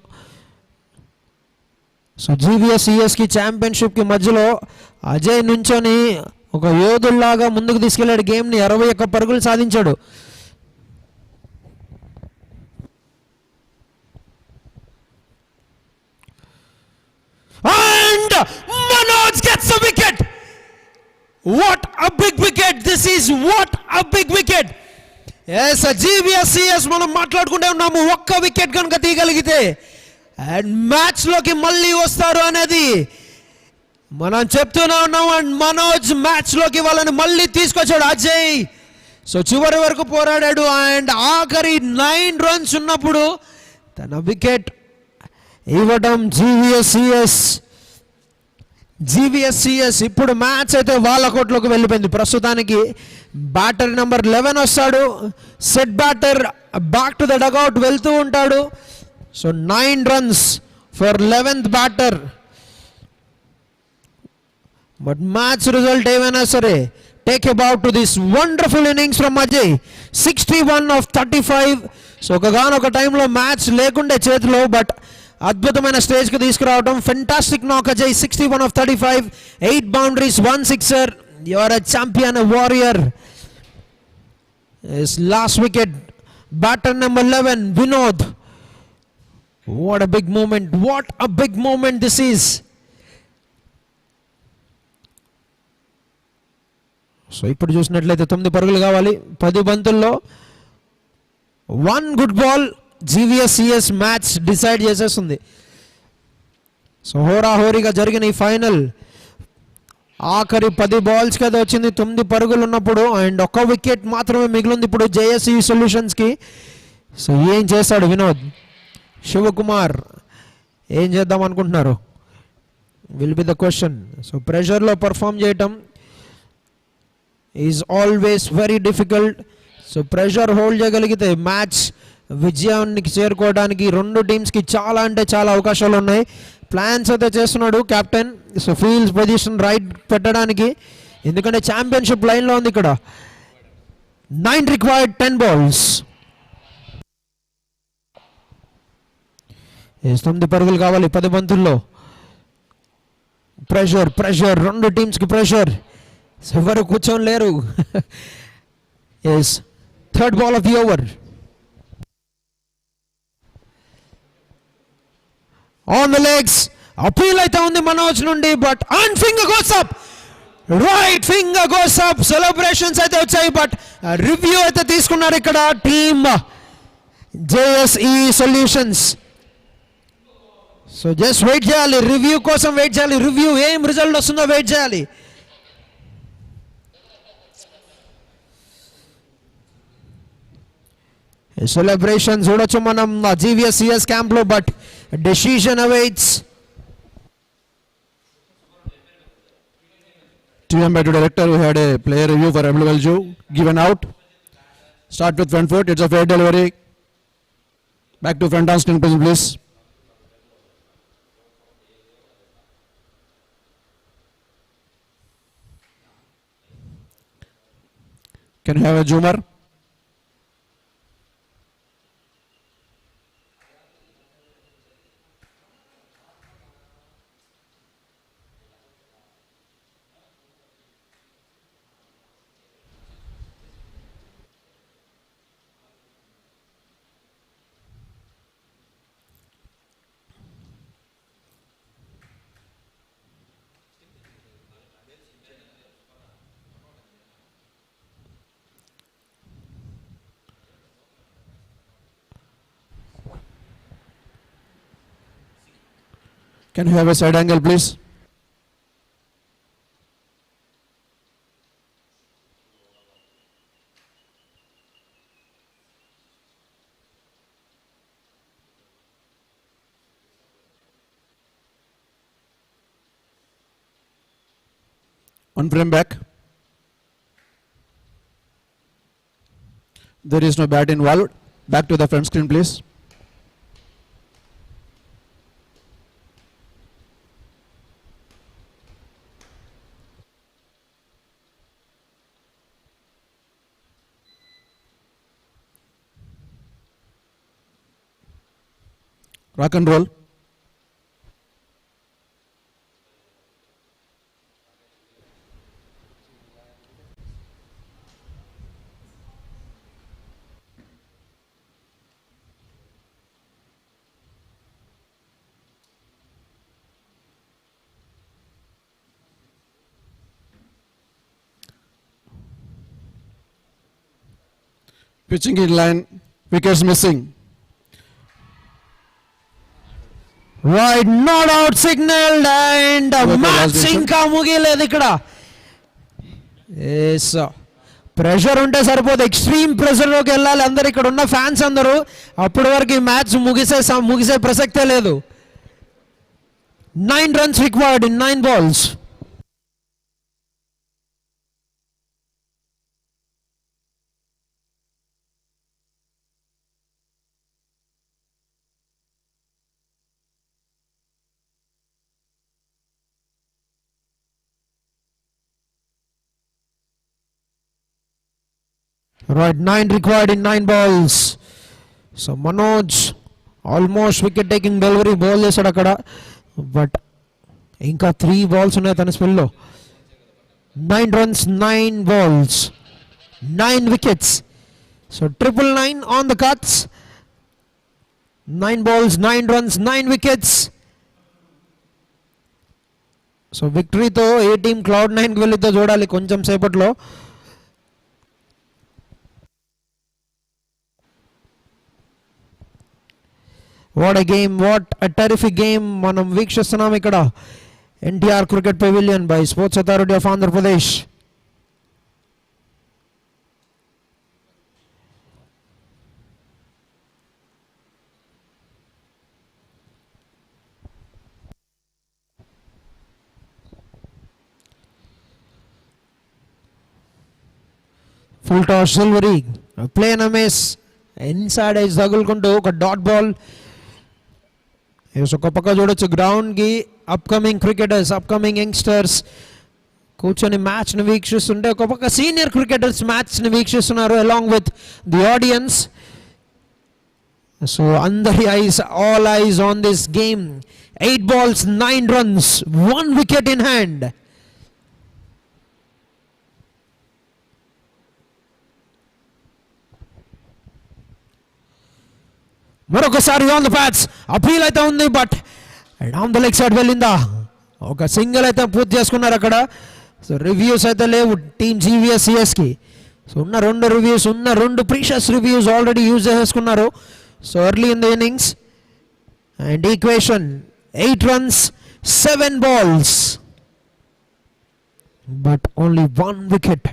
సో జీవీఎస్సీఎస్కి ఛాంపియన్షిప్కి మధ్యలో అజయ్ నుంచొని ఒక యోధుల్లాగా ముందుకు తీసుకెళ్లాడు గేమ్ని. 61 పరుగులు సాధించాడు. And Manoj gets a wicket. What a big wicket this is. What a big wicket. Yes, GVSCS మనం మాట్లాడుకుంటే ఉన్నాము. ఒక్క వికెట్ కనుక తీయగలిగితే అండ్ మ్యాచ్లోకి మళ్ళీ వస్తారు అనేది మనం చెప్తూనే ఉన్నాం. అండ్ మనోజ్ మ్యాచ్లోకి వాళ్ళని మళ్ళీ తీసుకొచ్చాడు అజయ్. సో చివరి వరకు పోరాడాడు అండ్ ఆఖరి 9 runs ఉన్నప్పుడు తన వికెట్ ఇవ్వడం జీవీఎస్సీఎస్. ఇప్పుడు మ్యాచ్ అయితే వాళ్ళ కోట్లోకి వెళ్ళిపోయింది. ప్రస్తుతానికి బ్యాటర్ నెంబర్ 11 వస్తాడు. Set batter back to the dugout వెళ్తూ ఉంటాడు. So 9 runs for 11th batter. But match result ఏమైనా సరే take about to this wonderful innings from Ajay. 61 of 35. So ఒకగానొక టైంలో మ్యాచ్ లేకుండే చేతిలో, బట్ అద్భుతమైన స్టేజ్కి తీసుకురావడం. ఫెంటాస్టిక్ నాక్ Ajay. 61 of 35, 8 boundaries, 1 sixer. You are a champion, a warrior. His last wicket, batter number 11, Vinod. What a big moment. What a big moment this is. So ఇప్పుడు చూసినట్లయితే 9 పరుగులు కావాలి 10 బంతుల్లో. 1 గుడ్ బాల్ జీవీఎస్సీఎస్ మ్యాచ్ డిసైడ్ చేసేస్తుంది. So హోరాహోరీగా జరిగిన ఈ final ఆఖరి 10 balls కదా వచ్చింది. 9 పరుగులు ఉన్నప్పుడు అండ్ 1 వికెట్ మాత్రమే మిగిలింది ఇప్పుడు జేఎస్ఈ సొల్యూషన్స్కి. సో ఏం చేస్తాడు వినోద్? శివకుమార్ ఏం చేద్దాం అనుకుంటున్నారు? will be the question. So pressure lo perform cheyatam is always very difficult. So pressure hold చేయగలిగితే మ్యాచ్ విజయానికి చేరుకోవడానికి రెండు టీమ్స్కి చాలా అంటే చాలా అవకాశాలు ఉన్నాయి. ప్లాన్స్ అయితే చేస్తున్నాడు captain. So fields position right పెట్టడానికి, ఎందుకంటే ఛాంపియన్షిప్ లైన్లో ఉంది ఇక్కడ. 9 రిక్వైర్డ్, 10 balls. 9 పరుగులు కావాలి 10 బంతుల్లో. ప్రెషర్ ప్రెషర్ రెండు టీమ్స్కి ప్రెషర్. ఎవరు కూర్చొని లేరు. Yes third ball of the over. On the legs appeal అయితే ఉంది మనోజ్ నుండి, but on finger goes up, right finger goes up. Celebrations అయితే వచ్చాయి, బట్ రివ్యూ అయితే తీసుకున్నారు ఇక్కడ team JSE solutions. So just wait చేయాలి, రివ్యూ కోసం వెయిట్ చేయాలి. రివ్యూ ఏం రిజల్ట్ వస్తుందో వెయిట్ చేయాలి. సెలబ్రేషన్ చూడొచ్చు మనం జీవీఎస్సిఎస్ క్యాంప్లో, but decision awaits. TM to director, we had a player review for WLJ given out. Start with front foot, it's a fair delivery. Back to front on screen position, please. Can you have a zoomer? Can you have a side angle, please? One frame back. There is no bat involved. Back to the front screen, please. Rock and roll. Pitching in line, wickets missing. Right, not out signaled, and match ఇంకా ముగియలేదు ఇక్కడ. Yes pressure ఉంటే సరిపోదు, extreme ప్రెషర్లోకి వెళ్ళాలి అందరు, ఇక్కడ ఉన్న fans అందరూ. అప్పటి వరకు ఈ మ్యాచ్ ముగిసే ప్రసక్తే లేదు. 9 runs required in 9 balls. Right, 9 required in 9 balls. So Manoj almost wicket taking delivery ball చేశాడు అక్కడ, బట్ ఇంకా 3 balls ఉన్నాయి తన స్పెల్లో. 9 runs, 9 balls, 9 wickets. So 999 on the cuts. 9 balls, 9 runs, 9 wickets. So విక్టరీతో A team cloud 9కి వెళ్ళిద్దో చూడాలి కొంచెం సేపట్లో. What a game, what a terrific game మనం వీక్షిస్తున్నాం ఇక్కడ NTR cricket pavilion by sports authority of Andhra Pradesh. Full toss Silvery. Play and a miss. Inside edge తగులుకుంటూ ఒక dot ball. ఒక పక్క చూడొచ్చు గ్రౌండ్కి అప్కమింగ్ క్రికెటర్స్, అప్కమింగ్ యంగ్స్టర్స్ కూర్చొని మ్యాచ్ని వీక్షిస్తుంటే ఒక పక్క సీనియర్ క్రికెటర్స్ మ్యాచ్ని వీక్షిస్తున్నారు along with the audience. So అందరి eyes, all eyes on this game. 8 balls, 9 runs, 1 wicket in hand. మరొకసారి ఆన్ ద ప్యాచ్ అపీల్ అయితే ఉంది, but down the leg side వెళ్ళిందా. ఒక సింగిల్ అయితే పూర్తి చేసుకున్నారు అక్కడ. సో రివ్యూస్ అయితే లేవు టీమ్ జీవీఎస్సిఎస్కి. సో ఉన్న 2 రివ్యూస్, ఉన్న 2 ప్రీషియస్ రివ్యూస్ ఆల్రెడీ యూజ్ చేసుకున్నారు. So early in the innings and equation 8 runs, 7 balls, but only 1 wicket.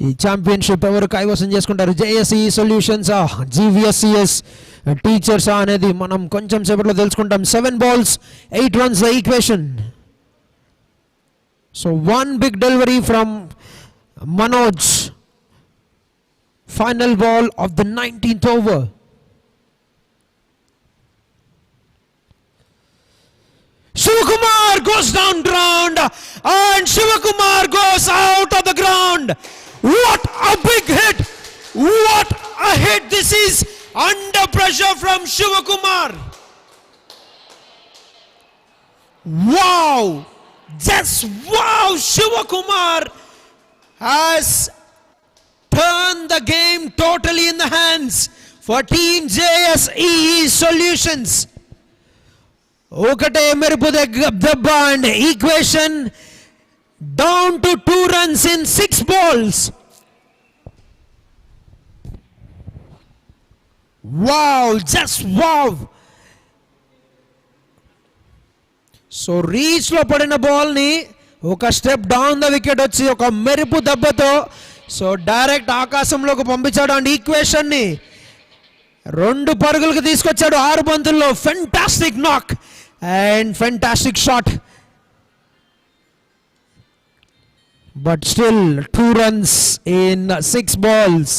ఈ ఛాంపియన్షిప్ ఎవరు కైవసం చేసుకుంటారు? జేఎస్ఈ సొల్యూషన్స్, జీవీఎస్సిఎస్ టీచర్స్ అనేది మనం కొంచెం సేపట్లో తెలుసుకుంటాం. 7 balls, 8 runs the equation. So 1 big delivery from Manoj. Final ball of the 19th over. Shivakumar goes down ground and Shivakumar goes out of the ground. What a big hit! What a hit this is under pressure from Shivakumar. Wow! Just wow! Shivakumar has turned the game totally in the hands for Team JSEE Solutions. ఒకటే మెరుపు దెబ్బ and equation down to 2 runs in 6 balls. Wow, just wow. So reach లో పడిన ball ని ఒక step down the wicket వచ్చి ఒక మెరుపు దెబ్బతో సో డైరెక్ట్ ఆకాశంలోకి పంపించాడు అండ్ ఈక్వేషన్ ని 2 పరుగులకు తీసుకొచ్చాడు 6 బంతుల్లో. ఫెంటాస్టిక్ నాక్ and fantastic shot, but still 2 runs in 6 balls.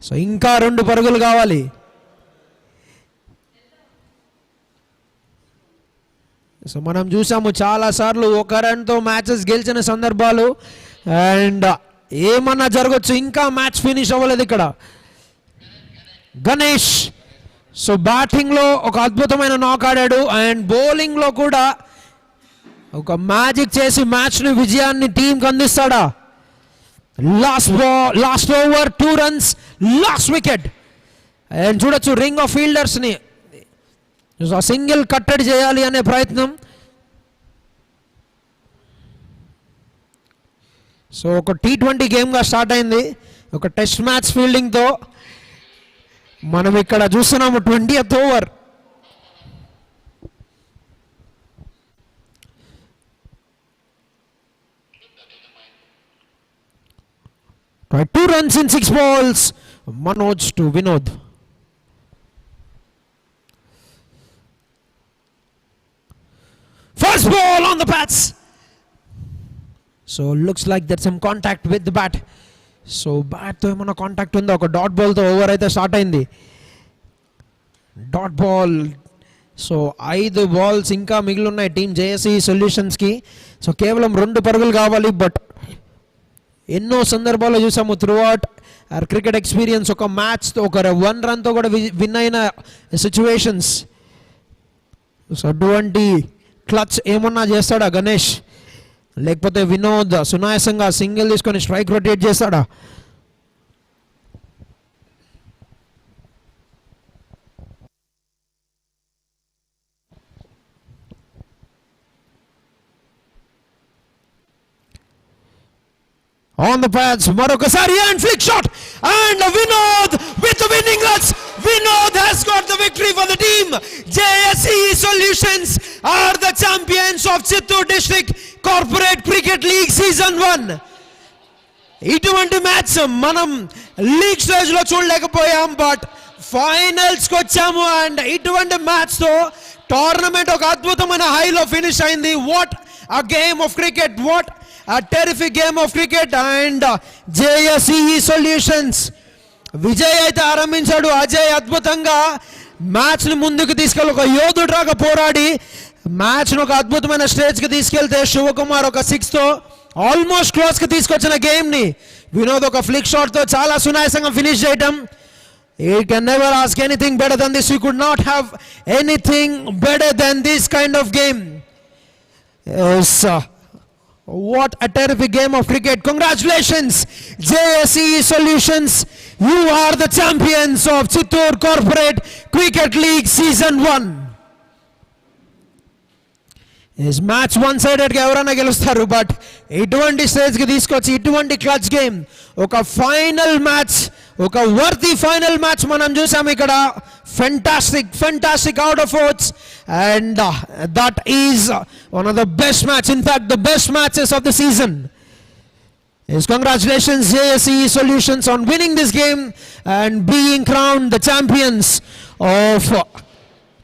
So ఇంకా 2 పరుగులు కావాలి. సో మనం చూసాము చాలా సార్లు ఒక రన్తో మ్యాచెస్ గెలిచిన సందర్భాలు అండ్ ఏమన్నా జరగచ్చు. ఇంకా మ్యాచ్ ఫినిష్ అవ్వలేదు ఇక్కడ. గణేష్ సో బ్యాటింగ్లో ఒక అద్భుతమైన నాక్ ఆడాడు అండ్ బౌలింగ్లో కూడా ఒక మ్యాజిక్ చేసి మ్యాచ్ని విజయాన్ని టీంకి అందిస్తాడా. Last over 2 runs, last wicket. And చూడొచ్చు రింగ్ ఆఫ్ ఫీల్డర్స్ని సింగిల్ కట్టడి చేయాలి అనే ప్రయత్నం. సో ఒక T20 గేమ్గా స్టార్ట్ అయింది, ఒక టెస్ట్ మ్యాచ్ ఫీల్డింగ్తో. మనం ఇక్కడ చూస్తున్నాము 20th over. Right, 2 runs in 6 balls. Manoj to Vinod. First ball on the bats. So looks like there's some contact with the bat. So బ్యాట్తో ఏమన్నా కాంటాక్ట్ ఉందో. ఒక డాట్ బాల్తో ఓవర్ అయితే స్టార్ట్ అయింది. Dot ball. సో 5 balls ఇంకా మిగిలి ఉన్నాయి టీమ్ జేఎస్ఈ సొల్యూషన్స్కి. సో కేవలం 2 పరుగులు కావాలి. బట్ ఎన్నో సందర్భాల్లో చూసాము throughout our cricket experience ఒక మ్యాచ్తో ఒక 1 runతో కూడా విన్ అయిన సిచ్యువేషన్స్. సో అటువంటి క్లచ్ ఏమన్నా చేస్తాడా గణేష్, లేకపోతే వినోద్ సునాయాసంగా సింగిల్ తీసుకొని స్ట్రైక్ రొటేట్ చేస్తాడా? On the pads, మరొకసారి and flick shot and Vinod with the winning runs. Vinod has got the victory for the team. JSEE Solutions are the champions of Chittoor District Corporate Cricket League Season 1. ఇటువంటి match మనం league స్టేజ్లో చూడలేకపోయాం, but ఫైనల్స్కి వచ్చాము and ఇటువంటి మ్యాచ్తో tournament ఒక అద్భుతమైన హైలో finish అయింది. What a game of cricket. What a terrific game of cricket. And JSEE Solutions Vijay అయితే ఆరంభించాడు. అజయ్ అద్భుతంగా మ్యాచ్ ని ముందుకు తీసుకెళ్ళి ఒక యోధుడుగా పోరాడి మ్యాచ్ ను ఒక అద్భుతమైన స్టేజ్ కి తీసుకెళ్తే శివకుమార్ ఒక 6 తో ఆల్మోస్ట్ క్లోజ్ కి తీసుకొచ్చిన గేమ్ ని వినోద్ ఒక ఫ్లిక్ షాట్ తో చాలా సునాయాసంగా ఫినిష్ చేయటం. You can never ask anything better than this. You could not have anything better than this kind of game. Yes, what a terrific game of cricket. Congratulations, JSEE Solutions. You are the champions of Chittoor Corporate Cricket League Season 1. This match one-sided గా ఎవరైనా గెలుస్తారు, but ఇటువంటి stage కి తీసుకొచ్చి ఇటువంటి clutch game, ఒక final match, ఒక worthy final match మనం చూసాం ఇక్కడ. Fantastic out of votes, and that is one of the best match, in fact the best matches of the season. Yes, congratulations JSEE Solutions on winning this game and being crowned the champions of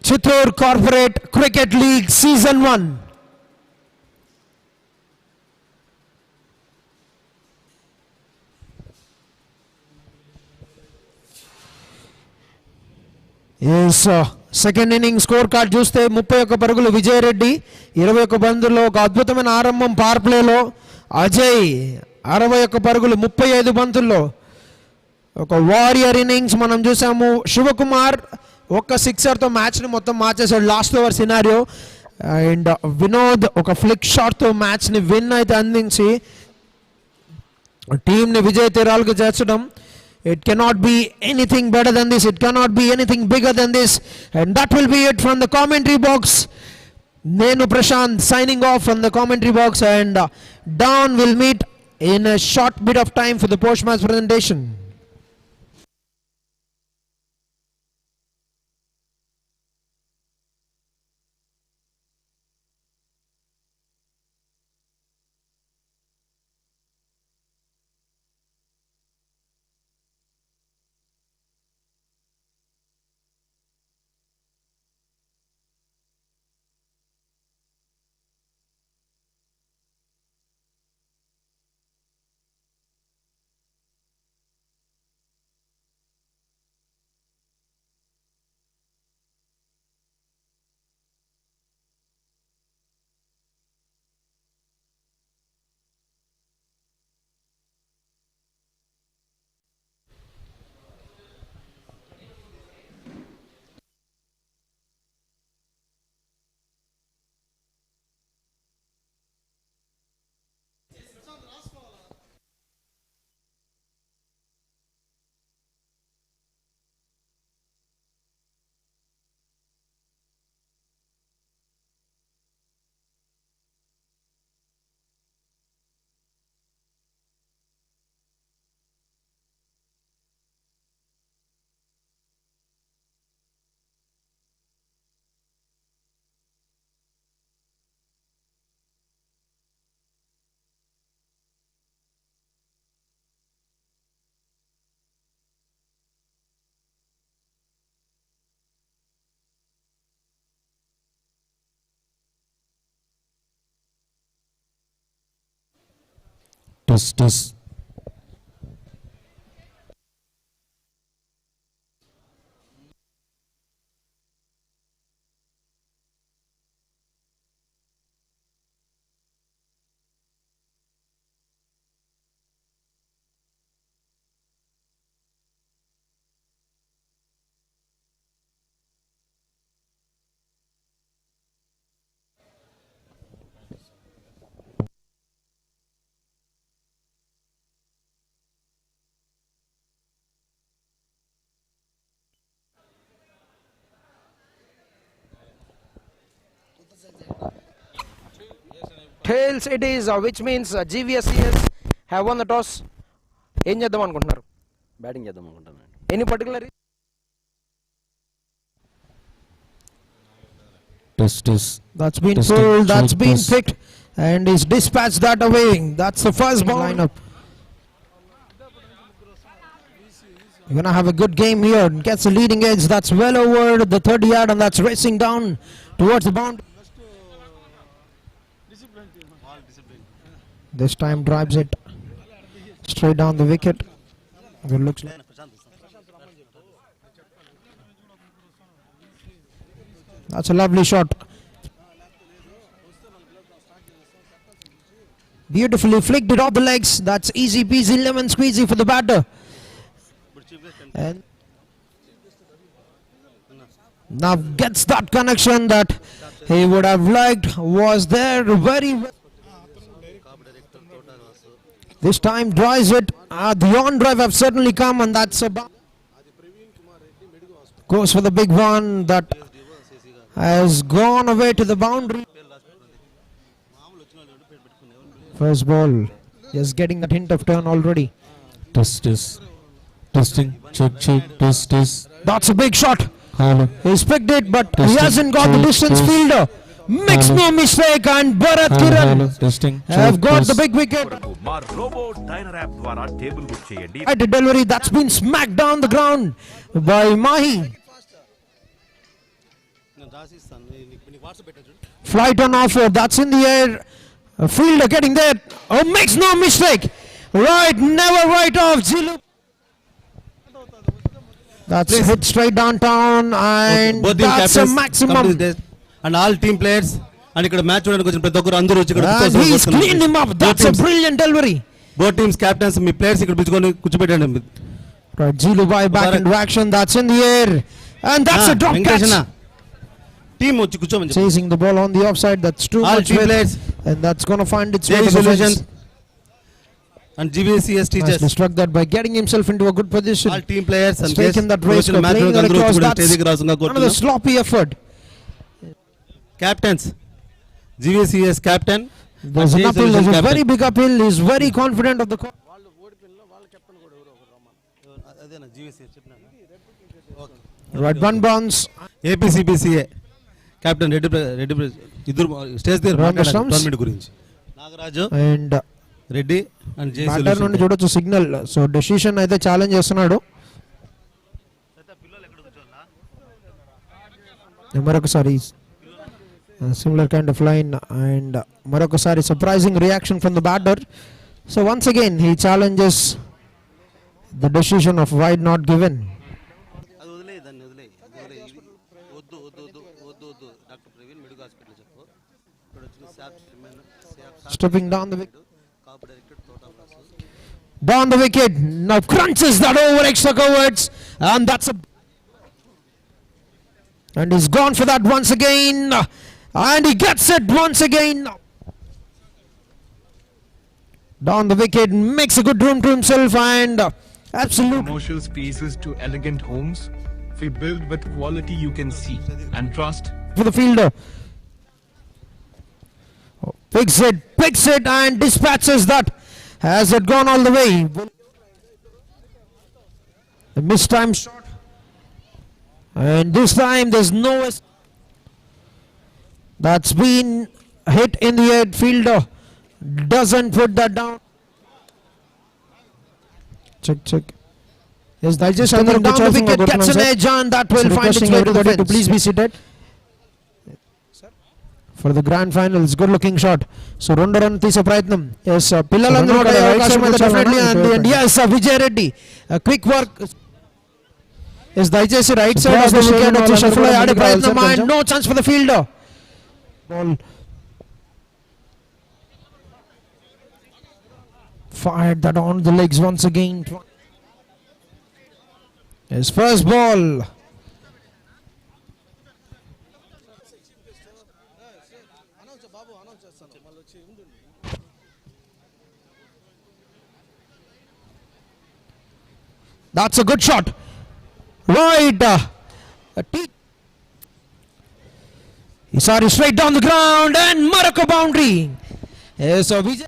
Chittoor Corporate Cricket League Season 1. Yes, second inning score card చూస్తే 31 పరుగులు విజయ్ రెడ్డి, 21 బంతుల్లో ఒక అద్భుతమైన ఆరంభం power ప్లేలో. అజయ్ 61 పరుగులు 35 బంతుల్లో ఒక వారియర్ ఇన్నింగ్స్ మనం చూసాము. శివకుమార్ ఒక్క సిక్సర్తో మ్యాచ్ని మొత్తం మార్చేశాడు last over scenario. And Vinod ఒక ఫ్లిక్ షాట్తో మ్యాచ్ని విన్ అయితే అందించి టీంని విజయ తీరాలకు చేర్చడం. It cannot be anything better than this. It cannot be anything bigger than this. And that will be it from the commentary box. Nenu Prashant signing off from the commentary box, and Don will meet in a short bit of time for the post-match presentation. Test. Tails it is, which means GVSCS have won the toss. ఏం చేద్దాం అనుకుంటున్నారు? Batting చేద్దాం అనుకుంటున్నాను. Any particular? That's been pulled, that's been picked, and is dispatched that away. That's the first ball lineup. You're gonna have a good game here. Gets the leading edge. That's well over the 30 yard, and that's racing down towards the boundary. This time drives it straight down the wicket. Good looks. That's a lovely shot. Beautifully flicked it off the legs. That's easy peasy lemon squeezy for the batter. And now gets that connection that he would have liked. Was there very well. This time drives it. The on drive have certainly come, and that's a goes for the big one that has gone away to the boundary. First ball, just getting that hint of turn already. Testing, check, test. That's a big shot. Hello. He's picked it, but he Testing, hasn't got the distance test. fielder. Makes no mistake, and Bharat Kiran Testing, have got the big wicket. మా robo diner app ద్వారా table book చేయండి. At the delivery, that's been smacked down the ground by Mahi. Flight on offer, that's in the air. A fielder getting there. Oh, makes no mistake. Right, never right off. Zilu. That's hit straight downtown, and that's a maximum. And all team players. And ఇక్కడ match చూడడానికి వచ్చిన ప్రతి ఒక్కరు అందరూ వచ్చి ఇక్కడ And he's cleaned him up. That's a brilliant delivery. Both teams captains me players ఇక్కడ పిలుచుకొని కూర్చోబెట్టండి. Right, Zilu back into action. That's in the air, and that's a drop catch. Team వచ్చి కూర్చోమని chasing the ball on the offside. That's too all much team width, players. and that's going to find its way JSEE to the solutions fence. and GVSCS teachers. Nicely struck that by getting himself into a good position. All team players and taken that risk of playing that across. That's another sloppy effort. Captains, GVSCS captain. There's an uphill. There's a very big uphill. He's very confident of the call. Right, one bounce. APCBCA captain Reddy ఇద్దరు stage దగ్గర tournament గురించి Nagaraju and Reddy and batter నుండి చూడొచ్చు signal. So decision అయితే challenge చేస్తున్నాడు. మరొకసారి similar kind of line, and మరొకసారి surprising reaction from the batter. So once again he challenges the decision of wide not given. Stepping down the wicket. Down the wicket. Now crunches that over extra coverts, and that's a. And he's gone for that once again, and he gets it once again. Down the wicket, makes a good room to himself, and absolute commercial spaces to elegant homes. We build with quality you can see and trust. For the fielder. Picks it and dispatches that. Has it gone all the way? A mistime shot. And this time there's no. That's been hit in the head. Fielder doesn't put that down. Check. Yes, they'll just down the wicket, gets an edge on. That will find its way to the fence. To please be seated. For the grand finals, good looking shot. So రెండు run తీసే ప్రయత్నం. Yes, పిల్లలందరూ అవకాశం అయితే definitely, and yes, Vijay Reddy, quick work. Yes, దయచేసి right side of the wicket వచ్చి shuffle అయ్యి ఆడే ప్రయత్నం, and no chance for the fielder. Ball fired that on the legs once again. His first ball. That's a good shot. Right. He saw it straight down the ground, and Morocco boundary. Yes, Vijay.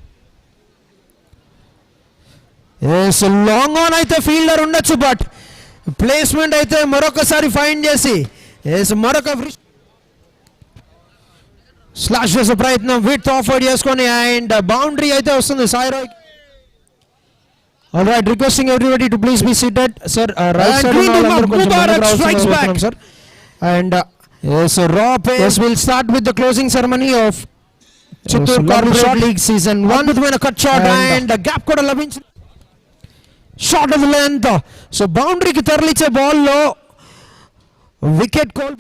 Yes, long on అయితే fielder ఉండొచ్చు, but placement అయితే మరొకసారి find చేసి మరొక slash చేసే ప్రయత్నం, width offered చేసుకొని, and boundary అయితే వస్తుంది సాయిరాయ్. All right, requesting everybody to please be seated, sir. Right side Mubarak strikes back, sir. And yes, raw pace. We'll start with the closing ceremony of Chittoor Corporate League season 1 అద్భుతమైన cut shot and gap కూడా లభించింది. Shot of length. So బౌండరీకి తరలించే బాల్లో wicket కోల్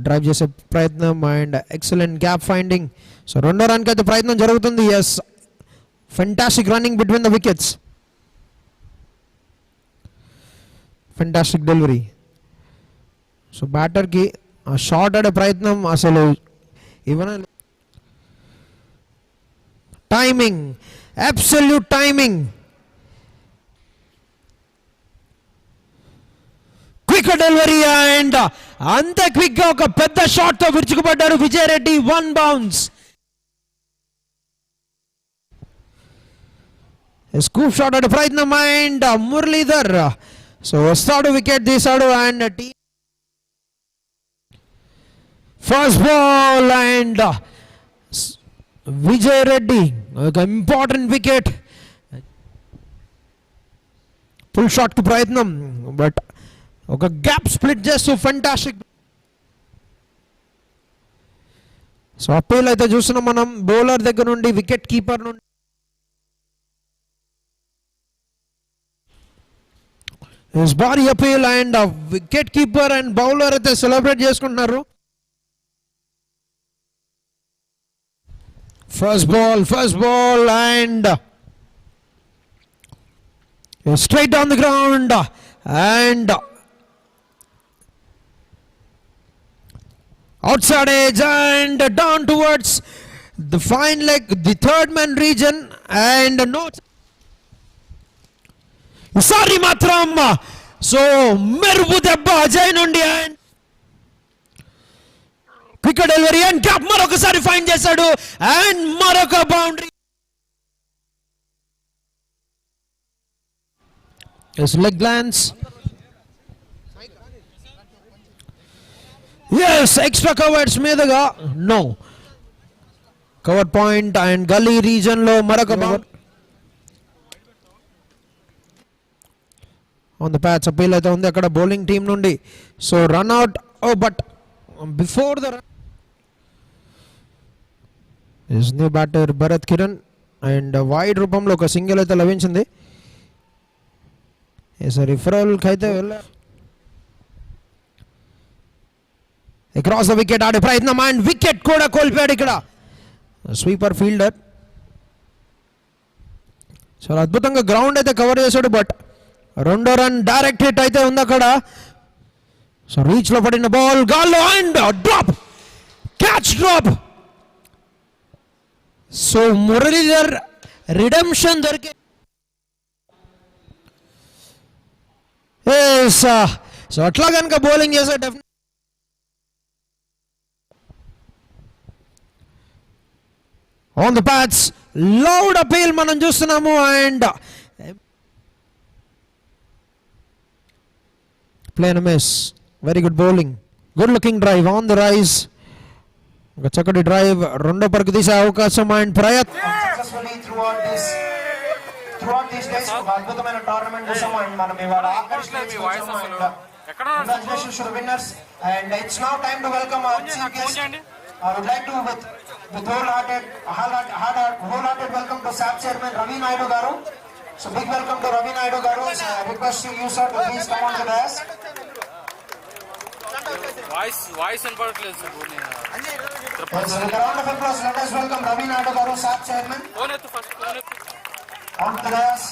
drive చేసే ప్రయత్నం and excellent gap finding. So రెండో రన్కి అయితే ప్రయత్నం జరుగుతుంది. Yes, fantastic running between the wickets, fantastic delivery. So బ్యాటర్కి ఆ షాట్ ఆడే ప్రయత్నం అసలు ఇవన timing, absolute timing. Quick delivery and అంత క్విక్ గా ఒక పెద్ద షాట్ తో విరుచుకుపడ్డారు Vijay Reddy. 1 bounce. Scoop shot ఆడే ప్రయత్నం అండ్ మురళీధర్ సో వస్తాడు, వికెట్ తీశాడు and first ball and Vijay Reddy ఒక ఇంపార్టెంట్ వికెట్. ఫుల్ షాట్ కి ప్రయత్నం బట్ ఒక గ్యాప్ స్ప్లిట్ చేస్తూ ఫెంటాస్టిక్. సో అప్పీల్ అయితే చూస్తున్నాం మనం బౌలర్ దగ్గర నుండి, వికెట్ కీపర్ నుండి. భారీ appeal and wicket keeper and bowler అయితే సెలబ్రేట్ చేసుకుంటున్నారు. First ball and straight on the ground and outside edge and down towards the fine leg, the third man region and no sorry matram. So merubu debba Ajay nundi and quick delivery and gap marokasari find chesadu and maroka boundary. Yes, leg glance. Yes, extra covers మీదుగా no cover point and gully region లో మరొక on the patch appeal అయితే ఉంది అక్కడ bowling team నుండి. So run out. Oh but before the new batter Bharat Kiran and wide రూపంలో ఒక single అయితే లభించింది. రిఫరల్కి అయితే వెళ్ళారు. క్రాస్ ద వికెట్ ఆడే ప్రయత్నం అండ్ వికెట్ కూడా కోల్పోయాడు ఇక్కడ స్వీపర్ ఫీల్డర్. చాలా అద్భుతంగా గ్రౌండ్ అయితే కవర్ చేశాడు బట్ రెండో రన్ డైరెక్ట్ హిట్ అయితే ఉంది అక్కడ. సో రీచ్ లో పడిన బాల్ గాల్లో and drop, catch drop. So Muralidhar redemption దొరికే. సో అట్లా కనుక బౌలింగ్ చేసే definite on the pads, loud appeal మనం చూస్తున్నాము and play and miss. Very good bowling, good looking drive on the rise. ఒక చక్కటి డ్రైవ్ రెండో పరుగు తీసే అవకాశం అండ్ ప్రయత్నం. throughout these days అద్భుతమైన టోర్నమెంట్ చూసాము అండ్ మనం ఇవాళ congratulations to the winners and it's now time to welcome our chief guest. I would like to with wholehearted welcome to SAP chairman Ravi Naidu garu. So big welcome to Ravi Naidu garu. I request you sir to please come on to the dais. Voice and particular sir. Yes, with a round of applause let us welcome Ravi Naidu garu, SAP chairman. On to the dais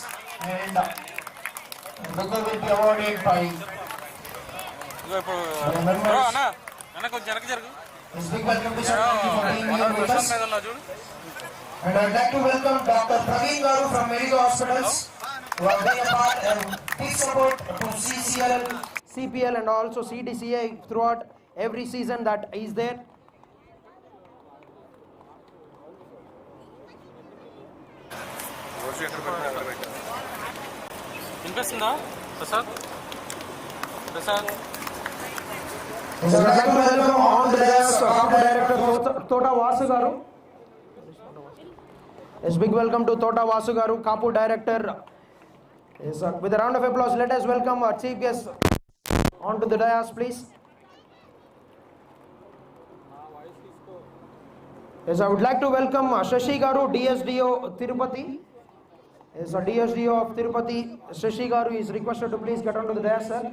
and Booker will be awarded by It's big welcome to sir. Thank you for being here with us. And I'd like to welcome Dr. Praveen Garu from Medical Hospitals who have been a part and big support to CCL, CPL and also CDCA throughout every season that is there. Interesting, Prasad? I'd like to welcome on the dais Director Tota Vasu Garu. Yes, big welcome to Tota Vasu Garu, Kapu Director. Yes, with a round of applause, let us welcome our chief guest onto the dais, please. Yes, I would like to welcome Shashi Garu, DSDO Tirupati. Yes, a DSDO of Tirupati. Shashi Garu is requested to please get onto the dais, sir.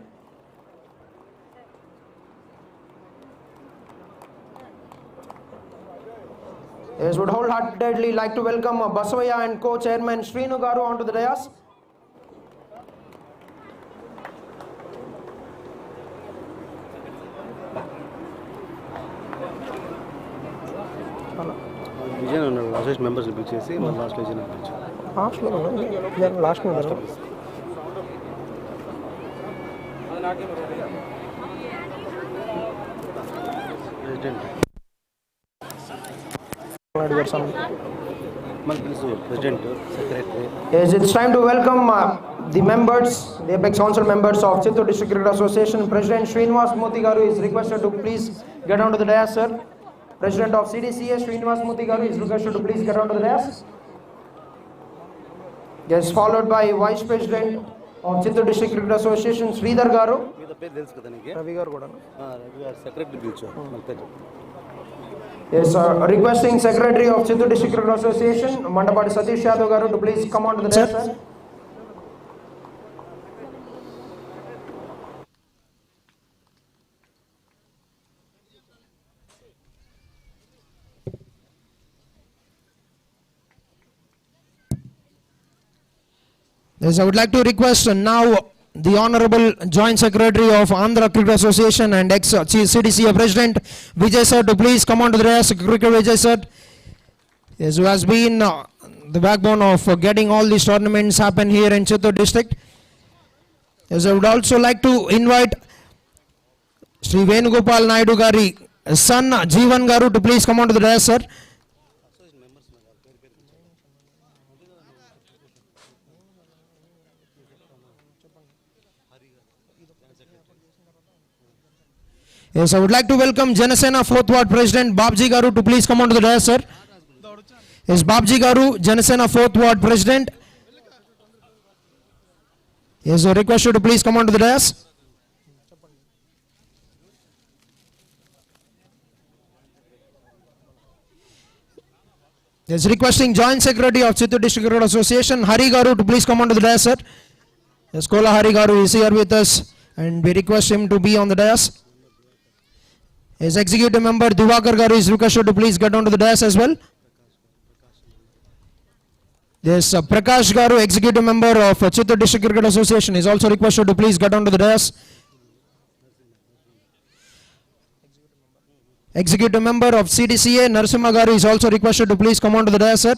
Yes, would wholeheartedly like to welcome Basavaya and co-chairman Srinu Garu onto the dais. Vijayan ఉన్నాడు last members pick చేసి మన last Vijayan last president president secretary. Yes, it's time to welcome the members, the Apex Council members of Chittoor District Cricket Association. President Srinivas Murthy Garu is requested to please get onto the dais, sir. President of CDCS Srinivas Murthy Garu is requested to please get onto the dais. Yes, followed by Vice President of Chittoor District Cricket Association Sridhar Garu. మీద పేరు తెలుసు కదా నీకు? Ravi Garu kuda. Ravi గారు secretary పిలిచు మన పేరు. Yes, requesting Secretary of Chittoor District Cricket Association Mandapati Satish Yadav Garu to please come onto the dais, sir. Yes, I would like to request now the Honorable Joint Secretary of Andhra Cricket Association and ex-CDCA President Vijay sir to please come on to the dais. Cricket Vijay sir, yes, who has been the backbone of getting all these tournaments happen here in Chittoor district. Yes, I would also like to invite Shri Venugopal Naidu Gari son Jeevan Garu to please come on to the dais, sir. Yes, I would like to welcome Janasena 4th Ward President Babji Garu to please come on to the dais, sir. Yes, Babji Garu, Janasena 4th Ward President. Yes, I request you to please come on to the dais. Yes, requesting Joint Secretary of Chittoor District Cricket Association Hari Garu to please come on to the dais, sir. Yes, Kola Hari Garu is here with us and we request him to be on the dais. His executive member Divakar Garu is requested to please get onto the dais as well. This Prakash Garu, executive member of Chittoor District Cricket Association, is also requested to please get onto the dais. Executive member of CDCA Narasimha Garu is also requested to please come onto the dais, sir.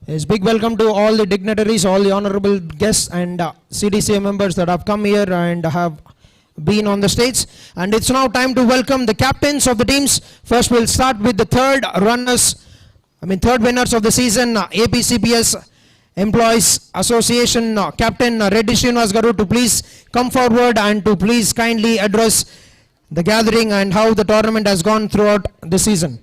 Yes, big welcome to all the dignitaries, all the honorable guests and CDCA members that have come here and have been on the stage. And it's now time to welcome the captains of the teams. First we'll start with the third winners of the season, APCPS Employees Association Captain Reddy Srinivas Garu to please come forward and to please kindly address the gathering and how the tournament has gone throughout the season.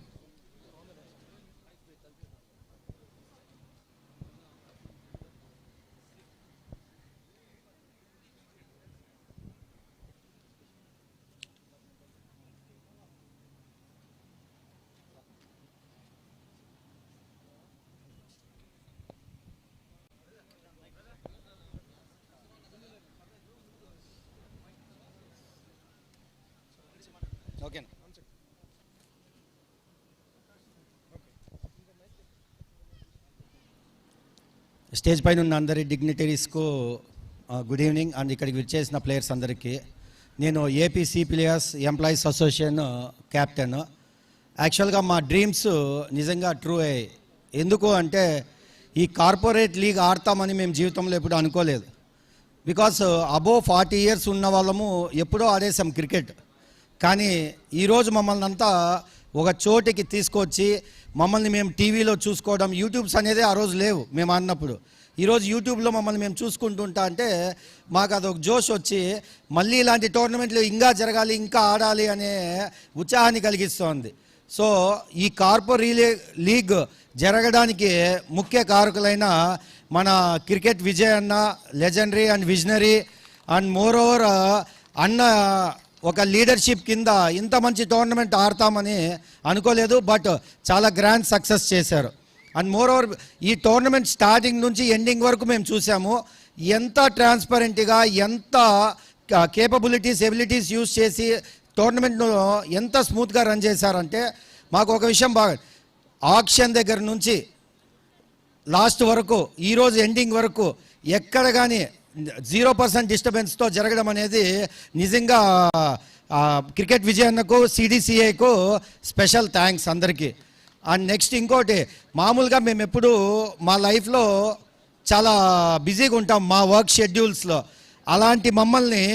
Okay stage పైన ఉన్న అందరి డిగ్నిటరీస్కు good evening and ఇక్కడికి విచ్చేసిన players అందరికీ. నేను AP CPS employees association captain. యాక్చువల్గా మా dreams నిజంగా ట్రూ అయ్యాయి. ఎందుకు అంటే ఈ కార్పొరేట్ లీగ్ ఆడతామని మేము జీవితంలో ఎప్పుడూ అనుకోలేదు. బికాస్ అబోవ్ 40 years ఉన్న వాళ్ళము ఎప్పుడో ఆడేసాం క్రికెట్. కానీ ఈరోజు మమ్మల్ని అంతా ఒక చోటికి తీసుకొచ్చి మమ్మల్ని మేము టీవీలో చూసుకోవడం, యూట్యూబ్స్ అనేది ఆ రోజు లేవు మేము ఆడినప్పుడు. ఈరోజు యూట్యూబ్లో మమ్మల్ని మేము చూసుకుంటుంటా అంటే మాకు అదొక జోష్ వచ్చి మళ్ళీ ఇలాంటి టోర్నమెంట్లు ఇంకా జరగాలి, ఇంకా ఆడాలి అనే ఉత్సాహాన్ని కలిగిస్తోంది. సో ఈ లీగ్ జరగడానికి ముఖ్య కారకులైన మన క్రికెట్ విజయ్ అన్న legendary and visionary and more over అన్న ఒక లీడర్షిప్ కింద ఇంత మంచి టోర్నమెంట్ ఆడతామని అనుకోలేదు, బట్ చాలా గ్రాండ్ సక్సెస్ చేశారు. అండ్ మోర్ ఓవర్ ఈ టోర్నమెంట్ స్టార్టింగ్ నుంచి ఎండింగ్ వరకు మేము చూసాము ఎంత ట్రాన్స్పరెంట్గా, ఎంత కేపబిలిటీస్ ఎబిలిటీస్ యూజ్ చేసి టోర్నమెంట్ను ఎంత స్మూత్గా రన్ చేశారంటే మాకు ఒక విషయం బాగా, ఆక్షన్ దగ్గర నుంచి లాస్ట్ వరకు ఈరోజు ఎండింగ్ వరకు ఎక్కడ కానీ 0% డిస్టర్బెన్స్తో జరగడం అనేది నిజంగా క్రికెట్ విజయ్ అన్నకు సిడిసిఐకు స్పెషల్ థ్యాంక్స్ అందరికీ. అండ్ నెక్స్ట్ ఇంకోటి, మామూలుగా మేము ఎప్పుడు మా లైఫ్లో చాలా బిజీగా ఉంటాం మా వర్క్ షెడ్యూల్స్లో, అలాంటి మమ్మల్ని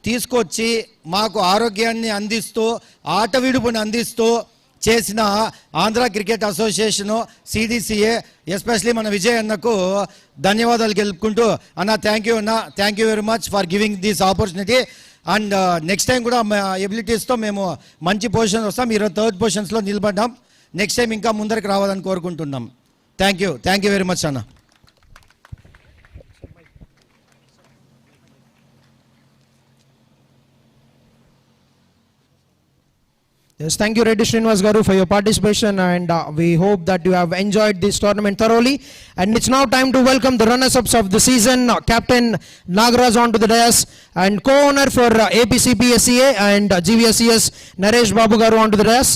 తీసుకొచ్చి మాకు ఆరోగ్యాన్ని అందిస్తూ ఆట విడుపుని అందిస్తూ చేసిన ఆంధ్ర క్రికెట్ అసోసియేషను సిడిసిఏ ఎస్పెషలీ మన విజయ్ అన్నకు ధన్యవాదాలు తెలుపుకుంటూ, అన్న థ్యాంక్ యూ అన్న, thank you very much for giving this opportunity. And next time కూడా మా ఎబిలిటీస్తో మేము మంచి పొజిషన్ వస్తాం. ఈరోజు 3rd పొజిషన్స్లో నిలబడ్డాం, నెక్స్ట్ టైం ఇంకా ముందరికి రావాలని కోరుకుంటున్నాం. థ్యాంక్ యూ వెరీ మచ్ అన్న. Yes, thank you Reddy Srinivas Garu for your participation, and we hope that you have enjoyed this tournament thoroughly. And it's now time to welcome the runners-ups of the season, Captain Nagaraj onto the dais, and co-owner for APCPSCA and GVSCS, Naresh Babu Garu onto the dais.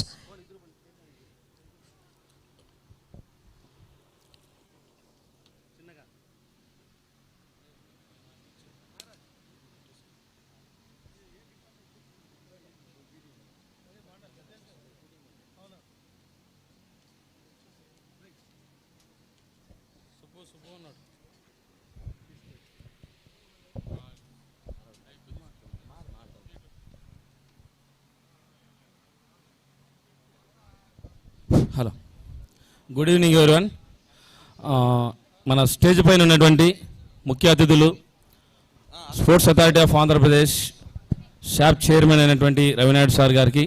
Hello, good evening everyone. మన stage పైన ఉన్నటువంటి ముఖ్య అతిథులు sports authority of Andhra Pradesh shop chairman అయినటువంటి Ravi Naidu sir గారికి,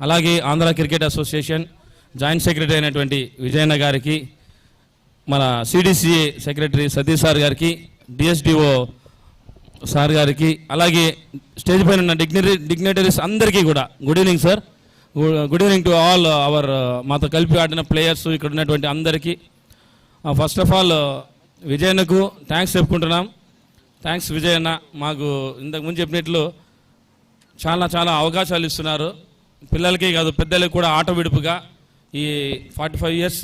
అలాగే Andhra cricket association joint secretary అయినటువంటి విజయన్న గారికి, మన సిడిసిఏ సెక్రటరీ సతీష్ సార్ గారికి, డిఎస్డిఓ సార్ గారికి, అలాగే స్టేజ్ పైన ఉన్న డిగ్నిటరీస్ అందరికీ కూడా good evening sir. Good evening to all our మాతో కలిపి ఆడిన ప్లేయర్స్, ఇక్కడ ఉన్నటువంటి అందరికీ. ఫస్ట్ ఆఫ్ ఆల్ విజయన్నకు థ్యాంక్స్ చెప్పుకుంటున్నాం. థ్యాంక్స్ విజయన్న, మాకు ఇంతకుముందు చెప్పినట్లు చాలా చాలా అవకాశాలు ఇస్తున్నారు పిల్లలకి కాదు పెద్దలకి కూడా ఆట విడుపుగా. ఈ 45 years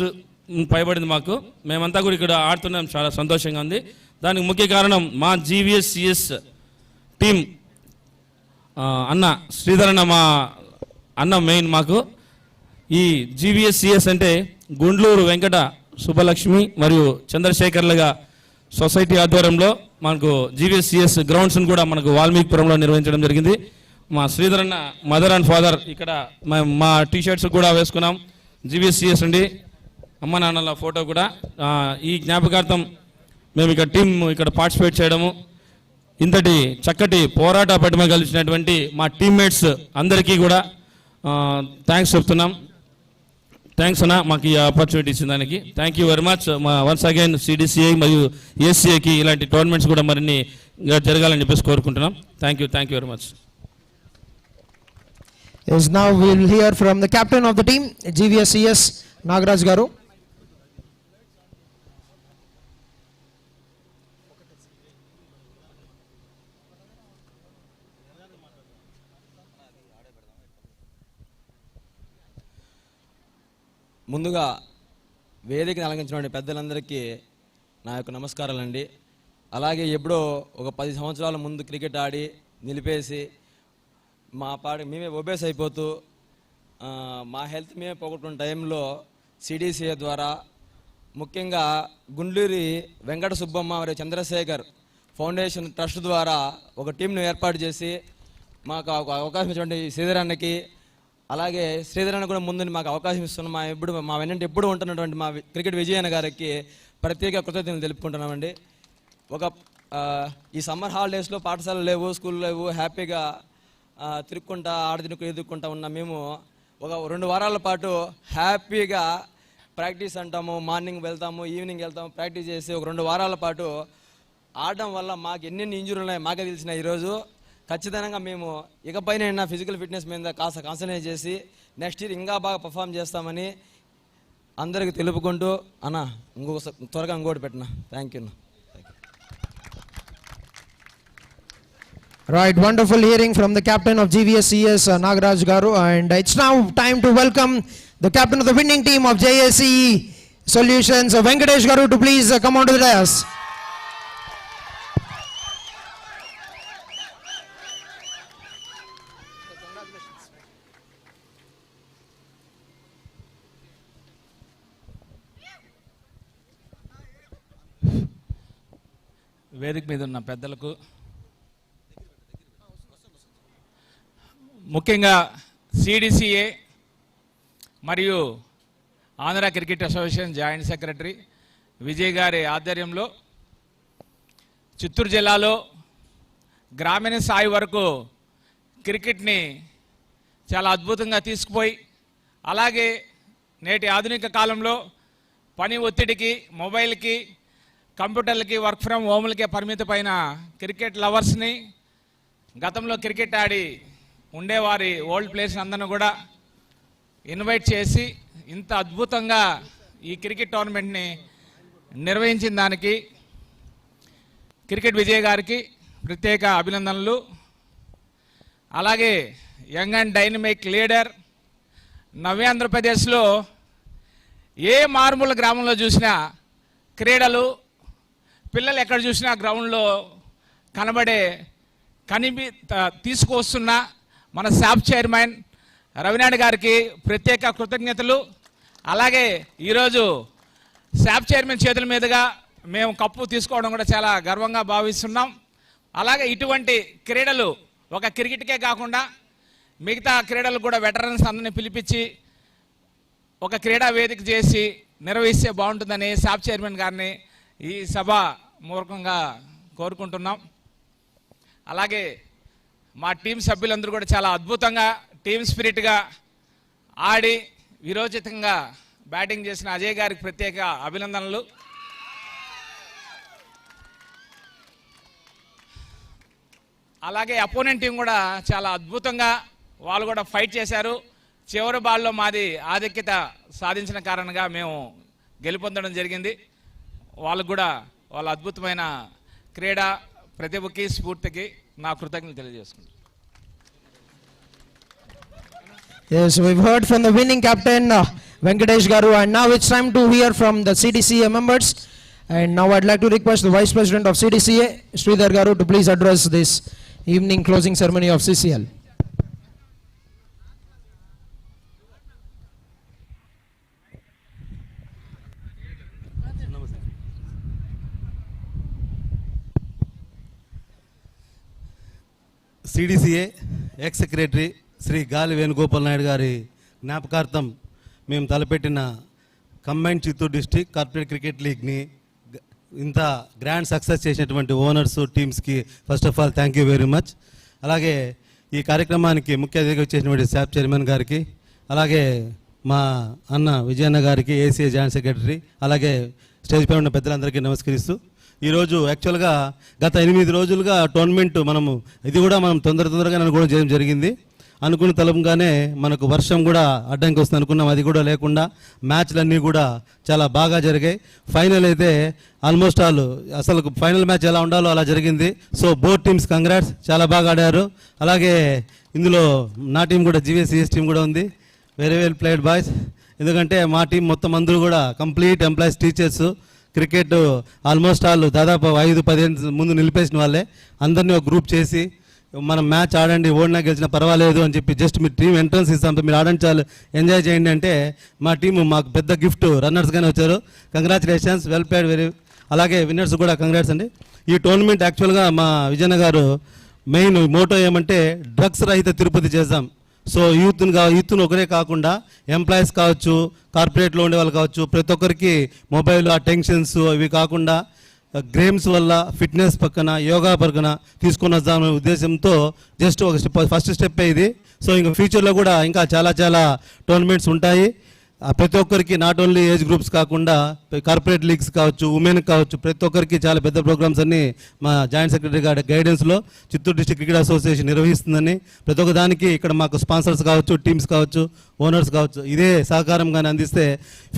పైబడింది మాకు, మేమంతా కూడా ఇక్కడ ఆడుతున్నాం, చాలా సంతోషంగా ఉంది. దానికి ముఖ్య కారణం మా GVSCS టీం అన్న శ్రీధరన్న, మా అన్న మెయిన్ మాకు. ఈ GVSCS అంటే గుండ్లూరు వెంకట సుబ్బలక్ష్మి మరియు చంద్రశేఖర్లుగా సొసైటీ ఆధ్వర్యంలో మనకు GVSCS గ్రౌండ్స్ని కూడా మనకు వాల్మీకిపురంలో నిర్వహించడం జరిగింది. మా శ్రీధరన్న మదర్ అండ్ ఫాదర్ ఇక్కడ మా టీషర్ట్స్ కూడా వేసుకున్నాం GVSCS అండి, అమ్మ నాన్నల ఫోటో కూడా. ఈ జ్ఞాపకార్థం మేము ఇక్కడ టీం ఇక్కడ పార్టిసిపేట్ చేయడము, ఇంతటి చక్కటి పోరాట పటిమ కలిసినటువంటి మా టీమ్మేట్స్ అందరికీ కూడా థ్యాంక్స్ చెప్తున్నాం. థ్యాంక్స్ అన్న మాకు ఈ ఆపర్చునిటీ ఇచ్చిన దానికి. Thank you very much. Once again CDCI మరియు ఏసీఐకి ఇలాంటి టోర్నమెంట్స్ కూడా మరిన్ని జరగాలని చెప్పేసి కోరుకుంటున్నాం. Thank you very much. Yes, now we will hear from the captain of the team, GVSCS, Nagaraj Garu. ముందుగా వేదికను అలంకరించిన పెద్దలందరికీ నా యొక్క నమస్కారాలండి. అలాగే ఎప్పుడో ఒక 10 సంవత్సరాల ముందు క్రికెట్ ఆడి నిలిపేసి మా మేమే ఒబేస్ అయిపోతూ మా హెల్త్ మేమే పోగొట్టుకున్న టైంలో సిడిసిఏ ద్వారా, ముఖ్యంగా గుండ్లూరి వెంకట సుబ్బమ్మ మరియు చంద్రశేఖర్ ఫౌండేషన్ ట్రస్ట్ ద్వారా ఒక టీంను ఏర్పాటు చేసి మాకు అవకాశం ఇచ్చినటువంటి శ్రీధరన్నకి, అలాగే శ్రీధరన్న కూడా ముందు మాకు అవకాశం ఇస్తున్న మా వెంట ఎప్పుడు ఉంటున్నటువంటి మా క్రికెట్ విజయన్న గారికి ప్రత్యేక కృతజ్ఞతలు తెలుపుకుంటున్నామండి. ఈ సమ్మర్ హాలిడేస్లో పాఠశాలలు లేవు, స్కూల్ లేవు, హ్యాపీగా తిరుక్కుంటా ఆడదినుకు ఎదుర్కొంటా ఉన్న మేము ఒక 2 వారాల పాటు హ్యాపీగా ప్రాక్టీస్ అంటాము, మార్నింగ్ వెళ్తాము, ఈవినింగ్ వెళ్తాము, ప్రాక్టీస్ చేసి ఒక 2 వారాల పాటు ఆడడం వల్ల మాకు ఎన్నెన్ని ఇంజురీలు ఉన్నాయో మాకే తెలిసిన ఈరోజు ఖచ్చితంగా మేము ఇకపైన ఫిజికల్ ఫిట్నెస్ మీద కాస్త కాన్సన్ట్రేట్ చేసి నెక్స్ట్ ఇయర్ ఇంకా బాగా పర్ఫామ్ చేస్తామని అందరికి తెలుపుకుంటూ అన్న త్వరగా ఇంకోటి పెట్టిన. Thank you. Right, wonderful hearing from the captain of GVSCS, Nagaraj Garu, and it's now time to welcome the captain of the winning team of JSEE Solutions, Venkatesh Garu, to please come on to the dais. వేదిక మీద ఉన్న పెద్దలకు, ముఖ్యంగా CDCA మరియు Andhra cricket association joint secretary Vijay గారి ఆధ్వర్యంలో చిత్తూరు జిల్లాలో గ్రామీణ స్థాయి వరకు క్రికెట్ని చాలా అద్భుతంగా తీసుకుపోయి, అలాగే నేటి ఆధునిక కాలంలో పని ఒత్తిడికి, మొబైల్కి, కంప్యూటర్లకి, వర్క్ ఫ్రమ్ హోమ్లకే పరిమితమైన క్రికెట్ లవర్స్ని, గతంలో క్రికెట్ ఆడి ఉండేవారి ఓల్డ్ ప్లేయర్స్ అందరిని కూడా ఇన్వైట్ చేసి ఇంత అద్భుతంగా ఈ క్రికెట్ టోర్నమెంట్ని నిర్వహించిన దానికి క్రికెట్ విజయ్ గారికి ప్రత్యేక అభినందనలు. అలాగే యంగ్ అండ్ డైనమిక్ లీడర్, నవ్య ఆంధ్రప్రదేశ్లో ఏ మారుమూల గ్రామంలో చూసినా క్రీడలు, పిల్లలు ఎక్కడ చూసినా గ్రౌండ్లో కనబడే తీసుకొస్తున్న మన శాప్ చైర్మన్ రవినాయుడు గారికి ప్రత్యేక కృతజ్ఞతలు. అలాగే ఈరోజు శాప్ చైర్మన్ చేతుల మీదుగా మేము కప్పు తీసుకోవడం కూడా చాలా గర్వంగా భావిస్తున్నాం. అలాగే ఇటువంటి క్రీడలు ఒక క్రికెట్కే కాకుండా మిగతా క్రీడలు కూడా వెటరన్స్ అందరినీ పిలిపించి ఒక క్రీడా వేదిక చేసి నిర్వహిస్తే బాగుంటుందని శాప్ చైర్మన్ గారిని ఈ సభ మూర్ఖంగా కోరుకుంటున్నాం. అలాగే మా టీం సభ్యులందరూ కూడా చాలా అద్భుతంగా టీమ్ స్పిరిట్గా ఆడి విరోచితంగా బ్యాటింగ్ చేసిన అజయ్ గారికి ప్రత్యేక అభినందనలు. అలాగే అపోనెంట్ టీం కూడా చాలా అద్భుతంగా వాళ్ళు కూడా ఫైట్ చేశారు. చివరి బాల్లో మాది ఆధిక్యత సాధించిన కారణంగా మేము గెలుపొందడం జరిగింది. వాళ్ళకు కూడా వాళ్ళ అద్భుతమైన క్రీడా ప్రతిభకి, స్ఫూర్తికి నా కృతజ్ఞతలు తెలియజేసుకుంటాను. Yes, we've heard from the winning captain Venkatesh Garu, and now it's time to hear from the CDCA members. And now I'd like to request the Vice President of CDCA, Sridhar Garu, to please address this evening closing ceremony of CCL. CDCA ex-secretary Shri గాలి వేణుగోపాల్ నాయుడు గారి జ్ఞాపకార్థం మేము తలపెట్టిన combined Chittoor district corporate cricket లీగ్ని ఇంత grand success చేసినటువంటి owners, టీమ్స్కి first of all thank you very much. అలాగే ఈ కార్యక్రమానికి ముఖ్య అతిథిగా వచ్చేసినటువంటి శాప్ చైర్మన్ గారికి, అలాగే మా అన్న విజయన్న గారికి, ACA జాయింట్ సెక్రటరీ, అలాగే స్టేజ్ పై ఉన్న పెద్దలందరికీ నమస్కరిస్తూ, ఈరోజు యాక్చువల్గా గత 8 రోజులుగా టోర్నమెంట్ ఇది కూడా మనం తొందరగా అనుకోవడం చేయడం జరిగింది. అనుకున్న తలంగానే మనకు వర్షం కూడా అడ్డంకి వస్తుంది అనుకున్నాం, అది కూడా లేకుండా మ్యాచ్లన్నీ కూడా చాలా బాగా జరిగాయి. ఫైనల్ అయితే ఆల్మోస్ట్ అసలు ఫైనల్ మ్యాచ్ ఎలా ఉండాలో అలా జరిగింది. సో బోత్ టీమ్స్ కంగ్రాట్స్, చాలా బాగా ఆడారు. అలాగే ఇందులో నా టీం కూడా GVSCS టీం కూడా ఉంది. Very well played boys. ఎందుకంటే మా టీం మొత్తం అందరూ కూడా complete employees, teachers, cricket almost దాదాపు 5-10 ముందు నిలిపేసిన వాళ్ళే. అందరినీ ఒక గ్రూప్ చేసి మనం మ్యాచ్ ఆడండి, ఓడినా గెలిచినా పర్వాలేదు అని చెప్పి జస్ట్ మీ టీం ఎంట్రన్స్ ఇస్తాం, మీరు ఆడండి, చాలు ఎంజాయ్ చేయండి అంటే మా టీము మాకు పెద్ద గిఫ్ట్ రన్నర్స్గానే వచ్చారు. Congratulations, well played. వెరీ అలాగే విన్నర్స్ కూడా కంగ్రాట్స్ అండి. ఈ టోర్నమెంట్ యాక్చువల్గా మా విజయన్న గారు మెయిన్ మోటో ఏమంటే డ్రగ్స్ రహిత తిరుపతి చేద్దాం. సో యూత్ను ఒకరే కాకుండా ఎంప్లాయీస్ కావచ్చు, కార్పొరేట్లో ఉండే వాళ్ళు కావచ్చు, ప్రతి ఒక్కరికి మొబైల్ ఆ టెన్షన్స్ ఇవి కాకుండా గేమ్స్ వల్ల ఫిట్నెస్ పక్కన, యోగా పక్కన తీసుకొని వద్దామనే ఉద్దేశంతో జస్ట్ ఒక ఫస్ట్ స్టెప్ ఇది. సో ఇంకా ఫ్యూచర్లో కూడా ఇంకా చాలా టోర్నమెంట్స్ ఉంటాయి. ప్రతి ఒక్కరికి నాట్ ఓన్లీ ఏజ్ గ్రూప్స్ కాకుండా కార్పొరేట్ లీగ్స్ కావచ్చు, ఉమెన్ కావచ్చు, ప్రతి ఒక్కరికి చాలా పెద్ద ప్రోగ్రామ్స్ అన్ని మా జాయింట్ సెక్రటరీ గారి గైడెన్స్లో చిత్తూరు డిస్ట్రిక్ట్ క్రికెట్ అసోసియేషన్ నిర్వహిస్తుందని, ప్రతి ఒక్క దానికి ఇక్కడ మాకు స్పాన్సర్స్ కావచ్చు, టీమ్స్ కావచ్చు, ఓనర్స్ కావచ్చు, ఇదే సహకారం కానీ అందిస్తే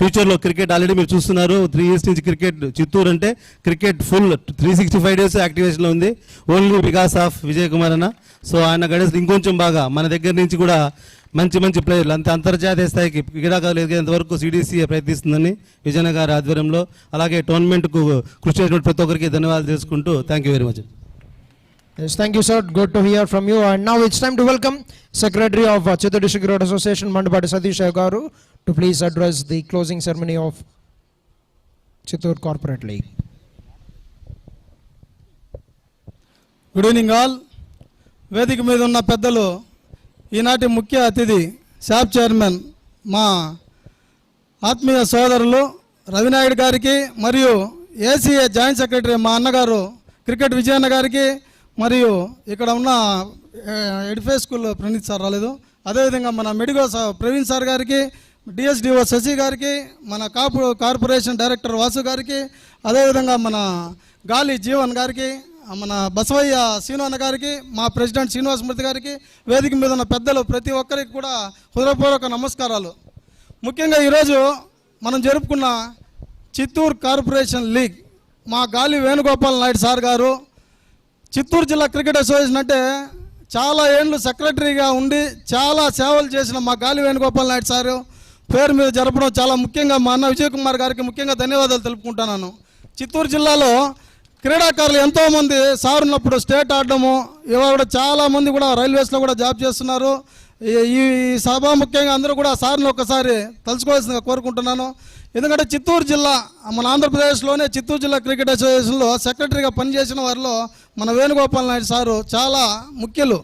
ఫ్యూచర్లో క్రికెట్ ఆల్రెడీ మీరు చూస్తున్నారు. 3 years నుంచి క్రికెట్ చిత్తూరు అంటే క్రికెట్ ఫుల్ 365 days యాక్టివేషన్లో ఉంది, only because of Vijay Kumar అన్న. సో ఆయన గైడెన్స్ ఇంకొంచెం బాగా మన దగ్గర నుంచి కూడా మంచి మంచి ప్లేయర్లు అంత అంతర్జాతీయ స్థాయికి క్రీడాకారులు ఎదిగేంత వరకు CDCA ప్రయత్నిస్తుందని విజయన గారి ఆధ్వర్యంలో, అలాగే టోర్నమెంట్కు కృషి చేసినటువంటి ప్రతి ఒక్కరికి ధన్యవాదాలు చేసుకుంటూ thank you very much. Yes, thank you, sir. Good to hear from you. And now it's time to welcome Secretary of Chittoor District Cricket Association, Mandapati Satish Garu, to please address the closing ceremony of Chittoor Corporate League. Good evening all. వేదిక మీద ఉన్న పెద్దలు, ఈనాటి ముఖ్య అతిథి shop chairman మా ఆత్మీయ సోదరులు రవినాయుడు గారికి, మరియు ACA జాయింట్ సెక్రటరీ మా అన్నగారు క్రికెట్ విజయన్న గారికి, మరియు ఇక్కడ ఉన్న ఎడిఫై స్కూల్ ప్రణీత్ సార్ రాలేదు, అదేవిధంగా మన మెడికో ప్రవీణ్ సార్ గారికి, DSDO శశి గారికి, మన కార్పొరేషన్ డైరెక్టర్ వాసు గారికి, అదేవిధంగా మన గాలి జీవన్ గారికి, మన బసవయ్య శ్రీనివాస గారికి, మా ప్రెసిడెంట్ శ్రీనివాసమూర్తి గారికి, వేదిక మీద ఉన్న పెద్దలు ప్రతి ఒక్కరికి కూడా హృదయపూర్వక నమస్కారాలు. ముఖ్యంగా ఈరోజు మనం జరుపుకున్న చిత్తూరు కార్పొరేషన్ లీగ్ మా గాలి వేణుగోపాల్ నాయుడు సార్ గారు చిత్తూరు జిల్లా క్రికెట్ అసోసియేషన్ అంటే చాలా ఏళ్ళు సెక్రటరీగా ఉండి చాలా సేవలు చేసిన మా గాలి వేణుగోపాల్ నాయుడు సారు పేరు మీద జరపడం చాలా ముఖ్యంగా మా అన్న విజయ్ కుమార్ గారికి ముఖ్యంగా ధన్యవాదాలు తెలుపుకుంటున్నాను. చిత్తూరు జిల్లాలో క్రీడాకారులు ఎంతోమంది సార్ ఉన్నప్పుడు స్టేట్ ఆడడము, ఇవాళ కూడా చాలామంది కూడా రైల్వేస్లో కూడా జాబ్ చేస్తున్నారు. ఈ సభ ముఖ్యంగా అందరూ కూడా సార్ని ఒకసారి తలుచుకోవాల్సిందిగా కోరుకుంటున్నాను. ఎందుకంటే చిత్తూరు జిల్లా మన ఆంధ్రప్రదేశ్లోనే చిత్తూరు జిల్లా క్రికెట్ అసోసియేషన్లో సెక్రటరీగా పనిచేసిన వారిలో మన వేణుగోపాల్ నాయుడు సారు చాలా ముఖ్యులు.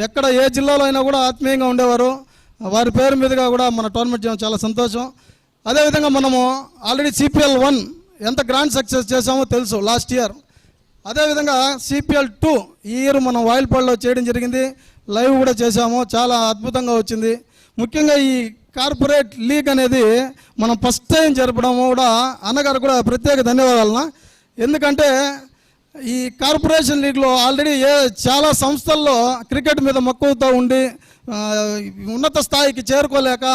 ఎక్కడ ఏ జిల్లాలో అయినా కూడా ఆత్మీయంగా ఉండేవారు. వారి పేరు మీదుగా కూడా మన టోర్నమెంట్ చేయడం చాలా సంతోషం. అదేవిధంగా మనము ఆల్రెడీ CPL 1 ఎంత గ్రాండ్ సక్సెస్ చేసామో తెలుసు లాస్ట్ ఇయర్. అదేవిధంగా CPL 2 ఈ ఇయర్ మనం వాయిల్పాడులో చేయడం జరిగింది, లైవ్ కూడా చేసాము, చాలా అద్భుతంగా వచ్చింది. ముఖ్యంగా ఈ కార్పొరేట్ లీగ్ అనేది మనం ఫస్ట్ టైం జరపడం కూడా అన్నగారు కూడా ప్రత్యేక ధన్యవాదాలన్నా. ఎందుకంటే ఈ కార్పొరేషన్ లీగ్లో ఆల్రెడీ చాలా సంస్థల్లో క్రికెట్ మీద మక్కువతో ఉండి ఉన్నత స్థాయికి చేరుకోలేక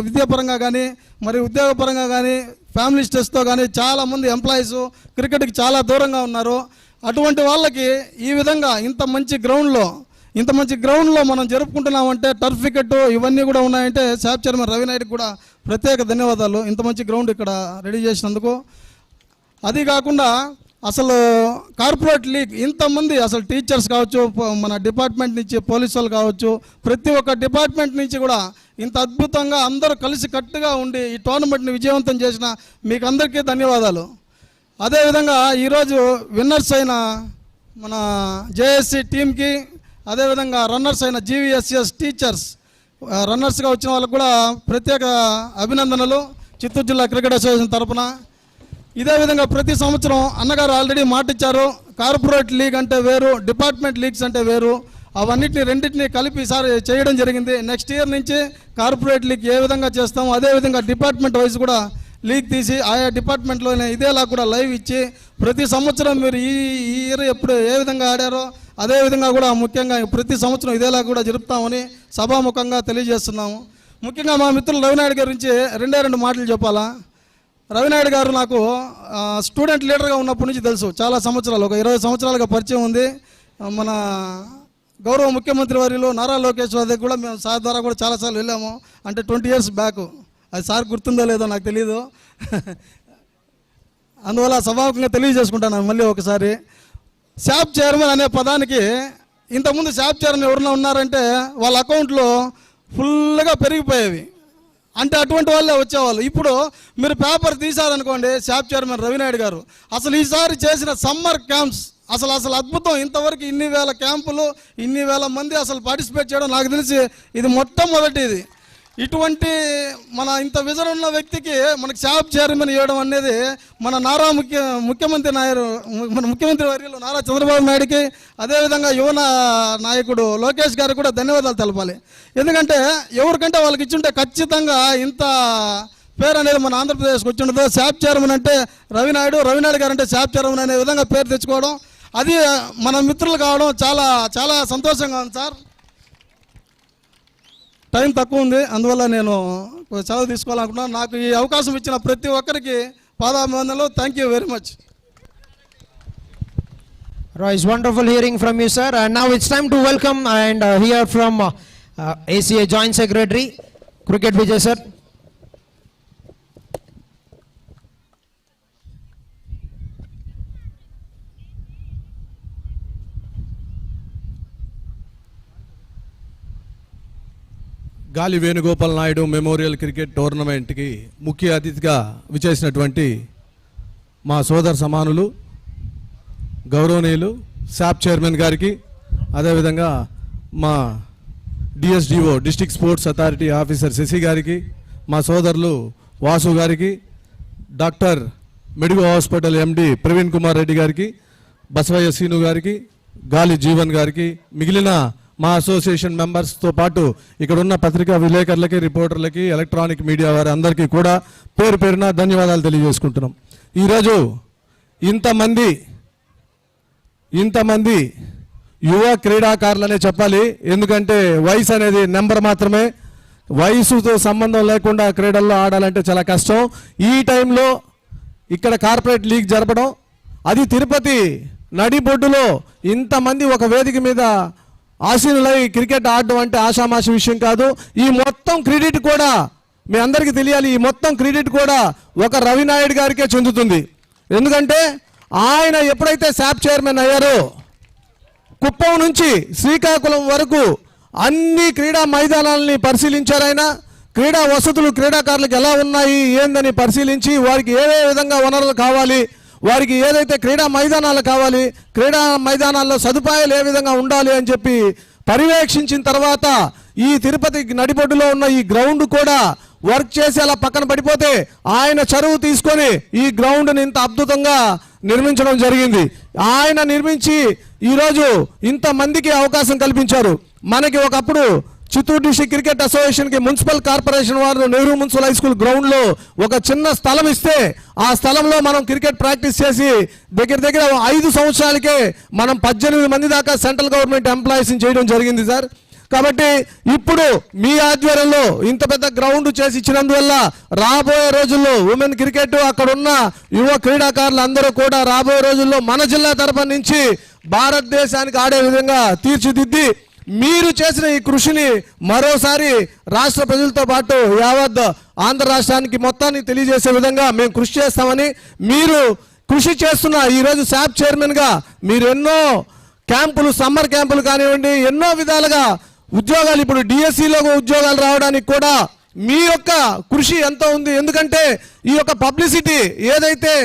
విద్యాపరంగా కానీ మరి ఉద్యోగపరంగా కానీ ఫ్యామిలీ స్ట్రెస్తో కానీ చాలామంది ఎంప్లాయీస్ క్రికెట్కి చాలా దూరంగా ఉన్నారు. అటువంటి వాళ్ళకి ఈ విధంగా ఇంత మంచి గ్రౌండ్లో మనం జరుపుకుంటున్నామంటే టర్ఫ్ వికెట్ ఇవన్నీ కూడా ఉన్నాయంటే షాప్ చైర్మన్ రవినాయుడికి కూడా ప్రత్యేక ధన్యవాదాలు ఇంత మంచి గ్రౌండ్ ఇక్కడ రెడీ చేసినందుకు. అది కాకుండా అసలు కార్పొరేట్ లీగ్ ఇంతమంది అసలు టీచర్స్ కావచ్చు, మన డిపార్ట్మెంట్ నుంచి పోలీసు వాళ్ళు కావచ్చు, ప్రతి ఒక్క డిపార్ట్మెంట్ నుంచి కూడా ఇంత అద్భుతంగా అందరూ కలిసి కట్టుగా ఉండి ఈ టోర్నమెంట్ని విజయవంతం చేసిన మీకు అందరికీ ధన్యవాదాలు. అదేవిధంగా ఈరోజు విన్నర్స్ అయిన మన JSEE టీంకి, అదేవిధంగా రన్నర్స్ అయిన GVSCS టీచర్స్ రన్నర్స్గా వచ్చిన వాళ్ళకు కూడా ప్రత్యేక అభినందనలు చిత్తూరు జిల్లా క్రికెట్ అసోసియేషన్ తరఫున. ఇదే విధంగా ప్రతి సంవత్సరం అన్నగారు ఆల్రెడీ మాటిచ్చారు, కార్పొరేట్ లీగ్ అంటే వేరు, డిపార్ట్మెంట్ లీగ్స్ అంటే వేరు, రెండింటినీ కలిపి ఈసారి చేయడం జరిగింది. నెక్స్ట్ ఇయర్ నుంచి కార్పొరేట్ లీగ్ ఏ విధంగా చేస్తామో అదేవిధంగా డిపార్ట్మెంట్ వైజ్ కూడా లీగ్ తీసి ఆయా డిపార్ట్మెంట్లోనే ఇదేలా కూడా లైవ్ ఇచ్చి ప్రతి సంవత్సరం మీరు ఈ ఇయర్ ఎప్పుడు ఏ విధంగా ఆడారో అదేవిధంగా కూడా ముఖ్యంగా ప్రతి సంవత్సరం ఇదేలా కూడా జరుపుతామని సభాముఖంగా తెలియజేస్తున్నాము. ముఖ్యంగా మా మిత్రులు రవినాయుడు గారి గురించి రెండు మాటలు చెప్పాలా. రవినాయుడు గారు నాకు స్టూడెంట్ లీడర్గా ఉన్నప్పటి నుంచి తెలుసు, చాలా సంవత్సరాలు, ఒక 20 సంవత్సరాలుగా పరిచయం ఉంది. మన గౌరవ ముఖ్యమంత్రి వర్యులు నారా లోకేష్ దగ్గర కూడా మేము సార్ ద్వారా కూడా చాలాసార్లు వెళ్ళాము, అంటే 20 years బ్యాక్. అది సార్ గుర్తుందో లేదో నాకు తెలియదు, అందువల్ల సభాముఖంగా తెలియజేసుకుంటాను మళ్ళీ ఒకసారి. షాప్ చైర్మన్ అనే పదానికి ఇంతకుముందు షాప్ చైర్మన్ ఎవరైనా ఉన్నారంటే వాళ్ళ అకౌంట్లో ఫుల్గా పెరిగిపోయేవి, అంటే అటువంటి వాళ్ళే వచ్చేవాళ్ళు. ఇప్పుడు మీరు పేపర్ తీశారనుకోండి, షాప్ చైర్మన్ రవినాయుడు గారు అసలు ఈసారి చేసిన సమ్మర్ క్యాంప్స్ అసలు అద్భుతం. ఇంతవరకు ఇన్ని వేల క్యాంపులు, ఇన్ని వేల మంది అసలు పార్టిసిపేట్ చేయడం నాకు తెలిసి ఇది మొట్టమొదటిది. ఇటువంటి మన ఇంత విజన్ ఉన్న వ్యక్తికి మనకి శాప్ చైర్మన్ ఇవ్వడం అనేది మన ముఖ్యమంత్రి వర్యులు నారా చంద్రబాబు నాయుడుకి, అదేవిధంగా యువ నాయకుడు లోకేష్ గారికి కూడా ధన్యవాదాలు తెలపాలి. ఎందుకంటే ఎవరికంటే వాళ్ళకి ఇచ్చుంటే ఖచ్చితంగా ఇంత పేరు అనేది మన ఆంధ్రప్రదేశ్కి వచ్చి ఉండదు. శాప్ చైర్మన్ అంటే రవినాయుడు గారు అంటే శాప్ చైర్మన్ అనే విధంగా పేరు తెచ్చుకోవడం, అది మన మిత్రులు కావడం చాలా చాలా సంతోషంగా ఉంది సార్. టైం తక్కువ ఉంది, అందువల్ల నేను సెలవు తీసుకోవాలనుకున్నాను. నాకు ఈ అవకాశం ఇచ్చిన ప్రతి ఒక్కరికి పాదాభివందనలు. Thank you very much. It's wonderful hearing from you, sir. And now it's time to welcome and hear from ACA Joint Secretary, Cricket Vijay, sir. గాలి వేణుగోపాల్ నాయుడు మెమోరియల్ క్రికెట్ టోర్నమెంట్కి ముఖ్య అతిథిగా విచేసినటువంటి మా సోదర సమానులు గౌరవనీయులు శాప్ చైర్మన్ గారికి, అదేవిధంగా మా DSDO district sports authority officer Shashi గారికి, మా సోదరులు వాసు గారికి, doctor medical hospital MD Praveen Kumar Reddy గారికి, బసవయ్య సీను గారికి, గాలి జీవన్ గారికి, మిగిలిన మా అసోసియేషన్ మెంబర్స్తో పాటు ఇక్కడ ఉన్న పత్రికా విలేకరులకి, రిపోర్టర్లకి, ఎలక్ట్రానిక్ మీడియా వారి అందరికీ కూడా పేరు పేరున ధన్యవాదాలు తెలియజేసుకుంటున్నాం. ఈరోజు ఇంతమంది యువ క్రీడాకారులనే చెప్పాలి. ఎందుకంటే వయసు అనేది నెంబర్ మాత్రమే. వయసుతో సంబంధం లేకుండా క్రీడల్లో ఆడాలంటే చాలా కష్టం. ఈ టైంలో ఇక్కడ కార్పొరేట్ లీగ్ జరపడం, అది తిరుపతి నడిబొడ్డులో ఇంతమంది ఒక వేదిక మీద ఆశీనులై క్రికెట్ ఆడడం అంటే ఆషామాషి విషయం కాదు. ఈ మొత్తం క్రెడిట్ కూడా మీ అందరికీ తెలియాలి. ఈ మొత్తం క్రెడిట్ కూడా ఒక రవినాయుడు గారికే చెందుతుంది. ఎందుకంటే ఆయన ఎప్పుడైతే శాప్ చైర్మన్ అయ్యారో కుప్పం నుంచి శ్రీకాకుళం వరకు అన్ని క్రీడా మైదానాలని పరిశీలించారు. ఆయన క్రీడా వసతులు క్రీడాకారులకు ఎలా ఉన్నాయి ఏందని పరిశీలించి వారికి ఏ విధంగా వనరులు కావాలి, వారికి ఏదైతే క్రీడా మైదానాలు కావాలి, క్రీడా మైదానాల్లో సదుపాయాలు ఏ విధంగా ఉండాలి అని చెప్పి పర్యవేక్షించిన తర్వాత ఈ తిరుపతి నడిబొడ్డులో ఉన్న ఈ గ్రౌండ్ కూడా వర్క్ చేసి అలా పక్కన పడిపోతే ఆయన చరువు తీసుకొని ఈ గ్రౌండ్ని ఇంత అద్భుతంగా నిర్మించడం జరిగింది. ఆయన నిర్మించి ఈరోజు ఇంతమందికి అవకాశం కల్పించారు. మనకి ఒకప్పుడు చిత్తూరు డిస్ట్రిక్ట్ క్రికెట్ అసోసియేషన్కి మున్సిపల్ కార్పొరేషన్ వారు నెహ్రూ మున్సిపల్ హై స్కూల్ గ్రౌండ్లో ఒక చిన్న స్థలం ఇస్తే ఆ స్థలంలో మనం క్రికెట్ ప్రాక్టీస్ చేసి దగ్గర 5 సంవత్సరాలకే మనం 18 మంది దాకా సెంట్రల్ గవర్నమెంట్ ఎంప్లాయీస్ని చేయడం జరిగింది సార్. కాబట్టి ఇప్పుడు మీ ఆధ్వర్యంలో ఇంత పెద్ద గ్రౌండ్ చేసి ఇచ్చినందువల్ల రాబోయే రోజుల్లో ఉమెన్ క్రికెట్ అక్కడ ఉన్న యువ క్రీడాకారులు అందరూ కూడా రాబోయే రోజుల్లో మన జిల్లా తరఫు నుంచి భారతదేశానికి ఆడే విధంగా తీర్చిదిద్ది మీరు చేసిన ఈ కృషిని మరోసారి రాష్ట్ర ప్రజలతో పాటు యావత్ ఆంధ్ర రాష్ట్రానికి మొత్తాన్ని తెలియజేసే విధంగా మేము కృషి చేస్తామని, మీరు కృషి చేస్తున్న ఈరోజు శాప్ చైర్మన్గా మీరు ఎన్నో క్యాంపులు, సమ్మర్ క్యాంపులు కానివ్వండి, ఎన్నో విధాలుగా ఉద్యోగాలు, ఇప్పుడు డిఎస్సిలో ఉద్యోగాలు రావడానికి కూడా మీ యొక్క కృషి ఎంతో ఉంది. ఎందుకంటే ఈ యొక్క పబ్లిసిటీ ఏదైతే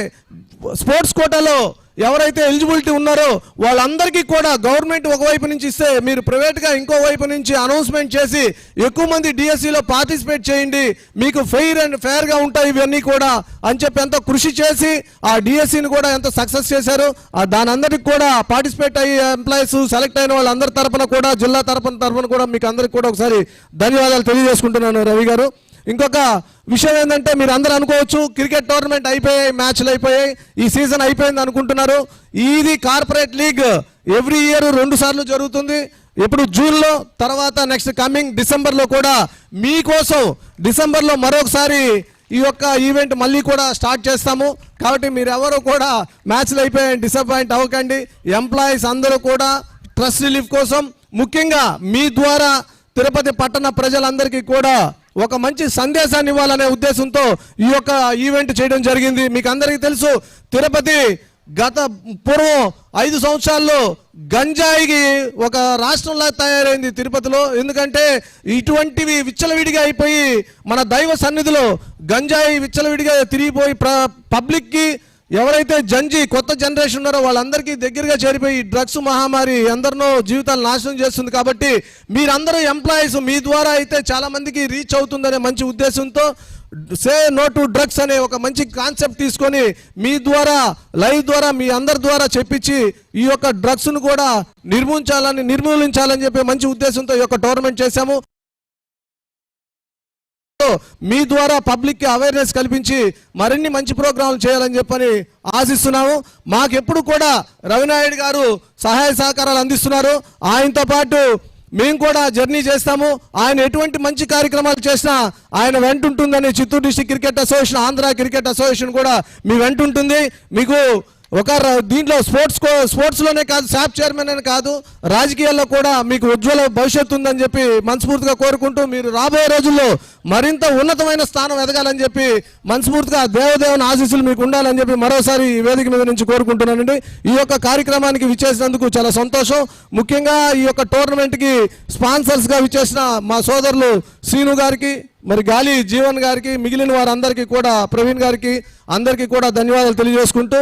స్పోర్ట్స్ కోటాలో ఎవరైతే ఎలిజిబిలిటీ ఉన్నారో వాళ్ళందరికీ కూడా గవర్నమెంట్ ఒకవైపు నుంచి ఇస్తే మీరు ప్రైవేట్గా ఇంకో వైపు నుంచి అనౌన్స్మెంట్ చేసి ఎక్కువ మంది డిఎస్సిలో పార్టిసిపేట్ చేయండి, మీకు ఫెయిర్గా ఉంటాయి ఇవన్నీ కూడా అని చెప్పి ఎంతో కృషి చేసి ఆ డిఎస్సిని కూడా ఎంతో సక్సెస్ చేశారు. దాని అందరికి కూడా పార్టిసిపేట్ అయ్యి ఎంప్లాయీస్ సెలెక్ట్ అయిన వాళ్ళందరి తరఫున కూడా జిల్లా తరఫున కూడా మీకు అందరికి కూడా ఒకసారి ధన్యవాదాలు తెలియజేసుకుంటున్నాను రవి గారు. ఇంకొక విషయం ఏంటంటే మీరు అందరూ అనుకోవచ్చు క్రికెట్ టోర్నమెంట్ అయిపోయాయి, మ్యాచ్లు అయిపోయాయి, ఈ సీజన్ అయిపోయింది అనుకుంటున్నారు. ఇది కార్పొరేట్ లీగ్ ఎవ్రీ ఇయర్ 2 సార్లు జరుగుతుంది. ఎప్పుడు జూన్లో, తర్వాత నెక్స్ట్ కమింగ్ డిసెంబర్లో కూడా మీకోసం డిసెంబర్లో మరొకసారి ఈ యొక్క ఈవెంట్ మళ్ళీ కూడా స్టార్ట్ చేస్తాము. కాబట్టి మీరు ఎవరు కూడా మ్యాచ్లు అయిపోయాయి డిసప్పాయింట్ అవ్వకండి. ఎంప్లాయీస్ అందరూ కూడా ట్రస్ట్ రిలీఫ్ కోసం ముఖ్యంగా మీ ద్వారా తిరుపతి పట్టణ ప్రజలందరికీ కూడా ఒక మంచి సందేశాన్ని ఇవ్వాలనే ఉద్దేశంతో ఈ యొక్క ఈవెంట్ చేయడం జరిగింది. మీకు అందరికీ తెలుసు తిరుపతి గత పూర్వం 5 సంవత్సరాల్లో గంజాయికి ఒక రాష్ట్రంలా తయారైంది తిరుపతిలో. ఎందుకంటే ఇటువంటివి విచ్చలవిడిగా అయిపోయి మన దైవ సన్నిధిలో గంజాయి విచ్చలవిడిగా తిరిగిపోయి పబ్లిక్కి ఎవరైతే కొత్త జనరేషన్ ఉన్నారో వాళ్ళందరికీ దగ్గరగా చేరిపోయి డ్రగ్స్ మహమ్మారి అందరినో జీవితాలు నాశనం చేస్తుంది. కాబట్టి మీరందరూ ఎంప్లాయీస్, మీ ద్వారా అయితే చాలా మందికి రీచ్ అవుతుందనే మంచి ఉద్దేశంతో సే నో టు డ్రగ్స్ అనే ఒక మంచి కాన్సెప్ట్ తీసుకొని మీ ద్వారా లైవ్ ద్వారా మీ అందరి ద్వారా చెప్పించి ఈ యొక్క డ్రగ్స్ను కూడా నిర్మూలించాలని చెప్పి మంచి ఉద్దేశంతో ఈ యొక్క టోర్నమెంట్ చేశాము. మీ ద్వారా పబ్లిక్కి అవేర్నెస్ కల్పించి మరిన్ని మంచి ప్రోగ్రాంలు చేయాలని చెప్పని ఆశిస్తున్నాము. మాకెప్పుడు కూడా రవినాయుడు గారు సహాయ సహకారాలు అందిస్తున్నారు. ఆయనతో పాటు మేము కూడా జర్నీ చేస్తాము. ఆయన ఎటువంటి మంచి కార్యక్రమాలు చేసినా ఆయన వెంటుంటుందని Chittoor district cricket association, Andhra cricket association కూడా మీ వెంటుంటుంది. మీకు ఒక దీంట్లో స్పోర్ట్స్లోనే కాదు, శాప్ చైర్మన్ అని కాదు, రాజకీయాల్లో కూడా మీకు ఉజ్వల భవిష్యత్తు ఉందని చెప్పి మనస్ఫూర్తిగా కోరుకుంటూ మీరు రాబోయే రోజుల్లో మరింత ఉన్నతమైన స్థానం ఎదగాలని చెప్పి మనస్ఫూర్తిగా దేవదేవుని ఆశీస్సులు మీకు ఉండాలని చెప్పి మరోసారి ఈ వేదిక మీద నుంచి కోరుకుంటున్నానండి. ఈ యొక్క కార్యక్రమానికి విచ్చేసినందుకు చాలా సంతోషం. ముఖ్యంగా ఈ యొక్క టోర్నమెంట్కి స్పాన్సర్స్గా విచ్చేసిన మా సోదరులు శ్రీను గారికి, మరి గాలి జీవన్ గారికి, మిగిలిన వారందరికీ కూడా, ప్రవీణ్ గారికి అందరికీ కూడా ధన్యవాదాలు తెలియజేసుకుంటూ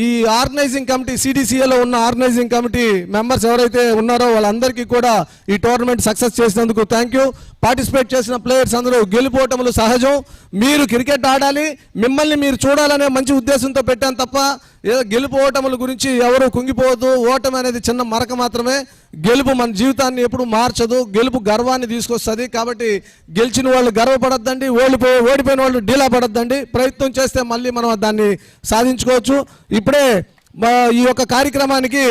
ఈ ఆర్గనైజింగ్ కమిటీ, CDCAలో ఉన్న ఆర్గనైజింగ్ కమిటీ మెంబర్స్ ఎవరైతే ఉన్నారో వాళ్ళందరికీ కూడా ఈ టోర్నమెంట్ సక్సెస్ చేసినందుకు థ్యాంక్ యూ. పార్టిసిపేట్ చేసిన ప్లేయర్స్ అందరూ గెలుపోవటములు సహజం. మీరు క్రికెట్ ఆడాలి, మిమ్మల్ని మీరు చూడాలనే మంచి ఉద్దేశంతో పెట్టాను తప్ప ఏదో గెలుపోవటముల గురించి ఎవరు కుంగిపోవద్దు. ఓటమి అనేది చిన్న మరక మాత్రమే. గెలుపు మన జీవితాన్ని ఎప్పుడు మార్చదు. గెలుపు గర్వాన్ని తీసుకొస్తుంది. కాబట్టి గెలిచిన వాళ్ళు గర్వపడద్దండి, ఓడిపోయిన వాళ్ళు డీలా పడద్దండి. ప్రయత్నం చేస్తే మళ్ళీ మనం దాన్ని సాధించుకోవచ్చు. ఇప్పుడే ఈ యొక్క కార్యక్రమానికి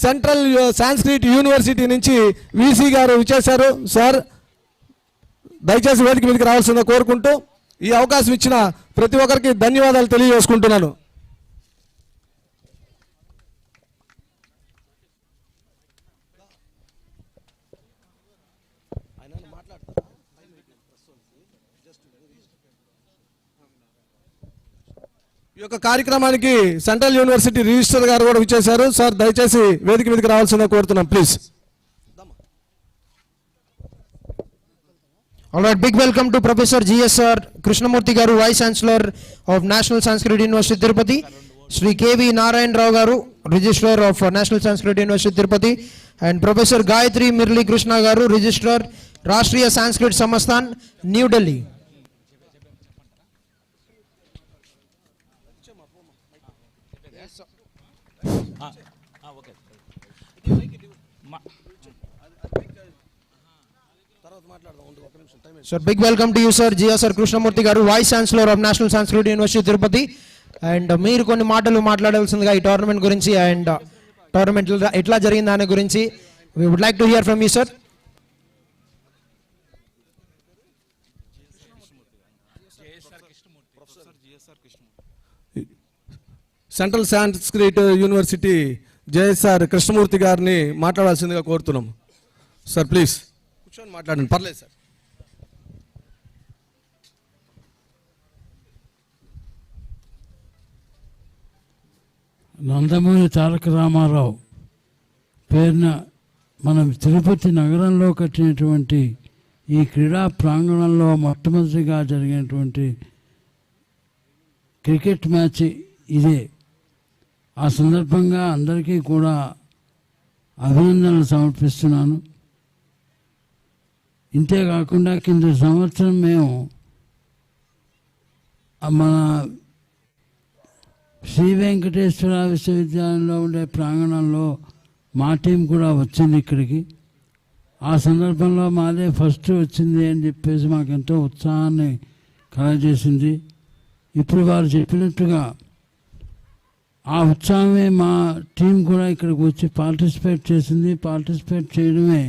సెంట్రల్ సాంస్క్రిట్ యూనివర్సిటీ నుంచి VC గారు విచ్చేశారు. సార్ దయచేసి వేదిక మీదకి రావాల్సిందో కోరుకుంటూ ఈ అవకాశం ఇచ్చిన ప్రతి ఒక్కరికి ధన్యవాదాలు తెలియజేసుకుంటున్నాను. ఈ యొక్క కార్యక్రమానికి సెంట్రల్ యూనివర్సిటీ రిజిస్ట్రార్ గారు కూడా విచ్చేశారు. సార్ దయచేసి వేదిక మీదకి రావాల్సిందో కోరుతున్నాం please. All right, big welcome to Professor GSR Krishnamurti Garu, Vice Chancellor of National Sanskrit University Tirupati, Shri KV Narayan Rao Garu, Registrar of National Sanskrit University Tirupati, and Professor Gayatri Mirli Krishna Garu, Registrar, Rashtriya Sanskrit Samasthan, New Delhi. Sir, big welcome to you, sir. GSR Krishnamurti Garu, Vice Chancellor of National Sanskrit University Tirupati. And మీరు కొన్ని మాటలు మాట్లాడాల్సిందిగా ఈ tournament గురించి and tournament ఎట్లా జరిగింది దాని గురించి we would like to hear from you, sir. Central Sanskrit university JSR Krishnamurthy గారిని మాట్లాడాల్సిందిగా కోరుతున్నాం. సార్ ప్లీజ్ కూర్చొని మాట్లాడండి, పర్లేదు సార్. నందమూరి తారక రామారావు పేరున మనం తిరుపతి నగరంలో కట్టినటువంటి ఈ క్రీడా ప్రాంగణంలో మొట్టమొదటిగా జరిగినటువంటి క్రికెట్ మ్యాచ్ ఇదే. ఆ సందర్భంగా అందరికీ కూడా అభినందనలు సమర్పిస్తున్నాను. ఇంతేకాకుండా కింద సంవత్సరం మేము మన శ్రీ వెంకటేశ్వర విశ్వవిద్యాలయంలో ఉండే ప్రాంగణంలో మా టీం కూడా వచ్చింది ఇక్కడికి. ఆ సందర్భంలో మాదే ఫస్ట్ వచ్చింది అని చెప్పేసి మాకు ఎంతో ఉత్సాహాన్ని కలగజేసింది. ఇప్పుడు వారు చెప్పినట్టుగా ఆ ఉత్సాహమే మా టీం కూడా ఇక్కడికి వచ్చి పార్టిసిపేట్ చేసింది. పార్టిసిపేట్ చేయడమే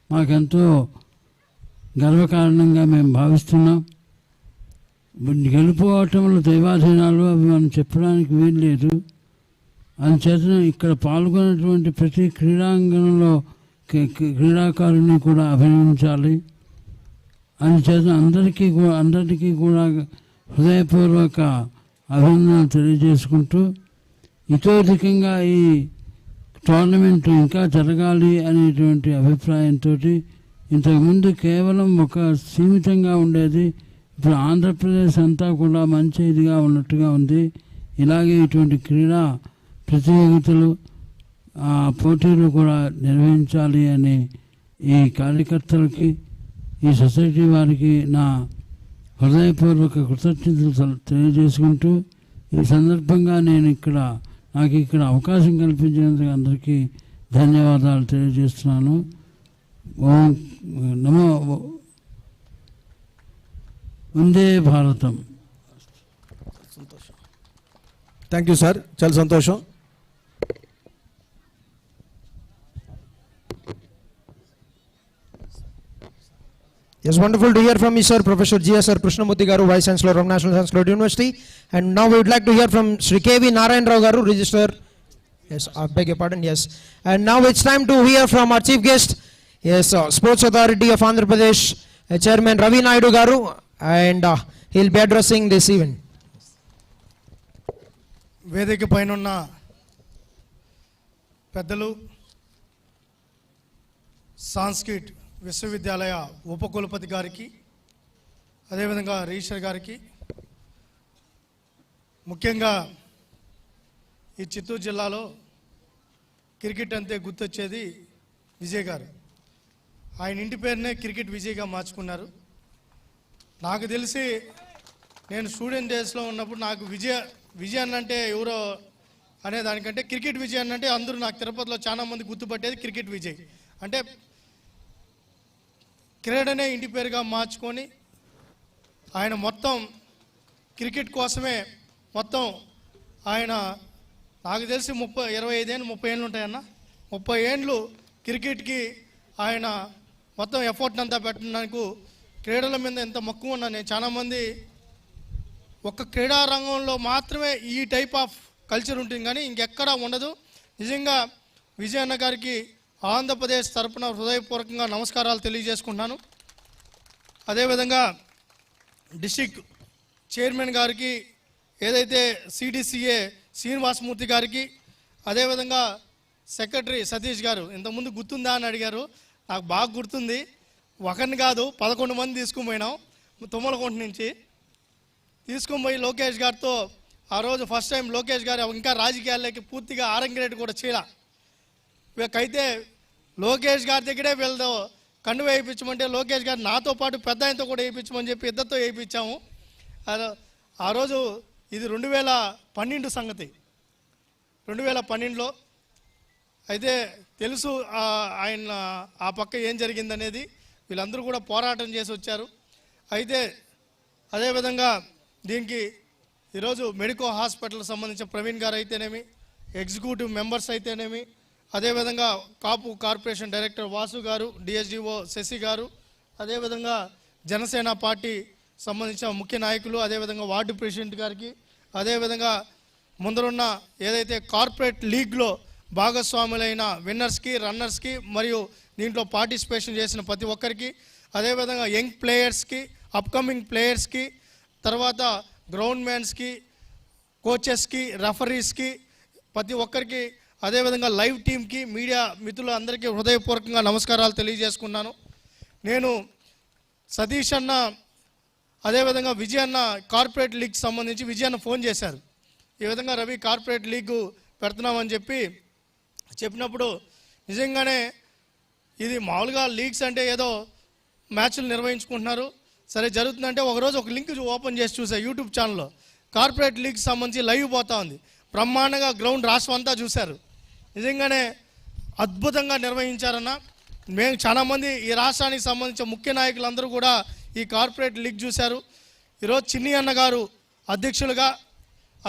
మాకెంతో గర్వకారణంగా మేము భావిస్తున్నాం. గెలుపోవటంలో దైవాధీనాలు అవి మనం చెప్పడానికి వీలు లేదు. అందుచేత ఇక్కడ పాల్గొన్నటువంటి ప్రతి క్రీడాంగణంలో క్రీడాకారుని కూడా అభినందించాలి. అందుచేత అందరికీ కూడా హృదయపూర్వక అభినందనలు తెలియజేసుకుంటూ ఇతోధికంగా ఈ టోర్నమెంట్ ఇంకా జరగాలి అనేటువంటి అభిప్రాయంతో ఇంతకుముందు కేవలం ఒక సీమితంగా ఉండేది. ఇప్పుడు ఆంధ్రప్రదేశ్ అంతా కూడా మంచి ఇదిగా ఉన్నట్టుగా ఉంది. ఇలాగే ఇటువంటి క్రీడా ప్రతియోగితలు పోటీలు కూడా నిర్వహించాలి అని ఈ కార్యకర్తలకి ఈ సొసైటీ వారికి నా హృదయపూర్వక కృతజ్ఞతలు తెలియజేసుకుంటూ ఈ సందర్భంగా నాకు ఇక్కడ అవకాశం కల్పించినందుకు అందరికీ ధన్యవాదాలు తెలియజేస్తున్నాను. ఓం నమో వందే భారతం. థ్యాంక్ యూ సార్, చాలా సంతోషం. Yes, wonderful to hear from you, sir, Professor G.S.R. Krishnamurthy Garu, Vice Chancellor of National Sanskrit University. And now we would like to hear from Shri K.V. Narayan Rao Garu, Register. Yes, I beg your pardon, yes. And now it's time to hear from our chief guest, yes, Sports Authority of Andhra Pradesh, Chairman Ravi Naidu Garu, and he'll be addressing this event. వేదిక పైన ఉన్న పెద్దలు, Sanskrit విశ్వవిద్యాలయ ఉపకులపతి గారికి, అదేవిధంగా register గారికి, ముఖ్యంగా ఈ చిత్తూరు జిల్లాలో క్రికెట్ అంతే గుర్తొచ్చేది విజయ్ గారు. ఆయన ఇంటి పేరునే క్రికెట్ విజయ్గా మార్చుకున్నారు. నాకు తెలిసి నేను స్టూడెంట్ డేస్లో ఉన్నప్పుడు నాకు విజయ్ అన్నంటే ఎవరో అనే దానికంటే క్రికెట్ విజయ్ అన్నంటే అందరూ నాకు తిరుపతిలో చాలామంది గుర్తుపట్టేది క్రికెట్ విజయ్. అంటే క్రీడనే ఇంటి పేరుగా మార్చుకొని ఆయన మొత్తం క్రికెట్ కోసమే మొత్తం ఆయన నాకు తెలిసి 25 ఏళ్ళు 30 ఏళ్ళు ఉంటాయన్న, 30 ఏళ్ళు క్రికెట్కి ఆయన మొత్తం ఎఫర్ట్ అంతా పెట్టడానికి క్రీడల మీద ఎంత మక్కువ ఉన్నా నేను చాలామంది ఒక క్రీడా రంగంలో మాత్రమే ఈ టైప్ ఆఫ్ కల్చర్ ఉంటుంది కానీ ఇంకెక్కడా ఉండదు. నిజంగా విజయ్ అన్న గారికి ఆంధ్రప్రదేశ్ తరపున హృదయపూర్వకంగా నమస్కారాలు తెలియజేసుకుంటున్నాను. అదేవిధంగా డిస్ట్రిక్ట్ చైర్మన్ గారికి, ఏదైతే సిడిసిఏ శ్రీనివాసమూర్తి గారికి, అదేవిధంగా సెక్రటరీ సతీష్ గారు, ఇంతకుముందు గుర్తుందా అని అడిగారు. నాకు బాగా గుర్తుంది. ఒకరిని కాదు 11 మంది తీసుకుని పోయినాం తుమ్మలకుంట నుంచి. తీసుకుని పోయి లోకేష్ గారితో ఆ రోజు ఫస్ట్ టైం లోకేష్ గారు ఇంకా రాజకీయాల్లోకి పూర్తిగా ఆరంగరేట్ కూడా చేయాల. అయితే లోకేష్ గారి దగ్గరే వీళ్ళతో కండువ వేయించమంటే లోకేష్ గారు నాతో పాటు పెద్ద ఆయనతో కూడా వేయించమని చెప్పి ఇద్దరితో వేయించాము. ఆ రోజు ఇది 2012 సంగతి. 2012లో అయితే తెలుసు ఆయన ఆ పక్క ఏం జరిగిందనేది. వీళ్ళందరూ కూడా పోరాటం చేసి వచ్చారు. అయితే అదేవిధంగా దీనికి ఈరోజు మెడికల్ హాస్పిటల్ సంబంధించిన ప్రవీణ్ గారు అయితేనేమి, ఎగ్జిక్యూటివ్ మెంబర్స్ అయితేనేమి, అదేవిధంగా కాపు కార్పొరేషన్ డైరెక్టర్ వాసు గారు, డిఎస్డిఓ శశి గారు, అదేవిధంగా జనసేన పార్టీ సంబంధించిన ముఖ్య నాయకులు, అదేవిధంగా వార్డు ప్రెసిడెంట్ గారికి, అదేవిధంగా ముందరున్న ఏదైతే కార్పొరేట్ లీగ్లో భాగస్వాములైన విన్నర్స్కి, రన్నర్స్కి మరియు దీంట్లో పార్టిసిపేషన్ చేసిన ప్రతి ఒక్కరికి, అదేవిధంగా యంగ్ ప్లేయర్స్కి, అప్కమింగ్ ప్లేయర్స్కి, తర్వాత గ్రౌండ్ మ్యాన్స్కి, కోచెస్కి, రెఫరీస్కి, ప్రతి ఒక్కరికి, అదేవిధంగా లైవ్ టీమ్కి, మీడియా మిత్రులు అందరికీ హృదయపూర్వకంగా నమస్కారాలు తెలియజేసుకున్నాను. నేను సతీష్ అన్న, అదేవిధంగా విజయ్ అన్న కార్పొరేట్ లీగ్ సంబంధించి విజయ్ అన్న ఫోన్ చేశారు. ఈ విధంగా రవి కార్పొరేట్ లీగ్ పెడుతున్నామని చెప్పినప్పుడు నిజంగానే ఇది మామూలుగా లీగ్స్ అంటే ఏదో మ్యాచ్లు నిర్వహించుకుంటున్నారు, సరే జరుగుతుందంటే ఒకరోజు ఒక లింక్ ఓపెన్ చేసి చూసా యూట్యూబ్ ఛానల్లో. కార్పొరేట్ లీగ్ సంబంధించి లైవ్ పోతా ఉంది. బ్రహ్మాండంగా గ్రౌండ్ రాష్ట్రం అంతా చూశారు. నిజంగానే అద్భుతంగా నిర్వహించారన్న. మేము చాలామంది ఈ రాష్ట్రానికి సంబంధించిన ముఖ్య నాయకులందరూ కూడా ఈ కార్పొరేట్ లీగ్ చూశారు. ఈరోజు చిన్ని అన్న గారు అధ్యక్షులుగా,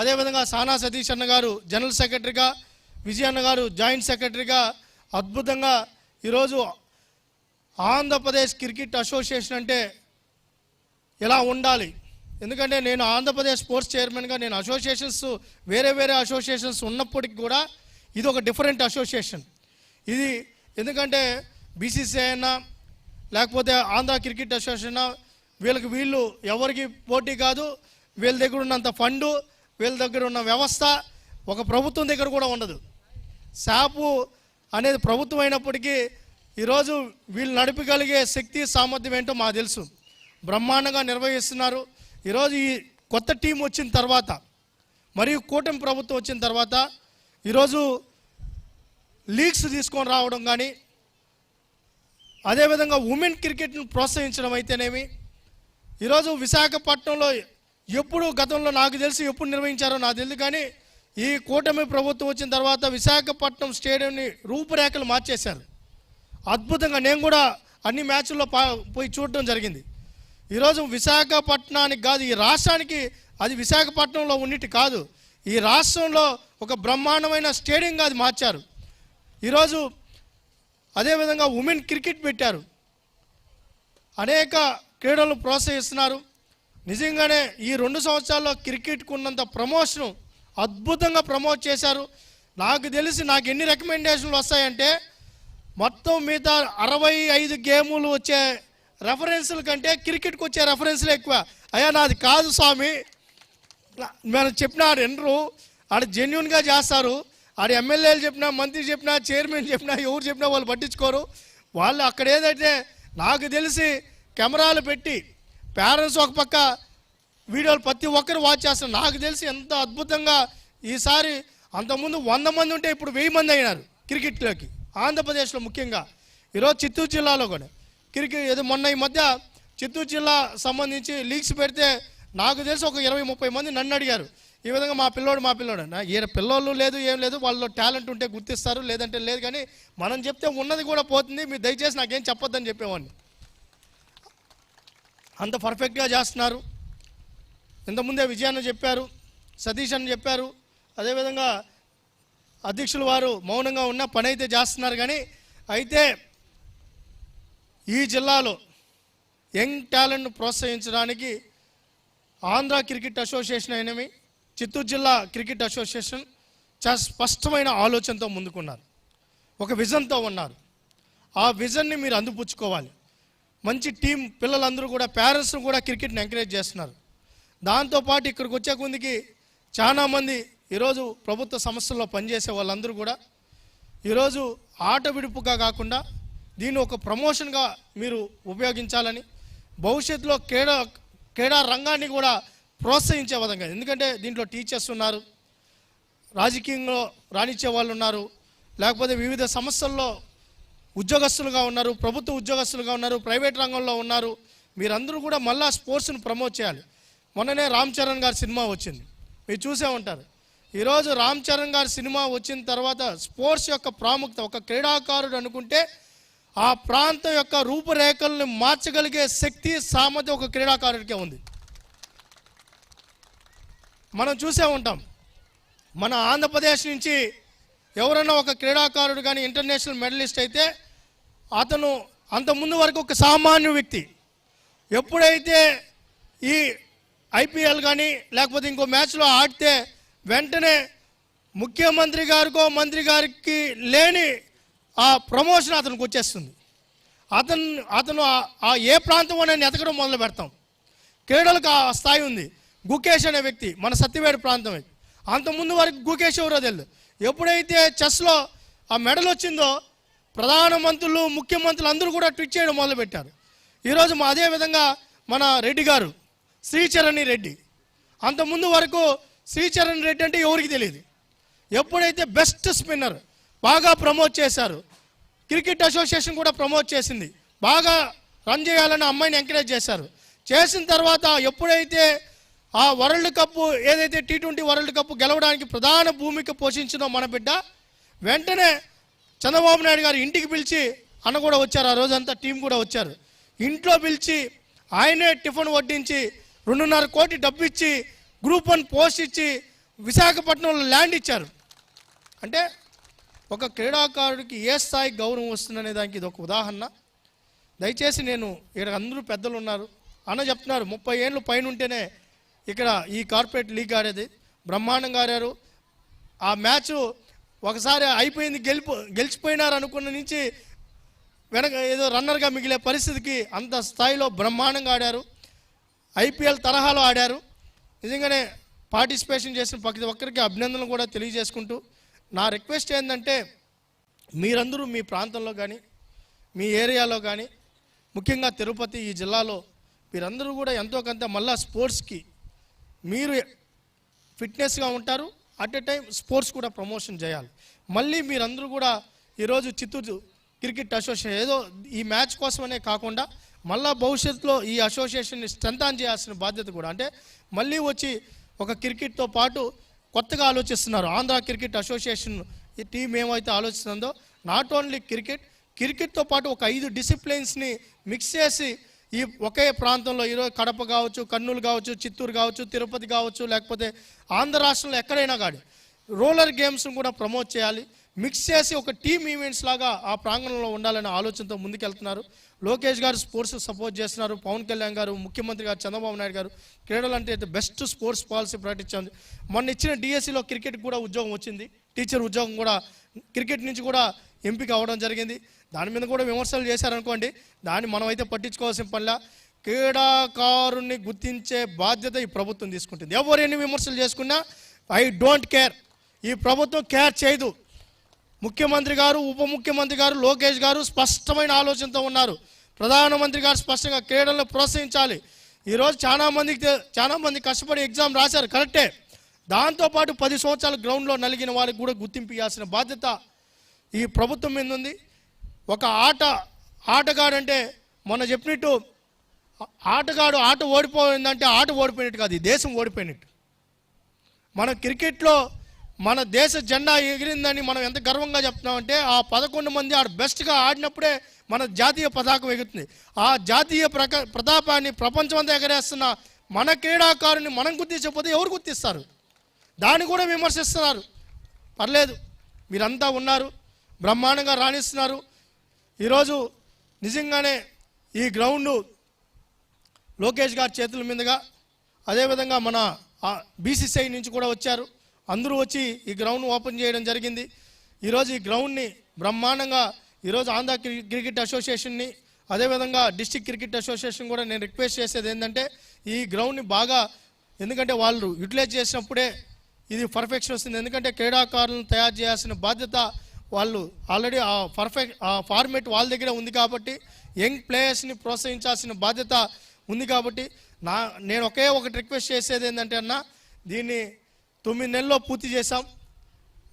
అదేవిధంగా సానా సతీష్ అన్న గారు జనరల్ సెక్రటరీగా, విజయ్ అన్న గారు జాయింట్ సెక్రటరీగా అద్భుతంగా ఈరోజు ఆంధ్రప్రదేశ్ క్రికెట్ అసోసియేషన్ అంటే ఎలా ఉండాలి. ఎందుకంటే నేను ఆంధ్రప్రదేశ్ స్పోర్ట్స్ చైర్మన్గా నేను అసోసియేషన్స్ వేరే అసోసియేషన్స్ ఉన్నప్పటికీ కూడా ఇది ఒక డిఫరెంట్ అసోసియేషన్. ఇది ఎందుకంటే బీసీసీఐ అయినా లేకపోతే ఆంధ్ర క్రికెట్ అసోసియేషన్ వీళ్ళు ఎవరికి పోటీ కాదు. వీళ్ళ దగ్గర ఉన్నంత ఫండు, వీళ్ళ దగ్గర ఉన్న వ్యవస్థ ఒక ప్రభుత్వం దగ్గర కూడా ఉండదు. శాపు అనేది ప్రభుత్వం అయినప్పటికీ ఈరోజు వీళ్ళు నడిపగలిగే శక్తి సామర్థ్యం ఏంటో మాకు తెలుసు. బ్రహ్మాండంగా నిర్వహిస్తున్నారు. ఈరోజు ఈ కొత్త టీం వచ్చిన తర్వాత మరియు కూటమి ప్రభుత్వం వచ్చిన తర్వాత ఈరోజు లీగ్స్ తీసుకొని రావడం కానీ, అదేవిధంగా ఉమెన్ క్రికెట్ను ప్రోత్సహించడం అయితేనేమి, ఈరోజు విశాఖపట్నంలో ఎప్పుడు గతంలో నాకు తెలిసి ఎప్పుడు నిర్వహించారో నాకు తెలియదు, కానీ ఈ కూటమి ప్రభుత్వం వచ్చిన తర్వాత విశాఖపట్నం స్టేడియంని రూపురేఖలు మార్చేశారు అద్భుతంగా. నేను కూడా అన్ని మ్యాచ్ల్లో పోయి చూడడం జరిగింది. ఈరోజు విశాఖపట్నానికి కాదు, ఈ రాష్ట్రానికి అది విశాఖపట్నంలో ఉన్నట్టు కాదు, ఈ రాష్ట్రంలో ఒక బ్రహ్మాండమైన స్టేడియంగా అది మార్చారు. ఈరోజు అదేవిధంగా ఉమెన్ క్రికెట్ పెట్టారు, అనేక క్రీడలను ప్రోత్సహిస్తున్నారు. నిజంగానే ఈ 2 సంవత్సరాల్లో క్రికెట్కు ఉన్నంత ప్రమోషను అద్భుతంగా ప్రమోట్ చేశారు. నాకు తెలిసి నాకు ఎన్ని రికమెండేషన్లు వస్తాయంటే మొత్తం మిగతా 65 గేములు వచ్చే రెఫరెన్స్ల కంటే క్రికెట్కి వచ్చే రెఫరెన్స్లు ఎక్కువ. అయ్యా నాది కాదు స్వామి, మనం చెప్పినా ఆడు ఎనరు, ఆడు జెన్యున్గా చేస్తారు. ఆడు ఎమ్మెల్యేలు చెప్పినా, మంత్రి చెప్పినా, చైర్మన్ చెప్పినా, ఎవరు చెప్పినా వాళ్ళు పట్టించుకోరు. వాళ్ళు అక్కడ ఏదైతే నాకు తెలిసి కెమెరాలు పెట్టి పేరెంట్స్ ఒక పక్క వీడియోలు ప్రతి ఒక్కరు వాచ్ చేస్తారు. నాకు తెలిసి ఎంత అద్భుతంగా ఈసారి అంతకుముందు 100 మంది ఉంటే ఇప్పుడు 1000 మంది అయినారు క్రికెట్లోకి ఆంధ్రప్రదేశ్లో. ముఖ్యంగా ఈరోజు చిత్తూరు జిల్లాలో కూడా క్రికెట్ ఏదో మొన్న ఈ మధ్య చిత్తూరు జిల్లా సంబంధించి లీగ్స్ పెడితే నాకు తెలిసి ఒక 20-30 మంది నన్ను అడిగారు, ఈ విధంగా మా పిల్లోడు ఈయన పిల్లోళ్ళు లేదు ఏం లేదు, వాళ్ళలో టాలెంట్ ఉంటే గుర్తిస్తారు, లేదంటే లేదు. కానీ మనం చెప్తే ఉన్నది కూడా పోతుంది, మీరు దయచేసి నాకేం చెప్పొద్దని చెప్పేవాడిని. అంత పర్ఫెక్ట్గా చేస్తున్నారు. ఇంతకుముందే విజయాన్ని చెప్పారు, సతీష్ అని చెప్పారు, అదేవిధంగా అధ్యక్షులు వారు మౌనంగా ఉన్న పని అయితే చేస్తున్నారు. కానీ అయితే ఈ జిల్లాలో యంగ్ టాలెంట్ను ప్రోత్సహించడానికి ఆంధ్ర క్రికెట్ అసోసియేషన్ అయినవి, చిత్తూరు జిల్లా క్రికెట్ అసోసియేషన్ చాలా స్పష్టమైన ఆలోచనతో ముందుకున్నారు, ఒక విజన్తో ఉన్నారు. ఆ విజన్ని మీరు అందిపుచ్చుకోవాలి. మంచి టీం పిల్లలందరూ కూడా, పేరెంట్స్ను కూడా క్రికెట్ని ఎంకరేజ్ చేస్తున్నారు. దాంతోపాటు ఇక్కడికి వచ్చే కొందికి చాలామంది ఈరోజు ప్రభుత్వ సంస్థల్లో పనిచేసే వాళ్ళందరూ కూడా ఈరోజు ఆట విడుపుగా కాకుండా దీన్ని ఒక ప్రమోషన్గా మీరు ఉపయోగించాలని, భవిష్యత్తులో క్రీడా రంగాన్ని కూడా ప్రోత్సహించే విధంగా. ఎందుకంటే దీంట్లో టీచర్స్ ఉన్నారు, రాజకీయంలో రాణించే వాళ్ళు ఉన్నారు, లేకపోతే వివిధ సంస్థల్లో ఉద్యోగస్తులుగా ఉన్నారు, ప్రభుత్వ ఉద్యోగస్తులుగా ఉన్నారు, ప్రైవేట్ రంగంలో ఉన్నారు. మీరందరూ కూడా మళ్ళా స్పోర్ట్స్ను ప్రమోట్ చేయాలి. మొన్ననే రామ్ చరణ్ గారి సినిమా వచ్చింది, మీరు చూసే ఉంటారు. ఈరోజు రామ్ చరణ్ గారి సినిమా వచ్చిన తర్వాత స్పోర్ట్స్ యొక్క ప్రాముఖ్యత, ఒక క్రీడాకారుడు అనుకుంటే ఆ ప్రాంతం యొక్క రూపురేఖలను మార్చగలిగే శక్తి, సామర్థ్యం ఒక క్రీడాకారుడికే ఉంది. మనం చూసే ఉంటాం, మన ఆంధ్రప్రదేశ్ నుంచి ఎవరైనా ఒక క్రీడాకారుడు కానీ ఇంటర్నేషనల్ మెడలిస్ట్ అయితే అతను అంతకుముందు వరకు ఒక సామాన్య వ్యక్తి. ఎప్పుడైతే ఈ ఐపీఎల్ కానీ లేకపోతే ఇంకో మ్యాచ్లో ఆడితే వెంటనే ముఖ్యమంత్రి గారికో మంత్రి గారికి లేని ఆ ప్రమోషన్ అతనికి వచ్చేస్తుంది. అతను ఆ ఏ ప్రాంతం నేను ఎతకడం మొదలు పెడతాం. క్రీడలకు ఆ స్థాయి ఉంది. గుకేష్ అనే వ్యక్తి మన సత్యవేడు ప్రాంతం. అంతకుముందు వరకు గుకేష్ ఎవరో తెలియదు. ఎప్పుడైతే చెస్లో ఆ మెడల్ వచ్చిందో ప్రధానమంత్రులు, ముఖ్యమంత్రులు అందరూ కూడా ట్వీట్ చేయడం మొదలుపెట్టారు. ఈరోజు అదేవిధంగా మన రెడ్డి గారు, శ్రీచరణ్ రెడ్డి, అంతకుముందు వరకు శ్రీచరణ్ రెడ్డి అంటే ఎవరికి తెలియదు. ఎప్పుడైతే బెస్ట్ స్పిన్నర్ బాగా ప్రమోట్ చేశారు, క్రికెట్ అసోసియేషన్ కూడా ప్రమోట్ చేసింది, బాగా రన్ చేయాలని అమ్మాయిని ఎంకరేజ్ చేశారు. చేసిన తర్వాత ఎప్పుడైతే ఆ వరల్డ్ కప్ ఏదైతే T20 వరల్డ్ కప్ గెలవడానికి ప్రధాన భూమిక పోషించిందో మన బిడ్డ, వెంటనే చంద్రబాబు నాయుడు గారు ఇంటికి పిలిచి, అన్న కూడా వచ్చారు, ఆ రోజంతా టీం కూడా వచ్చారు, ఇంట్లో పిలిచి ఆయనే టిఫిన్ వడ్డించి 2.5 కోటి డబ్బు ఇచ్చి గ్రూప్ 1 పోస్ట్ ఇచ్చి విశాఖపట్నంలో ల్యాండ్ ఇచ్చారు. అంటే ఒక క్రీడాకారుడికి ఏ స్థాయి గౌరవం వస్తుందనే దానికి ఇది ఒక ఉదాహరణ. దయచేసి నేను ఇక్కడ అందరూ పెద్దలు ఉన్నారు, అన్న చెప్తున్నారు 30 ఏళ్ళు పైన ఉంటేనే ఇక్కడ ఈ కార్పొరేట్ లీగ్ ఆడేది, బ్రహ్మాండంగా ఆడారు. ఆ మ్యాచ్ ఒకసారి అయిపోయింది, గెలిచిపోయినారు అనుకున్న నుంచి వెనక ఏదో రన్నర్గా మిగిలే పరిస్థితికి అంత స్థాయిలో బ్రహ్మాండంగా ఆడారు. ఐపీఎల్ తరహాలో ఆడారు. నిజంగానే పార్టిసిపేషన్ చేసిన ప్రతి ఒక్కరికి అభినందనలు కూడా తెలియజేసుకుంటూ, నా రిక్వెస్ట్ ఏంటంటే మీరందరూ మీ ప్రాంతంలో కానీ మీ ఏరియాలో కానీ ముఖ్యంగా తిరుపతి ఈ జిల్లాలో మీరందరూ కూడా ఎంతో కొంత మళ్ళా స్పోర్ట్స్కి మీరు ఫిట్నెస్గా ఉంటారు. అట్ ఎ టైం స్పోర్ట్స్ కూడా ప్రమోషన్ చేయాలి. మళ్ళీ మీరందరూ కూడా ఈరోజు చిత్తూరు క్రికెట్ అసోసియేషన్ ఏదో ఈ మ్యాచ్ కోసమనే కాకుండా మళ్ళా భవిష్యత్తులో ఈ అసోసియేషన్ని స్ట్రెంథన్ చేయాల్సిన బాధ్యత కూడా, అంటే మళ్ళీ వచ్చి ఒక క్రికెట్తో పాటు కొత్తగా ఆలోచిస్తున్నారు. ఆంధ్ర క్రికెట్ అసోసియేషన్ ఈ టీం ఏమైతే ఆలోచిస్తుందో నాట్ ఓన్లీ క్రికెట్తో పాటు ఒక 5 డిసిప్లిన్స్ని మిక్స్ చేసి ఈ ఒకే ప్రాంతంలో ఈరోజు కడప కావచ్చు, కర్నూలు కావచ్చు, చిత్తూరు కావచ్చు, తిరుపతి కావచ్చు, లేకపోతే ఆంధ్ర రాష్ట్రంలో ఎక్కడైనా కానీ రోలర్ గేమ్స్ను కూడా ప్రమోట్ చేయాలి. మిక్స్ చేసి ఒక టీమ్ ఈవెంట్స్ లాగా ఆ ప్రాంగణంలో ఉండాలనే ఆలోచనతో ముందుకెళ్తున్నారు. లోకేష్ గారు స్పోర్ట్స్ సపోర్ట్ చేస్తున్నారు. పవన్ కళ్యాణ్ గారు, ముఖ్యమంత్రి గారు చంద్రబాబు నాయుడు గారు క్రీడలు అంటే బెస్ట్ స్పోర్ట్స్ పాలసీ ప్రకటించింది. మొన్న ఇచ్చిన డిఎస్సిలో క్రికెట్ కూడా ఉద్యోగం వచ్చింది. టీచర్ ఉద్యోగం కూడా క్రికెట్ నుంచి కూడా ఎంపిక అవ్వడం జరిగింది. దాని మీద కూడా విమర్శలు చేశారనుకోండి, దాన్ని మనం అయితే పట్టించుకోవాల్సిన పనిలా. క్రీడాకారుని గుర్తించే బాధ్యత ఈ ప్రభుత్వం తీసుకుంటుంది. ఎవరు ఎన్ని విమర్శలు చేసుకున్నా ఐ డోంట్ కేర్. ఈ ప్రభుత్వం కేర్ చేయదు. ముఖ్యమంత్రి గారు, ఉప ముఖ్యమంత్రి గారు, లోకేష్ గారు స్పష్టమైన ఆలోచనతో ఉన్నారు. ప్రధానమంత్రి గారు స్పష్టంగా క్రీడలను ప్రోత్సహించాలి. ఈరోజు చాలా మంది కష్టపడి ఎగ్జామ్ రాశారు, కరెక్టే. దాంతోపాటు 10 సంవత్సరాలు గ్రౌండ్లో నలిగిన వాళ్ళకి కూడా గుర్తింపు ఇవ్వాల్సిన బాధ్యత ఈ ప్రభుత్వం మీద ఉంది. ఒక ఆటగాడు అంటే మొన్న చెప్పినట్టు ఆటగాడు ఆట ఓడిపోయిందంటే ఆట ఓడిపోయినట్టు కాదు, ఈ దేశం ఓడిపోయినట్టు. మన క్రికెట్లో మన దేశ జెండా ఎగిరిందని మనం ఎంత గర్వంగా చెప్తున్నామంటే ఆ 11 మంది బెస్ట్గా ఆడినప్పుడే మన జాతీయ పతాకం ఎగురుతుంది. ఆ జాతీయ ప్రతాపాన్ని ప్రపంచమంతా ఎగరేస్తున్న మన క్రీడాకారుని మనం గుర్తించకపోతే ఎవరు గుర్తిస్తారు? దాన్ని కూడా విమర్శిస్తున్నారు. పర్లేదు, మీరంతా ఉన్నారు, బ్రహ్మాండంగా రాణిస్తున్నారు. ఈరోజు నిజంగానే ఈ గ్రౌండ్ లోకేష్ గారి చేతుల మీదుగా, అదేవిధంగా మన బీసీసీఐ నుంచి కూడా వచ్చారు. అందరూ వచ్చి ఈ గ్రౌండ్ ఓపెన్ చేయడం జరిగింది. ఈరోజు ఈ గ్రౌండ్ని బ్రహ్మాండంగా ఈరోజు ఆంధ్ర క్రికెట్ అసోసియేషన్ని, అదేవిధంగా డిస్ట్రిక్ట్ క్రికెట్ అసోసియేషన్ కూడా నేను రిక్వెస్ట్ చేసేది ఏంటంటే ఈ గ్రౌండ్ని బాగా, ఎందుకంటే వాళ్ళు యూటిలైజ్ చేసినప్పుడే ఇది పర్ఫెక్షన్ వస్తుంది. ఎందుకంటే క్రీడాకారులను తయారు చేయాల్సిన బాధ్యత వాళ్ళు ఆల్రెడీ ఆ ఫార్మేట్ వాళ్ళ దగ్గర ఉంది కాబట్టి, యంగ్ ప్లేయర్స్ని ప్రోత్సహించాల్సిన బాధ్యత ఉంది కాబట్టి నేను ఒకటి రిక్వెస్ట్ చేసేది ఏంటంటే అన్న, దీన్ని 9 నెలల్లో పూర్తి చేశాం.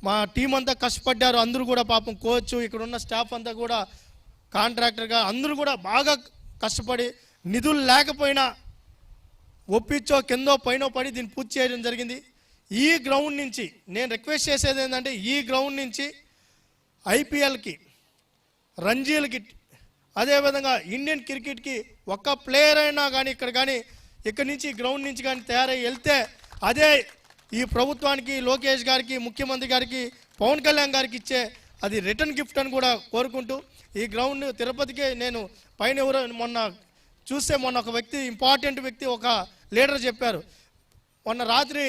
మా టీం అంతా కష్టపడ్డారు. అందరూ కూడా పాపం కోచ్, ఇక్కడ ఉన్న స్టాఫ్ అంతా కూడా కాంట్రాక్టర్గా అందరూ కూడా బాగా కష్టపడి నిధులు లేకపోయినా ఒప్పించో కిందో పైనో పడి దీన్ని పూర్తి చేయడం జరిగింది. ఈ గ్రౌండ్ నుంచి నేను రిక్వెస్ట్ చేసేది ఏంటంటే ఈ గ్రౌండ్ నుంచి ఐపీఎల్కి, రంజీలకి, అదేవిధంగా ఇండియన్ క్రికెట్కి ఒక్క ప్లేయర్ అయినా కానీ ఇక్కడి నుంచి గ్రౌండ్ నుంచి కానీ తయారై వెళ్తే అదే ఈ ప్రభుత్వానికి, లోకేష్ గారికి, ముఖ్యమంత్రి గారికి, పవన్ కళ్యాణ్ గారికి ఇచ్చే అది రిటర్న్ గిఫ్ట్ అని కూడా కోరుకుంటూ ఈ గ్రౌండ్ తిరుపతికి నేను పైన ఎవరో మొన్న ఒక వ్యక్తి, ఇంపార్టెంట్ వ్యక్తి, ఒక లీడర్ చెప్పారు, మొన్న రాత్రి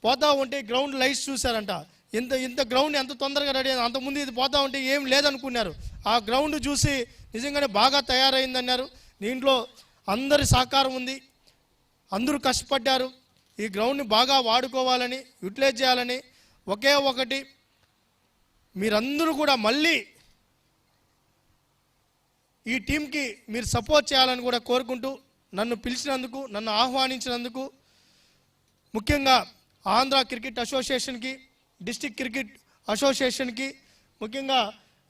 పోతా ఉంటే గ్రౌండ్ లైట్స్ చూశారంట. ఇంత గ్రౌండ్ ఎంత తొందరగా రెడీ అయింది, అంతకుముందు ఇది పోతా ఉంటే ఏం లేదనుకున్నారు. ఆ గ్రౌండ్ చూసి నిజంగానే బాగా తయారైందన్నారు. దీంట్లో అందరి సహకారం ఉంది, అందరూ కష్టపడ్డారు. ఈ గ్రౌండ్ని బాగా వాడుకోవాలని, యూటిలైజ్ చేయాలని ఒకటి మీరందరూ కూడా మళ్ళీ ఈ టీంకి మీరు సపోర్ట్ చేయాలని కూడా కోరుకుంటూ, నన్ను పిలిచినందుకు, నన్ను ఆహ్వానించినందుకు, ముఖ్యంగా ఆంధ్ర క్రికెట్ అసోసియేషన్కి, డిస్ట్రిక్ట్ క్రికెట్ అసోసియేషన్కి, ముఖ్యంగా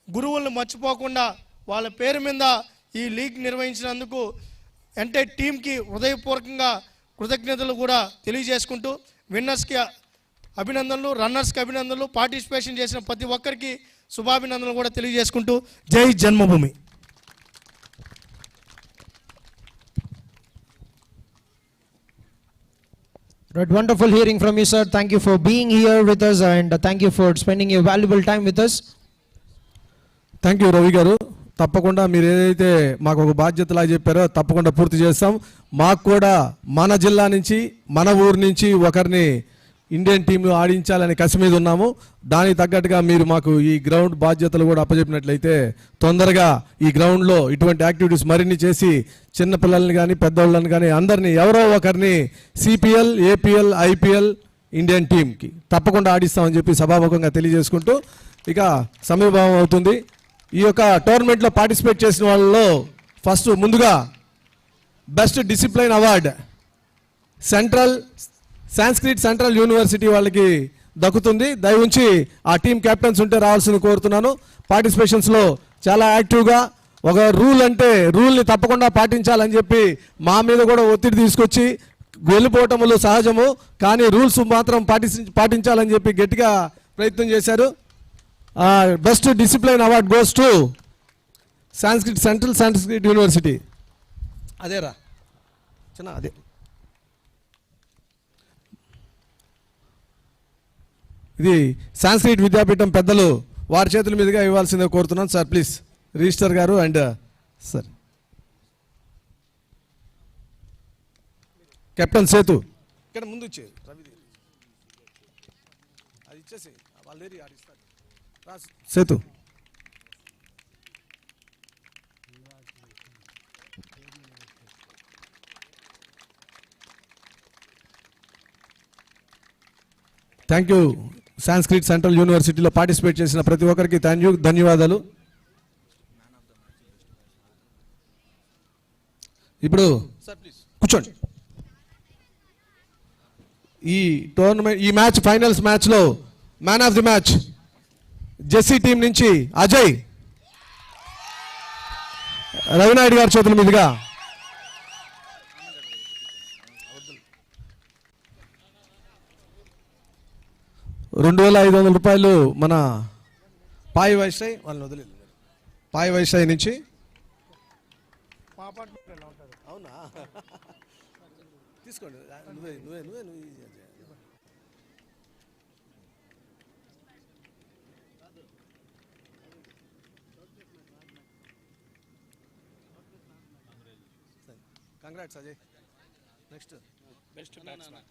గురువులను మర్చిపోకుండా వాళ్ళ పేరు మీద ఈ లీగ్ నిర్వహించినందుకు ఎంటైర్ టీంకి హృదయపూర్వకంగా కృతజ్ఞతలు కూడా తెలియజేసుకుంటూ, విన్నర్స్కి అభినందనలు, రన్నర్స్కి అభినందనలు, పార్టిసిపేషన్ చేసిన ప్రతి ఒక్కరికి శుభాభినందనలు కూడా తెలియజేసుకుంటూ జై జన్మభూమి. Right, wonderful hearing from you, sir. Thank you for being here with us and thank you for spending your valuable time with us. Thank you Ravi గారు. తప్పకుండా మీరు ఏదైతే మాకు ఒక బాధ్యతలా చెప్పారో తప్పకుండా పూర్తి చేస్తాం. మాకు కూడా మన జిల్లా నుంచి, మన ఊరు నుంచి ఒకరిని ఇండియన్ టీంలో ఆడించాలని కసి మీద ఉన్నాము. దానికి తగ్గట్టుగా మీరు మాకు ఈ గ్రౌండ్ బాధ్యతలు కూడా అప్పచెప్పినట్లయితే తొందరగా ఈ గ్రౌండ్లో ఇటువంటి యాక్టివిటీస్ మరిన్ని చేసి చిన్నపిల్లల్ని కానీ పెద్దవాళ్ళని కానీ అందరినీ ఎవరో ఒకరిని సిపిఎల్, ఏపీఎల్, ఐపీఎల్, ఇండియన్ టీంకి తప్పకుండా ఆడిస్తామని చెప్పి సభాముఖంగా తెలియజేసుకుంటూ ఇక సమయభావం అవుతుంది. ఈ యొక్క టోర్నమెంట్లో పార్టిసిపేట్ చేసిన వాళ్ళలో ఫస్ట్ ముందుగా best discipline award central Sanskrit central university వాళ్ళకి దక్కుతుంది. దయవుంచి ఆ టీం కెప్టెన్స్ ఉంటే రావాల్సింది కోరుతున్నాను. పార్టిసిపేషన్స్లో చాలా యాక్టివ్గా ఒక రూల్ అంటే రూల్ని తప్పకుండా పాటించాలని చెప్పి మా మీద కూడా ఒత్తిడి తీసుకొచ్చి వెళ్ళిపోవటములు సహజము, కానీ రూల్స్ మాత్రం పాటించాలని చెప్పి గట్టిగా ప్రయత్నం చేశారు. Best discipline award goes to Sanskrit central Sanskrit university. అదేరా చిన్న అదే. ఇది సాంస్క్రిట్ విద్యాపీఠం పెద్దలు వారి చేతుల మీదుగా ఇవ్వాల్సిందే కోరుతున్నాను. సార్ ప్లీజ్, రిజిస్టర్ గారు అండ్ సార్ కెప్టెన్ సేతు ఇక్కడ ముందు ఇచ్చే అది ఇచ్చేసి Sethu. Thank you. Sanskrit central యూనివర్సిటీలో పార్టిసిపేట్ చేసిన ప్రతి ఒక్కరికి ధన్యవాదాలు. ఇప్పుడు కూర్చోండి. ఈ టోర్నమెంట్ ఈ మ్యాచ్ ఫైనల్స్ మ్యాచ్లో మ్యాన్ ఆఫ్ ది మ్యాచ్ జెస్సీ టీం నుంచి అజయ్ రవినాయుడు గారి చేతుల మీదుగా 2,500 రూపాయలు మన పాయి వైశాయ్ వాళ్ళని వదిలేదు. పాయి వైశాయ్ నుంచి అవునా తీసుకోండి. నువ్వే congrats Ajay. Next best batsmen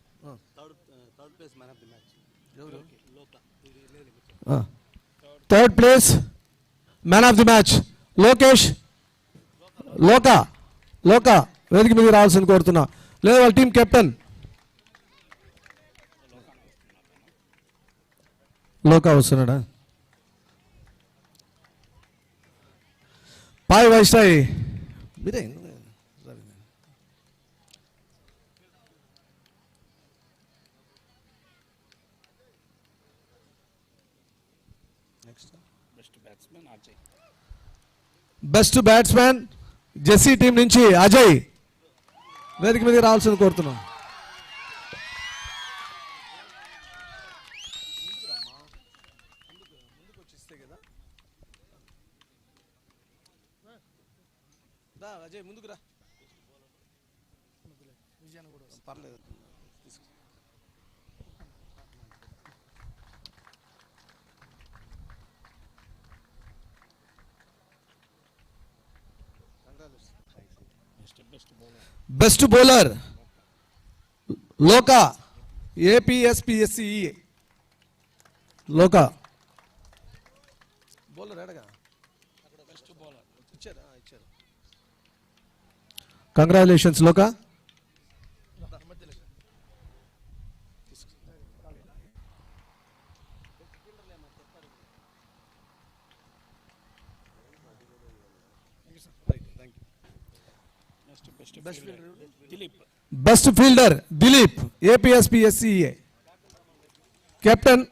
third place man of the match. Third place man of the match Lokesh లోకా వేదిక మీద రావాల్సింది కోరుతున్నా. లేదా వాళ్ళ టీం కెప్టెన్ లోకా వస్తున్నాడా? పాయ్ వైశాయ్ మీరే. బెస్ట్ బ్యాట్స్మెన్ జెస్సీ టీం నుంచి అజయ్ వేదిక మీద రావాల్సింది కోరుతున్నాం. అజయ్ ముందుకు రా. పర్లేదు. బెస్ట్ బౌలర్ లోకా ఏపీఎస్పిఎస్సిఈ లోకా బౌలర్ ఎడగా ఇచ్చారు. కంగ్రాచులేషన్స్ లోకా. Best fielder Dilip APSPSCA captain.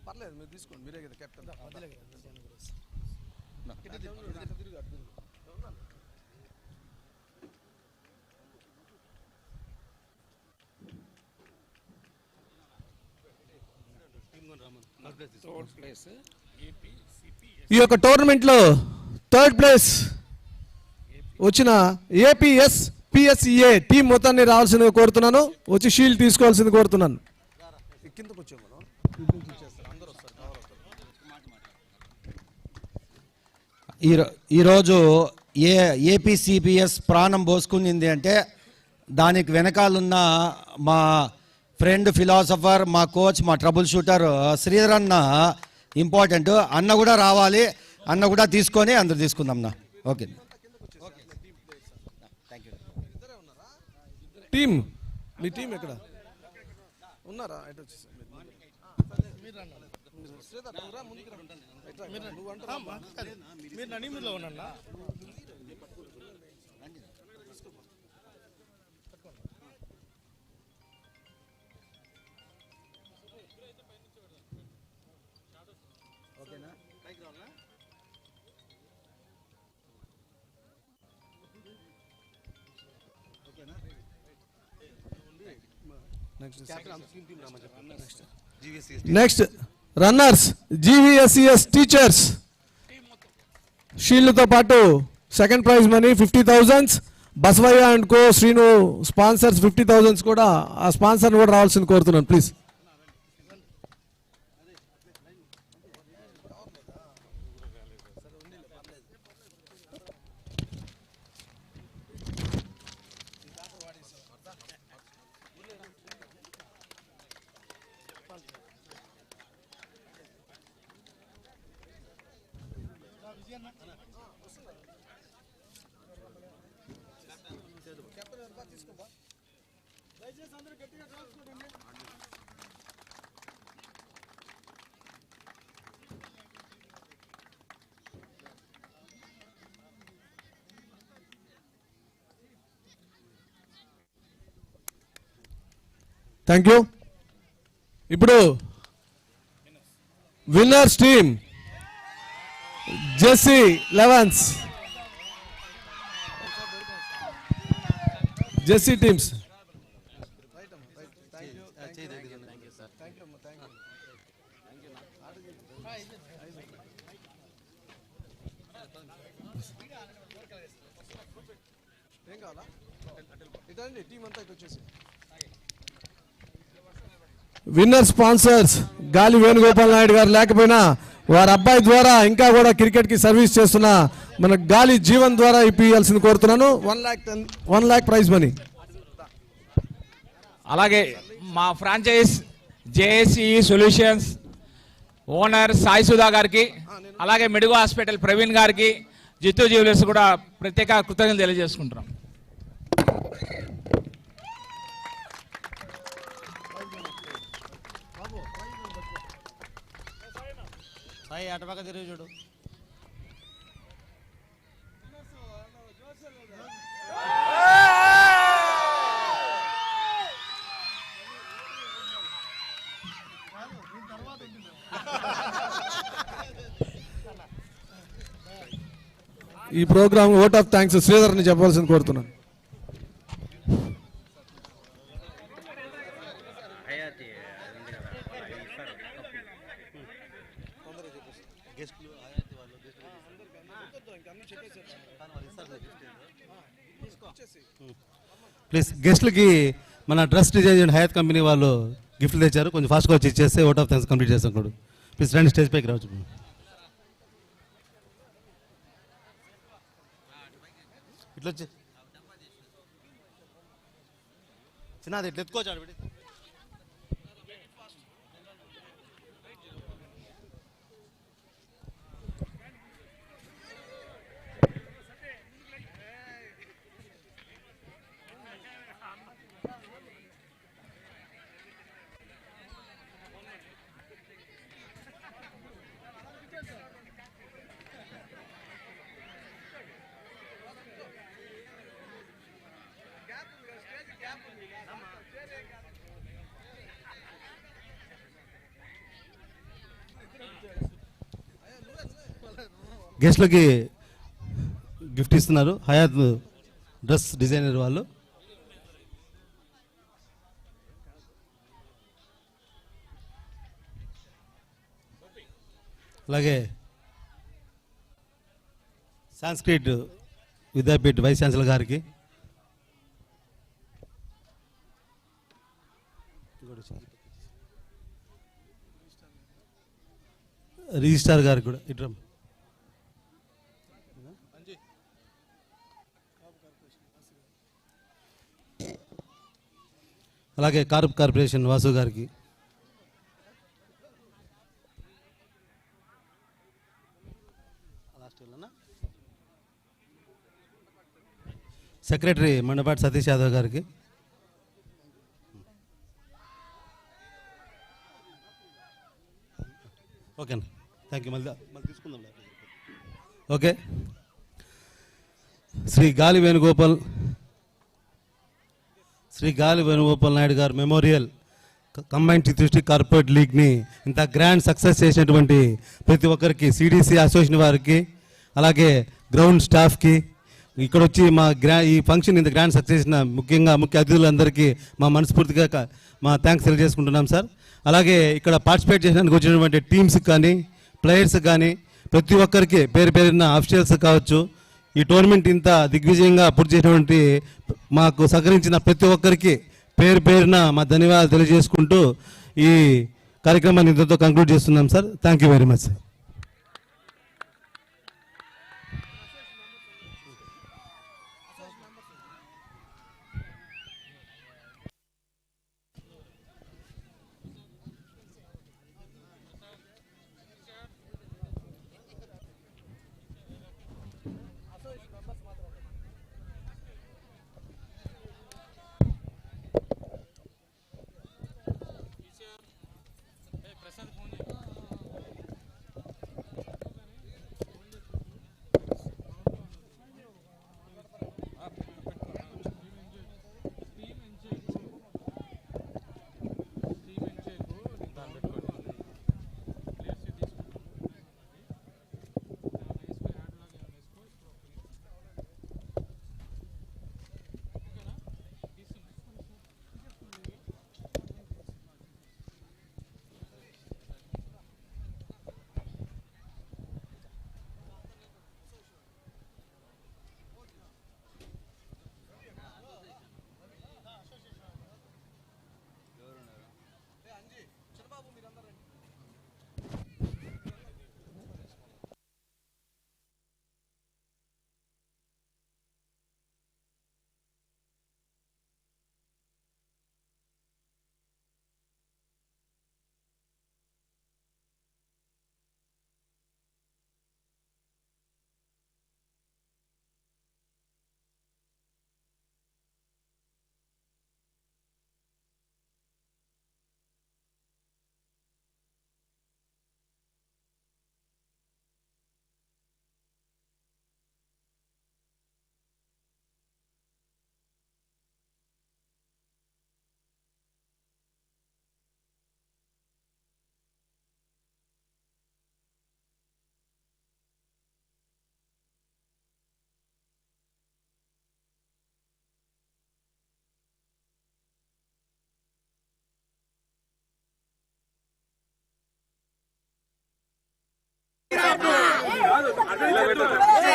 పర్లేదు మీరు తీసుకోండి, మీరే కదా కెప్టెన్. ఈ యొక్క టోర్నమెంట్లో థర్డ్ ప్లేస్ వచ్చిన ఏపీఎస్పిఎస్సిఏ టీం మొత్తాన్ని రావాల్సిందిగా కోరుతున్నాను. వచ్చి షీల్డ్ తీసుకోవాల్సింది కోరుతున్నాను. ఈరోజు ఏపీసీపీఎస్ ప్రాణం పోసుకునింది అంటే దానికి వెనకాలన్న మా ఫ్రెండ్ ఫిలాసఫర్, మా కోచ్, మా ట్రబుల్ షూటర్ శ్రీధర్ అన్న ఇంపార్టెంట్. అన్న కూడా రావాలి, అన్న కూడా తీసుకొని అందరు తీసుకుందాం నా. ఓకే టీం, మీ టీం ఎక్కడ ఉన్నారా? మీరు నడిమిలో ఉన్నా నెక్స్ట్ రన్నర్స్ GVSCS టీచర్స్ షీల్డ్తో పాటు second prize money 50,000. Basavaiah and co Srinu sponsors 50,000 కూడా. ఆ స్పాన్సర్ కూడా రావాల్సింది కోరుతున్నాను ప్లీజ్. Thank you. ఇప్పుడు winners team JSE 11s JSE teams. Winner sponsors Gali Venugopal Naidu గారు లేకపోయినా వారి అబ్బాయి ద్వారా ఇంకా కూడా క్రికెట్ కి సర్వీస్ చేస్తున్న మన గాలి జీవన్ ద్వారా ఇప్పియాల్సింది కోరుతున్నాను. 1 lakh ప్రైజ్ మనీ. అలాగే మా franchise JSEE solutions owner Sai Sudha గారికి, అలాగే మెడికో హాస్పిటల్ ప్రవీణ్ గారికి, జిత్తు జ్యువెలర్స్ కూడా ప్రత్యేక కృతజ్ఞతలు తెలియజేసుకుంటున్నాం. సాయి అటుపక్క తిరిగి చూడు. ఈ ప్రోగ్రామ్ ఓట్ ఆఫ్ థ్యాంక్స్ శ్రీధర్ని చెప్పాల్సింది కోరుతున్నాను. ప్లీజ్ గెస్ట్లకి మన డ్రెస్ డిజైన్ హయాత్ కంపెనీ వాళ్ళు గిఫ్ట్లు తెచ్చారు, కొంచెం ఫాస్ట్గా వచ్చి ఇచ్చేస్తే ఓట్ ఆఫ్ థ్యాంక్స్ కంప్లీట్ చేస్తాం కూడా. ప్లీజ్ రండి, స్టేజ్ పైకి రావచ్చు. ఇట్లా వచ్చి చిన్నది ఇట్లా ఎత్తుకోవచ్చు. గెస్ట్లకి గిఫ్ట్ ఇస్తున్నారు హయాత్ డ్రెస్ డిజైనర్ వాళ్ళు. అలాగే సాంస్క్రిట్ విద్యాపీఠ వైస్ ఛాన్సలర్ గారికి, రిజిస్ట్రార్ గారికి కూడా ఇట్రా. అలాగే కార్పొరేషన్ వాసు గారికి, సెక్రటరీ మండపాటి సతీష్ యాదవ్ గారికి, ఓకేనా, థ్యాంక్ యూ. మళ్ళీ తీసుకుందాం. ఓకే. శ్రీ గాలి వేణుగోపాల్ నాయుడు గారు మెమోరియల్ కంబైన్డ్ డిస్ట్రిక్ట్ కార్పొరేట్ లీగ్ని ఇంత గ్రాండ్ సక్సెస్ చేసినటువంటి ప్రతి ఒక్కరికి, సిడిసి అసోసియేషన్ వారికి, అలాగే గ్రౌండ్ స్టాఫ్కి, ఇక్కడ వచ్చి ఈ ఫంక్షన్ ఇంత గ్రాండ్ సక్సెస్ చేసిన ముఖ్యంగా ముఖ్య అతిథులందరికీ మా మనస్ఫూర్తిగా మా థ్యాంక్స్ తెలియజేసుకుంటున్నాం సార్. అలాగే ఇక్కడ పార్టిసిపేట్ చేయడానికి వచ్చినటువంటి టీమ్స్ కానీ, ప్లేయర్స్ కానీ, ప్రతి ఒక్కరికి పేరు పేరున్న అఫీషియల్స్ కావచ్చు, ఈ టోర్నమెంట్ ఇంత దిగ్విజయంగా పూర్తి చేసినటువంటి మాకు సహకరించిన ప్రతి ఒక్కరికి పేరు పేరున మా ధన్యవాదాలు తెలియజేసుకుంటూ ఈ కార్యక్రమాన్ని ఇంతతో కంక్లూడ్ చేస్తున్నాం sir. Thank you very much sir.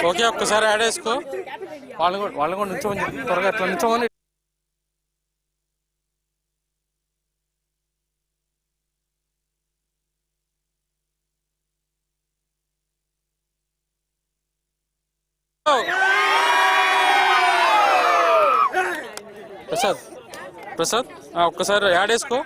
Okay, ఒక్కసారి యాడ్ చేసుకో. వాళ్ళు కూడా నుంచోమని చెప్పి త్వరగా అట్లా నుంచోమని. ప్రసాద్ ఒక్కసారి యాడ్ వేసుకో.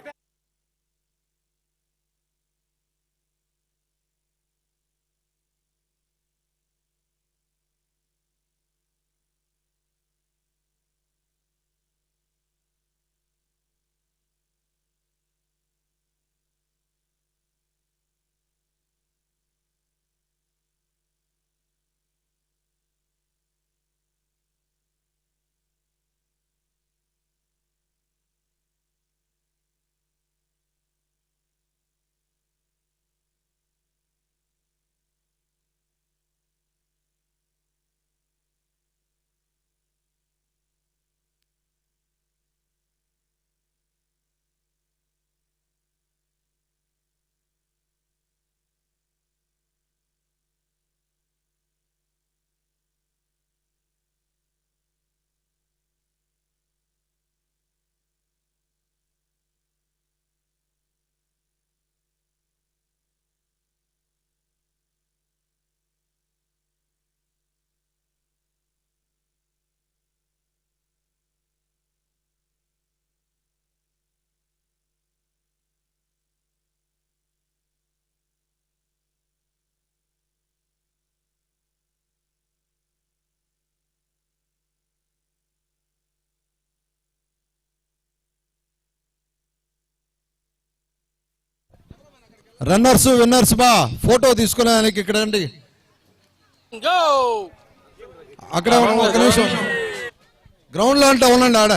రన్నర్స్ విన్నర్స్ బా ఫోటో తీసుకునేదానికి ఇక్కడ అండి, అక్కడ ఒక నిమిషం గ్రౌండ్ లో అంటే ఉండండి ఆడ.